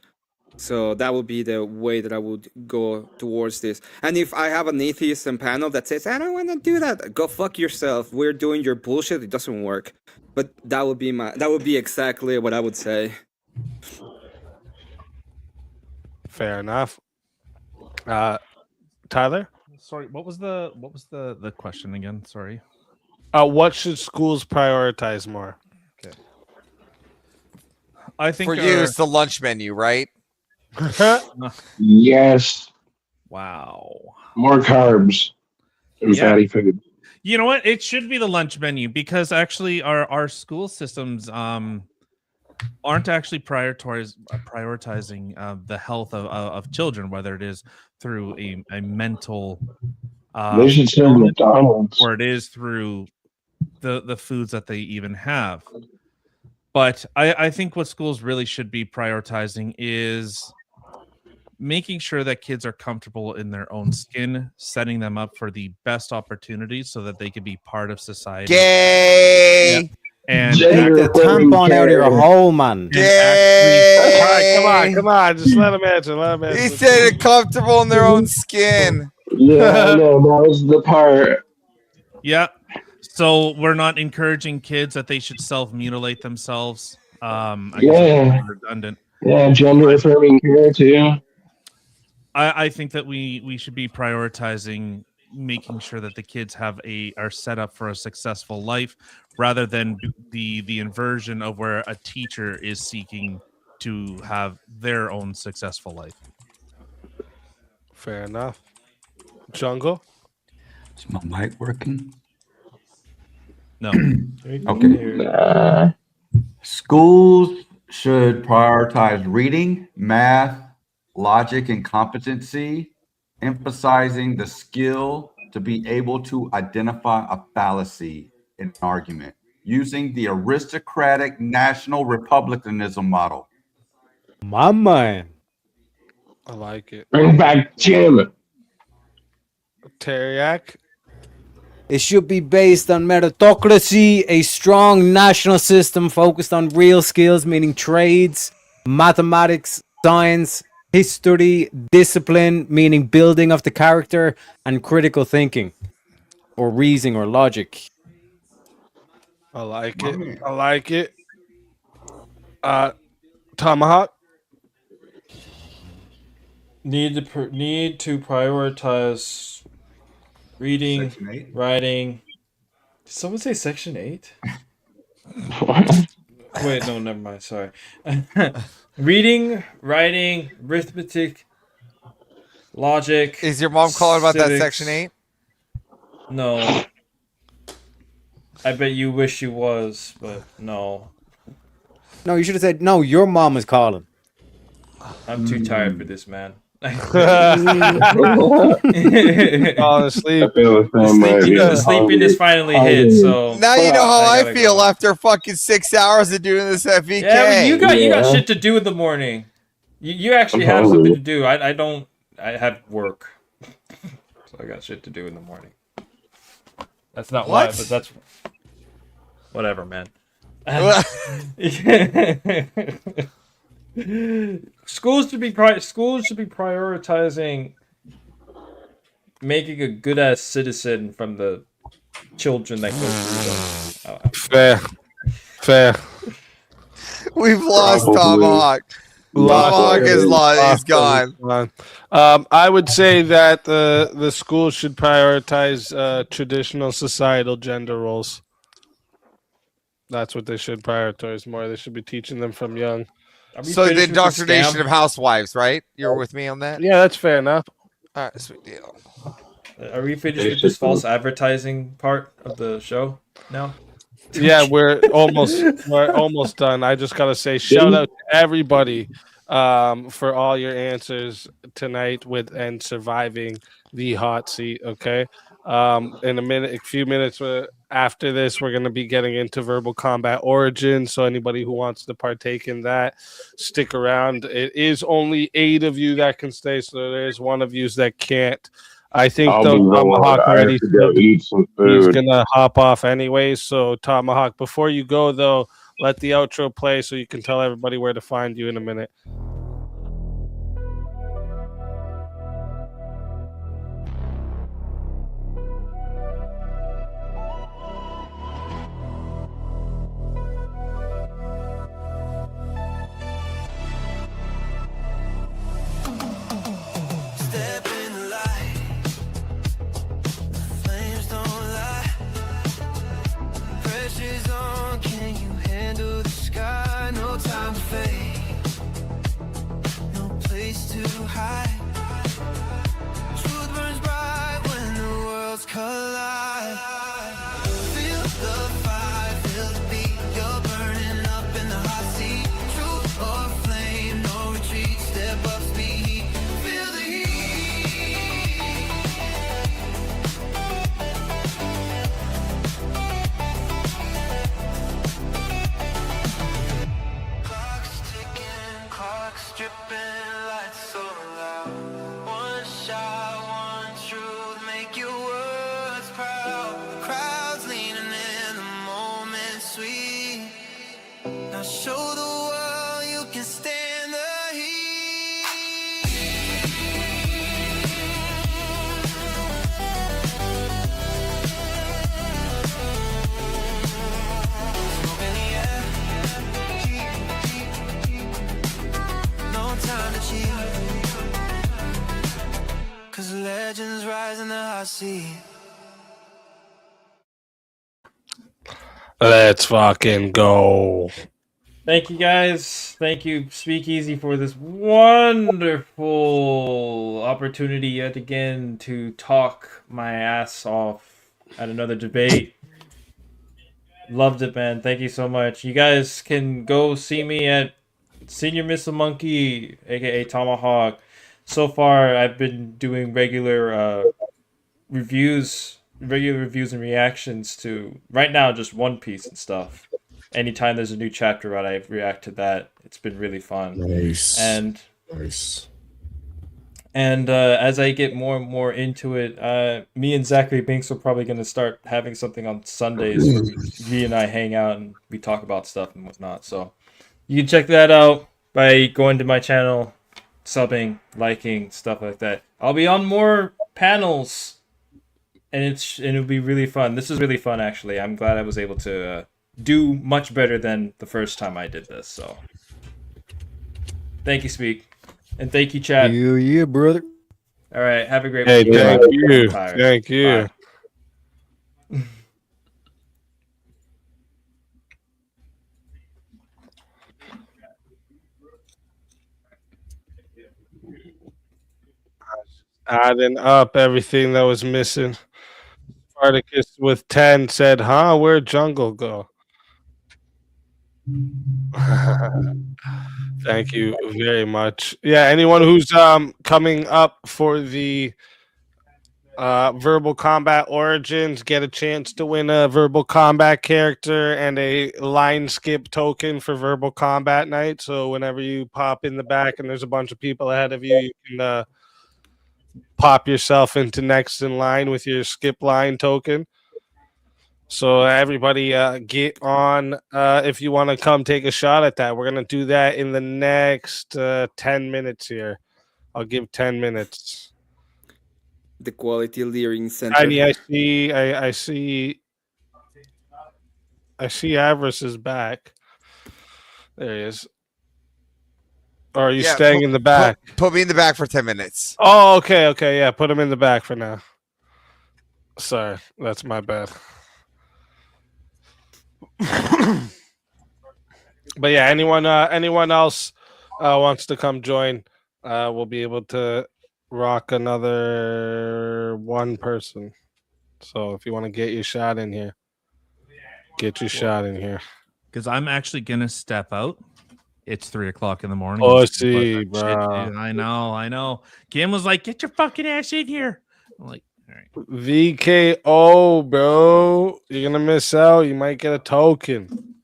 So that would be the way that I would go towards this. And if I have an atheist panel that says, I don't want to do that, go fuck yourself. We're doing your bullshit. It doesn't work. But that would be exactly what I would say. Fair enough. Tyler? Sorry, what was the question again? Sorry. What should schools prioritize more? Okay. I think for you, it's the lunch menu, right? Yes. Wow. More carbs and Yeah. fatty food. You know what? It should be the lunch menu because actually our school systems aren't actually prioritizing the health of children, whether it is through a mental They should serve illness McDonald's. or it is through the foods that they even have. But I think what schools really should be prioritizing is making sure that kids are comfortable in their own skin, setting them up for the best opportunities so that they can be part of society. Gay. Yeah. And take the tampon out of your hole, man. All right, come on. Just let him answer. He said it comfortable in their own skin. Yeah, I know. That was the part. Yeah. So we're not encouraging kids that they should self-mutilate themselves. I guess Yeah. it's redundant. Yeah, gender affirming care too. I think that we should be prioritizing making sure that the kids are set up for a successful life rather than the inversion of where a teacher is seeking to have their own successful life. Fair enough. Jungle? Is my mic working? No. Okay. Schools should prioritize reading, math, logic, and competency, emphasizing the skill to be able to identify a fallacy in an argument using the aristocratic national republicanism model. My man. I like it. Bring back Jim. Teriak? It should be based on meritocracy, a strong national system focused on real skills, meaning trades, mathematics, science, history, discipline, meaning building of the character, and critical thinking, or reasoning or logic. I like it. Tomahawk? Need to prioritize reading, Section 8? writing. Did someone say Section 8? Wait, no, never mind. Sorry. Reading, writing, arithmetic, logic. Is your mom calling about that civics. Section 8? No. I bet you wish she was, but no. No, you should have said, no, your mom is calling. I'm too tired for this, man. Fall asleep. The sleepiness finally hit. So now you know how I feel after fucking 6 hours of doing this FVK. Yeah, but you got shit to do in the morning. You actually have something to do. I don't. I have work, so I got shit to do in the morning. That's not why, but that's whatever, man. Schools should be prioritizing making a good ass citizen from the children that go through them. Fair. We've lost Tomahawk. Tomahawk is gone. I would say that the school should prioritize traditional societal gender roles. That's what they should prioritize more. They should be teaching them from young. So the indoctrination of housewives, right? You're with me on that? Yeah, that's fair enough. All right, sweet deal. Are we finished with this false advertising part of the show now? Yeah, we're almost done. I just gotta say, shout out to everybody for all your answers tonight and surviving the hot seat. Okay, In a few minutes after this, we're going to be getting into Verbal Combat Origins. So anybody who wants to partake in that, stick around. It is only 8 of you that can stay, so there's one of you that can't. I think I'll though be going. Tomahawk I already have to go said eat some he's food. gonna hop off anyway. So Tomahawk, before you go though, let the outro play so you can tell everybody where to find you in a minute. Step in the light. Flames don't lie. Pressure's on. Can you handle the sky? No time to fade. No place to hide. Truth burns bright when the worlds collide. Feel the fire, feel the beat. You're burning up in the hot seat. Truth or flame, no retreat. Step up, speed. Feel the clock's ticking, clock's dripping, lights so loud. One shot, one truth, make your words proud. The crowd's leaning in, the moment sweet. Now show the world you can stand the heat. Smoke in the air. No time to cheat. 'Cause legends rise in the hot seat. Let's fucking go. Thank you guys. Thank you, Speakeasy, for this wonderful opportunity yet again to talk my ass off at another debate. Loved it, man. Thank you so much. You guys can go see me at Senior Missile Monkey, aka Tomahawk. So far, I've been doing regular reviews and reactions to right now just One Piece and stuff. Anytime there's a new chapter out, I react to that. It's been really fun. Nice. Nice. And as I get more and more into it, me and Zachary Binks are probably going to start having something on Sundays where we and I hang out and we talk about stuff and whatnot. So you can check that out by going to my channel, subbing, liking, stuff like that. I'll be on more panels, and it'll be really fun. This is really fun, actually. I'm glad I was able to do much better than the first time I did this. So thank you, Speak. And thank you, chat. Yeah, brother. All right, have a great Hey, week. thank Bye. you. I'm tired. Thank you. Bye. Adding up everything that was missing. Spartacus with 10 said, huh? Where'd Jungle go? Thank you very much. Yeah, anyone who's coming up for the Verbal Combat Origins get a chance to win a Verbal Combat character and a line skip token for Verbal Combat night. So whenever you pop in the back and there's a bunch of people ahead of you, you can pop yourself into next in line with your skip line token. So everybody get on if you want to come take a shot at that. We're going to do that in the next 10 minutes here. I'll give 10 minutes. The Quality Leering Center. Tiny, I see Avarice is back. There he is. Or are you staying in the back? Put me in the back for 10 minutes. Oh, okay. Yeah, put him in the back for now. Sorry, that's my bad. But yeah, anyone else wants to come join, we'll be able to rock another one person. So if you want to get your shot in here, get your shot in here. Because I'm actually gonna step out. It's 3:00 in the morning. Oh, It's see, shit, bro. dude. I know. Kim was like, "Get your fucking ass in here." I'm like, VKO, bro. You're gonna miss out. You might get a token.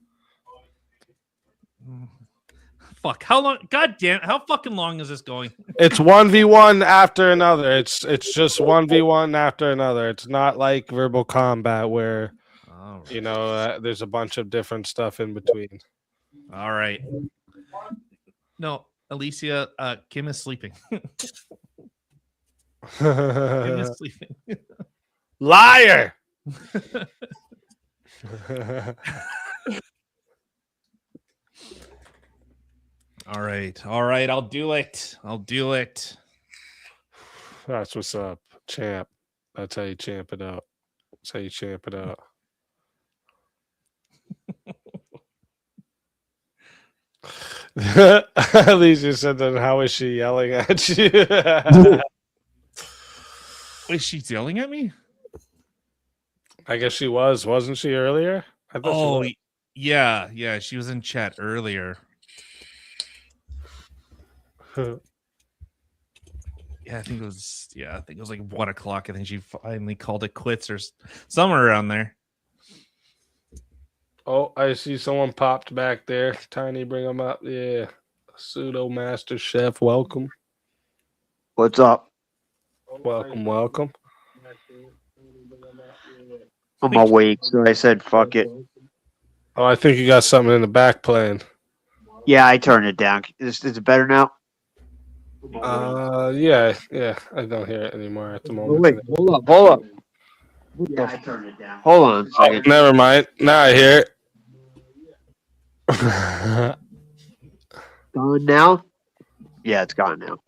Fuck. How long? God damn. How fucking long is this going? It's 1v1 after another. It's just 1v1 after another. It's not like verbal combat where there's a bunch of different stuff in between. All right. No, Alicia, Kim is sleeping. Kim is sleeping. Liar. All right. I'll do it. That's what's up, champ. That's how you champ it up. That's how you champ it up. Alicia said that. How is she yelling at you? Wait, she's yelling at me? I guess she wasn't she earlier? I thought she was. Yeah, she was in chat earlier. I think it was like 1 o'clock. I think she finally called it quits or somewhere around there. Oh, I see someone popped back there. Tiny, bring them up. Yeah. Pseudo Master Chef, welcome. What's up? Welcome. I'm awake, so I said fuck it. Oh, I think you got something in the back playing. Yeah, I turned it down. Is it better now? Yeah. I don't hear it anymore at the moment. Wait, hold up. Yeah, I turned it down. Hold on a second. Never mind. Now I hear it. Gone now? Yeah, it's gone now.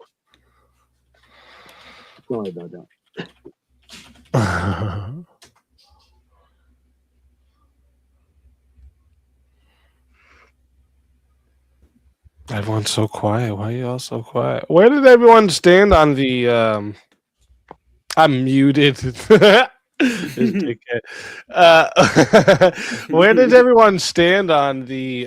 Sorry about that. Everyone's so quiet. Why are you all so quiet? Where did everyone stand on the I'm muted. Where did everyone stand on the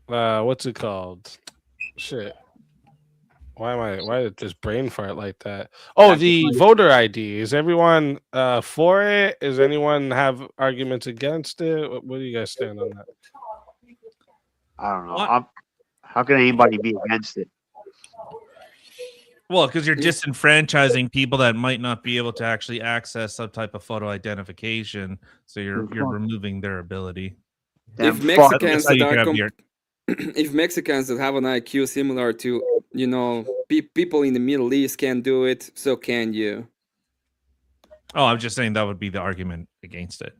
what's it called? Shit. Why did it just brain fart like that? Oh, the voter ID. Is everyone for it? Does anyone have arguments against it? Where do you guys stand on that? I don't know. How can anybody be against it? Well, because you're disenfranchising people that might not be able to actually access some type of photo identification, so you're removing their ability. If Mexicans if Mexicans that have an IQ similar to people in the Middle East can do it, so can you. Oh, I'm just saying that would be the argument against it.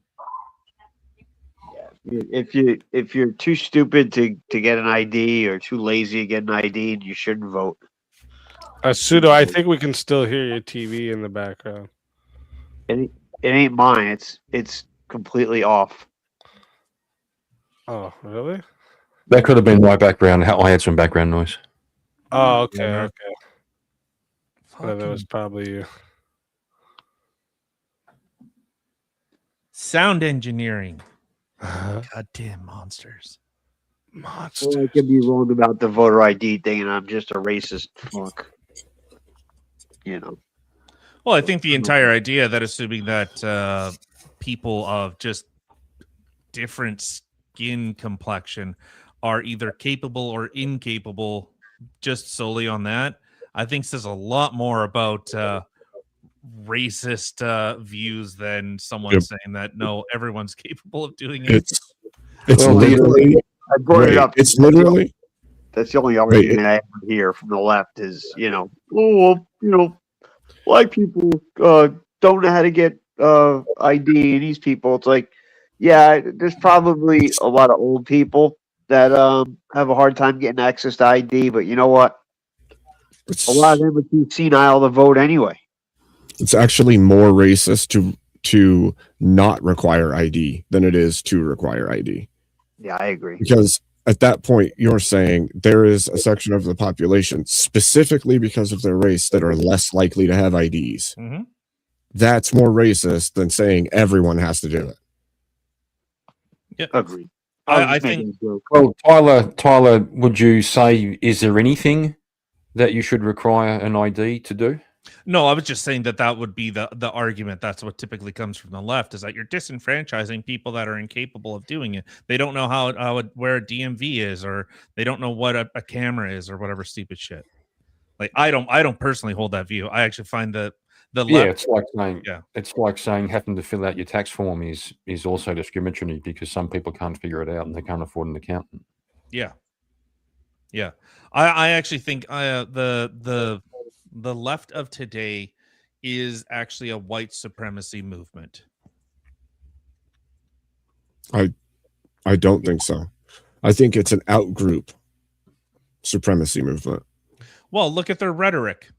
If you're too stupid to get an ID or too lazy to get an ID, you shouldn't vote. Pseudo, I think we can still hear your TV in the background. It ain't mine. It's completely off. Oh, really? That could have been my background. I had some background noise. Oh, okay. Well, that was probably you. Sound engineering. Goddamn monsters. Well, I could be wrong about the voter ID thing, and I'm just a racist fuck. Well, I think the entire idea that assuming that people of just different skin complexion are either capable or incapable just solely on that, I think says a lot more about racist views than someone saying that no, everyone's capable of doing it. It's literally. I brought it up. It's literally. That's the only argument I ever hear from the left is, black people don't know how to get ID, and these people. It's like, yeah, there's probably a lot of old people that have a hard time getting access to ID, but you know what? A lot of them are too senile to vote anyway. It's actually more racist to not require ID than it is to require ID. Yeah, I agree. Because at that point, you're saying there is a section of the population specifically because of their race that are less likely to have IDs. Mm-hmm. That's more racist than saying everyone has to do it. Yeah, agreed. I think. Well, Tyler, would you say is there anything that you should require an ID to do? No, I was just saying that would be the argument. That's what typically comes from the left, is that you're disenfranchising people that are incapable of doing it. They don't know where a DMV is, or they don't know what a camera is, or whatever stupid shit. Like I don't personally hold that view. I actually find the left. Yeah, it's like saying Yeah. it's like saying having to fill out your tax form is also discriminatory because some people can't figure it out and they can't afford an accountant. Yeah. Yeah. I actually think the left of today is actually a white supremacy movement. I don't think so. I think it's an outgroup supremacy movement. Well, look at their rhetoric.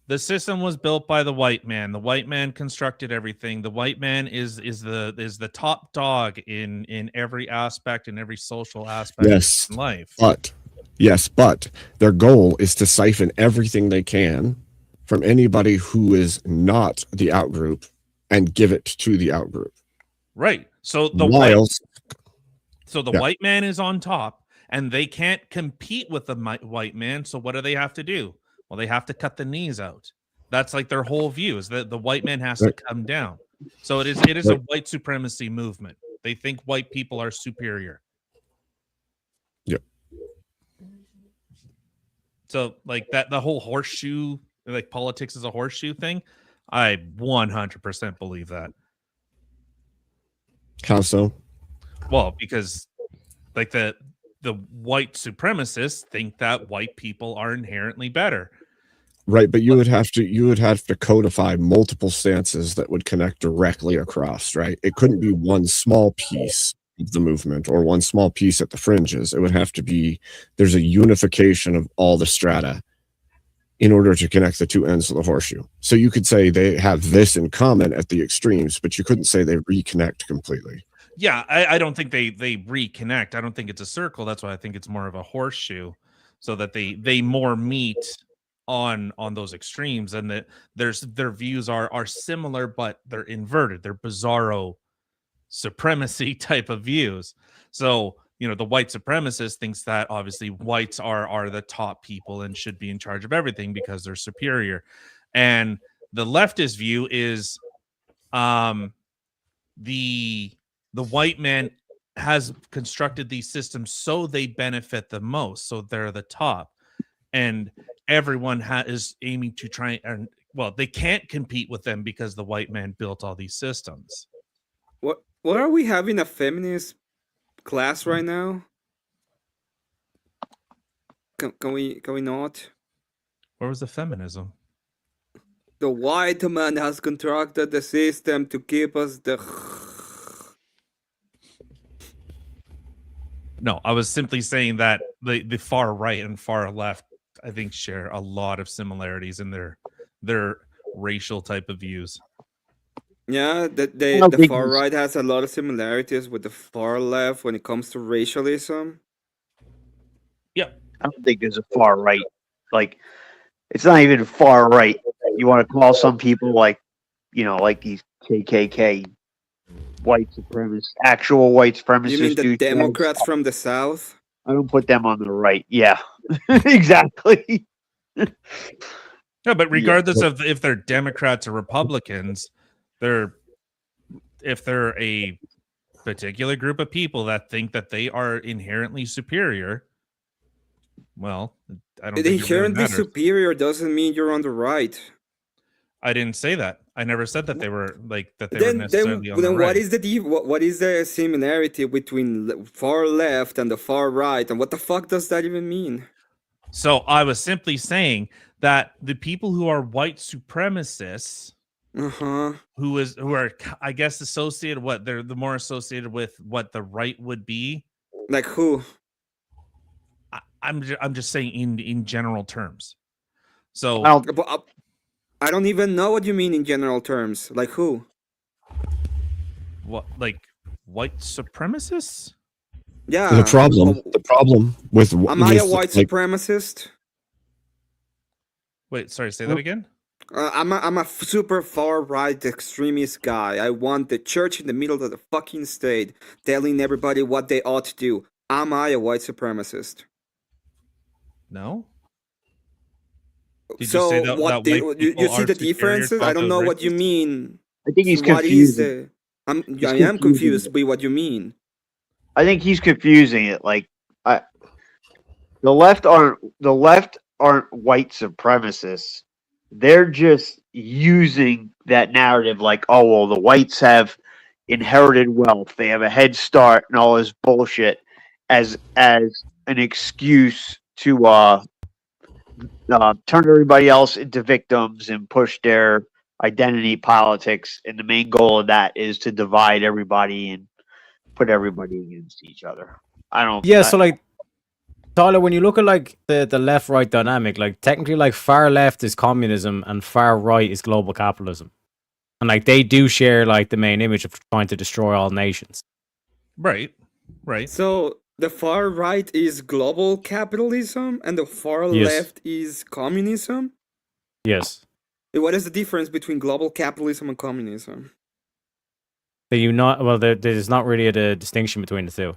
The system was built by the white man. The white man constructed everything. The white man is the top dog in every aspect, in every social aspect Yes, of life. but their goal is to siphon everything they can from anybody who is not the outgroup and give it to the outgroup. Right. So the white man is on top, and they can't compete with the white man. So what do they have to do? Well, they have to cut the knees out. That's like their whole view, is that the white man has to come down. So it is a white supremacy movement. They think white people are superior. Yep. So like the whole horseshoe, like politics is a horseshoe thing, I 100% believe that. How so? Well, because like the white supremacists think that white people are inherently better. Right, but you would have to codify multiple stances that would connect directly across, right? It couldn't be one small piece of the movement or one small piece at the fringes. It would have to be there's a unification of all the strata in order to connect the two ends of the horseshoe. So you could say they have this in common at the extremes, but you couldn't say they reconnect completely. Yeah, I don't think they reconnect. I don't think it's a circle. That's why I think it's more of a horseshoe, so that they more meet on those extremes, and that their views are similar, but they're inverted. They're bizarro supremacy type of views. So the white supremacist thinks that obviously whites are the top people and should be in charge of everything because they're superior, and the leftist view is the white man has constructed these systems so they benefit the most, so they're the top, and everyone is aiming to try and they can't compete with them because the white man built all these systems. What are we having a feminist class right now? Can we not? Where was the feminism? The white man has constructed the system to keep us the. No, I was simply saying that the far right and far left, I think, share a lot of similarities in their racial type of views. Yeah, the far right has a lot of similarities with the far left when it comes to racialism. Yeah, I don't think there's a far right. Like, it's not even far right. You want to call some people like these KKK white supremacists, actual white supremacists. You mean the douchebags. Democrats from the South? I don't put them on the right. Yeah, exactly. Yeah, but regardless of if they're Democrats or Republicans, if they're a particular group of people that think that they are inherently superior, well, I don't think Inherently superior doesn't mean you're on the right. I didn't say that. I never said that they were necessarily on the right. What is the similarity between far left and the far right, and what the fuck does that even mean? So I was simply saying that the people who are white supremacists, who are I guess associated, they're the more associated with what the right would be. Like who? I'm just saying in general terms. So I don't even know what you mean in general terms. Like who? What, like white supremacists? Yeah. The problem with am I a white supremacist? Wait, sorry, say that again. I'm a super far right extremist guy. I want the church in the middle of the fucking state, telling everybody what they ought to do. Am I a white supremacist? No. Did so you say that, what that white you people see are the superior differences? to I all don't the know what you races? mean. I think he's So what is confusing. He's I am confusing confused it. by what you mean. I think he's confusing it. Like, the left aren't white supremacists. They're just using that narrative like, oh well, the whites have inherited wealth, they have a head start, and all this bullshit as an excuse to turn everybody else into victims and push their identity politics. And the main goal of that is to divide everybody and put everybody against each other. I don't. Yeah, so like Tyler, when you look at like the left right dynamic, like technically like far left is communism and far right is global capitalism. And like they do share like the main image of trying to destroy all nations. Right. Right. So the far right is global capitalism and the far Yes. left is communism. Yes. What is the difference between global capitalism and communism? There's not really a distinction between the two.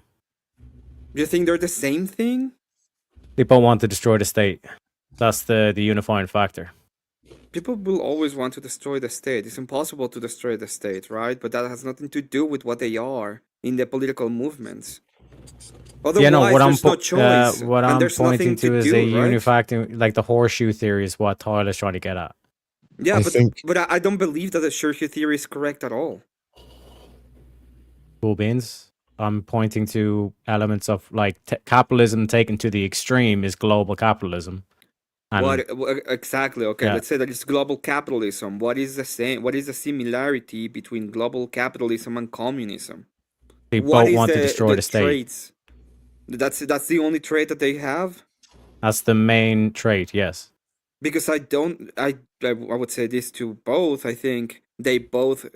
Do you think they're the same thing? They both want to destroy the state. That's the unifying factor. People will always want to destroy the state. It's impossible to destroy the state, right? But that has nothing to do with what they are in the political movements. Otherwise, Yeah, no. there's no choice, What and I'm there's pointing nothing to to is do, a right? unifacting, like the horseshoe theory, is what Tyler's trying to get at. Yeah, I but think- I don't believe that the Churchill theory is correct at all. Cool beans. I'm pointing to elements of like capitalism taken to the extreme is global capitalism. And What exactly? Okay, Yeah. let's say that it's global capitalism. What is the same? What is the similarity between global capitalism and communism? they What both is want to destroy the state. traits? That's the only trait that they have. That's the main trait. Yes. Because I would say this to both. I think they both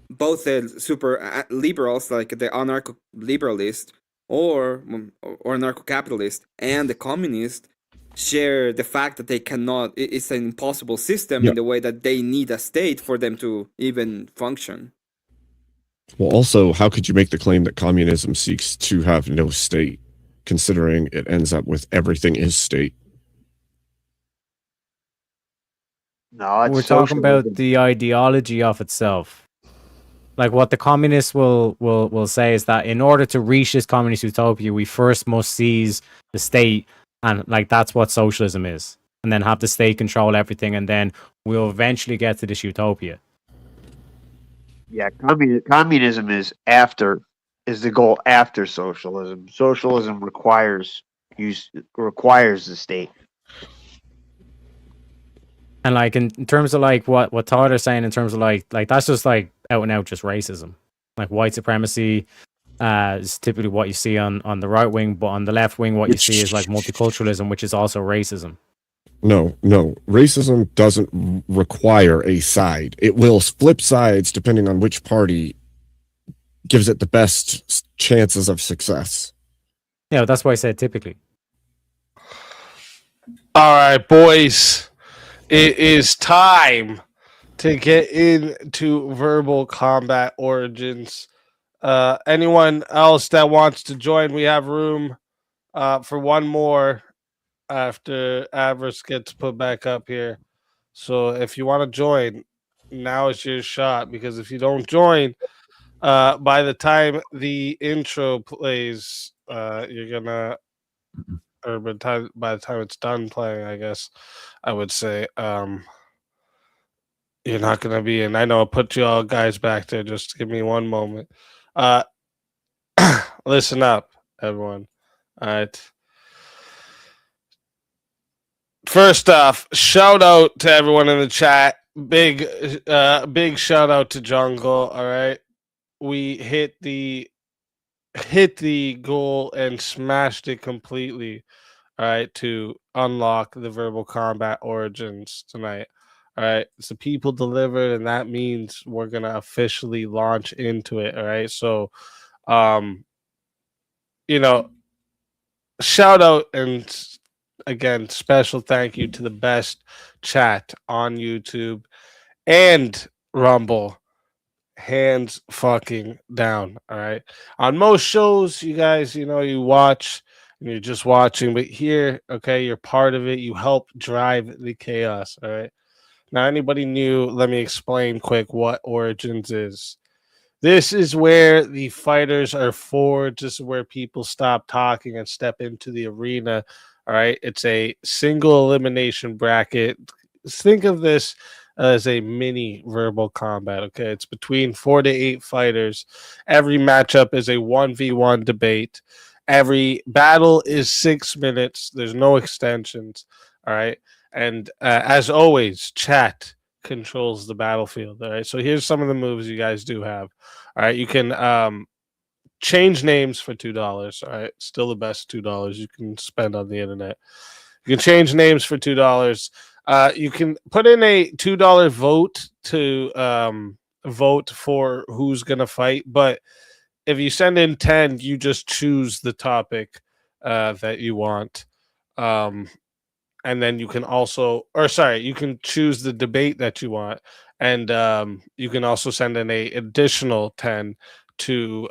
the super liberals, like the anarcho liberalist or anarcho capitalist, and the communist share the fact that they cannot. It's an impossible system Yeah. in the way that they need a state for them to even function. Well, also, how could you make the claim that communism seeks to have no state, considering it ends up with everything is state? No, it's We're talking socialism. about the ideology of itself. Like what the communists will say is that in order to reach this communist utopia, we first must seize the state, and like that's what socialism is, and then have the state control everything, and then we'll eventually get to this utopia. Yeah, communism is the goal after socialism. Socialism requires the state. And like in terms of like what Tyler's saying in terms of like that's just like out and out just racism. Like white supremacy is typically what you see on the right wing, but on the left wing what you see is like multiculturalism, which is also racism. No. Racism doesn't require a side. It will flip sides depending on which party gives it the best chances of success. Yeah, that's why I said typically. All right, boys. It is time to get into verbal combat origins. Anyone else that wants to join, we have room for one more after Avarice gets put back up here. So if you want to join, now is your shot, because if you don't join, by the time the intro plays, you're gonna, or by the time it's done playing, I guess I would say, you're not gonna be in. I know, I'll put you all guys back there. Just give me one moment. Listen up, everyone. All right. First off, shout out to everyone in the chat. Big shout out to Jungle. All right, we hit the goal and smashed it completely. All right, to unlock the verbal combat origins tonight. All right, so people delivered, and that means we're gonna officially launch into it. All right, so shout out, and again, special thank you to the best chat on YouTube and Rumble. Hands fucking down. All right. On most shows, you guys, you watch and you're just watching. But here, okay, you're part of it. You help drive the chaos. All right. Now, anybody new? Let me explain quick what Origins is. This is where the fighters are forged. This is where people stop talking and step into the arena. All right. It's a single elimination bracket. Think of this as a mini verbal combat. Okay. It's between 4 to 8 fighters. Every matchup is a 1v1 debate. Every battle is 6 minutes. There's no extensions. All right. And as always, chat controls the battlefield. All right. So here's some of the moves you guys do have. All right. You can change names for $2. All right. Still the best $2 you can spend on the internet. You can change names for $2. You can put in a $2 vote to vote for who's going to fight. But if you send in 10, you just choose the topic that you want. And then you can also, you can choose the debate that you want. And you can also send in a additional 10 to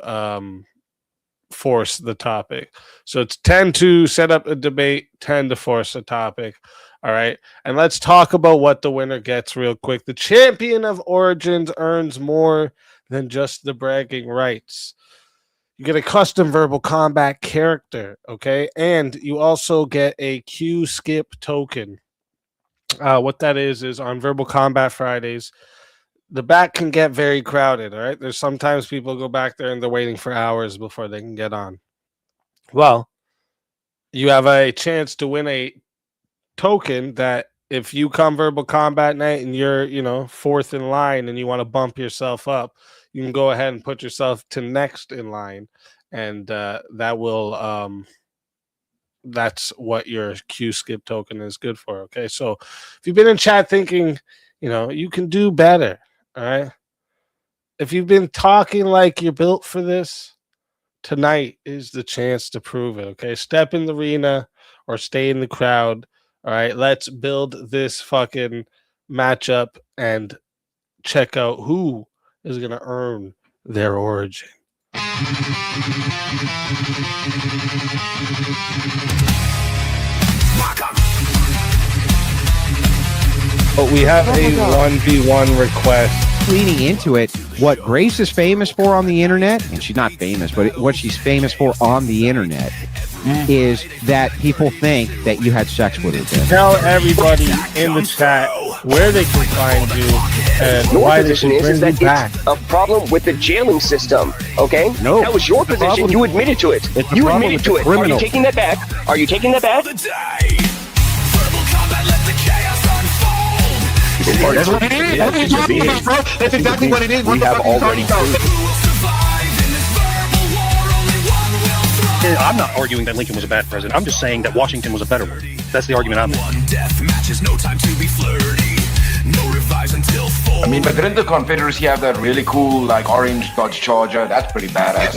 force the topic. So it's 10 to set up a debate, 10 to force a topic. All right. And let's talk about what the winner gets real quick. The champion of Origins earns more than just the bragging rights. You get a custom verbal combat character, okay? And you also get a Q skip token. What that is on Verbal Combat Fridays, the back can get very crowded, all right? There's sometimes people go back there and they're waiting for hours before they can get on. Well, you have a chance to win a token that if you come Verbal Combat Night and you're, fourth in line and you want to bump yourself up, you can go ahead and put yourself to next in line, and that will that's what your Q skip token is good for. Okay, so if you've been in chat thinking, you can do better, all right? If you've been talking like you're built for this, tonight is the chance to prove it. Okay, step in the arena or stay in the crowd. All right, let's build this fucking matchup and check out who is going to earn their origin. But we have a 1v1 request. Leading into it, what Grace is famous for on the internet, and she's not famous, but what she's famous for on the internet is that people think that you had sex with her. Tell everybody in the chat where they can find you and your why they position should is bring that you back. it's a problem with the jailing system, okay? No. That was your position. You admitted to it. It's a You problem admitted with to the it. Are you criminals. taking that back? Are you taking that back? That's exactly what it is. We have already proven. I'm not arguing that Lincoln was a bad president. I'm just saying that Washington was a better one. That's the argument I'm making. Death matches, no time to be flirty. No revives until 4. I mean, but didn't the Confederacy have that really cool, orange Dodge Charger? That's pretty badass.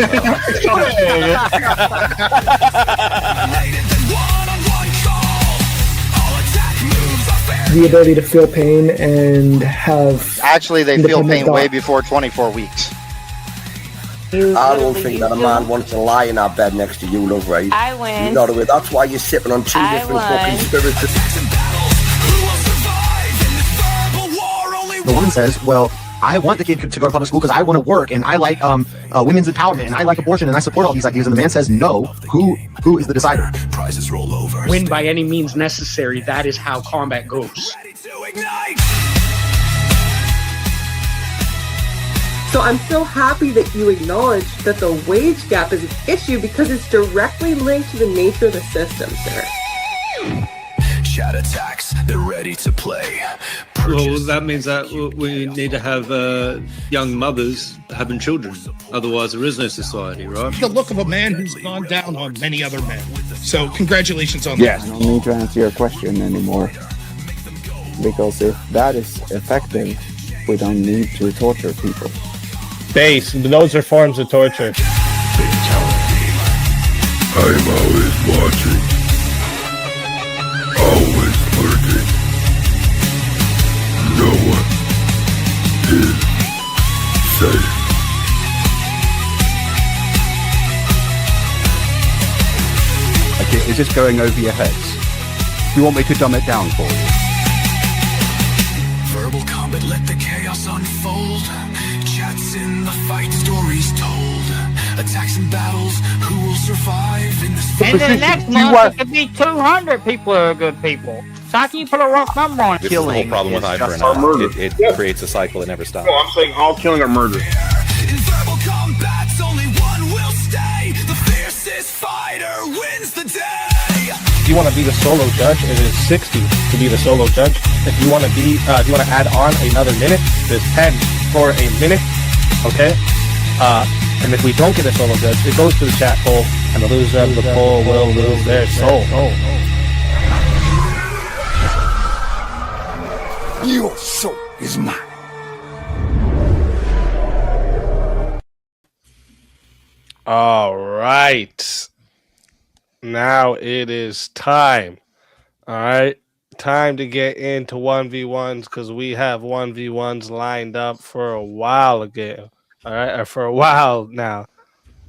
The ability to feel pain and have Actually, they feel independent pain way thought. before 24 weeks. I don't think that a man wants to lie in our bed next to you, love, right? I win. You know the way. That's why you're sipping on two different fucking spirits. The woman says, well, I want the kid to go to public school because I want to work and I like women's empowerment and I like abortion and I support all these ideas. And the man says, no, who is the decider? Prizes roll over. Win by any means necessary. That is how combat goes. So I'm so happy that you acknowledge that the wage gap is an issue because it's directly linked to the nature of the system, sir. Chat attacks, they're ready to play. Well, that means that we need to have young mothers having children. Otherwise, there is no society, right? The look of a man who's gone down on many other men. So congratulations on that. I don't need to answer your question anymore. Because if that is effective, we don't need to torture people. Base, those are forms of torture. I'm always watching. Always lurking. No one is safe. this going over your heads? Do you want me to dumb it down for you? Verbal combat, let the chaos unfold. Chats in the fight, stories told. Attacks and battles, who will survive in this And then next month, it could be 200 people who are good people. So how can you put a rough number on it? This is the whole problem with eye for an eye. It creates a cycle that never stops. No, I'm saying all killing or murder. In verbal combats, only one will stay. The fiercest fighter wins the day. If you want to be the solo judge, it is 60 to be the solo judge. If you want to be, if you want to add on another minute, there's 10 for a minute. Okay. And if we don't get a solo judge, it goes to the chat poll, and the loser of the poll will lose their soul. Your soul is mine. All right. Now it is time. All right. Time to get into 1v1s because we have 1v1s lined up for a while ago. All right. Or for a while now.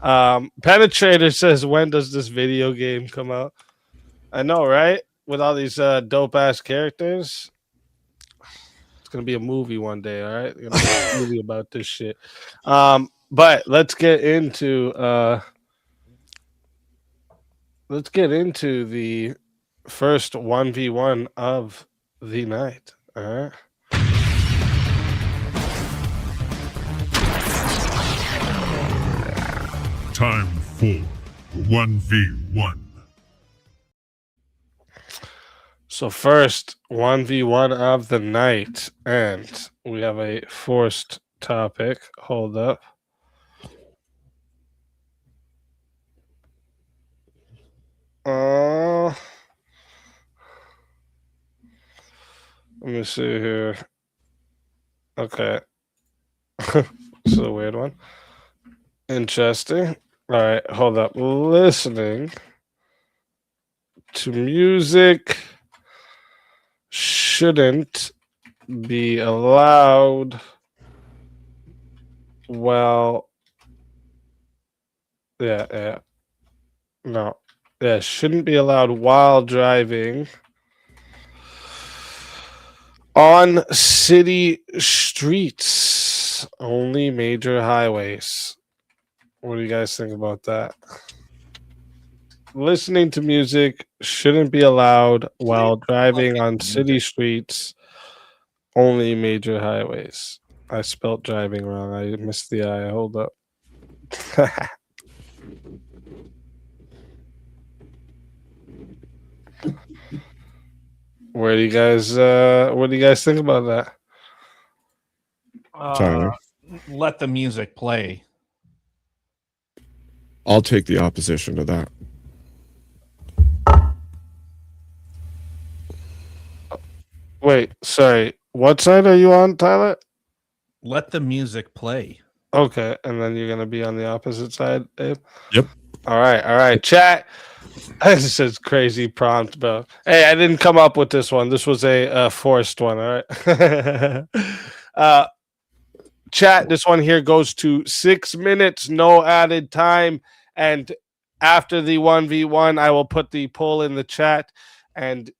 Penetrator says, when does this video game come out? I know, right? With all these dope ass characters. It's going to be a movie one day. All right. Gonna be a movie about this shit. But let's get into the first 1v1 of the night. All right. Time for 1v1. So first 1v1 of the night, and we have a forced topic. Hold up. Let me see here. Okay. This is a weird one. Interesting. All right, hold up. Listening to music shouldn't be allowed while shouldn't be allowed while driving on city streets, only major highways. What do you guys think about that? Listening to music shouldn't be allowed while driving on city streets, only major highways. I spelled driving wrong. I missed the I. Hold up. What do you guys think about that? Let the music play. I'll take the opposition to that. Wait, sorry. What side are you on, Tyler? Let the music play. Okay, and then you're gonna be on the opposite side, Abe? Yep. All right. Chat. This is crazy prompt, bro. Hey, I didn't come up with this one. This was a forced one. All right. Chat. This one here goes to 6 minutes, no added time. And after the 1v1, I will put the poll in the chat, and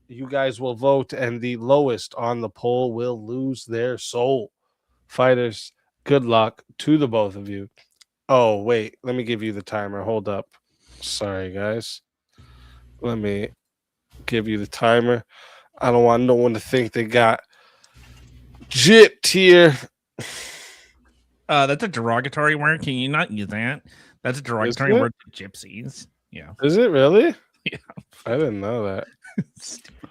you guys will vote. And the lowest on the poll will lose their soul. Fighters, good luck to the both of you. Oh, wait. Let me give you the timer. Hold up. Sorry, guys. Let me give you the timer. I don't want no one to think they got gypped here. That's a derogatory word. Can you not use that? That's a derogatory word to gypsies. Yeah. Is it really? Yeah. I didn't know that.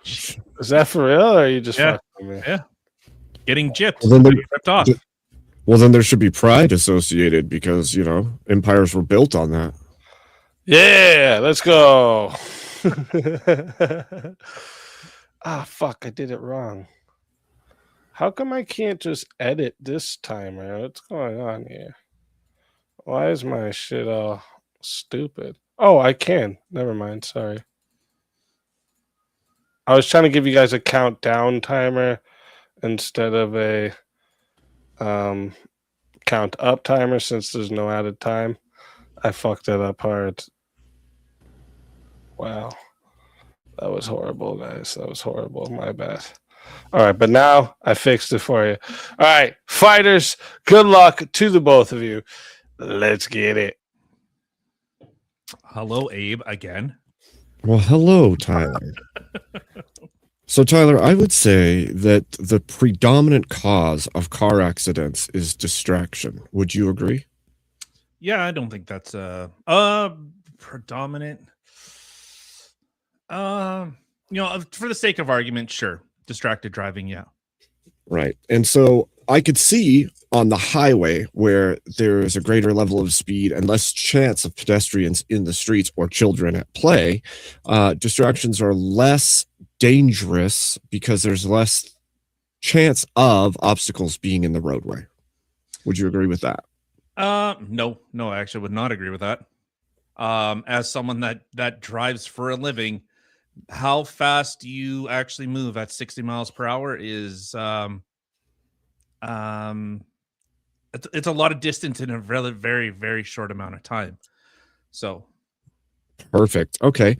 Is that for real, or are you just fucking with me? Yeah. Getting gypped. Well, then ripped off. Well, then there should be pride associated because, empires were built on that. Yeah, let's go. Fuck, I did it wrong. How come I can't just edit this timer? What's going on here? Why is my shit all stupid? Oh, I can. Never mind. Sorry. I was trying to give you guys a countdown timer instead of a count up timer since there's no added time. I fucked it up hard. Wow. That was horrible, guys. That was horrible. My bad. All right, but now I fixed it for you. All right, fighters, good luck to the both of you. Let's get it. Hello, Abe, again. Well, hello, Tyler. So, Tyler, I would say that the predominant cause of car accidents is distraction. Would you agree? Yeah, I don't think that's predominant. For the sake of argument, sure. Distracted driving, yeah. Right. And so I could see on the highway where there is a greater level of speed and less chance of pedestrians in the streets or children at play, distractions are less dangerous because there's less chance of obstacles being in the roadway. Would you agree with that? No, I actually would not agree with that. As someone that drives for a living, how fast you actually move at 60 miles per hour is it's a lot of distance in a really very, very short amount of time. So Perfect. Okay.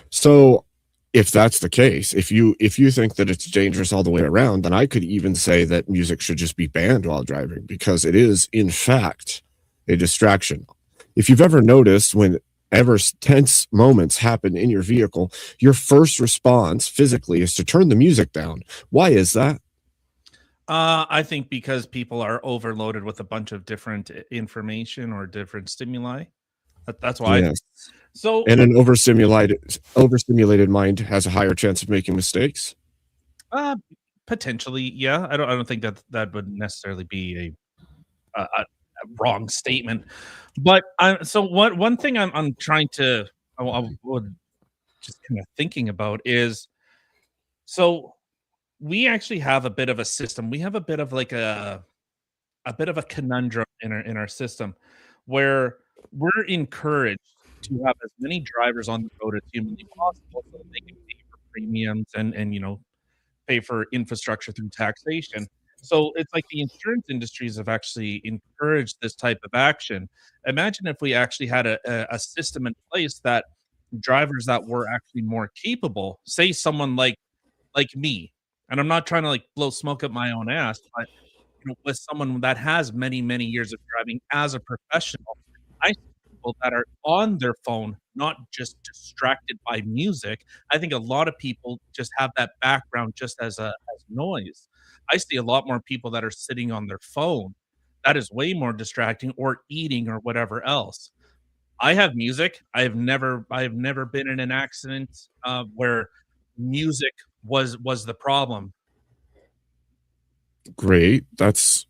So if that's the case, if you think that it's dangerous all the way around, then I could even say that music should just be banned while driving because it is in fact a distraction. If you've ever noticed whenever tense moments happen in your vehicle, your first response physically is to turn the music down. Why is that? I think because people are overloaded with a bunch of different information or different stimuli. That's why. Yes. So, and an overstimulated mind has a higher chance of making mistakes. Potentially, yeah. I don't think that would necessarily be a wrong statement. But one thing I'm trying to I would just kind of thinking about is so we actually have a bit of a system. We have a bit of like a bit of a conundrum in our system where we're encouraged to have as many drivers on the road as humanly possible so that they can pay for premiums and pay for infrastructure through taxation. So it's like the insurance industries have actually encouraged this type of action. Imagine if we actually had a system in place that drivers that were actually more capable, say someone like me, and I'm not trying to like blow smoke up my own ass, but with someone that has many, many years of driving as a professional, I see people that are on their phone, not just distracted by music. I think a lot of people just have that background just as noise. I see a lot more people that are sitting on their phone. That is way more distracting, or eating or whatever else. I have music. I have never been in an accident where music was the problem. Great. That's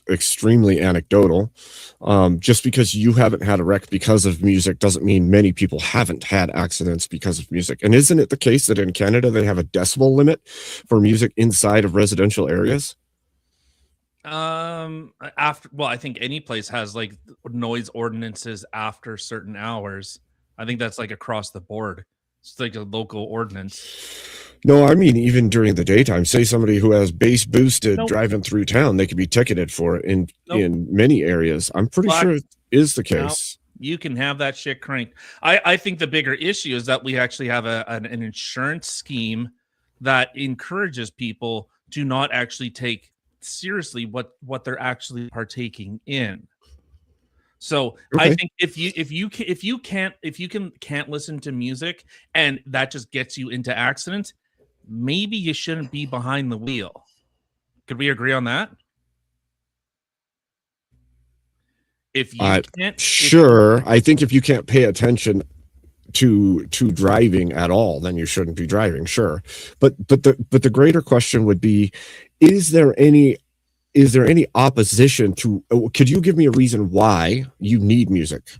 extremely anecdotal. Just because you haven't had a wreck because of music doesn't mean many people haven't had accidents because of music. And isn't it the case that in Canada they have a decibel limit for music inside of residential areas? I think any place has like noise ordinances after certain hours. I think that's like across the board. It's like a local ordinance. No, I mean even during the daytime. Say somebody who has bass boosted Nope. driving through town, they could be ticketed for it in Nope. many areas. I'm pretty Black- sure it is the No, case. you can have that shit cranked. I think the bigger issue is that we actually have an insurance scheme that encourages people to not actually take seriously what they're actually partaking in. So I Okay. think if you can't listen to music and that just gets you into accidents, maybe you shouldn't be behind the wheel. Could we agree on that? If you can't, Sure. I think if you can't pay attention to driving at all, then you shouldn't be driving. Sure, but the greater question would be: is there any opposition to? Could you give me a reason why you need music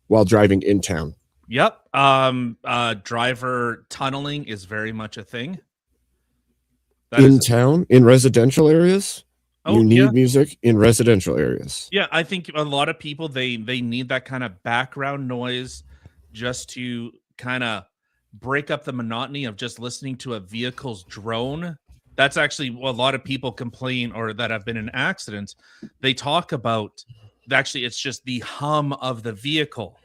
while driving in town? Yep. Driver tunneling is very much a thing. In town, in residential areas, Oh, you need yeah. music in residential areas. Yeah, I think a lot of people they need that kind of background noise just to kind of break up the monotony of just listening to a vehicle's drone. That's actually what a lot of people complain or that have been in accidents. They talk about actually it's just the hum of the vehicle.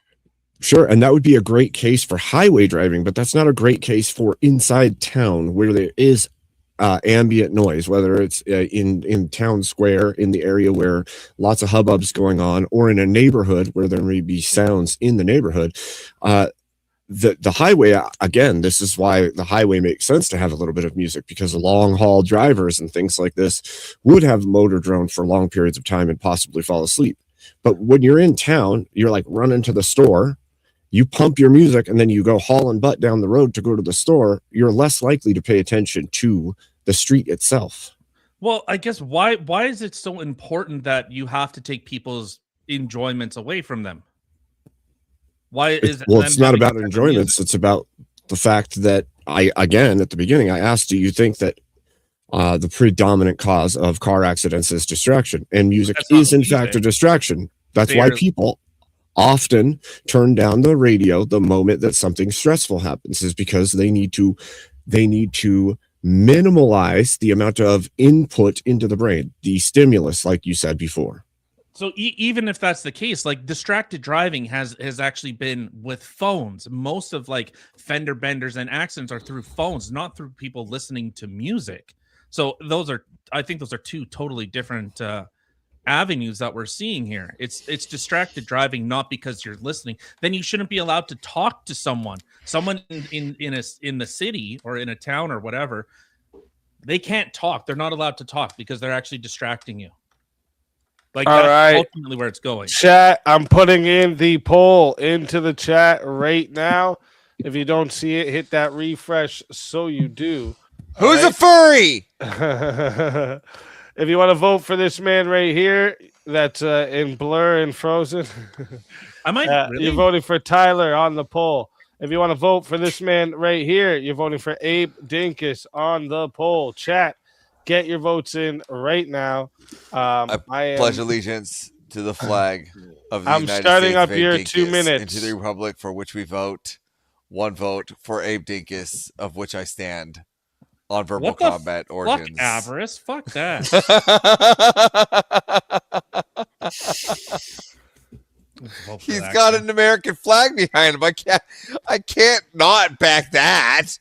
Sure, and that would be a great case for highway driving, but that's not a great case for inside town where there is ambient noise, whether it's in town square, in the area where lots of hubbub's going on, or in a neighborhood where there may be sounds in the neighborhood. The highway, again, this is why the highway makes sense to have a little bit of music, because long haul drivers and things like this would have motor drone for long periods of time and possibly fall asleep. But when you're in town, you're like running to the store, you pump your music, and then you go hauling butt down the road to go to the store, you're less likely to pay attention to the street itself. Well, I guess why is it so important that you have to take people's enjoyments away from them? Why is Well, it's not about enjoyments. It's about the fact that again, at the beginning, I asked, do you think that the predominant cause of car accidents is distraction? And music is, in fact, a distraction. That's why people often turn down the radio the moment that something stressful happens, is because they need to minimalize the amount of input into the brain, the stimulus, like you said before. So even if that's the case, like distracted driving has actually been with phones. Most of like fender benders and accidents are through phones, not through people listening to music. So I think those are two totally different avenues that we're seeing here. It's distracted driving, not because you're listening. Then you shouldn't be allowed to talk to someone in the city or in a town or whatever. They can't talk. They're not allowed to talk because they're actually distracting you. Like, all right, ultimately where it's going. Chat, I'm putting in the poll into the chat right now. If you don't see it, hit that refresh so you do. Who's a furry? If you want to vote for this man right here, that's in Blur and Frozen. I might. Really? You're voting for Tyler on the poll. If you want to vote for this man right here, you're voting for Abe Dinkus on the poll. Chat, get your votes in right now. I pledge allegiance to the flag of the I'm United starting States up of your Abe 2 Dinkus, minutes. and to the republic for which we vote. One vote for Abe Dinkus, of which I stand. On verbal combat origins. Fuck avarice. Fuck that. He's got an American flag behind him. I can't not back that.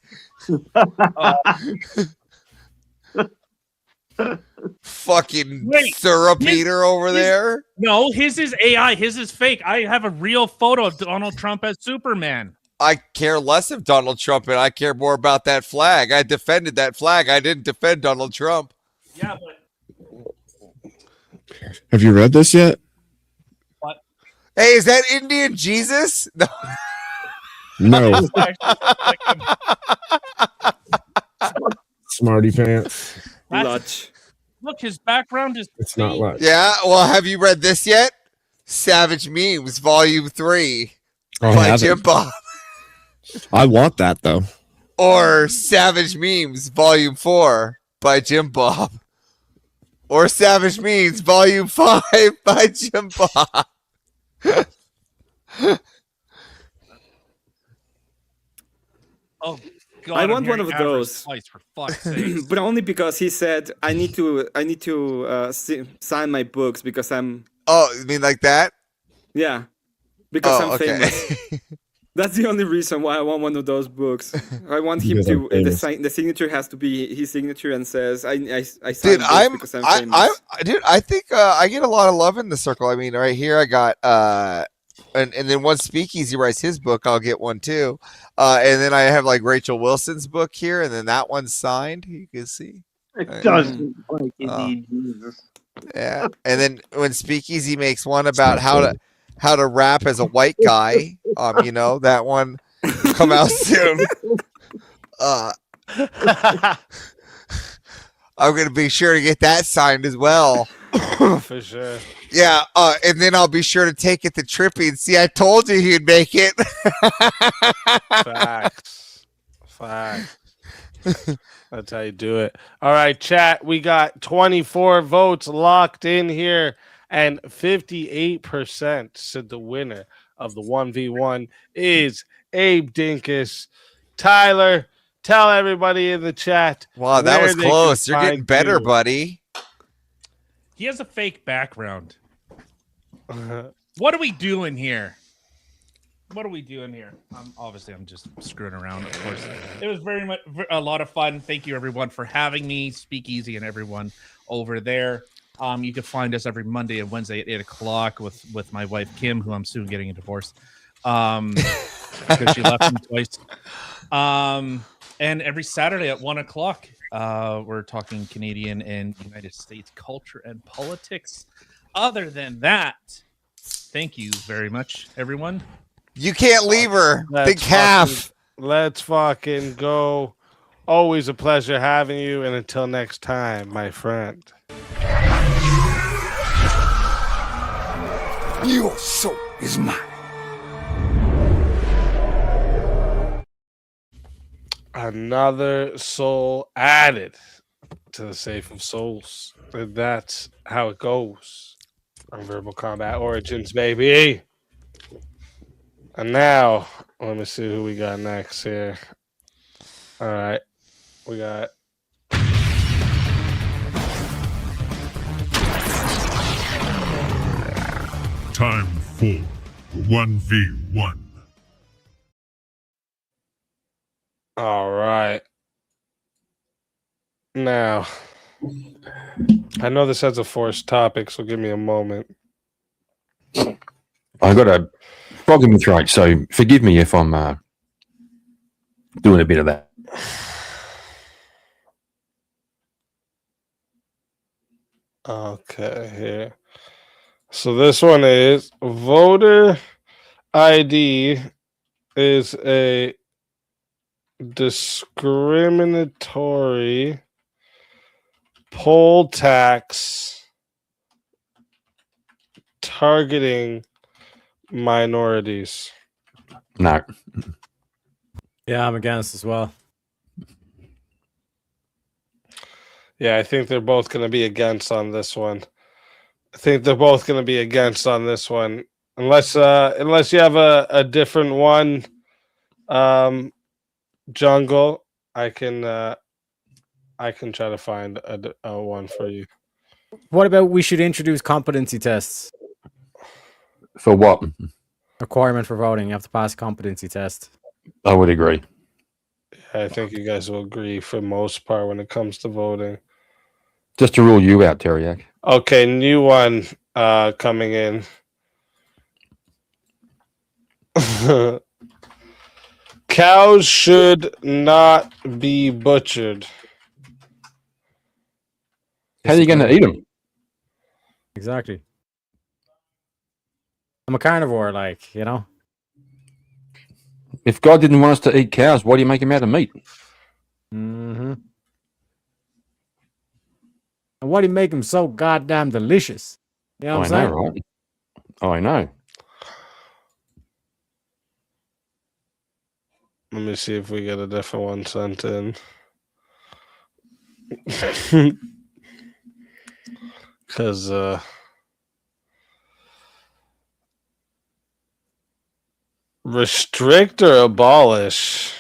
Fucking syrup eater over there. No, his is AI. His is fake. I have a real photo of Donald Trump as Superman. I care less of Donald Trump, and I care more about that flag. I defended that flag. I didn't defend Donald Trump. Yeah, but Have you read this yet? What? Hey, is that Indian Jesus? No. No. Smarty pants. Look, his background is. It's not much. Yeah, well, have you read this yet? Savage Memes, Volume 3 I by haven't. Jim Bob. I want that, though. Or Savage Memes, Volume 4 by Jim Bob. Or Savage Memes, Volume 5 by Jim Bob. Oh, God, I I'm want one hearing of avarice those. twice, for fuck's sake. But only because he said I need to sign my books because I'm. Oh, you mean like that? Yeah, because I'm okay. famous. That's the only reason why I want one of those books. I want him Because I'm to. famous. The signature has to be his signature and says I signed Dude, this because I'm famous. I think I get a lot of love in the circle. I mean, right here I got and then once Speakeasy writes his book, I'll get one too. And then I have like Rachel Wilson's book here, and then that one's signed. You can see. It doesn't like Indian Jesus. Yeah, and then when Speakeasy makes one about how to rap as a white guy, you know, that one will come out soon. I'm gonna be sure to get that signed as well. For sure. Yeah, and then I'll be sure to take it to Trippy and see. I told you he'd make it. Facts. That's how you do it. All right, chat. We got 24 votes locked in here, and 58% said the winner of the 1v1 is Abe Dinkus. Tyler, tell everybody in the chat. Wow, that was close. You're getting better, you. buddy. He has a fake background. What are we doing here? what are we doing here? Obviously, I'm just screwing around. Of course, it was very much a lot of fun. Thank you, everyone, for having me. Speakeasy and everyone over there. You can find us every Monday and Wednesday at 8:00 with my wife Kim, who I'm soon getting a divorce, because she left me twice. And every Saturday at 1:00, we're talking Canadian and United States culture and politics. Other than that, thank you very much, everyone. You can't leave her. Big calf. Let's fucking go. Always a pleasure having you. And until next time, my friend. Your soul is mine. Another soul added to the Safe of Souls. And that's how it goes on Verbal Combat Origins, baby. And now, let me see who we got next here. All right. We got Time for 1v1. all right. Now, I know this has a forced topic, so give me a moment. I got a frog in my throat, so forgive me if I'm doing a bit of that. Okay, here. So this one is voter ID is a discriminatory poll tax targeting minorities. No. Yeah, I'm against as well. Yeah, I think they're both going to be against on this one. Unless you have a different one, Jungle, I can try to find a one for you. What about we should introduce competency tests? For what? Requirement for voting. You have to pass a competency test. I would agree. I think you guys will agree for most part when it comes to voting. Just to rule you out, Teriak. Okay, new one coming in. Cows should not be butchered. How are you going to eat them? Exactly. I'm a carnivore, like, you know. If God didn't want us to eat cows, why do you make them out of meat? Mm-hmm. And why do you make them so goddamn delicious? You know what I'm saying? Right? Oh, I know. Let me see if we get a different one sent in. Because restrict or abolish?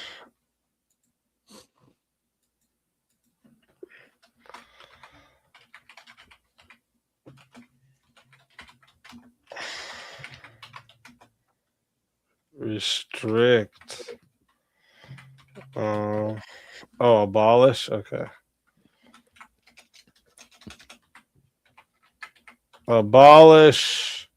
Restrict. Abolish? Okay. Abolish.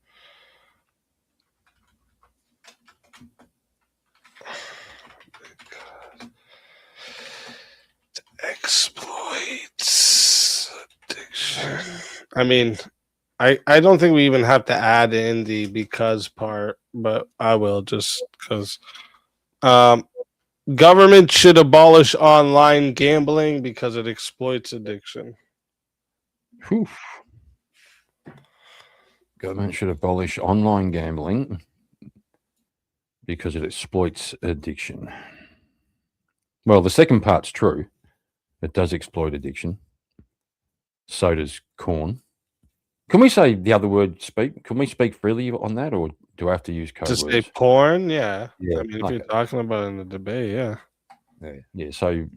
Exploits addiction. I mean, I don't think we even have to add in the because part, but I will just because government should abolish online gambling because it exploits addiction. Whew. Government should abolish online gambling because it exploits addiction. Well, the second part's true. It does exploit addiction. So does corn. Can we say the other word speak? Can we speak freely on that, or do I have to use code To words? say porn? Yeah. Yeah, I mean, if okay. you're talking about it in the debate, yeah. Yeah. So,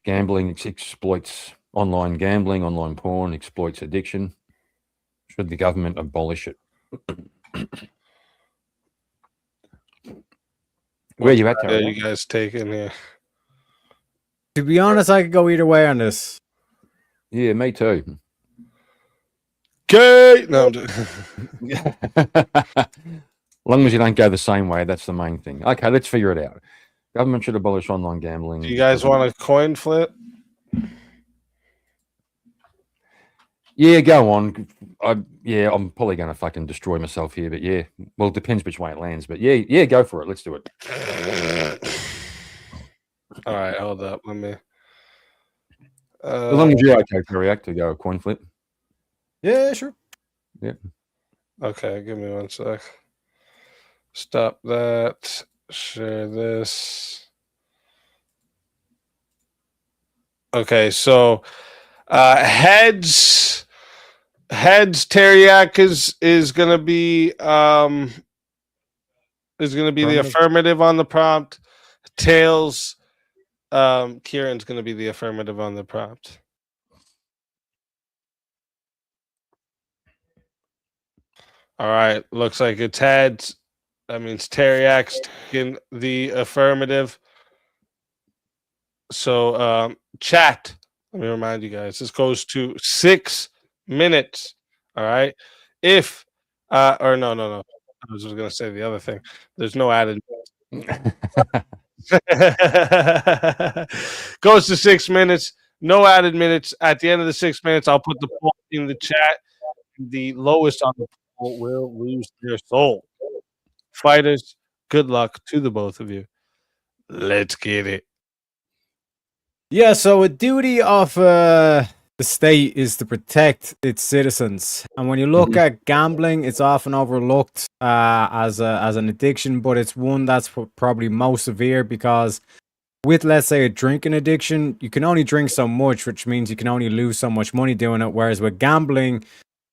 gambling exploits online gambling, online porn exploits addiction. Should the government abolish it? Where are you at, What Terry? are you guys taking here? To be honest, I could go either way on this. Yeah, me too. Okay. No, I'm just... long as you don't go the same way, that's the main thing. Okay, let's figure it out. Government should abolish online gambling. Do you guys want a coin flip? Yeah, go on. I'm probably going to fucking destroy myself here, but yeah. Well, it depends which way it lands, but yeah, go for it. Let's do it. All right, hold up. Let me. As long as you're okay, Periac, to go a coin flip. Yeah, sure. Yeah. Okay, give me 1 sec. Stop that. Share this. Okay, so heads Teriak is gonna be the affirmative on the prompt. Tails Kieran's gonna be the affirmative on the prompt. All right, looks like it's heads. That means Teriak's taking the affirmative. So chat, let me remind you guys, this goes to 6 minutes. All right. If or no. I was just gonna say the other thing. There's no added goes to 6 minutes, no added minutes. At the end of the 6 minutes, I'll put the poll in the chat. The lowest on the poll will lose their soul. Fighters, good luck to the both of you. Let's get it. Yeah, so a duty of the state is to protect its citizens, and when you look at gambling, it's often overlooked as an addiction, but it's one that's probably most severe because with, let's say, a drinking addiction, you can only drink so much, which means you can only lose so much money doing it. Whereas with gambling,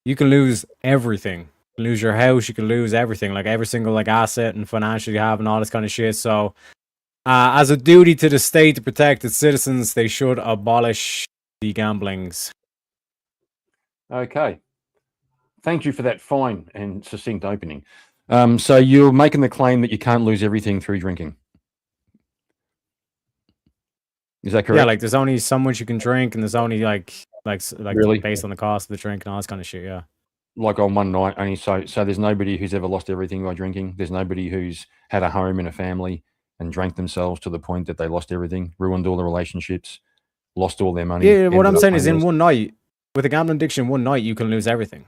you can lose everything. You can lose your house, you can lose everything, like every single like asset and financial you have and all this kind of shit. So as a duty to the state to protect its citizens, they should abolish the gamblings. Okay. Thank you for that fine and succinct opening. So you're making the claim that you can't lose everything through drinking. Is that correct? Yeah, like there's only so much you can drink, and there's only like Really? based on the cost of the drink and all this kind of shit. Yeah. Like on one night only. So there's nobody who's ever lost everything by drinking. There's nobody who's had a home and a family and drank themselves to the point that they lost everything, ruined all the relationships, lost all their money. Yeah, what I'm saying is in homeless. one night, with a gambling addiction, one night you can lose everything.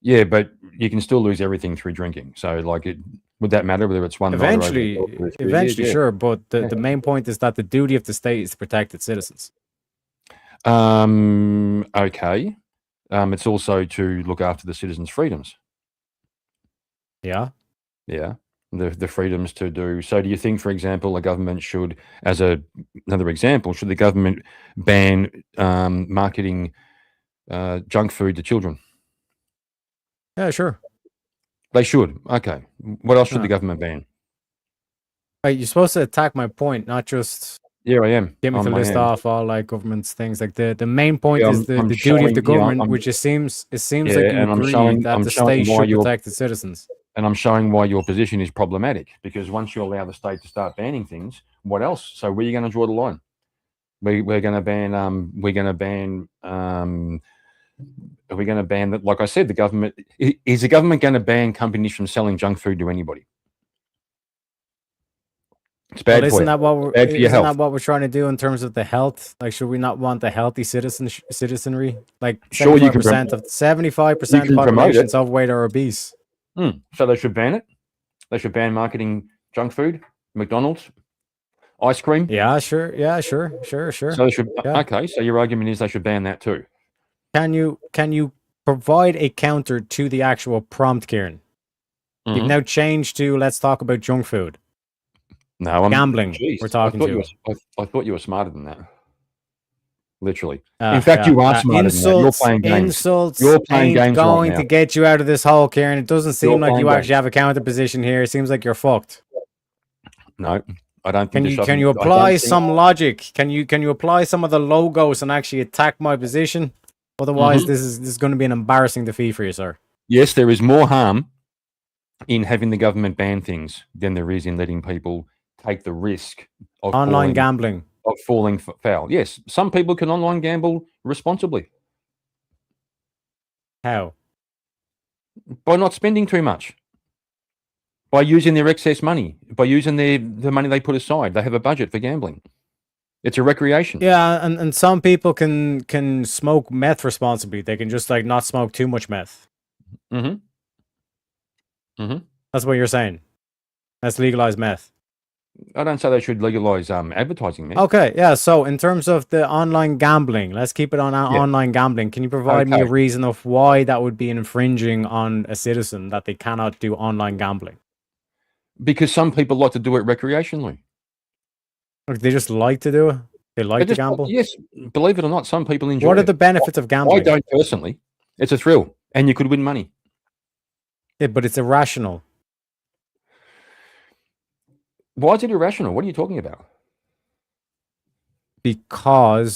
Yeah, but you can still lose everything through drinking. So like would that matter whether it's one night or over Eventually, 2 or 3 years? Yeah. sure, but the main point is that the duty of the state is to protect its citizens. Okay. It's also to look after the citizens' freedoms. Yeah. Yeah. The freedoms to do. So do you think, for example, a government should, as another example, should the government ban marketing junk food to children? Yeah, sure. They should. Okay. What else should the government ban? Right, you're supposed to attack my point, not just Yeah, I am. get me On to my list hand. off all like government's things. Like the main point Yeah, is the I'm duty of showing- the yeah, government, I'm- which it seems Yeah, like you and I'm agree showing- that I'm the showing state why should you're- protect its citizens. And I'm showing why your position is problematic, because once you allow the state to start banning things, what else? So where are you going to draw the line? We're going to ban. Are we going to ban that? Like I said, the government is the government going to ban companies from selling junk food to anybody? It's bad Well, for you. isn't Bad for your health. that what we're trying to do in terms of the health? Like, should we not want the healthy citizenry? Like, Sure, you can 75% of 75% of the you can promote population it. is overweight or obese. So they should ban it. They should ban marketing junk food, McDonald's, ice cream. Yeah, sure. Yeah, sure. So they should. Yeah. Okay, so your argument is they should ban that too. Can you provide a counter to the actual prompt, Kieran? You've Mhm. now changed to let's talk about junk food. No, I'm Gambling. Jeez, We're talking I to. I thought you were smarter than that. Literally. Uh, In fact, yeah, you are smarter than that. You're insults, playing games. Insults You're playing ain't games going right to now. get you out of this hole, Kieran. It doesn't seem You're like you playing actually have a counter position here. It seems like you're fucked. No, I don't think. Can this you doesn't- I don't apply think- some logic? Can you apply some of the logos and actually attack my position? Otherwise, Mhm. this is going to be an embarrassing defeat for you, sir. Yes, there is more harm in having the government ban things than there is in letting people take the risk of Online gambling. Of falling foul. Yes, some people can online gamble responsibly. How? By not spending too much. By using their excess money. By using the money they put aside. They have a budget for gambling. It's a recreation. Yeah, and some people can smoke meth responsibly. They can just like not smoke too much meth. Mm-hmm. Mm-hmm. That's what you're saying. Let's legalize meth. I don't say they should legalize advertising meth. Okay, yeah. So in terms of the online gambling, let's keep it on online gambling. Can you provide me a reason of why that would be infringing on a citizen that they cannot do online gambling? Because some people like to do it recreationally. They just like to do it. They like to gamble. Yes, believe it or not, some people enjoy. What are it. the benefits of gambling? I don't personally. It's a thrill, and you could win money. Yeah, but it's irrational. Why is it irrational? What are you talking about? Because